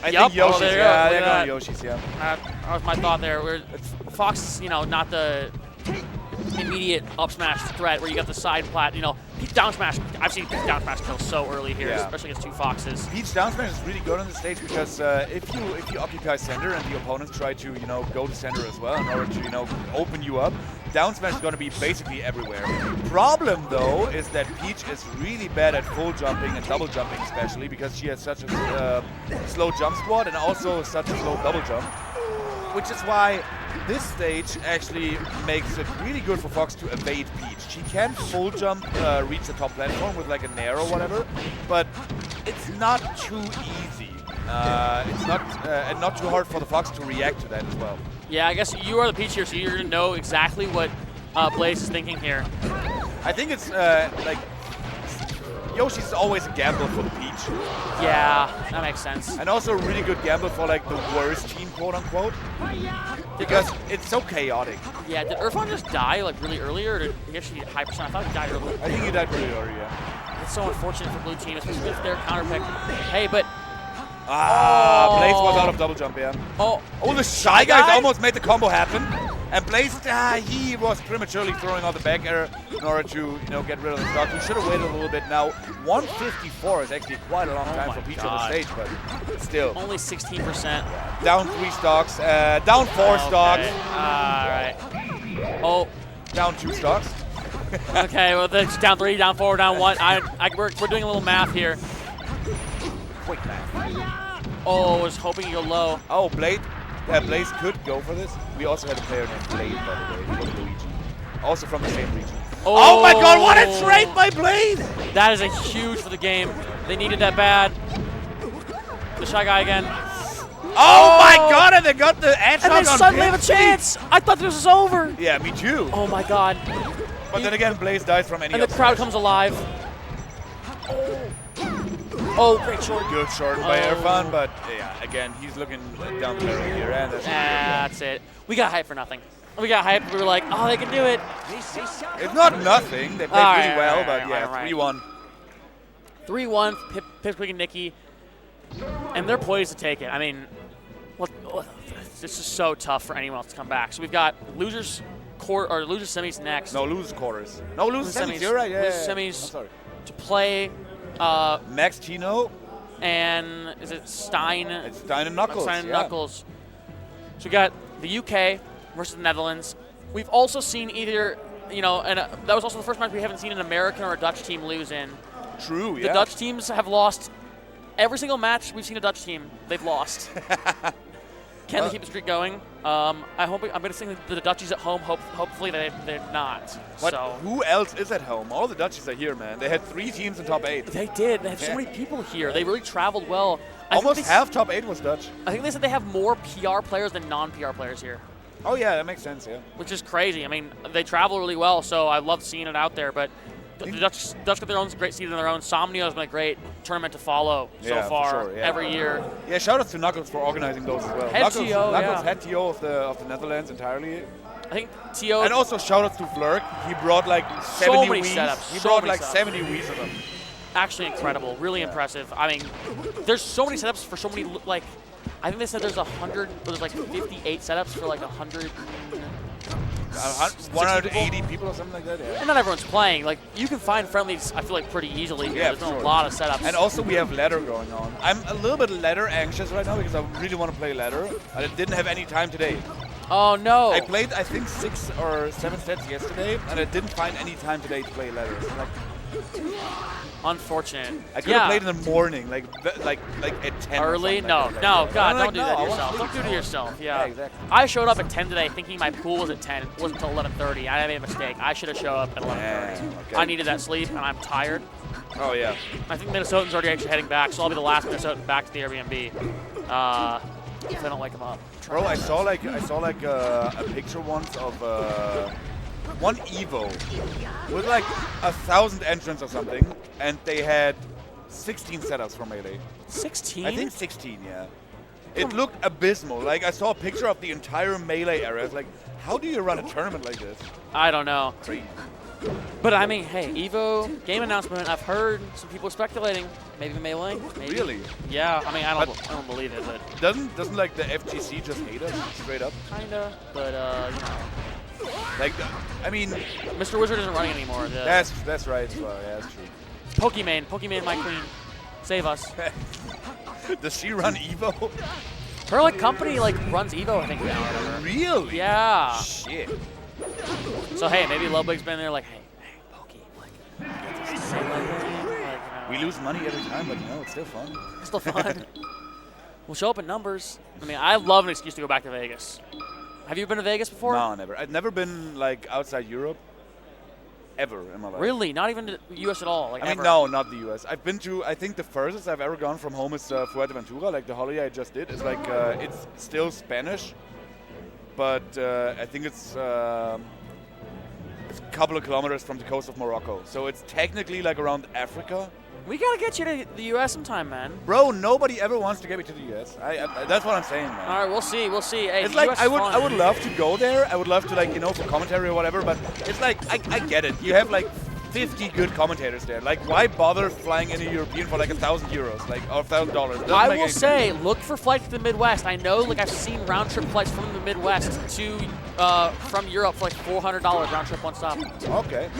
I think Yoshi's, yeah, they're going Yoshi's, yeah. That was my thought there. Fox, not the immediate up smash threat where you got the side plat, Peach down smash. I've seen Peach down smash kill so early here, especially against 2 Foxes. Peach down smash is really good on the stage because if you occupy center and the opponents try to go to center as well in order to open you up, down smash is going to be basically everywhere. Problem though is that Peach is really bad at full jumping and double jumping, especially because she has such a slow jump squad and also such a slow double jump, which is why this stage actually makes it really good for Fox to evade Peach. She can full jump, reach the top platform with like a nair or whatever, but it's not too easy. It's not too hard for the Fox to react to that as well. Yeah, I guess you are the Peach here, so you're going to know exactly what Blaze is thinking here. I think it's like Yoshi's always a gamble for the Peach. Yeah, that makes sense. And also a really good gamble for like the worst team, quote unquote. Because it's so chaotic. Yeah, did Irfan just die like really early, or did he actually get high percent? I thought he died early. I think he died really early, yeah. It's so unfortunate for blue team, especially with their counter pick. Hey, but... Blaze was out of double jump, yeah. Oh, the Shy Guys almost made the combo happen. And Blaze, he was prematurely throwing out the back air in order to, get rid of the stock. He should have waited a little bit. Now, 154 is actually quite a long time for Peach on the stage, but still. Only 16%. Down 3 stocks, down 4 stocks. All right. Oh. Down 2 stocks. Okay, well, that's down 3, down 4, down 1. We're doing a little math here. Quick math. Oh, I was hoping you go low. Oh, Blaze could go for this. We also had a player named Blade, by the way. He was Luigi. Also from the same region. Oh my god, what a trade by Blade! That is a huge for the game. They needed that bad. The Shy Guy again. Oh my god, and they got the edge and they suddenly have a chance! I thought this was over! Yeah, me too. Oh my god. But then again, Blaze dies from any and the crowd comes alive. Oh, great short. Good short by Irfan, but yeah, again, he's looking down the barrel here, and that's it. We got hyped for nothing. We got hyped. We were like, oh, they can do it. It's not nothing. They played really well, but yeah, 3-1. 3-1, Pipsqueak and Nikki, and they're poised to take it. I mean, this is so tough for anyone else to come back. So we've got losers semis next. No, losers quarters. No, losers semis. You're right. Yeah. Losers semis to play. Max Tino. And is it Stein? It's Stein and Knuckles. Stein and Knuckles. So we got the UK versus the Netherlands. We've also seen either, and that was also the first match we haven't seen an American or a Dutch team lose in. True, yeah. The Dutch teams have lost every single match we've seen a Dutch team. They've lost. Can they keep the streak going? I'm going to sing the Dutchies at home. Hopefully they're not. But who else is at home? All the Dutchies are here, man. They had 3 teams in top 8. They did. They have so many people here. They really traveled well. Almost half top 8 was Dutch. I think they said they have more PR players than non-PR players here. Oh yeah, that makes sense, yeah. Which is crazy. I mean, they travel really well, so I love seeing it out there. But the Dutch got their own great season of their own. Somnio has been a great tournament to follow so far every year. Yeah, shout out to Knuckles for organizing those as well. Knuckles head TO of the Netherlands entirely. I think TO. And also shout out to Flurk. He brought like 70 Wiis. Setups. He brought like 70 Wiis of them. actually incredible, really impressive. I mean, there's so many setups for so many, like, I think they said there's 58 setups for like 180 people or something like that. Yeah. And not everyone's playing. Like, you can find friendlies, I feel like, pretty easily. Yeah, There's for a sure. lot of setups. And also we have ladder going on. I'm a little bit ladder anxious right now because I really want to play ladder. I didn't have any time today. Oh, no. I played, I think, 6 or 7 sets yesterday, and I didn't find any time today to play ladder. Like, unfortunate. I could have played in the morning, like at 10. Early? No, like no, that. God, I'm don't like, do no, that I to want yourself. sleep. Don't do it to yourself. Yeah. Yeah, exactly. I showed up at 10 today thinking my pool was at 10. It wasn't until 11:30. I made a mistake. I should have showed up at 11:30. Yeah, okay. I needed that sleep, and I'm tired. Oh, yeah. I think Minnesotans already actually heading back, so I'll be the last Minnesotan back to the Airbnb. If I don't wake them up. Bro, I saw like a picture once of one Evo with like 1,000 entrants or something, and they had 16 setups for Melee. 16? I think 16, yeah. It looked abysmal. Like, I saw a picture of the entire Melee area. It's like, how do you run a tournament like this? I don't know. Crazy. But I mean, hey, Evo game announcement. I've heard some people speculating. Maybe Melee. Maybe. Really? Yeah. I mean, I don't believe it, but Doesn't like the FGC just hate us straight up? kinda. But you know, Like, I mean, Mr. Wizard isn't running anymore. that's right as well. Yeah, that's true. Pokimane, my queen, save us. Does she run Evo? Her like company like runs Evo, I think now. Or whatever. Really? Yeah. Shit. So hey, maybe Ludwig's been there like, hey, Pokey, like, say my name, like, you know. We lose money every time, but you know, it's still fun. It's still fun. We'll show up in numbers. I mean, I love an excuse to go back to Vegas. Have you been to Vegas before? No, never. I've never been like outside Europe ever in my life. Really? Not even to the U.S. at all? Like, I mean, ever? no, not the U.S. I've been to, I think the furthest I've ever gone from home is Fuerteventura, like the holiday I just did. It's like, it's still Spanish, but I think it's a couple of kilometers from the coast of Morocco. So it's technically like around Africa. We gotta get you to the U.S. sometime, man. Bro, nobody ever wants to get me to the U.S. That's what I'm saying, man. All right, we'll see. We'll see. Hey, It's the like US I is would fun. I would love to go there. I would love to, like, you know, for commentary or whatever. But it's like I get it. You have like 50 good commentators there. Like, why bother flying in a European for like €1,000, like, or $1,000? I will say, look for flights to the Midwest. I know, like, I've seen round trip flights from the Midwest to from Europe for like $400 round trip one stop. Okay.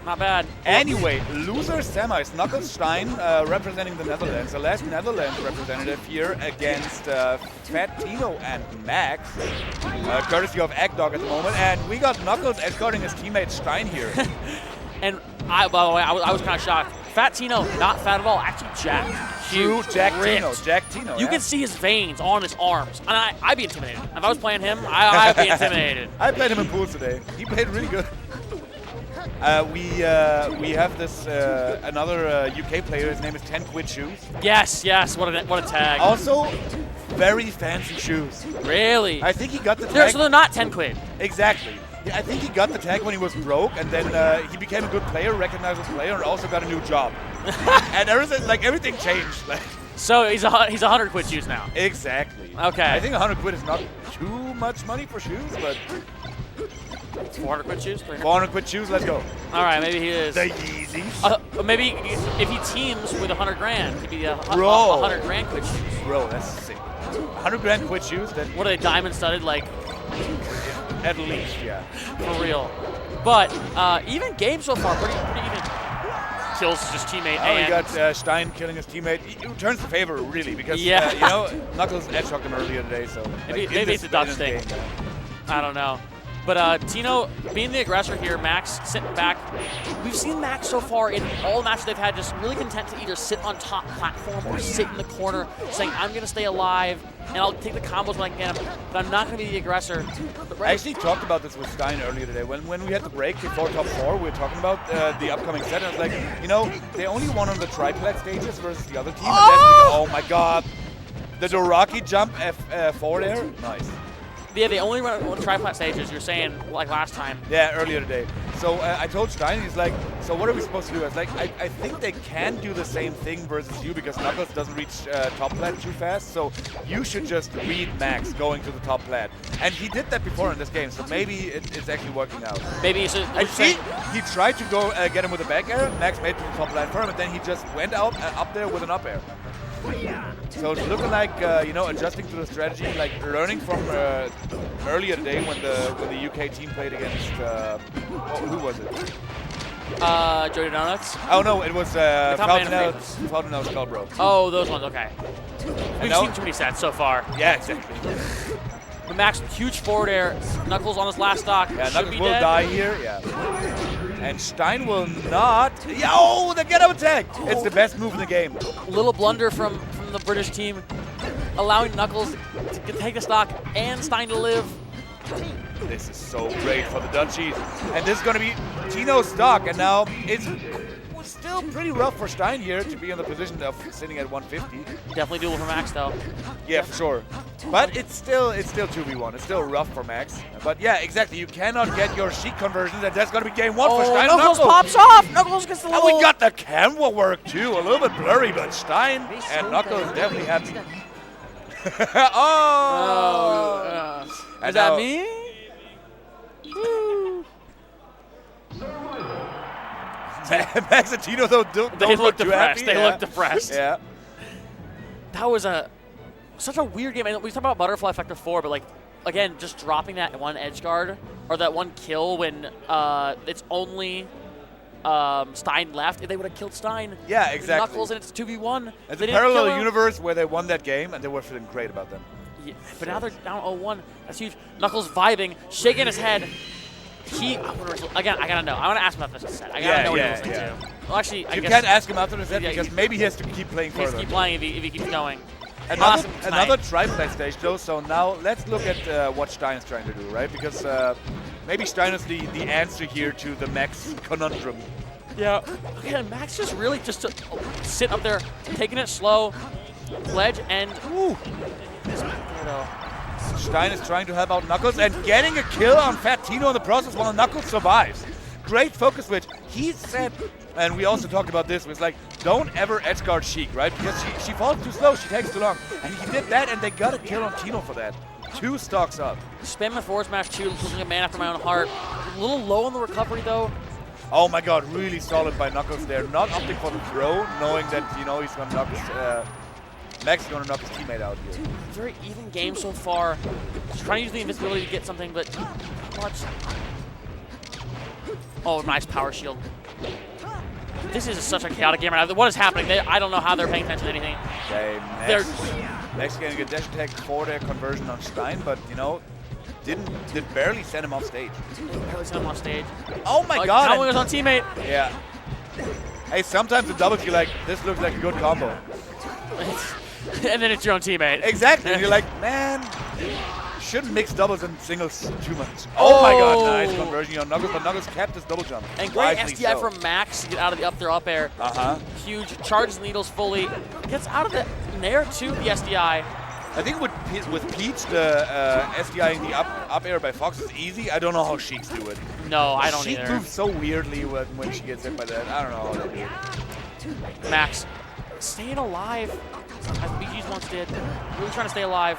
Not bad. Anyway, loser semis. Knuckles Stein representing the Netherlands. The last Netherlands representative here against Fat Tino and Max, courtesy of Agdog at the moment. And we got Knuckles escorting his teammate Stein here. And by the way, I was kind of shocked. Fat Tino, not fat at all, actually jacked. True, Huge, Jack ripped. Tino. You yeah. can see his veins on his arms. And I'd be intimidated. If I was playing him, I'd be intimidated. I played him in pools today. He played really good. We have this another UK player. His name is 10 Quid Shoes. Yes, what a tag. Also, very fancy shoes. Really? I think he got the tag. So they're not 10 quid. Exactly. Yeah, I think he got the tag when he was broke, and then he became a good player, recognized as a player, and also got a new job. And everything changed. Like, So he's 100 quid shoes now. exactly. Okay. I think 100 quid is not too much money for shoes, but 400 quid shoes? 300? 400 quid shoes, let's go. All right, maybe he is. The Yeezys. Maybe if he teams with 100 grand, he'd be a Bro. 100 grand quid shoes. Bro, that's sick. 100 grand quid shoes, then What are they, diamond studded, like, at least, yeah. for real? But even game so far, pretty even. Kills his teammate. Oh, we and got Stein killing his teammate. He returns the favor, really, because, Yeah. you know, Knuckles edge-hooked him earlier today, so... Maybe in it's a Dutch this thing. game, I don't know. But Tino, being the aggressor here, Max sitting back. We've seen Max so far in all the matches they've had just really content to either sit on top platform or sit in the corner saying, I'm going to stay alive and I'll take the combos when I can get them, but I'm not going to be the aggressor. I actually talked about this with Stein earlier today. When we had the break before top 4, we were talking about the upcoming set, and I was like, you know, they only won on the triplet stages versus the other team, and then, oh my god, the Doraki jump F4 there, nice. Yeah, they only run on triplat stages, you're saying, like last time. Yeah, earlier today. So I told Stein, he's like, so what are we supposed to do? I was like, I think they can do the same thing versus you because Knuckles doesn't reach top plat too fast. So you should just read Max going to the top plat. And he did that before in this game, so maybe it's actually working out. Maybe it's And see, he tried to go get him with a back air. Max made it to the top platform, and then he just went out up there with an up air. So it's looking like adjusting to the strategy, like learning from earlier today when the UK team played against who was it? Jody Donuts. Oh no, it was Falconel Skullbro. Oh, those ones. Okay. We've now- seen too many sets so far. Yeah, exactly. But Max, huge forward air. Knuckles on his last stock. Yeah, Should Knuckles be will dead. die here. Yeah. And Stein will not. Yeah, oh, the get up attack! It's the best move in the game. Little blunder from the British team, allowing Knuckles to take the stock and Stein to live. This is so great for the Dutchies. And this is going to be Tino's stock. And now it's still pretty rough for Stein here to be in the position of sitting at 150. Definitely doable for Max though. Yeah, for sure. But it's still 2v1. It's still rough for Max. But yeah, exactly. You cannot get your Sheik conversions, and that's going to be game 1 for Stein. Oh, Knuckles pops off! Knuckles gets the And little... we got the camera work too. A little bit blurry, but Stein and Knuckles definitely happy. Oh! And Is that now- me? Woo. Max and Tino though don't They look look too depressed. happy. They look depressed. Yeah. That was such a weird game. And we talked about Butterfly Effect before, but like, again, just dropping that one edge guard or that one kill when it's only Stein left. If they would have killed Stein, Yeah, exactly. Knuckles, and it's 2v1. It's They a didn't kill parallel him. universe where they won that game and they were feeling great about them. Yeah, but now they're down 0-1. That's huge. Knuckles vibing, shaking his head. Again, I gotta know. I want to ask him about this set. I gotta know what he was listening to. Well, actually, I You guess can't ask him after the set Yeah, because you- maybe he has to keep playing he has to further. keep playing if he keeps going. Another Tonight. tri-plat stage though, so now let's look at what Stein is trying to do, right? Because maybe Stein is the answer here to the Max conundrum. Yeah. Again, Max just really just sitting up there, taking it slow, ledge, and ooh. Stein is trying to help out Knuckles and getting a kill on Fat Tino in the process while Knuckles survives. Great focus switch. He said, and we also talked about this, was like, don't ever edge guard Sheik, right? Because she falls too slow, she takes too long. And he did that, and they got a kill on Tino for that. 2 stocks up. Spam the forward smash too, looking a man after my own heart. A little low on the recovery though. Oh my god, really solid by Knuckles there. Not opting for the throw, knowing that, he's going to knock his, Max is going to knock his teammate out here. Very even game so far. Just trying to use the invisibility to get something, but not much. Oh, nice power shield. This is such a chaotic game right now. What is happening? I don't know how they're paying attention to anything. Okay, Max getting a dash attack forward air conversion on Stein, but, did barely send him off stage. Barely sent him off stage. Oh my god! How was on teammate? Yeah. Hey, sometimes the doubles you're like, this looks like a good combo. And then it's your own teammate. Exactly. And you're like, man, shouldn't mix doubles and singles too much. Oh my god, nice conversion on Knuckles, but Knuckles kept his double jump. And great Wisely SDI so. from Max to get out of the up there up air. Uh-huh. Huge. Charges the needles fully. Gets out of the nair to the SDI. I think with Peach, the SDI in the up air by Fox is easy. I don't know how Sheiks do it. No, I don't Sheik either. moves so weirdly when she gets hit by that. I don't know how they do it. Max staying alive, as BG's once did. Really trying to stay alive.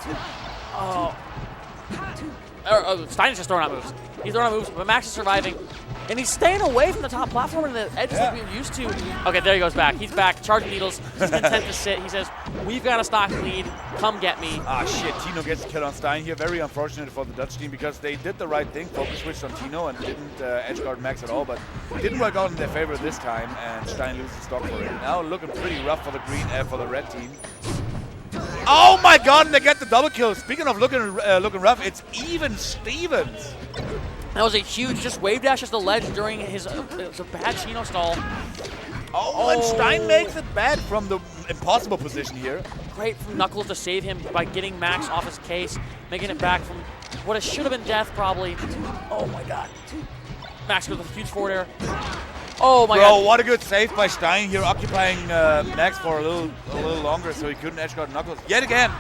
Oh. Stein is just throwing out moves. He's throwing out moves, but Max is surviving. And he's staying away from the top platform and the edges like we're used to. Okay, there he goes back. He's back, charging needles. He's content to sit. He says, we've got a stock lead. Come get me. Ah, shit. Tino gets a kill on Stein here. Very unfortunate for the Dutch team because they did the right thing. Focus switched on Tino and didn't edgeguard Max at all, but didn't work out in their favor this time, and Stein loses stock for it. Now looking pretty rough for the for the red team. Oh my god, and they get the double kill. Speaking of looking rough, it's even Stevens. That was a huge, just wave dash as the ledge during his, it was a bad Chino stall. Oh, and Stein makes it bad from the impossible position here. Great from Knuckles to save him by getting Max off his case, making it back from what it should have been death probably. Oh my god. Max goes with a huge forward air. Oh my god. Bro, what a good save by Stein here, occupying Max for a little longer so he couldn't edgeguard Knuckles yet again.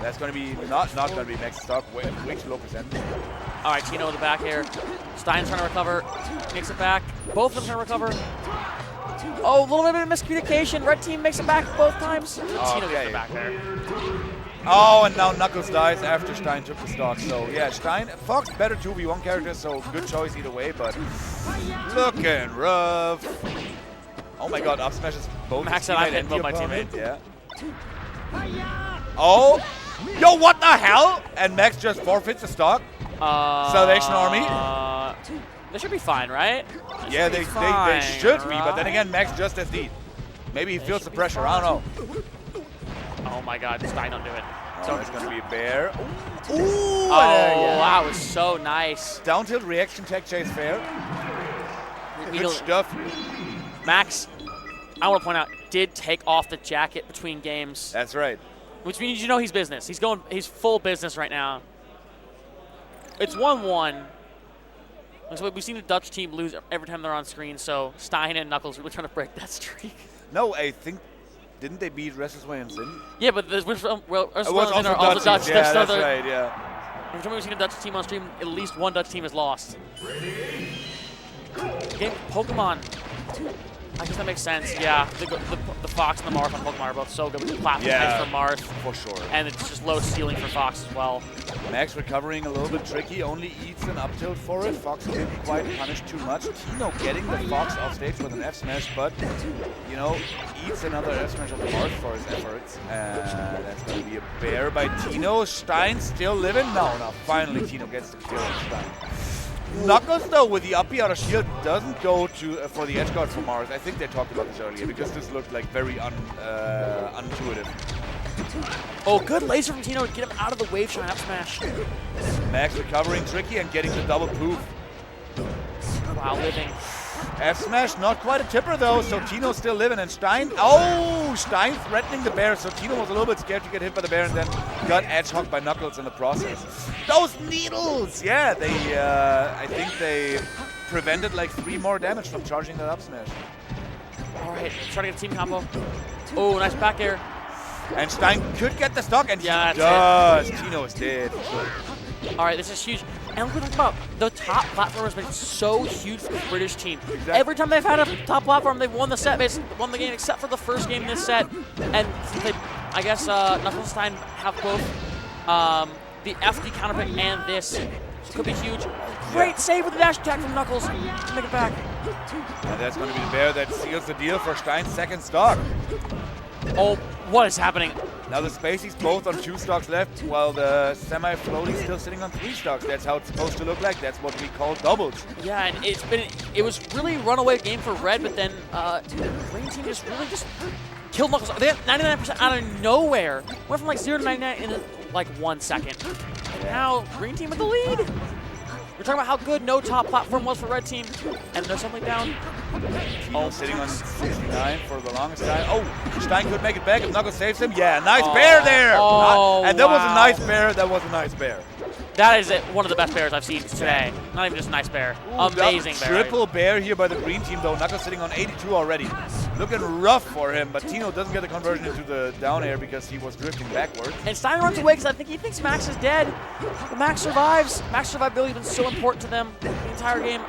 That's going to be not going to be Max's stock, way too low percent. All right, Tino with the back air. Stein's trying to recover. Makes it back. Both of them trying to recover. Oh, a little bit of miscommunication. Red team makes it back both times. Tino gets the back air. Oh, and now Knuckles dies after Stein took the stock. So, yeah, Stein, Fox, better 2v1 character, so good choice either way, but looking rough. Oh my god, up smashes both Max his and I teammate hit and both the my opponent. teammate. Yeah. Oh! Yo, what the hell? And Max just forfeits the stock. Salvation Army. They should be fine, right? Yeah, they should be, but then again, Max just as deep. Maybe he feels the pressure, I don't know. Oh my god, Stein don't do it. So it's going to be a bear. Ooh! Oh, Yeah. wow, it was so nice. Down tilt reaction tech chase fair. Good stuff. Max, I want to point out, did take off the jacket between games. That's right. Which means he's business. He's full business right now. It's 1-1. So we've seen the Dutch team lose every time they're on screen, so Stein and Knuckles really trying to break that streak. No, I think, didn't they beat Restless and Sin? Yeah, but the Restless It was and also Sin are also Dutch. Yeah, that's right, yeah. Every time we've seen a Dutch team on stream, at least one Dutch team has lost. Game Pokemon. I guess that makes sense. Yeah, the Fox and the Marth on Pokemon are both so good with the platform edge for Marth. For sure. And it's just low ceiling for Fox as well. Max recovering a little bit tricky, only eats an up tilt for it. Fox didn't quite punish too much. Tino getting the Fox off stage with an F smash, but, you know, eats another F smash of the Marth for his efforts. And that's going to be a bear by Tino. Stein still living? No, finally Tino gets the kill on Stein. Knuckles, though, with the up out of shield, doesn't go to for the edge guard for Mars. I think they talked about this earlier because this looked like very unintuitive. Oh, good laser from Tino to get him out of the wave shine up smash. Max recovering tricky and getting the double poof. Wow, living. F smash, not quite a tipper though, so Tino's still living, and Stein, oh, Stein threatening the bear, so Tino was a little bit scared to get hit by the bear and then got edge hooked by Knuckles in the process. Those needles! Yeah, I think they prevented like 3 more damage from charging that up smash. All right, trying to get a team combo. Oh, nice back air. And Stein could get the stock, and yeah, he does. Tino is dead. All right, this is huge. And look what we're talking about. The top platform has been so huge for the British team. Exactly. Every time they've had a top platform, they've won the set, basically won the game, except for the first game in this set. And since they, I guess, Knuckles and Stein have both the FD counter pick and this. So it could be huge. Great save with the dash attack from Knuckles to make it back. And that's going to be the bear that seals the deal for Stein's second stock. Oh, what is happening? Now the Spaceys both on 2 stocks left, while the semi-floaty still sitting on 3 stocks. That's how it's supposed to look like. That's what we call doubles. Yeah, and it was really runaway game for Red, but then Green Team just killed Knuckles. They had 99% out of nowhere. Went from like 0 to 99 in like 1 second. And now Green Team with the lead. We're talking about how good no top platform was for Red Team, and they're suddenly down. Tino sitting on 69 for the longest time. Oh, Stein could make it back if Knuckles saves him. Yeah, nice bear there. And that was a nice bear. That was a nice bear. That is one of the best bears I've seen today. Not even just a nice bear. Ooh, amazing bear. Triple bear here by the green team, though. Knuckles sitting on 82 already. Looking rough for him, but Tino doesn't get the conversion into the down air because he was drifting backwards. And Stein runs away because I think he thinks Max is dead. But Max survives. Max survivability has been so important to them the entire game.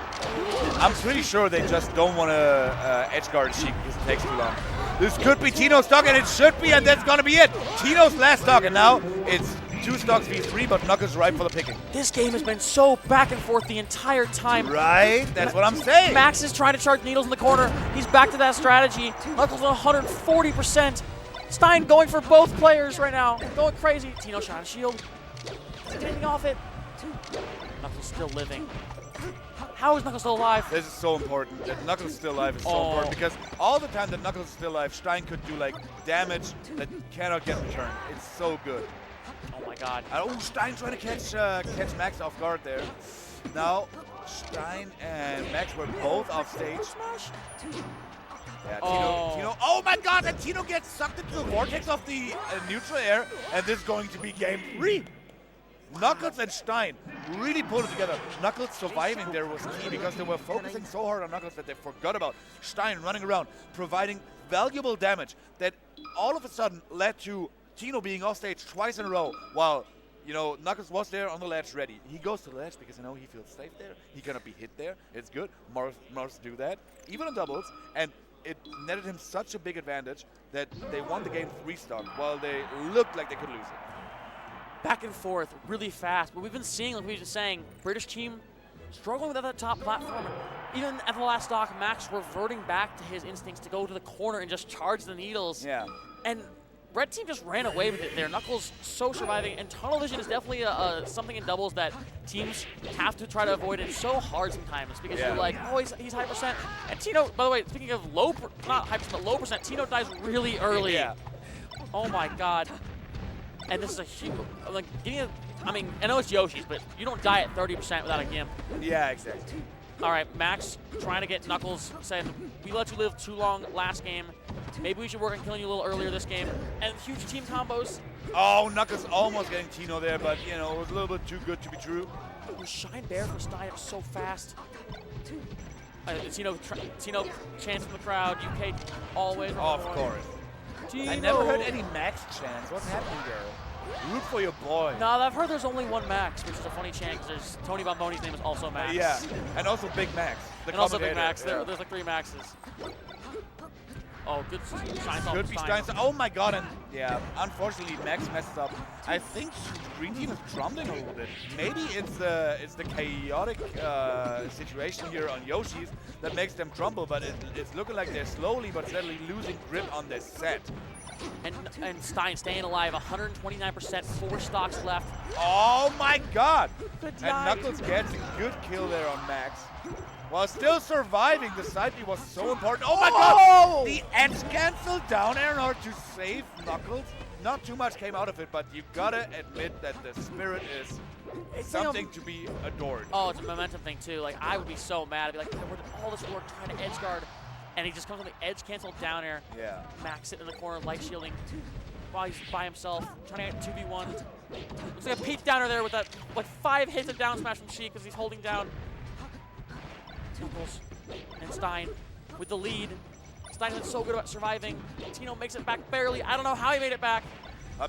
I'm pretty sure they just don't want to edge guard Sheik because it takes too long. This could be Tino's stock, and it should be, and that's going to be it. Tino's last stock, and now it's 2 stocks v3, but Knuckles ripe for the picking. This game has been so back and forth the entire time. Right? That's what I'm saying. Max is trying to charge needles in the corner. He's back to that strategy. Knuckles on 140%. Stein going for both players right now. Going crazy. Tino shot a shield. Isn't getting off it. Knuckles still living. How is Knuckles still alive? This is so important. That Knuckles is still alive is so important because all the time that Knuckles is still alive, Stein could do like damage that cannot get returned. It's so good. Oh my god. Oh, Stein trying to catch Max off guard there. Now, Stein and Max were both off stage. Yeah, Tino. Oh my god, and Tino gets sucked into the vortex of the neutral air, and this is going to be game 3. Knuckles and Stein really pulled it together. Knuckles surviving there was key because they were focusing so hard on Knuckles that they forgot about Stein running around, providing valuable damage that all of a sudden led to Tino being off stage twice in a row, while you know, Knuckles was there on the ledge ready. He goes to the ledge because, you know, he feels safe there. He cannot be hit there. It's good. Mars do that, even on doubles. And it netted him such a big advantage that they won the game 3-stock while they looked like they could lose it. Back and forth, really fast. But we've been seeing, like we were just saying, British team struggling with that top platform. Even at the last stock, Max reverting back to his instincts to go to the corner and just charge the needles. Yeah. And Red team just ran away with it there. Knuckles so surviving, and tunnel vision is definitely something in doubles that teams have to try to avoid. It's so hard sometimes because you're like, oh, he's high percent. And Tino, by the way, speaking of not high percent, but low percent, Tino dies really early. Yeah. Oh my god. And this is a huge, like, I mean, I know it's Yoshi's, but you don't die at 30% without a Gimp. Yeah, exactly. All right, Max trying to get Knuckles, saying, we let you live too long last game. Maybe we should work on killing you a little earlier this game. And huge team combos. Oh, Knuckles almost getting Tino there, but, you know, it was a little bit too good to be true. Shine Bear for Stein so fast. Tino chants from the crowd. UK always. Oh, of course. Tino. I never heard any Max chants. What's happening there? Root for your boy. No, I've heard there's only one Max, which is a funny chant because there's Tony Bomboni's name is also Max. Yeah, and also Big Max. And also Big Max. There's like 3 Maxes. Oh, good Stein. Good Stein. Oh my god, and yeah, unfortunately Max messes up. I think Green Team is crumbling a little bit. Maybe it's the chaotic situation here on Yoshi's that makes them crumble, but it's looking like they're slowly but steadily losing grip on this set. And Stein staying alive, 129%, 4 stocks left. Oh my god! Good And dive. Knuckles gets a good kill there on Max. While still surviving, the side B was so important. Oh my god! The edge cancel down air in order to save Knuckles. Not too much came out of it, but you gotta admit that the spirit is something to be adored. Oh, it's a momentum thing too. Like, I would be so mad. I'd be like, I worked all this work trying to edge guard, and he just comes on the edge cancel down air. Yeah. Max sitting in the corner, light shielding while he's by himself, trying to get 2v1. Looks like a Pete downer there with that, like 5 hits of down smash from Sheik because he's holding down Knuckles and Stein with the lead. Stein is so good about surviving. Tino makes it back barely. I don't know how he made it back.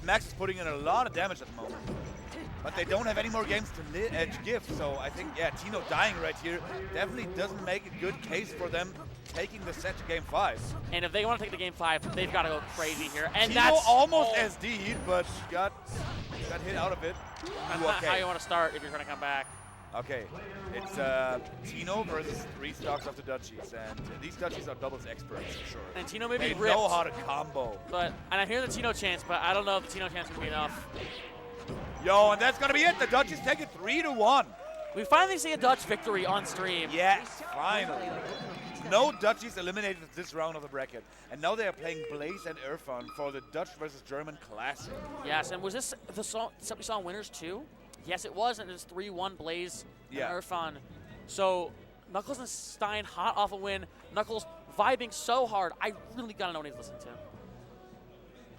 Max is putting in a lot of damage at the moment. But they don't have any more games to give, so I think, yeah, Tino dying right here definitely doesn't make a good case for them taking the set to Game 5. And if they want to take the Game 5, they've got to go crazy here. And Tino that's almost SD'd, but got hit out of it. That's not how you want to start if you're going to come back. Okay, it's Tino versus 3 stocks of the Dutchies, and these Dutchies are doubles experts for sure. And Tino may be They ripped. know how to combo. And I hear the Tino chance, but I don't know if the Tino chance can be enough. Yo, and that's gonna be it. The Dutchies take it 3-1. We finally see a Dutch victory on stream. Yes, finally. No Dutchies eliminated this round of the bracket, and now they are playing Blaze and Irfan for the Dutch versus German Classic. Yes, and was this the set we saw winners too? Yes, it was, and it's 3-1 Blaze and Irfan. So Knuckles and Stein hot off a win. Knuckles vibing so hard. I really gotta know what he's listening to.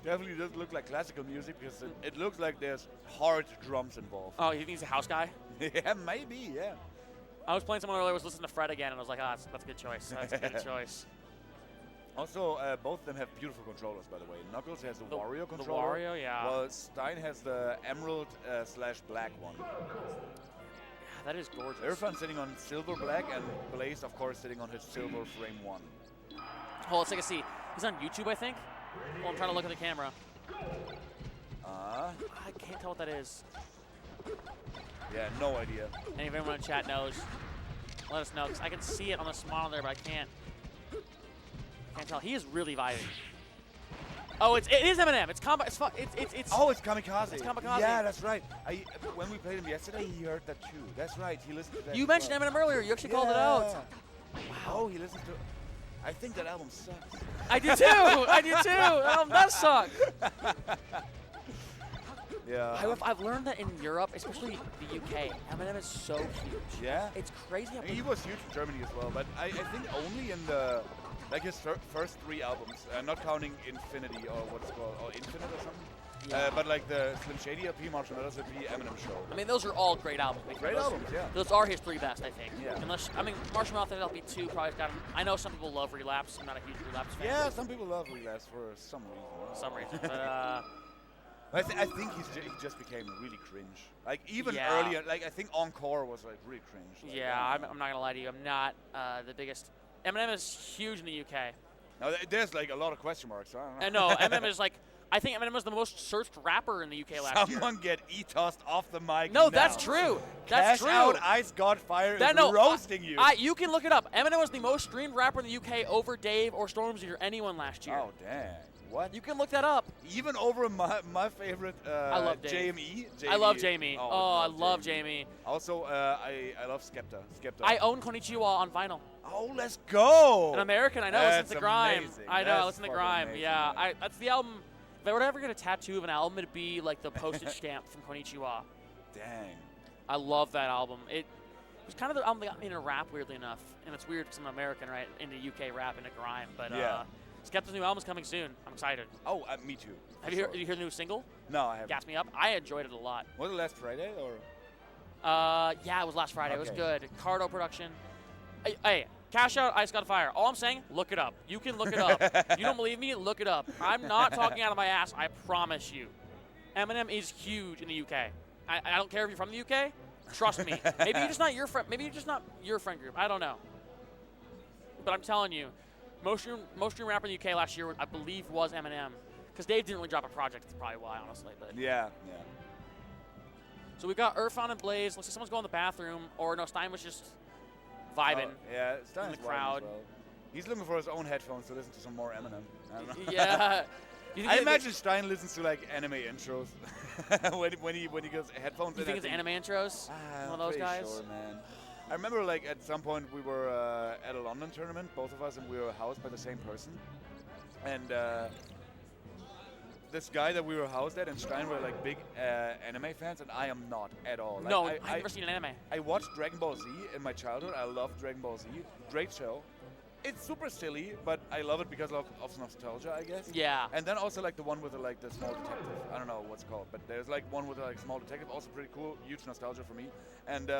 Definitely doesn't look like classical music because it looks like there's hard drums involved. Oh, you think he's a house guy? Yeah, maybe, yeah. I was playing someone earlier, was listening to Fred again, and I was like, that's a good choice. That's a good choice. Also, both of them have beautiful controllers, by the way. Knuckles has the Wario controller. The Wario, yeah. While Stein has the Emerald / black one. That is gorgeous. Irfan sitting on silver black, and Blaze, of course, sitting on his silver frame 1. Oh, let's take a seat. He's on YouTube, I think. Well, I'm trying to look at the camera. I can't tell what that is. Yeah, no idea. And if anyone in chat knows, let us know, because I can see it on the smile there, but I can't tell. He is really vibing. Oh, it is Eminem. It's combat. It's Oh, it's Kamikaze. It's Kamikaze. Yeah, that's right. When we played him yesterday, he heard that too. That's right. He listened to that. You mentioned Eminem earlier. You actually called it out. Wow. Oh, he listens to. I think that album sucks. I do too. I do too. That album does suck. Yeah. I've learned that in Europe, especially the UK, Eminem is so huge. Yeah. It's crazy how He was huge in Germany as well, but I think only in the his first 3 albums, not counting Infinity or what's it called, or Infinite or something. Yeah. But like the Slim Shady LP, Marshall Mathers LP, Eminem Show. I mean, those are all great albums. Great albums, yeah. Those are his 3 best, I think. Yeah. Marshall Mathers LP 2 probably got him. I know some people love Relapse. I'm not a huge Relapse fan. Yeah, some people love Relapse for some reason. For some reason. But I think he just became really cringe. Like even Yeah. earlier, like I think Encore was like really cringe. Like, Yeah, I'm not gonna lie to you. I'm not the biggest. Eminem is huge in the UK. Now, there's like a lot of question marks. I don't know. And no, Eminem is like. I think Eminem was the most searched rapper in the UK last year. Someone get e-tossed off the mic. No, now. that's true. That's Cash true. Out Ice Godfire is roasting you. You can look it up. Eminem was the most streamed rapper in the UK over Dave or Stormzy or anyone last year. Oh dang! What? You can look that up. Even over my favorite. I love Dave. JME. I love Jamie. Oh, I love Jamie. Also, I love Skepta. I own Konnichiwa on vinyl. Oh, let's go! An American, I know. That's Listen to Grime. amazing. I know. That's Listen to fucking Grime. amazing, Yeah, man. that's the album. If I were to ever get a tattoo of an album, it'd be like the postage stamp from Konnichiwa. Dang. I love that album. It was kind of the album that got me into rap, weirdly enough. And it's weird because I'm American, right? Into UK rap, into grime. But Yeah. Skepta's new album's coming soon. I'm excited. Oh, me too. Have you heard the new single? No, I haven't. Gas Me Up? I enjoyed it a lot. Was it last Friday or? Yeah, it was last Friday. It was Okay. good. Cardo production. Hey, Cash Out, Ice Got Fire. All I'm saying, look it up. You can look it up. You don't believe me? Look it up. I'm not talking out of my ass. I promise you. Eminem is huge in the UK. I don't care if you're from the UK. Trust me. Maybe you're just not your friend. Maybe you're just not your friend group. I don't know. But I'm telling you, most stream rapper in the UK last year, I believe, was Eminem. Because Dave didn't really drop a project. That's probably why, honestly. But Yeah. so we've got Irfan and Blaze. Looks like someone's going to the bathroom. Or no, Stein was just vibing. Yeah, Stein's in the crowd. As well. He's looking for his own headphones to listen to some more Eminem. I don't know. Yeah. I imagine Stein listens to like anime intros when he gets headphones. You think it's anime intros? One of those guys? Sure, man. I remember like at some point we were at a London tournament, both of us, and we were housed by the same person. And this guy that we were housed at and Stein were like big anime fans, and I am not at all. Like, No, I've never seen an anime. I watched Dragon Ball Z in my childhood. I loved Dragon Ball Z. Great show. It's super silly, but I love it because of nostalgia, I guess. Yeah. And then also like the one with the small detective. I don't know what's it called, but there's like one with like small detective, also pretty cool, huge nostalgia for me. And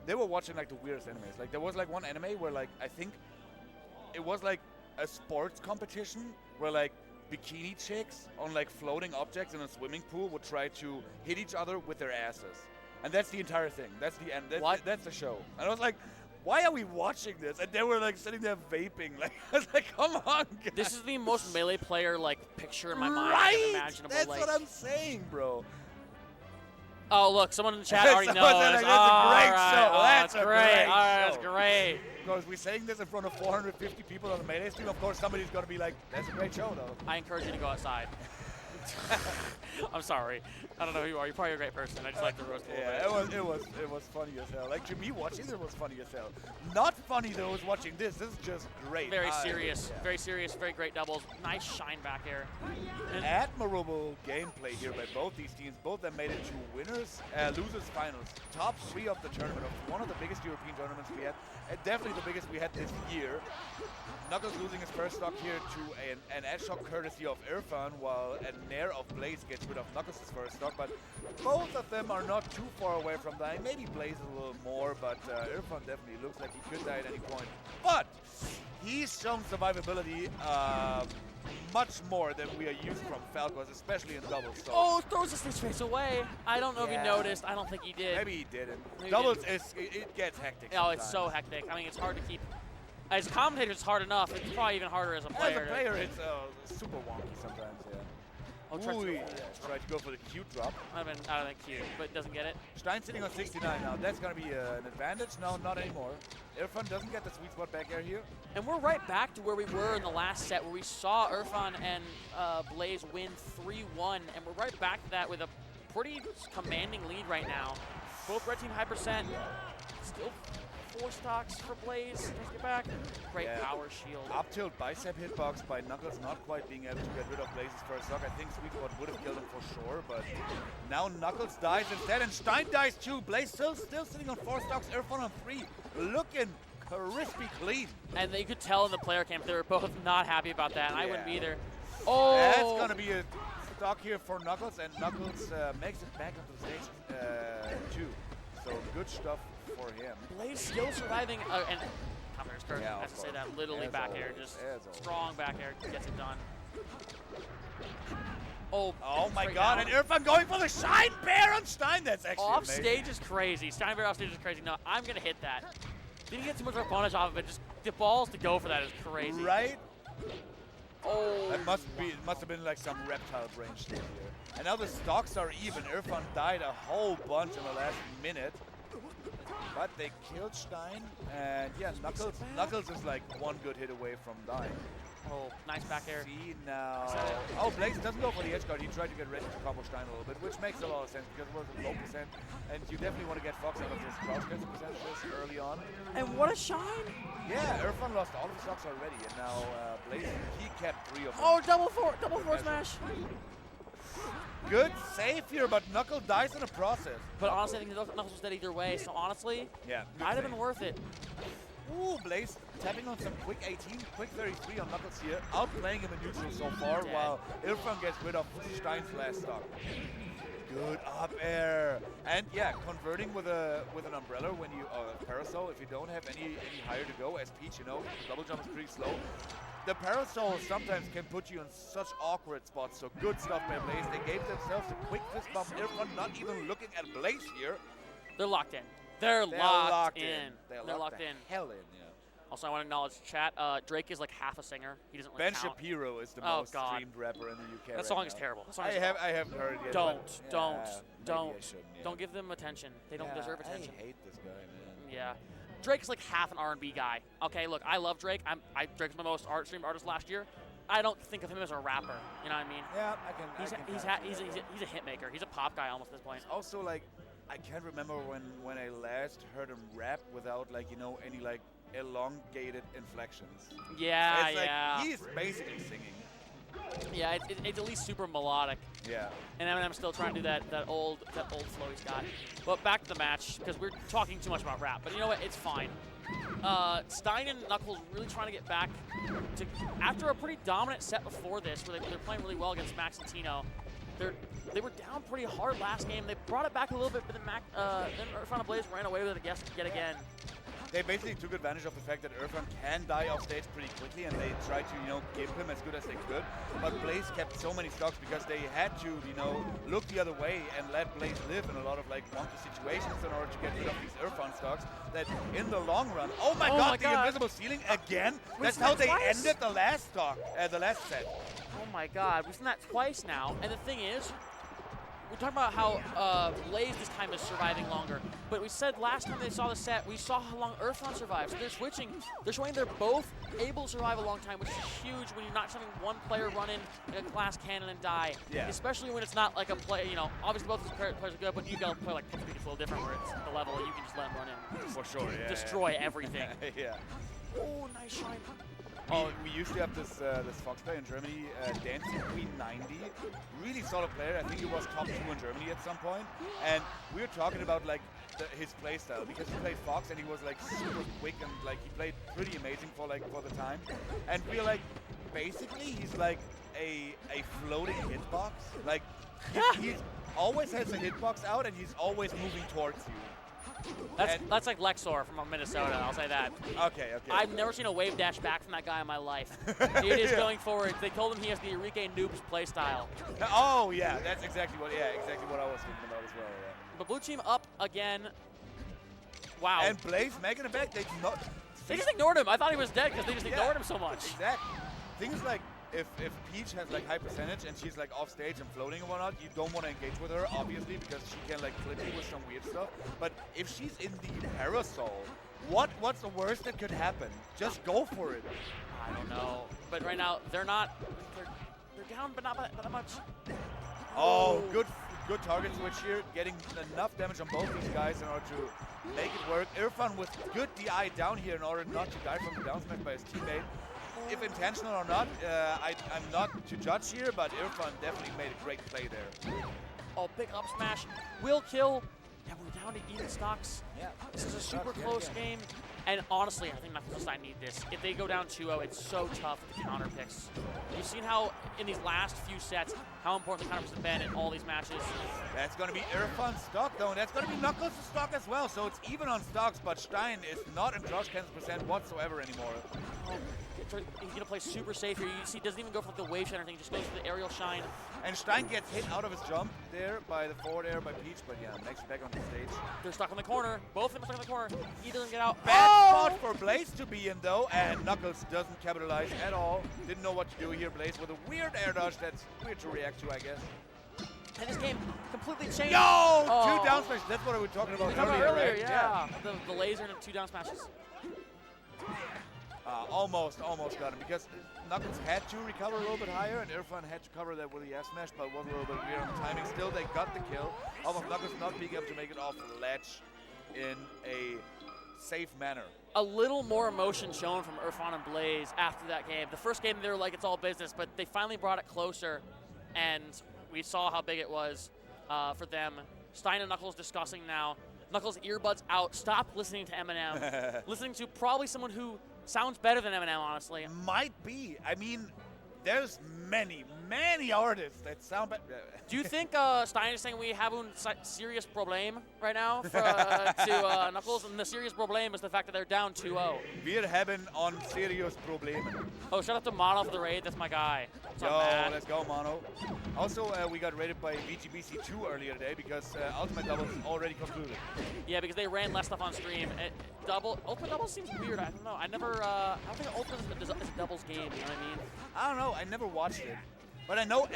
they were watching like the weirdest animes. Like there was like one anime where like I think it was like a sports competition where like bikini chicks on like floating objects in a swimming pool would try to hit each other with their asses. And that's the entire thing. That's the end. That's the show. And I was like, why are we watching this? And they were like sitting there vaping. Like I was like, come on, guys. This is the most Melee player like picture in my mind Right? imaginable. That's like, what I'm saying, bro. Oh, look, someone in the chat already knows. Someone said, that's a great show. That's a great. great All right, show. that's great. Because we're saying this in front of 450 people on the Melee stream. Of course, somebody's going to be like, that's a great show, though. I encourage you to go outside. I'm sorry. I don't know who you are. You're probably a great person. I just like to roast a little bit. Yeah, it was funny as hell. Like to me watching it was funny as hell. Not funny though was watching this. This is just great. Very serious, very great doubles. Nice shine back air. And Admirable gameplay here by both these teams. Both of them made it to winners, losers finals. Top 3 of the tournament, of one of the biggest European tournaments we had. Definitely the biggest we had this year. Knuckles losing his first stock here to an edge shock courtesy of Irfan, while a Nair of Blaze gets rid of Knuckles' first stock. But both of them are not too far away from dying. Maybe Blaze a little more, but Irfan definitely looks like he could die at any point. But he's shown survivability much more than we are used from Falcos, especially in doubles. So oh, throws his face away. I don't know if he noticed. I don't think he did. maybe he didn't. Maybe Doubles it gets hectic. Oh, it's sometimes. so hectic. I mean, it's hard to keep. As a commentator, it's hard enough. It's probably even harder as a player. As a player, it's super wonky sometimes. Yeah. Oh, Tried to go for the cute drop. I've been out of that cue, but doesn't get it. Stein sitting on 69 now. That's going to be an advantage. No, not anymore. Irfan doesn't get the sweet spot back air here. And we're right back to where we were in the last set, where we saw Irfan and Blaze win 3-1, and we're right back to that with a pretty commanding lead right now. Both red team high percent. Still 4 stocks for Blaze. Let's get back. Great power shield. Up tilt bicep hitbox by Knuckles, not quite being able to get rid of Blaze's first stock. I think sweet spot would have killed him for sure, but now Knuckles dies instead, and Stein dies too. Blaze still sitting on 4 stocks, Irfan on 3. Looking crispy clean. And you could tell in the player camp they were both not happy about that, and I wouldn't be either. Oh! That's going to be a stock here for Knuckles, and Knuckles makes it back onto the stage too. So good stuff for him. Blaze still surviving, and Commander Kirk has to say that, literally back air, just strong back air gets it done. Oh my straight god, down. and Irfan going for the Shine Bear on Stein. That's actually Off amazing. stage is crazy. Steinberg off stage is crazy. No, I'm going to hit that. Didn't get too much of a punish off of it. Just the balls to go for that is crazy. Right? Oh. That must have been like some reptile brain shit here. And now the stocks are even. Irfan died a whole bunch in the last minute. But they killed Stein, and yeah, Knuckles is like one good hit away from dying. Oh, nice back air. See now. Oh, Blaze doesn't go for the edge guard. He tried to get ready to combo Stein a little bit, which makes a lot of sense because it was a low percent, and you definitely want to get Fox out of this crouch cancel percentages early on. And what a shine. Yeah, Irfan lost all of his stocks already, and now Blaze, he kept 3 of them. Oh, double forward smash. Good save here, but Knuckle dies in the process. But honestly, I think Knuckles was dead either way, so honestly, Yeah, might have been worth it. Ooh, Blaze tapping on some quick 18, quick 33 on Knuckles here, outplaying him in neutral so far, Dead. while Irfan gets rid of Stein's last stock. Good up air, and yeah, converting with an umbrella when you parasol if you don't have any higher to go. As Peach, you know, double jump is pretty slow. The parasol sometimes can put you in such awkward spots. So good stuff by Blaze. They gave themselves a quick fist bump. Irfan not even looking at Blaze here. They're locked in. They're locked in. They're locked in. Hell in, yeah. Also, I want to acknowledge chat. Drake is like half a singer. He doesn't really Ben count. Shapiro is the Oh, most God. streamed rapper in the UK. That right song is now. terrible. That song I is haven't heard it yet. Don't, but, don't, yeah, maybe I don't. shouldn't, yeah. Don't give them attention. They don't deserve attention. I hate this guy, man. Yeah. Drake's like half an R&B guy. Okay, look, I love Drake. Drake's my most streamed artist last year. I don't think of him as a rapper. You know what I mean? Yeah, I can. He's a hit maker. He's a pop guy almost at this point. Also, like, I can't remember when I last heard him rap without, like, you know, any like elongated inflections. Yeah, It's like yeah. he's basically singing. Yeah, it's at least super melodic. Yeah. And Eminem's still trying to do that old flow he's got. But back to the match, because we're talking too much about rap. But you know what? It's fine. Stein and Knuckles really trying to get back to, after a pretty dominant set before this, where they're playing really well against Max and Tino. They were down pretty hard last game. They brought it back a little bit, but then Irfan and Blaze ran away with it yet again. They basically took advantage of the fact that Irfan can die off stage pretty quickly, and they tried to, you know, give him as good as they could. But Blaze kept so many stocks because they had to, you know, look the other way and let Blaze live in a lot of like wonky situations in order to get rid of these Irfan stocks. That in the long run, oh my god, the invisible ceiling again. That's how they ended the last stock, the last set. Oh my god, we've seen that twice now. And the thing is, we're talking about how Blaze this time is surviving longer. But we said last time they saw the set, we saw how long Irfan survives. So they're switching. They're showing they're both able to survive a long time, which is huge when you're not having one player run in like a glass cannon and die. Yeah. Especially when it's not like a play, you know, obviously both of these players are good, but you got to play like Pitch Peak, it's a little different where it's the level you can just let them run in. For sure, yeah. Destroy everything. Yeah. Oh, nice shine. We used to have this Fox player in Germany, Dancing Queen 90. Really solid player. I think he was top 2 in Germany at some point. And we were talking about like his play style because he played Fox and he was like super quick and like he played pretty amazing for the time. And we're like, basically he's like a floating hitbox. Like he always has a hitbox out and he's always moving towards you. That's like Lexor from Minnesota, I'll say that. Okay. I've never seen a wave dash back from that guy in my life. It is going forward. They told him he has the Enrique Noobs play style. Oh yeah, that's exactly what I was thinking about as well. Yeah. But blue team up again. Wow. And Blaze making it back. They just ignored him. I thought he was dead because they just ignored him so much. Exactly. Things like if Peach has like high percentage and she's like off stage and floating and whatnot, you don't want to engage with her obviously because she can like clip you with some weird stuff. But if she's in the parasol, what's the worst that could happen? Just go for it. I don't know. But right now they're down, but not by that much. Oh, good target switch here, getting enough damage on both these guys in order to make it work. Irfan with good DI down here in order not to die from the down smash by his teammate. If intentional or not, I'm not to judge here, but Irfan definitely made a great play there. Oh, big up smash. Will kill. Yeah, we're down to even stocks. Yeah. This is a super close game. And honestly, I think Knuckles and I need this. If they go down 2-0, it's so tough with the counter picks. You've seen how, in these last few sets, how important the counter picks have been in all these matches. That's going to be Irfan's stock, though, and that's going to be Knuckles' stock as well. So it's even on stocks, but Stein is not in crouch cancel percent whatsoever anymore. he's going to play super safe here. You see, he doesn't even go for the wave shine or anything. Just goes for the aerial shine. And Stein gets hit out of his jump there by the forward air by Peach, but yeah, Max back on the stage. They're stuck in the corner. Both of them are stuck in the corner. He doesn't get out. Bad spot for Blaze to be in though, and Knuckles doesn't capitalize at all. Didn't know what to do here, Blaze, with a weird air dodge that's weird to react to, I guess. And this game completely changed. Yo! Oh. 2 down smash, that's what we were talking about We talked about earlier, right? yeah. The laser and 2 down smashes. Almost got him, because Knuckles had to recover a little bit higher, and Irfan had to cover that with the F smash, but was a little bit weird on the timing. Still, they got the kill. Off of Knuckles not being able to make it off the ledge in a safe manner. A little more emotion shown from Irfan and Blaze after that game. The first game, they were like, it's all business, but they finally brought it closer, and we saw how big it was for them. Stein and Knuckles discussing now. Knuckles earbuds out. Stop listening to Eminem. Listening to probably someone who sounds better than Eminem, honestly. Might be. I mean, there's many artists that sound better. Do you think Stein is saying we have a serious problem right now to Knuckles? And the serious problem is the fact that they're down 2-0. Wir haben on serious Probleme. Oh, shout out to Mono for the raid. That's my guy. What's Yo, up, man? let's go, Mono. Also, we got raided by VGBC2 earlier today because Ultimate Doubles already concluded. Yeah, because they ran less stuff on stream. Ultimate Doubles seems weird. I don't know. I don't think Ultimate is a doubles game. You know what I mean? I don't know. I never watched it. But I know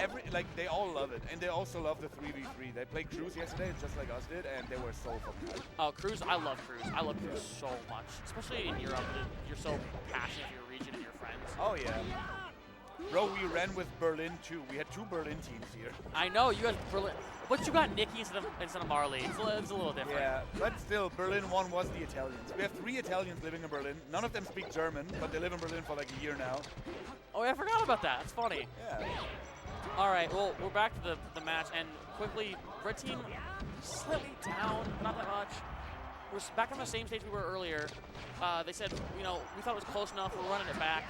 they all love it. And they also love the 3v3. They played Cruise yesterday, just like us did, and they were so fucking good. Oh, Cruise. I love Cruise. I love Cruise so much. Especially in Europe. You're so passionate for your region and your friends. Oh, yeah. Bro, we ran with Berlin, too. We had 2 Berlin teams here. I know. You guys Berlin. But you got Nikki instead of Marley. It's a little different. Yeah, but still, Berlin 1 was the Italians. We have 3 Italians living in Berlin. None of them speak German, but they live in Berlin for like a year now. Oh, I forgot about that. That's funny. Yeah. All right, well, we're back to the match, and quickly, red team slightly down, not that much. We're back on the same stage we were earlier. They said, we thought it was close enough, we're running it back.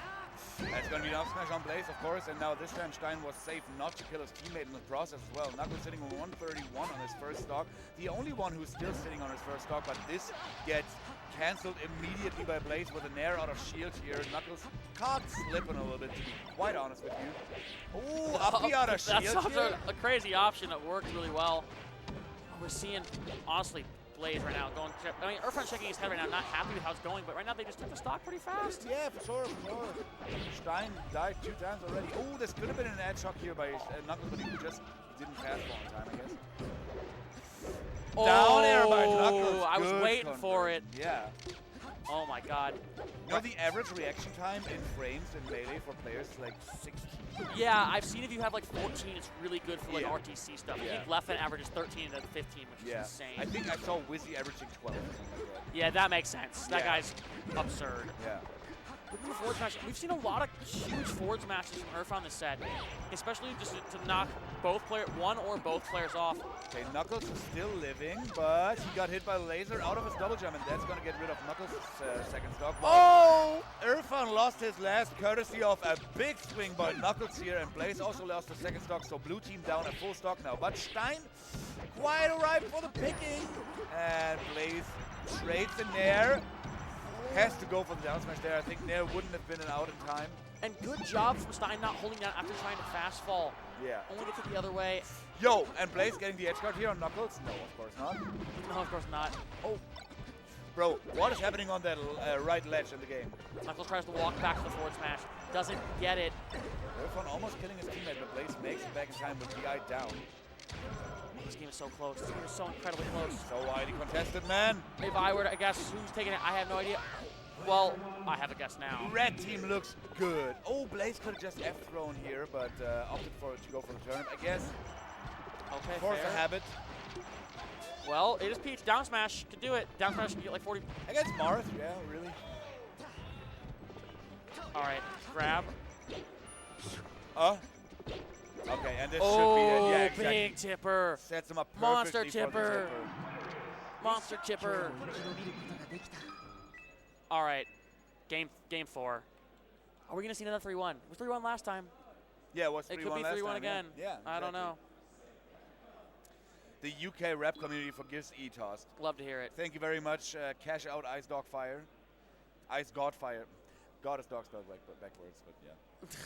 That's going to be an up smash on Blaze, of course, and now this time Stein was safe not to kill his teammate in the process as well. Knuckles sitting on 131 on his first stock. The only one who's still sitting on his first stock, but this gets cancelled immediately by Blaze with an air out of shield here. Knuckles caught slipping a little bit, to be quite honest with you. Ooh, uppy out of shield. That's such a crazy option that worked really well. We're seeing, honestly, Blaze right now going. I mean, Irfan's shaking his head right now, not happy with how it's going, but right now they just took the stock pretty fast. Yeah, for sure. Stein died 2 times already. Oh, this could have been an edge shock here by Knuckles, but he didn't pass on time, I guess. Oh, Down air by Knuckles. I was Good waiting for it. Yeah. Oh my god. You know, the average reaction time in frames in Melee for players is like 16. Yeah, I've seen if you have like 14, it's really good for like Yeah. RTC stuff. I Yeah. think Leffen averages 13 to 15, which is insane. I think I saw Wizzy averaging 12 or something like that. Yeah, that makes sense. That Yeah. guy's absurd. Yeah. With the forward smash, we've seen a lot of huge forward smashes from Irfan this set, especially just to knock one or both players off. Okay, Knuckles is still living, but he got hit by a laser out of his double jump, and that's going to get rid of Knuckles' second stock. Oh! Irfan lost his last courtesy of a big swing by Knuckles here, and Blaze also lost the second stock, so blue team down at full stock now. But Stein quite ripe for the picking, and Blaze trades in there. Has to go for the down smash there. I think Nair wouldn't have been an out in time. And good job from Stein not holding down after trying to fast fall. Yeah. Only to take the other way. Yo, and Blaze getting the edge guard here on Knuckles? No, of course not. No, of course not. Oh. Bro, what is happening on that right ledge in the game? Knuckles tries to walk back to the forward smash. Doesn't get it. Irfan almost killing his teammate, but Blaze makes it back in time with the eye down. This game is so close. This game is so incredibly close. So widely contested, man. If I were to guess who's taking it, I have no idea. Well, I have a guess now. Red team looks good. Oh, Blaze could have just F-thrown here, but opted to go for the turnip, I guess. Okay, Force a fair. habit. Well, it is Peach. Down smash can do it. Down smash can get like 40. Against Marth, yeah, really. All right, grab. Okay, and this Oh, should be it. Yeah, exactly. big tipper. Sets him up Monster perfectly for the tipper. Monster chipper. All right, game 4. Are we gonna see another 3-1? It was 3-1 last time. Yeah, it was 3-1 It could be last 3-1 time, again. Yeah, I don't know. The UK rap community forgives E-Tossed. Love to hear it. Thank you very much, Cash Out Ice Dog Fire. Ice God Fire. Goddess dog spelled backwards, but yeah.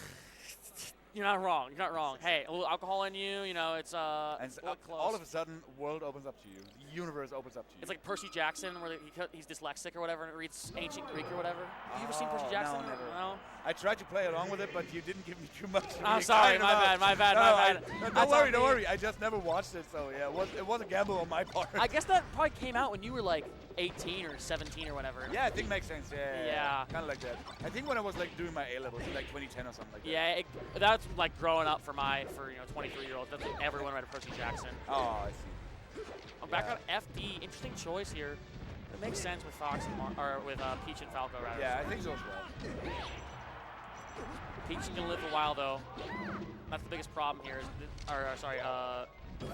You're not wrong. You're not wrong. Hey, a little alcohol in you. You know, it's And blood close. all of a sudden, world opens up to you. The universe opens up to you. It's like Percy Jackson, where he's dyslexic or whatever, and reads ancient Greek or whatever. Have you ever seen Percy Jackson? No, never. No. I tried to play along with it, but you didn't give me too much. I'm sorry. My bad. Don't worry. I just never watched it, so yeah, it was a gamble on my part. I guess that probably came out when you were like 18 or 17 or whatever. Yeah, I think makes sense. Yeah. Kind of like that. I think when I was like doing my A levels, like 2010 or something like that. Yeah, that's like growing up for 23-year-olds. That's when everyone read Percy Jackson. Oh, I see. Back on FD, interesting choice here. It makes sense with Fox and with Peach and Falco rather. Yeah, I think so as well. Peach is gonna live for a while though. That's the biggest problem here.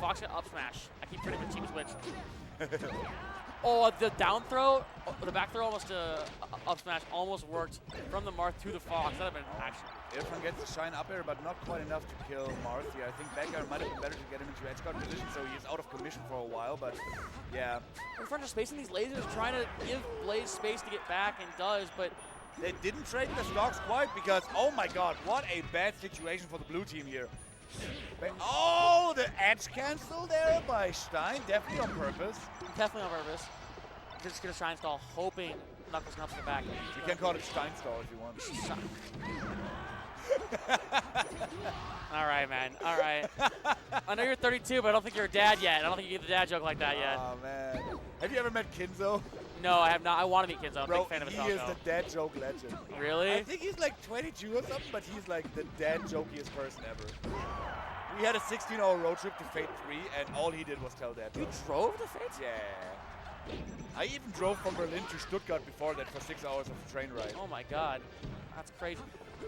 Fox got up smash. I keep forgetting the team switch. Oh, the down throw, the back throw almost up smash almost worked from the Marth to the Fox. That'd have been action. Irfan gets the shine up air, but not quite enough to kill Marth here. I think back air might have been better to get him into edge guard position, so he is out of commission for a while, but yeah. Irfan just spacing these lasers, trying to give Blaze space to get back, and does, but they didn't trade the stocks quite because, oh my god, what a bad situation for the blue team here. Oh, the edge cancel there by Stein, definitely on purpose. Definitely on purpose. They're just going to shine stall, hoping Knuckles comes to the back. You can call it Stein stall if you want. All right, man. All right. I know you're 32, but I don't think you're a dad yet. I don't think you get the dad joke like that yet. Oh, man. Have you ever met Kinzo? No, I have not. I want to meet Kinzo. I'm a big fan of his he is the dad joke legend. Really? I think he's like 22 or something, but he's like the dad jokiest person ever. We had a 16-hour road trip to Fate 3, and all he did was tell dad jokes. You drove to Fate? Yeah. I even drove from Berlin to Stuttgart before that for 6 hours of a train ride. Oh my god. That's crazy.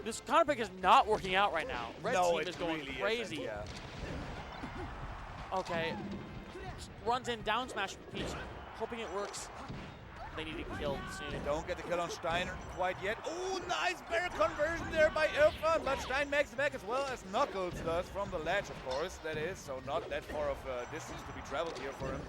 This counter pick is not working out right now. Red team is going really crazy. Isn't, yeah. Okay. Runs in, down smash from Peach, hoping it works. They need to kill soon. Don't get the kill on Steiner quite yet. Oh, nice bear conversion there by Irfan, but Stein makes it back as well as Knuckles does from the ledge, of course, that is, so not that far of a distance to be traveled here for him.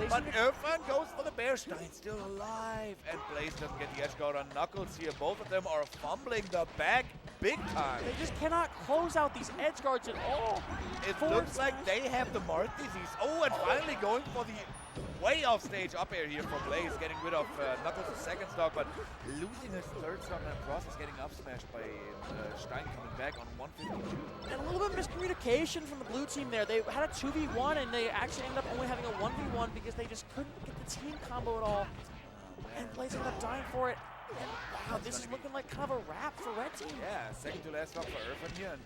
But Irfan goes for the bear. Stein's still alive, and Blaze doesn't get the edge guard on Knuckles here. Both of them are fumbling the back big time. They just cannot close out these edge guards at all. It looks like they have the Marth disease. Oh, and finally going for the way off stage up air here for Blaze, getting rid of Knuckles' second stock, but losing his third stock in the process, getting up smashed by Stein coming back on 152. And a little bit of miscommunication from the blue team there. They had a 2v1 and they actually ended up only having a 1v1 because they just couldn't get the team combo at all. And Blaze ended up dying for it. And wow, this is looking like kind of a wrap for Red Team. Yeah, second to last stock for Irfan here, and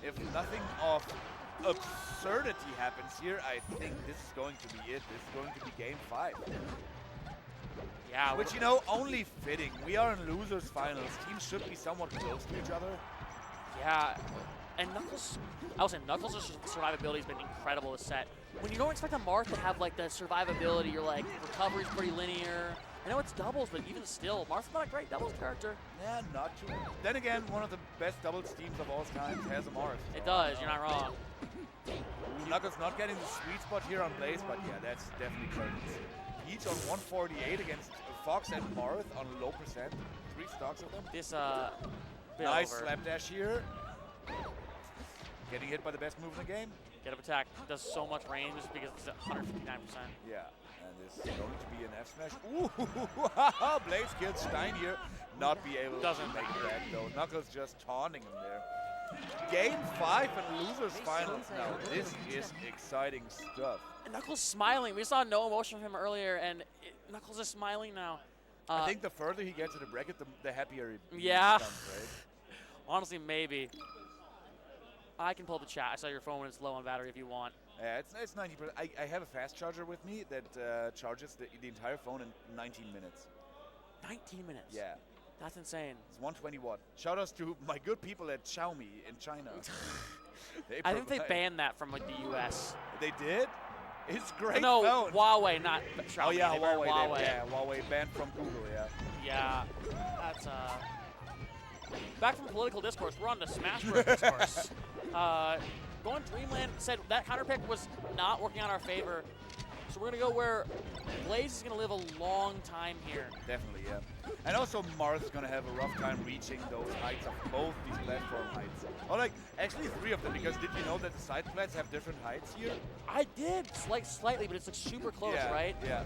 if nothing of absurdity happens here, I think this is going to be it. This is going to be game 5. Yeah, which, you know, only fitting. We are in losers finals. Teams should be somewhat close to each other. Yeah, and Knuckles, I was saying Knuckles' survivability has been incredible this set. When you don't expect a Marth to have like the survivability, you're like, recovery's pretty linear. I know it's doubles, but even still, Marth's not a great doubles character. Yeah, not too. Then again, one of the best doubles teams of all time has a Marth. So it does, you're not wrong. Knuckles not getting the sweet spot here on Blaze, but yeah, that's definitely curtains. Peach on 148 against Fox and Marth on low percent. 3 stocks of them. This, nice slapdash here. Getting hit by the best move in the game. Get up attack. Does so much range because it's at 159%. Yeah, and this is going to be an F smash. Ooh, Blaze kills Stein here. Not be able to make that though. Knuckles just taunting him there. Game 5 and losers finals now. This is exciting stuff. And Knuckles smiling. We saw no emotion from him earlier, and Knuckles is smiling now. I think the further he gets in the bracket, the happier he becomes, right? Honestly, maybe. I can pull the chat. I saw your phone when it's low on battery if you want. Yeah, it's 90%. I have a fast charger with me that charges the entire phone in 19 minutes. 19 minutes? Yeah. That's insane. It's 120 watt. Shout outs to my good people at Xiaomi in China. I think they banned that from like the US. They did? It's great. No, phone. Huawei, not Xiaomi. Oh yeah, Huawei. Yeah, Huawei banned from Google, yeah. Yeah, that's back from political discourse, we're on to Smash Bros. Discourse. Going Dreamland said that counter pick was not working out our favor. So we're going to go where Blaze is going to live a long time here. Definitely, yeah. And also Marth's going to have a rough time reaching those heights of both these platform heights. Or like, actually 3 of them, because did you know that the side plats have different heights here? I did, slightly, but it's like super close, Yeah, right? yeah.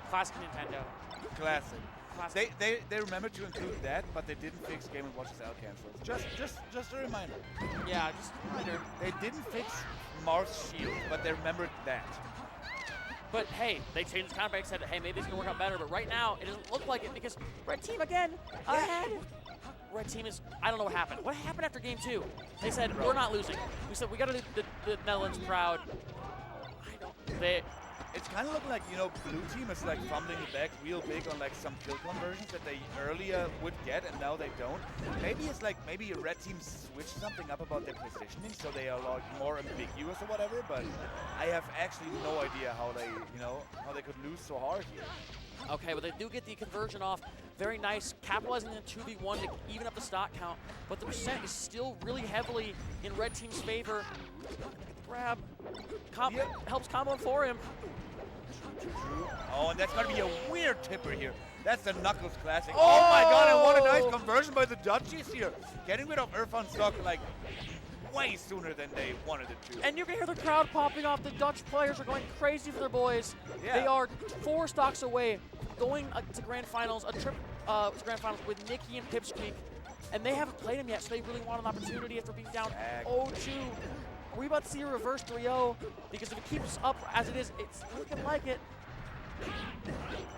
Classic Nintendo. Classic. Classic. They remembered to include that, but they didn't fix Game & Watch's L cancels. Just a reminder. Yeah, just a reminder. They didn't fix Marth's shield, but they remembered that. But hey, they changed the counterpick, said, hey, maybe it's going to work out better. But right now, it doesn't look like it because Red Team, again, ahead. Red Team is, I don't know what happened. What happened after game 2? They said, we're not losing. We said, we got to do the Netherlands proud. It's kind of looking like, you know, blue team is like fumbling the back real big on like some kill conversions that they earlier would get and now they don't. Maybe it's like, maybe red team switched something up about their positioning so they are like more ambiguous or whatever, but I have actually no idea how they, you know, how they could lose so hard here. Okay, but they do get the conversion off. Very nice, capitalizing in 2v1 to even up the stock count, but the percent is still really heavily in red team's favor. Grab, helps combo for him. Oh, and that's going to be a weird tipper here. That's the Knuckles classic. Oh my god, and what a nice conversion by the Dutchies here. Getting rid of Irfan's stock like way sooner than they wanted it to. And you can hear the crowd popping off. The Dutch players are going crazy for their boys. Yeah. They are 4 stocks away going to grand finals, a trip to grand finals with Nikki and Pipsqueak. And they haven't played him yet, so they really want an opportunity after being down 0-2. Are we about to see a reverse 3-0? Because if it keeps up as it is, it's looking like it.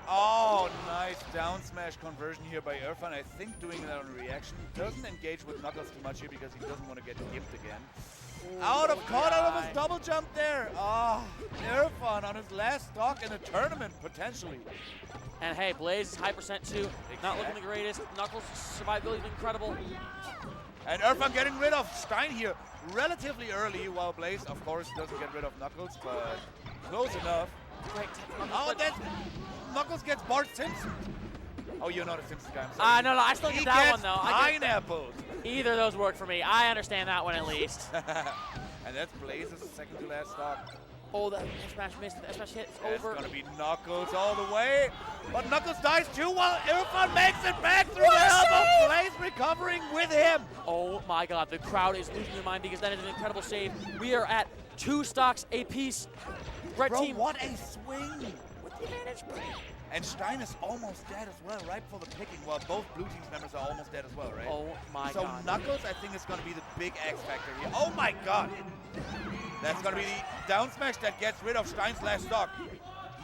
Oh, nice down smash conversion here by Irfan. I think doing that on reaction doesn't engage with Knuckles too much here because he doesn't want to get gimped again. Caught out of his double jump there. Oh, Irfan on his last stock in a tournament, potentially. And hey, Blaze is high percent too. Not looking the greatest. Knuckles' survivability is incredible. And Irfan getting rid of Stein here relatively early, while Blaze, of course, doesn't get rid of Knuckles, but close enough. Great. Oh, that's Knuckles gets Bart Simpson. Oh, you're not a Simpsons guy. I'm sorry. No, I still get that one though. Pineapples. Either of those work for me. I understand that one at least. And that's Blaze's second to last stock. Oh, that smash missed. That smash hit. It's over. It's gonna be Knuckles all the way, but Knuckles dies too while Irfan makes it back through the elbow. Blaze recovering with him. Oh my God, the crowd is losing their mind because that is an incredible save. We are at 2 stocks apiece. Red team. What a swing! With the advantage. And Stein is almost dead as well, right for the picking, while both blue team's members are almost dead as well, right? Oh my God. So Knuckles, I think, is going to be the big X factor here. Oh my God! That's going to be the down smash that gets rid of Stein's last stock.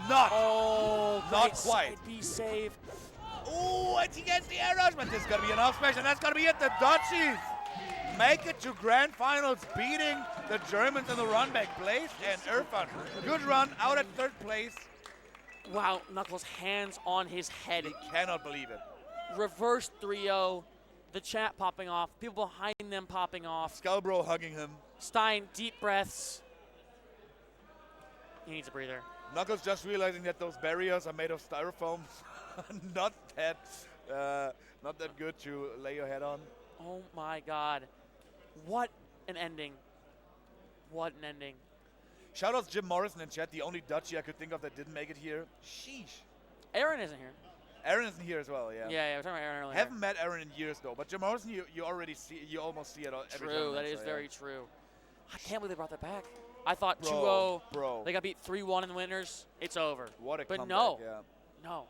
Not quite. Be save. Oh, and he gets the air rush, but this is going to be an up smash, and that's going to be it. The Dutchies make it to grand finals, beating the Germans in the run back. Blaze and Irfan. Good run out at 3rd place. Wow, Knuckles hands on his head. He cannot believe it. Reverse 3-0. The chat popping off. People behind them popping off. Skullbro hugging him. Stein, deep breaths. He needs a breather. Knuckles just realizing that those barriers are made of styrofoam. not that good to lay your head on. Oh my God. What an ending. What an ending. Shout out to Jim Morrison in chat, the only Dutchie I could think of that didn't make it here. Sheesh. Aaron isn't here. Aaron isn't here as well, yeah. Yeah, we're talking about Aaron earlier. Haven't met Aaron in years though, but Jim Morrison, you already see, you almost see it every time. True, that is very true. I can't believe they brought that back. I thought 2-0. Bro. They got beat 3-1 in the winners. It's over. What a comeback, no. Yeah. No.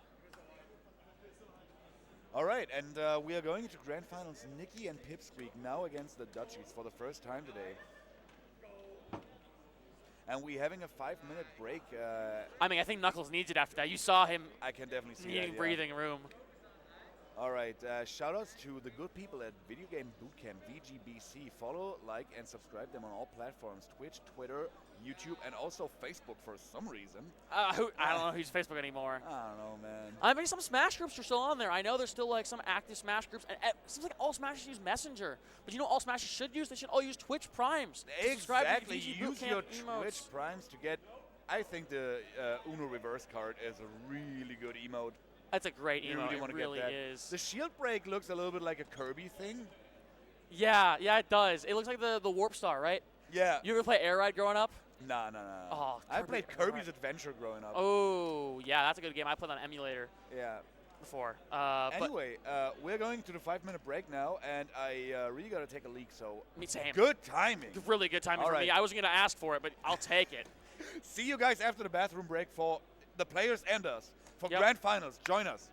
All right, and we are going into grand finals. Nikki and Pipsqueak now against the Dutchies for the first time today. And we're having a 5-minute break. I mean, I think Knuckles needs it after that. You saw him I can definitely see needing that, yeah. breathing room. All right, shout outs to the good people at Video Game Bootcamp, VGBC. Follow, like, and subscribe them on all platforms, Twitch, Twitter, YouTube, and also Facebook for some reason. I don't know who's Facebook anymore. I don't know, man. I mean, some Smash groups are still on there. I know there's still like some active Smash groups. And it seems like all Smashers use Messenger. But you know what all Smashers should use? They should all use Twitch Primes. Exactly, VG use Bootcamp your emotes. Twitch Primes to get, I think the Uno reverse card is a really good emote. That's a great You emote. really want It to really get that. is. The shield break looks a little bit like a Kirby thing. Yeah, it does. It looks like the Warp Star, right? Yeah. You ever play Air Ride growing up? Nah, nah, nah. Oh, I Kirby- played Kirby's Adventure growing up. Oh, yeah, that's a good game. I played on emulator Yeah. before. Anyway, we're going to the 5-minute break now, and I really got to take a leak, so But me same. good timing. Really good timing All for right. me. I wasn't going to ask for it, but I'll take it. See you guys after the bathroom break for the players and us. For Yep. Grand Finals, join us.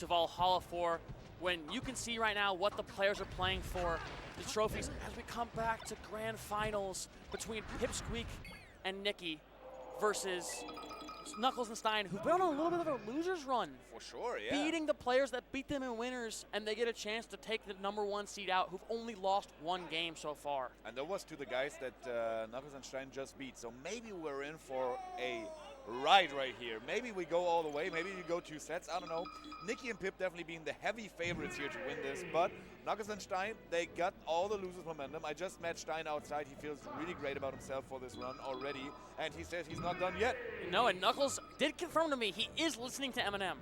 to Valhalla for when you can see right now what the players are playing for, the trophies, as we come back to grand finals between Pipsqueak and Nikki versus Knuckles and Stein, who've been on a little bit of a loser's run. For sure, yeah. Beating the players that beat them in winners, and they get a chance to take the #1 seed out, who've only lost 1 game so far. And that was to the guys that Knuckles and Stein just beat. So maybe we're in for a ride right here. Maybe we go all the way. Maybe we go 2 sets. I don't know. Nikki and Pip definitely being the heavy favorites here to win this. But Knuckles and Stein, they got all the losers momentum. I just met Stein outside. He feels really great about himself for this run already. And he says he's not done yet. No, and Knuckles did confirm to me he is listening to Eminem.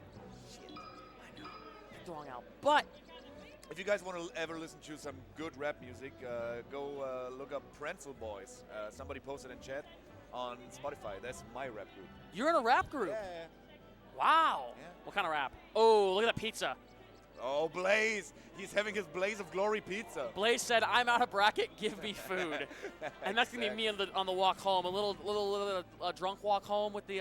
Shit, I know. Picked the wrong album. But if you guys want to ever listen to some good rap music, go look up Prenzel Boys. Somebody posted in chat on Spotify. That's my rap group. you're in a rap group. Yeah. Wow. Yeah. What kind of rap? Oh, look at that pizza. Oh, Blaze. He's having his Blaze of Glory pizza. Blaze said, "I'm out of bracket. Give me food." And that's gonna be me on the walk home. A little drunk walk home with the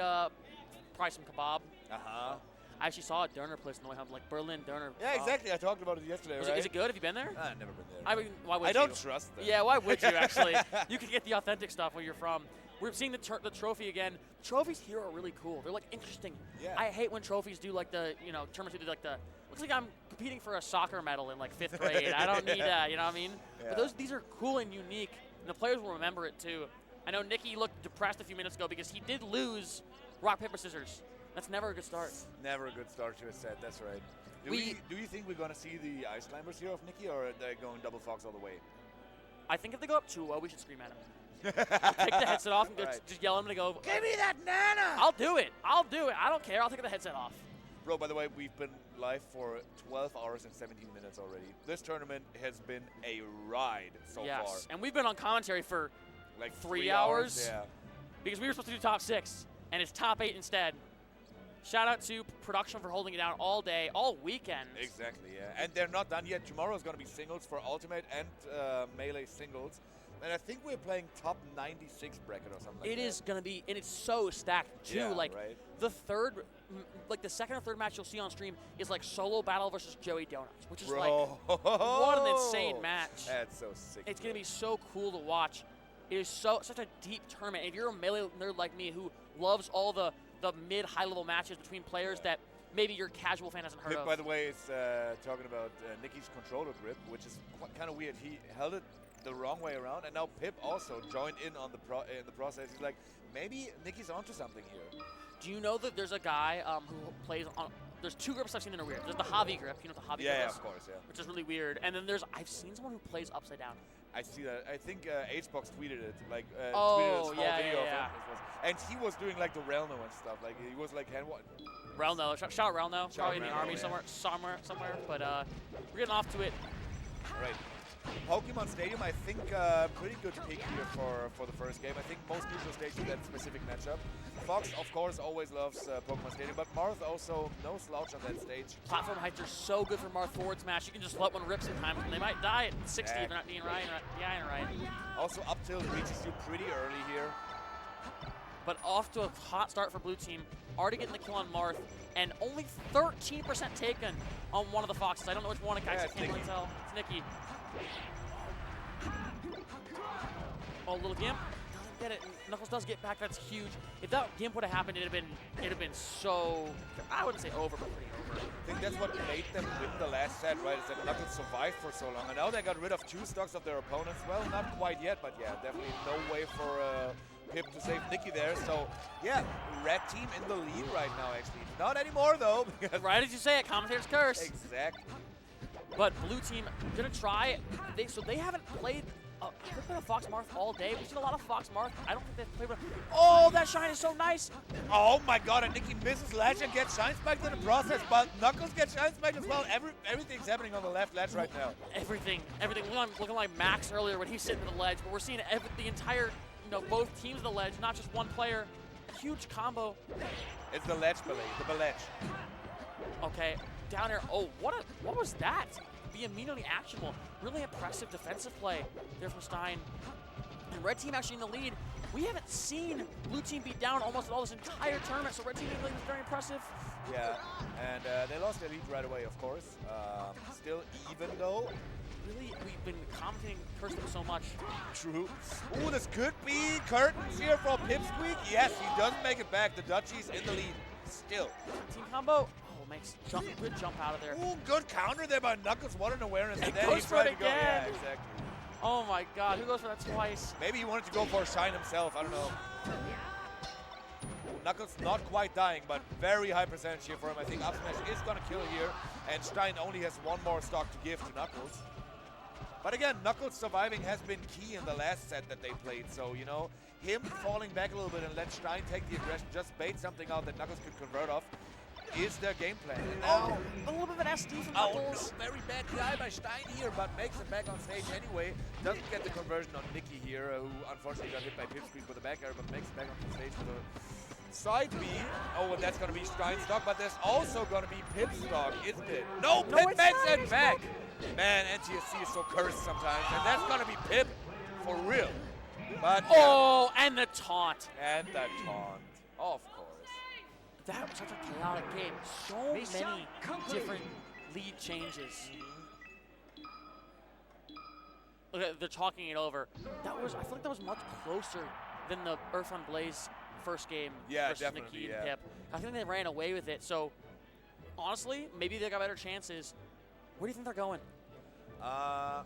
probably some kebab. Uh-huh. I actually saw a Döner place on the way home, like Berlin Döner. Yeah, exactly. I talked about it yesterday, Is right? it good? Have you been there? I've never been there. I mean, why would you? I don't trust them. Yeah, why would you actually? You can get the authentic stuff where you're from. We're seeing the trophy again. Trophies here are really cool. They're like interesting. Yeah. I hate when trophies do like the, tournaments do like the, looks like I'm competing for a soccer medal in like 5th grade. I don't need that, you know what I mean? Yeah. But these are cool and unique, and the players will remember it too. I know Nikki looked depressed a few minutes ago because he did lose rock, paper, scissors. That's never a good start. Never a good start to a set, that's right. Do you think we're going to see the ice climbers here of Nikki, or are they going double fox all the way? I think if they go up 2-0, we should scream at him. We'll take the headset off and just yell at him to go, Give me that nana! I'll do it. I don't care. I'll take the headset off. Bro, by the way, we've been live for 12 hours and 17 minutes already. This tournament has been a ride so far. And we've been on commentary for Like 3 hours. Yeah. Because we were supposed to do top 6, and it's top 8 instead. Shout out to production for holding it down all day, all weekend. Exactly, yeah. And they're not done yet. Tomorrow is going to be singles for Ultimate and Melee singles. And I think we're playing top 96 bracket or something like that. It is going to be, and it's so stacked too. Yeah, like right. the second or third match you'll see on stream is like solo battle versus Joey Donuts, which is like, what an insane match. That's so sick. It's going to be so cool to watch. It is such a deep tournament. And if you're a Melee nerd like me who loves all the mid, high-level matches between players that maybe your casual fan hasn't heard Pip, of. by the way, is talking about Nicky's controller grip, which is kind of weird. He held it the wrong way around, and now Pip also joined in on in the process. He's like, maybe Nicky's onto something here. Do you know that there's a guy who plays on... There's 2 grips I've seen that are weird. There's the Javi grip. You know what the Javi grip Yeah, is? of course, yeah. Which is really weird. And then I've seen someone who plays upside down. I see that. I think HBox tweeted it, like tweeted a Oh, small yeah, video yeah, of him. And he was doing like the Relno and stuff. Like he was like hand. Relno. Shout out Relno. Probably in the Relno, army yeah. somewhere. But we're getting off to it. Right. Pokemon Stadium, I think pretty good pick here for the first game. I think most neutral stages that specific matchup. Fox, of course, always loves Pokemon Stadium, but Marth also no slouch on that stage. Platform heights are so good for Marth forward smash. You can just let one rip sometimes, and they might die at 60 if they're not being right. Also, up tilt reaches you pretty early here. But off to a hot start for blue team. Already getting the kill on Marth, and only 13% taken on one of the Foxes. I don't know which one, guys. I can't really tell. It's Nikki. Oh, little Gimp. Doesn't get it. Knuckles does get back. That's huge. If that Gimp would have happened, it'd have been so, I wouldn't say over, but pretty over. I think that's what made them win the last set, right? Is that Knuckles survived for so long. And now they got rid of 2 stocks of their opponents. Well, not quite yet, but yeah, definitely no way for Pip to save Nikki there. So, yeah, red team in the lead right now, actually. Not anymore, though. Right as you say it, commentator's curse. Exactly. But blue team gonna try. They haven't played a Fox Marth all day. We've seen a lot of Fox Marth. I don't think they've played with. Oh, that shine is so nice. Oh my God! And Nikki misses ledge and gets shine spiked in the process, but Knuckles gets shine spiked as well. Everything's happening on the left ledge right now. Everything. Looking like Max earlier when he's sitting at the ledge. But we're seeing the entire, both teams of the ledge, not just one player. Huge combo. It's the ledge belay, the beledge. Okay, down here. Oh, what was that? Be immediately actionable. Really impressive defensive play there from Stein. And red team actually in the lead. We haven't seen blue team beat down almost at all this entire tournament, so red team in the lead is very impressive. Yeah, and they lost their lead right away, of course. Still even though. Really, we've been commenting, cursing them so much. True. Ooh, this could be curtains here for Pipsqueak. Yes, he doesn't make it back. The Dutchies in the lead still. Team combo. Oh, makes good jump out of there. Ooh, good counter there by Knuckles. What an awareness. And He then goes he for tried it to go. again. Yeah, exactly. Oh my God, who goes for that twice? Maybe he wanted to go for a shine himself. I don't know. Ooh, Knuckles not quite dying, but very high percentage here for him. I think up smash is going to kill here. And Stein only has one more stock to give to Knuckles. But again, Knuckles surviving has been key in the last set that they played. So, you know, him falling back a little bit and let Stein take the aggression, just bait something out that Knuckles could convert off, is their game plan. And now, a little bit of an SD from Knuckles. very bad DI by Stein here, but makes it back on stage anyway. Doesn't get the conversion on Nikki here, who unfortunately got hit by Pipsqueak with a back air, but makes it back on stage with a side B. Oh, and that's going to be Stein's stock, but there's also going to be Pip's stock, isn't it? No, Pip makes it back! Man, NTSC is so cursed sometimes, and that's going to be Pip for real. But Oh, and the taunt. and that taunt, of course. That was such a chaotic game. So many different lead changes. Okay, they're talking it over. I feel like that was much closer than the Earth on Blaze first game versus definitely, Nikki and Pip. I think they ran away with it. So honestly, maybe they got better chances. Where do you think they're going? I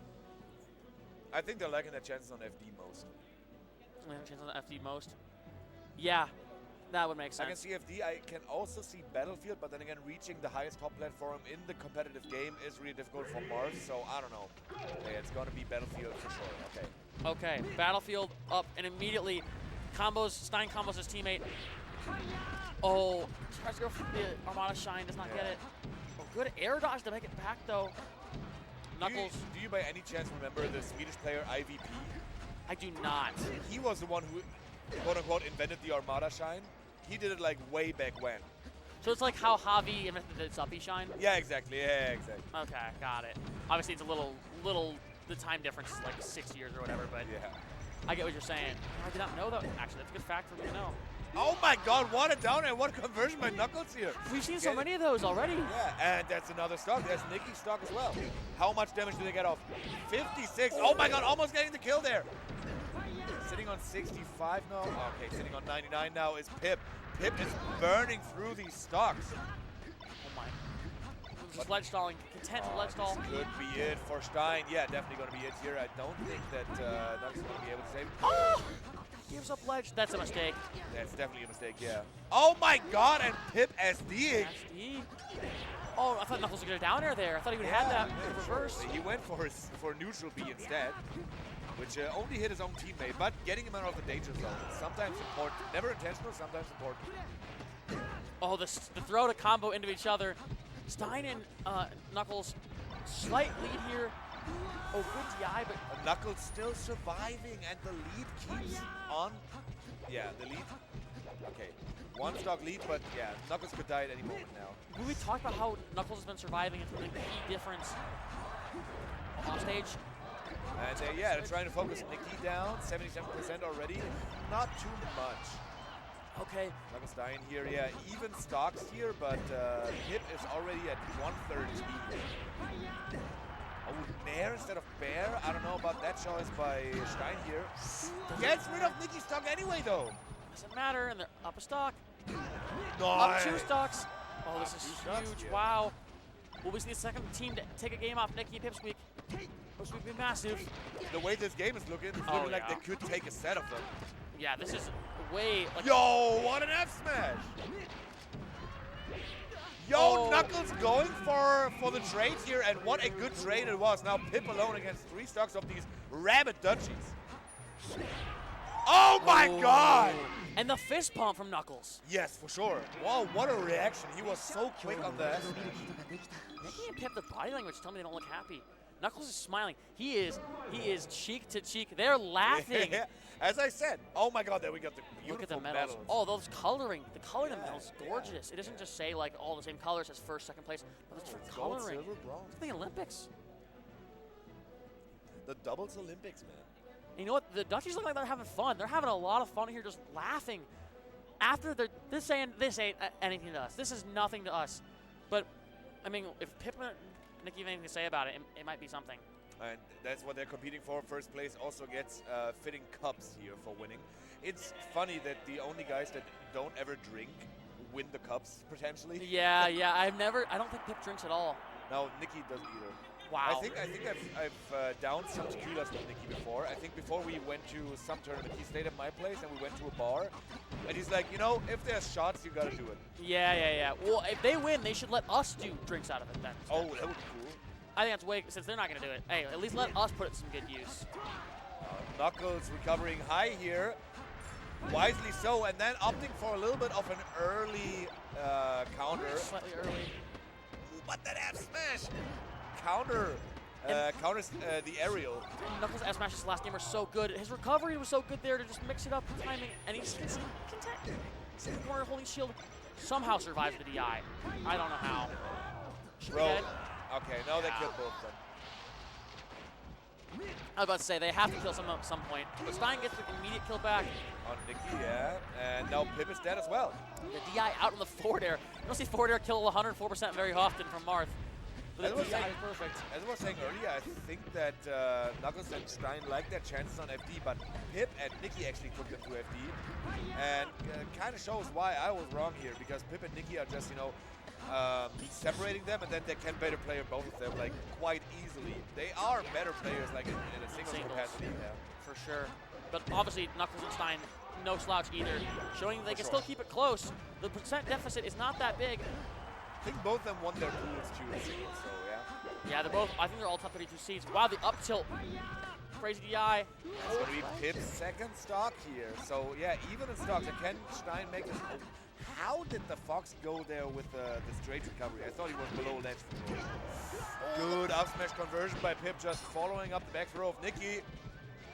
think they're liking their chances on FD most. They have a chance on the FD most. Yeah, that would make I can sense. see FD. I can also see Battlefield, but then again, reaching the highest top platform in the competitive game is really difficult for Marth, so I don't know. Okay, it's going to be Battlefield for sure. Okay. Okay, Battlefield up, and immediately Stein combos his teammate. Oh, tries to go for the Armada Shine, does not get it. Oh, good air dodge to make it back, though. Knuckles. Do you by any chance remember the Swedish player IVP? I do not. He was the one who, quote unquote, invented the Armada Shine. He did it like way back when. So it's like how Javi invented the Suppy Shine? Yeah, exactly. Yeah, exactly. Okay, got it. Obviously, it's a little, the time difference is like 6 years or whatever, but Yeah. I get what you're saying. I did not know that. Actually, that's a good fact for me to know. Oh my God! What a down and what conversion by Knuckles here. We've seen so many of those already. Yeah, and that's another stock. That's Nikki's stock as well. How much damage do they get off? 56. Oh my God, almost getting the kill there. Sitting on 65 now. Okay, sitting on 99 now is Pip. Pip is burning through these stocks. Oh my. Just ledge stalling. Content with ledge stall. This could be it for Stein. Yeah, definitely going to be it here. I don't think that Knuckles is going to be able to save it. Oh! Gives up ledge. That's a mistake. That's definitely a mistake, yeah. Oh my God, and Pip SDing. SD. Oh, I thought Knuckles would get a down air there. I thought he would have had that in reverse. He went for neutral B instead, which only hit his own teammate, but getting him out of the danger zone. Sometimes important. Never intentional, sometimes important. Oh, the throw to combo into each other. Stein and Knuckles, slight lead here. Oh, good DI, but Knuckles still surviving, and the lead keeps on. Yeah, the lead. Okay, one stock lead, but yeah, Knuckles could die at any moment now. we talked about how Knuckles has been surviving. It's been a key difference off stage. And yeah, they're trying to focus Nikki down, 77% already. Not too much. Okay. Knuckles dying here, yeah, even stocks here, but Pip is already at 1/3 speed. Oh, Nair instead of Bear? I don't know about that choice by Stein here. Gets rid of Nikki's stock anyway, though. Doesn't matter, and they're up a stock. Nice. Up 2 stocks. Oh, this is Two stocks, huge. yeah. Wow. Will we see the second team to take a game off Nikki and Pipsqueak? Pipsqueak would be massive. The way this game is looking, it's Oh, looking like yeah. they could take a set of them. Yeah, this is way like. Yo, what an F smash! Yo, Oh. Knuckles going for the trade here, and what a good trade it was. Now Pip alone against 3 stocks of these rabbit Dutchies. Oh my God! And the fist pump from Knuckles. Yes, for sure. Wow, what a reaction. He was so quick on that. Nikki and Pip, the body language tell me they don't look happy. Knuckles is smiling. He is cheek to cheek. They're laughing. As I said, oh my God, there we got the beautiful Look at the medals. medals. Oh, those coloring. The color of the Yeah, medals is yeah. gorgeous. It doesn't just say like all the same colors as first, second place, but it's different Gold, coloring. silver, bronze. It's the Olympics. The doubles Olympics, man. And you know what? The Dutchies look like they're having fun. They're having a lot of fun here just laughing. after this ain't anything to us. This is nothing to us. But I mean, if Pip and Nicky have anything to say about it, it might be something. And that's what they're competing for. First place also gets fitting cups here for winning. It's funny that the only guys that don't ever drink win the cups potentially. Yeah. I don't think Pip drinks at all. No, Nicky doesn't either. Wow. I think I've downed some tequilas with Nicky before. I think before we went to some tournament, he stayed at my place and we went to a bar. And he's like, if there's shots, you gotta do it. Yeah. Well, if they win, they should let us do drinks out of it then. Oh, that would be cool. I think that's way, since they're not going to do it. Hey, at least let us put it to some good use. Knuckles recovering high here. Wisely so, and then opting for a little bit of an early counter. Slightly early. Ooh, but that F smash! Counters the aerial. Knuckles' F smashes last game were so good. His recovery was so good there to just mix it up, timing, and he's in the corner holding shield. Somehow survives the DI. I don't know how. Bro. Okay, no, they killed both of them. I was about to say, they have to kill someone at some point. But Stein gets the immediate kill back. On Nicky, yeah. And now Pip is dead as well. The DI out on the forward air. You don't see forward air kill 104% very often from Marth. But the DI is perfect. As I was saying earlier, I think that Knuckles and Stein like their chances on FD, but Pip and Nicky actually took them to FD. And kind of shows why I was wrong here, because Pip and Nicky are just, separating them, and then they can better play both of them like quite easily. They are better players like in a singles capacity. Yeah. For sure. But obviously Knuckles and Stein, no slouch either, showing they can still keep it close. The percent deficit is not that big. I think both of them won their pools too in singles, so yeah. Yeah, they're both, I think they're all top 32 seeds. Wow, the up tilt. Crazy DI. It's going to be Pip's second stock here. So yeah, even in stocks, can Stein make this? How did the Fox go there with the straight recovery? I thought he was below ledge. Good up smash conversion by Pip, just following up the back throw of Nicky.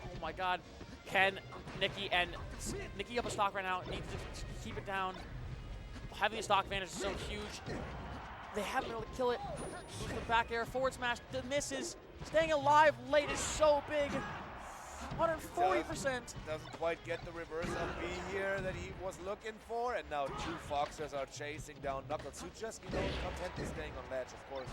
Oh my god. Can Nicky up a stock right now, needs to keep it down. Having a stock advantage is so huge. They haven't been able to kill it. Looks for the back air, forward smash, the misses. Staying alive late is so big. 140%. Doesn't quite get the reverse up B here that he was looking for, and now two Foxers are chasing down Knuckles, who just, contently staying on ledge, of course.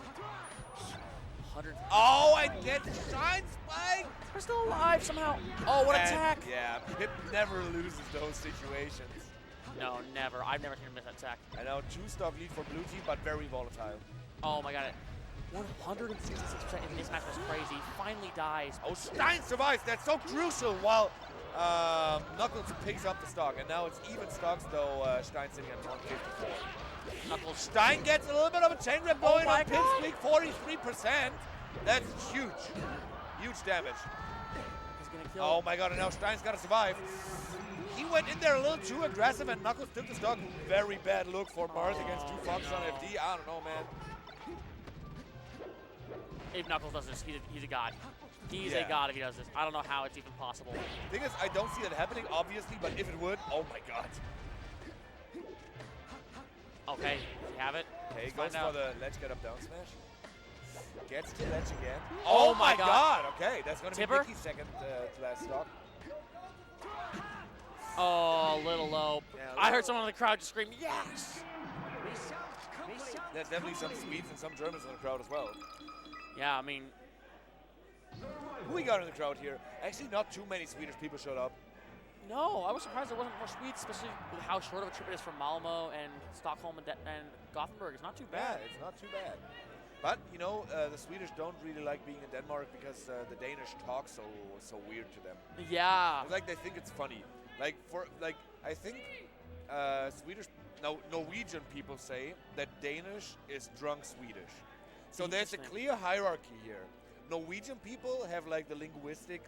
100. Oh, and get Shine Spike! We're still alive somehow. Oh, what attack! Yeah, Pip never loses those situations. No, never. I've never seen him miss that attack. And now 2-stock lead for blue team, but very volatile. Oh my god. 166% in this match was crazy. Finally dies. Oh, Stein survives. That's so crucial while Knuckles picks up the stock. And now it's even stocks, though Stein sitting at 154. Knuckles. Stein gets a little bit of a chain grip going on Pip's weak, 43%. That's huge. Huge damage. He's gonna kill. Oh my god, and now Stein's got to survive. He went in there a little too aggressive, and Knuckles took the stock. Very bad look for Marth against two Foxes on FD. I don't know, man. If Knuckles does this, he's a god. He's a god if he does this. I don't know how it's even possible. Thing is, I don't see that happening, obviously, but if it would, oh my god. Okay, does he have it? Okay, goes for the ledge get up down smash. Gets to ledge again. Oh my god. Okay, that's going to be Nicky's second to last stock. Oh, a little low. Yeah, I heard someone in the crowd just scream, yes! There's definitely some Swedes and some Germans in the crowd as well. Yeah, I mean... Who we got in the crowd here? Actually, not too many Swedish people showed up. No, I was surprised there wasn't more Swedes, especially with how short of a trip it is from Malmo and Stockholm and Gothenburg. It's not too bad. Yeah, it's not too bad. But, the Swedish don't really like being in Denmark because the Danish talk so weird to them. Yeah. It's like they think it's funny. I think Norwegian people say that Danish is drunk Swedish. So there's a clear hierarchy here. Norwegian people have the linguistic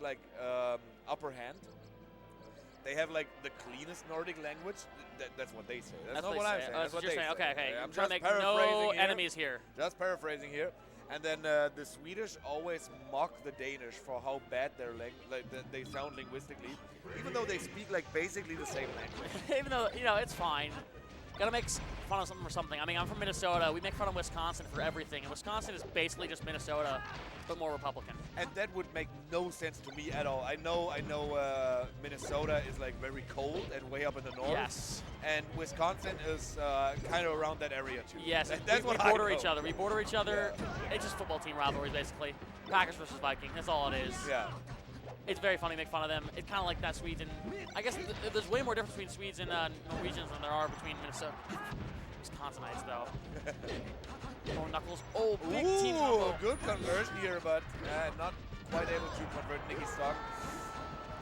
upper hand. They have the cleanest Nordic language. That's what they say. That's not what I'm saying. That's what you're saying. Okay. I'm trying just to make no enemies here. Just paraphrasing here. And then the Swedish always mock the Danish for how bad they sound linguistically, even though they speak basically the same language. Even though it's fine. Gotta make fun of something for something. I mean, I'm from Minnesota. We make fun of Wisconsin for everything, and Wisconsin is basically just Minnesota, but more Republican. And that would make no sense to me at all. I know Minnesota is like very cold and way up in the north. Yes. And Wisconsin is kind of around that area too. Yes, That's we what border I know. each other. We border each other. Yeah. It's just football team rivalries, basically. Packers versus Vikings. That's all it is. Yeah. It's very funny to make fun of them. It's kind of like that Swedes and I guess there's way more difference between Swedes and Norwegians than there are between Minnesota. Wisconsinites, though. Oh, Knuckles. Oh, big team combo. Good conversion here, but not quite able to convert Nicky's stock.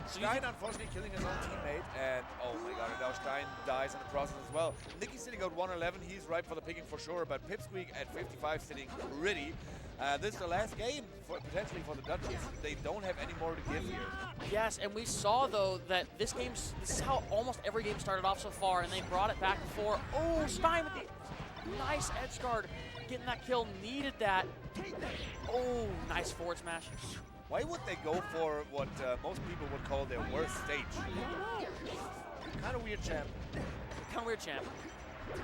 Stein unfortunately killing his own teammate, and oh my god, and now Stein dies in the process as well. Nicky's sitting at 111, he's ripe for the picking for sure, but Pipsqueak at 55 sitting ready. This is the last game potentially for the Dutchies. They don't have any more to give here. Yes, and we saw though that this is how almost every game started off so far, and they brought it back before. Oh, Stein with the nice edge guard, getting that kill, needed that. Oh, nice forward smash. Why would they go for what most people would call their worst stage? Kind of weird champ. Kind of weird champ.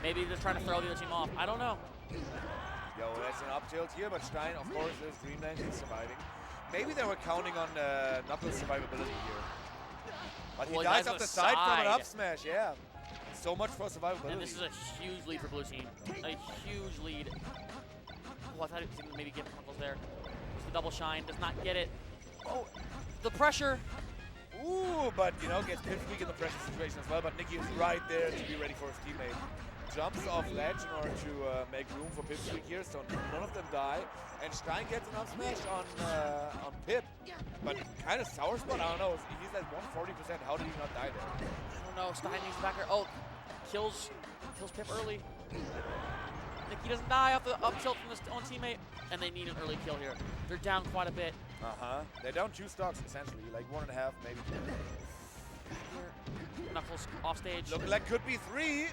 Maybe they're trying to throw the other team off. I don't know. Yo, that's an up tilt here, but Stein, of course, is Dreamland. He's surviving. Maybe they were counting on Knuckles' survivability here. But he dies off the side from an up smash, yeah. So much for survivability. And this is a huge lead for blue team. A huge lead. Oh, I thought he was going to maybe get Knuckles there. It's the double shine, does not get it. Oh, the pressure. Ooh, but you know, gets Pipsqueak in the pressure situation as well, but Nicky is right there to be ready for his teammate. Jumps off ledge in order to make room for Pipsqueak here, so none of them die. And Stein gets an up smash on Pip, but kind of sour spot, I don't know. He's at 140%, how did he not die there? I don't know, Stein needs back here. Oh, kills Pip early. Nicky doesn't die off the up tilt from his own teammate, and they need an early kill here. They're down quite a bit. They're down 2 stocks essentially, like 1.5, maybe 2. Knuckles off stage. Look like could be 3.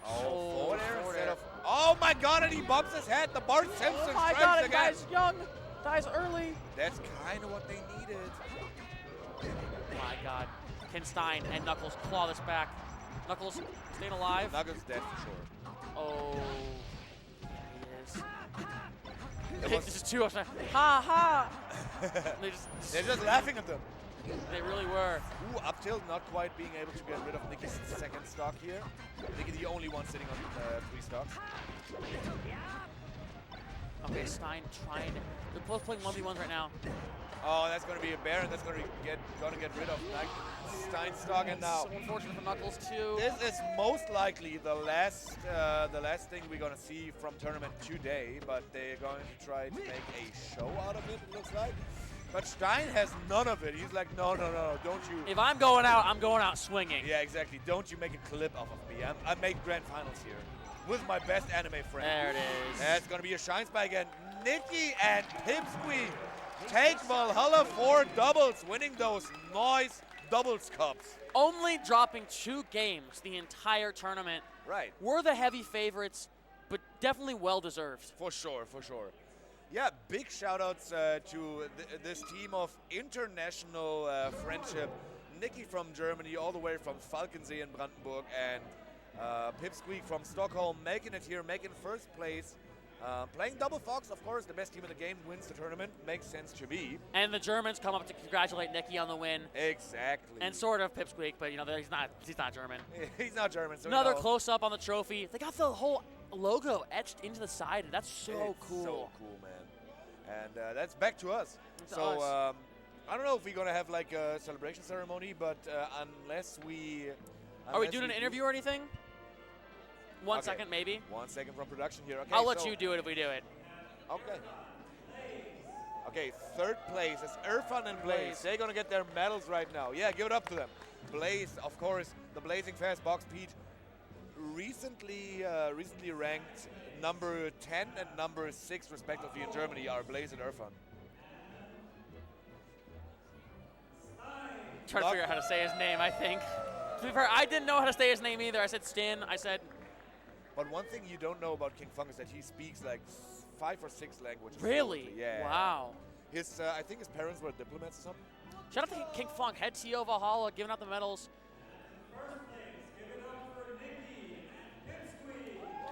Oh, forward air forward instead air. of. Oh my god, and he bumps his head. The Bart Simpson Oh my strikes god, and again. dies young, dies early. That's kind of what they needed. My god. Can Stein and Knuckles claw this back? Knuckles staying alive. Knuckles dead for sure. Oh, yeah, he is. It This was, is too much. Ha ha! they're just laughing at them. They really were. Ooh, up tilt, not quite being able to get rid of Nicky's second stock here. Nicky the only one sitting on 3 stocks. Okay, Stein trying. They're both playing 1v1s right now. Oh, that's going to be a bear, and that's going to get rid of Stein's stock, and now. So unfortunate for Knuckles too. This is most likely the last thing we're gonna see from tournament today, but they're going to try to make a show out of it. It looks like, but Stein has none of it. He's like, no, don't you? If I'm going out swinging. Yeah, exactly. Don't you make a clip off of me? I made grand finals here with my best anime friend. There it is. That's gonna be a shine spike again. Nicky and Pipsqueak take Valhalla 4 doubles, winning those nice doubles cups. Only dropping 2 games the entire tournament. Right. We're the heavy favorites, but definitely well deserved. For sure. Yeah, big shout outs to this team of international friendship. Nicky from Germany, all the way from Falkensee in Brandenburg, and Pipsqueak from Stockholm, making it here, making first place. Playing double Fox, of course, the best team in the game wins the tournament. Makes sense to me. And the Germans come up to congratulate Nicky on the win. Exactly. And sort of Pipsqueak, but you know he's not German. He's not German. So Another close up on the trophy. They got the whole logo etched into the side. That's so cool. So cool, man. And that's back to us. To so us. I don't know if we're gonna have like a celebration ceremony, but unless we. Are we doing an interview or anything? One Okay. second, maybe. 1 second from production here. Okay. I'll let so- you do it if we do it. Okay. Okay, 3rd place is Irfan and Blaze. They're gonna get their medals right now. Yeah, give it up to them. Blaze, of course, the Blazing Fast Box Pete, recently ranked number 10 and number 6 respectively in Germany are Blaze and Irfan. Trying to figure out how to say his name, I think. To be fair, I didn't know how to say his name either. I said Stin. I said. But one thing you don't know about King Funk is that he speaks like 5 or 6 languages. Really? fluently. Yeah. Wow. His, I think his parents were diplomats or something. Shout out to King Funk, head CEO of Valhalla, giving out the medals.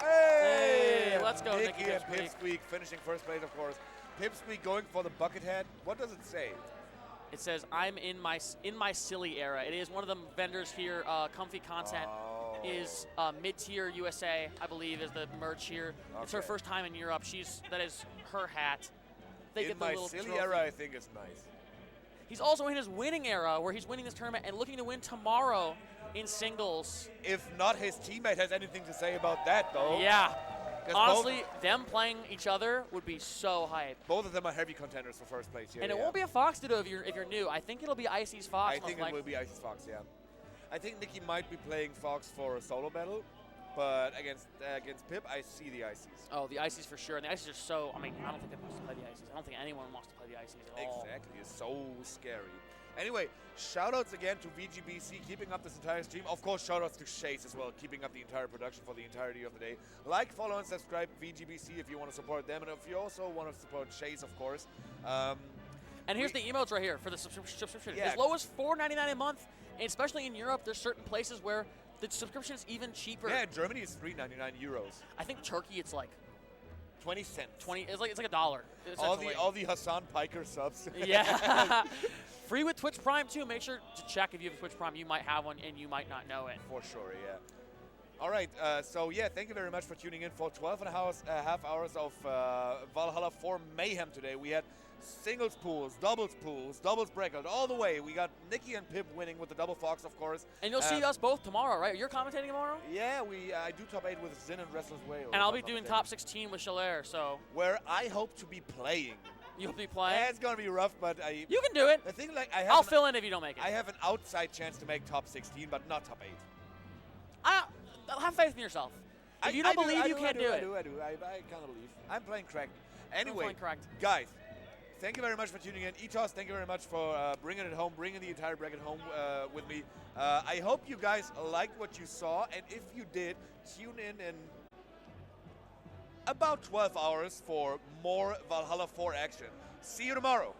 Hey! Let's go, Nicky Nicky and Pipsqueak. Pipsqueak finishing first place, of course. Pipsqueak going for the bucket hat. What does it say? It says, I'm in my silly era. It is one of the vendors here. Comfy Content is mid-tier USA, I believe, is the merch here. It's her Okay. first time in Europe. That is her hat. They In get the my little silly trophy. era, I think is nice. He's also in his winning era, where he's winning this tournament and looking to win tomorrow in singles. If not his teammate has anything to say about that, though. Yeah. 'Cause Honestly, them playing each other would be so hype. Both of them are heavy contenders for first place. Yeah, And it yeah. won't be a Fox Ditto if you're new. I think it'll be Icy's Fox. I think it will be Isis Fox, yeah. I think Nicky might be playing Fox for a solo battle, but against Pip, I see the Ices. Oh, the Ices for sure. And the Ices are so, I mean, I don't think they wants to play the Ices. I don't think anyone wants to play the Ices at all. Exactly, it's so scary. Anyway, shoutouts again to VGBC keeping up this entire stream. Of course, shoutouts to Chase as well, keeping up the entire production for the entirety of the day. Like, follow, and subscribe VGBC if you want to support them, and if you also want to support Chase, of course. And here's the emotes right here for the subscription. Yeah. As low as $4.99 a month, and especially in Europe, there's certain places where the subscription is even cheaper. Yeah, in Germany it's €3.99. I think Turkey it's like 20 cents. 20. It's like $1. All the Hassan Piker subs. Yeah. Free with Twitch Prime too. Make sure to check if you have Twitch Prime. You might have one and you might not know it. For sure, yeah. All right, so yeah, thank you very much for tuning in for 12 and a half hours of Valhalla 4 Mayhem today. We had singles pools, doubles breakout, all the way. We got Nicky and Pip winning with the double Fox, of course. And you'll see us both tomorrow, right? You're commentating tomorrow? Yeah, I do top 8 with Zin and Wrestler's Way. And I'll be doing top 16 with Shalair, so. Where I hope to be playing. You'll be playing? Yeah, it's going to be rough, but you can do it. The thing, like, I'll fill in if you don't make it. I have an outside chance to make top 16, but not top 8. Have faith in yourself. If you don't believe, you can't do it. I can't believe. I'm playing correct. Anyway, playing correct. Guys, thank you very much for tuning in. Etos, thank you very much for bringing it home, bringing the entire bracket home with me. I hope you guys liked what you saw, and if you did, tune in about 12 hours for more Valhalla 4 action. See you tomorrow.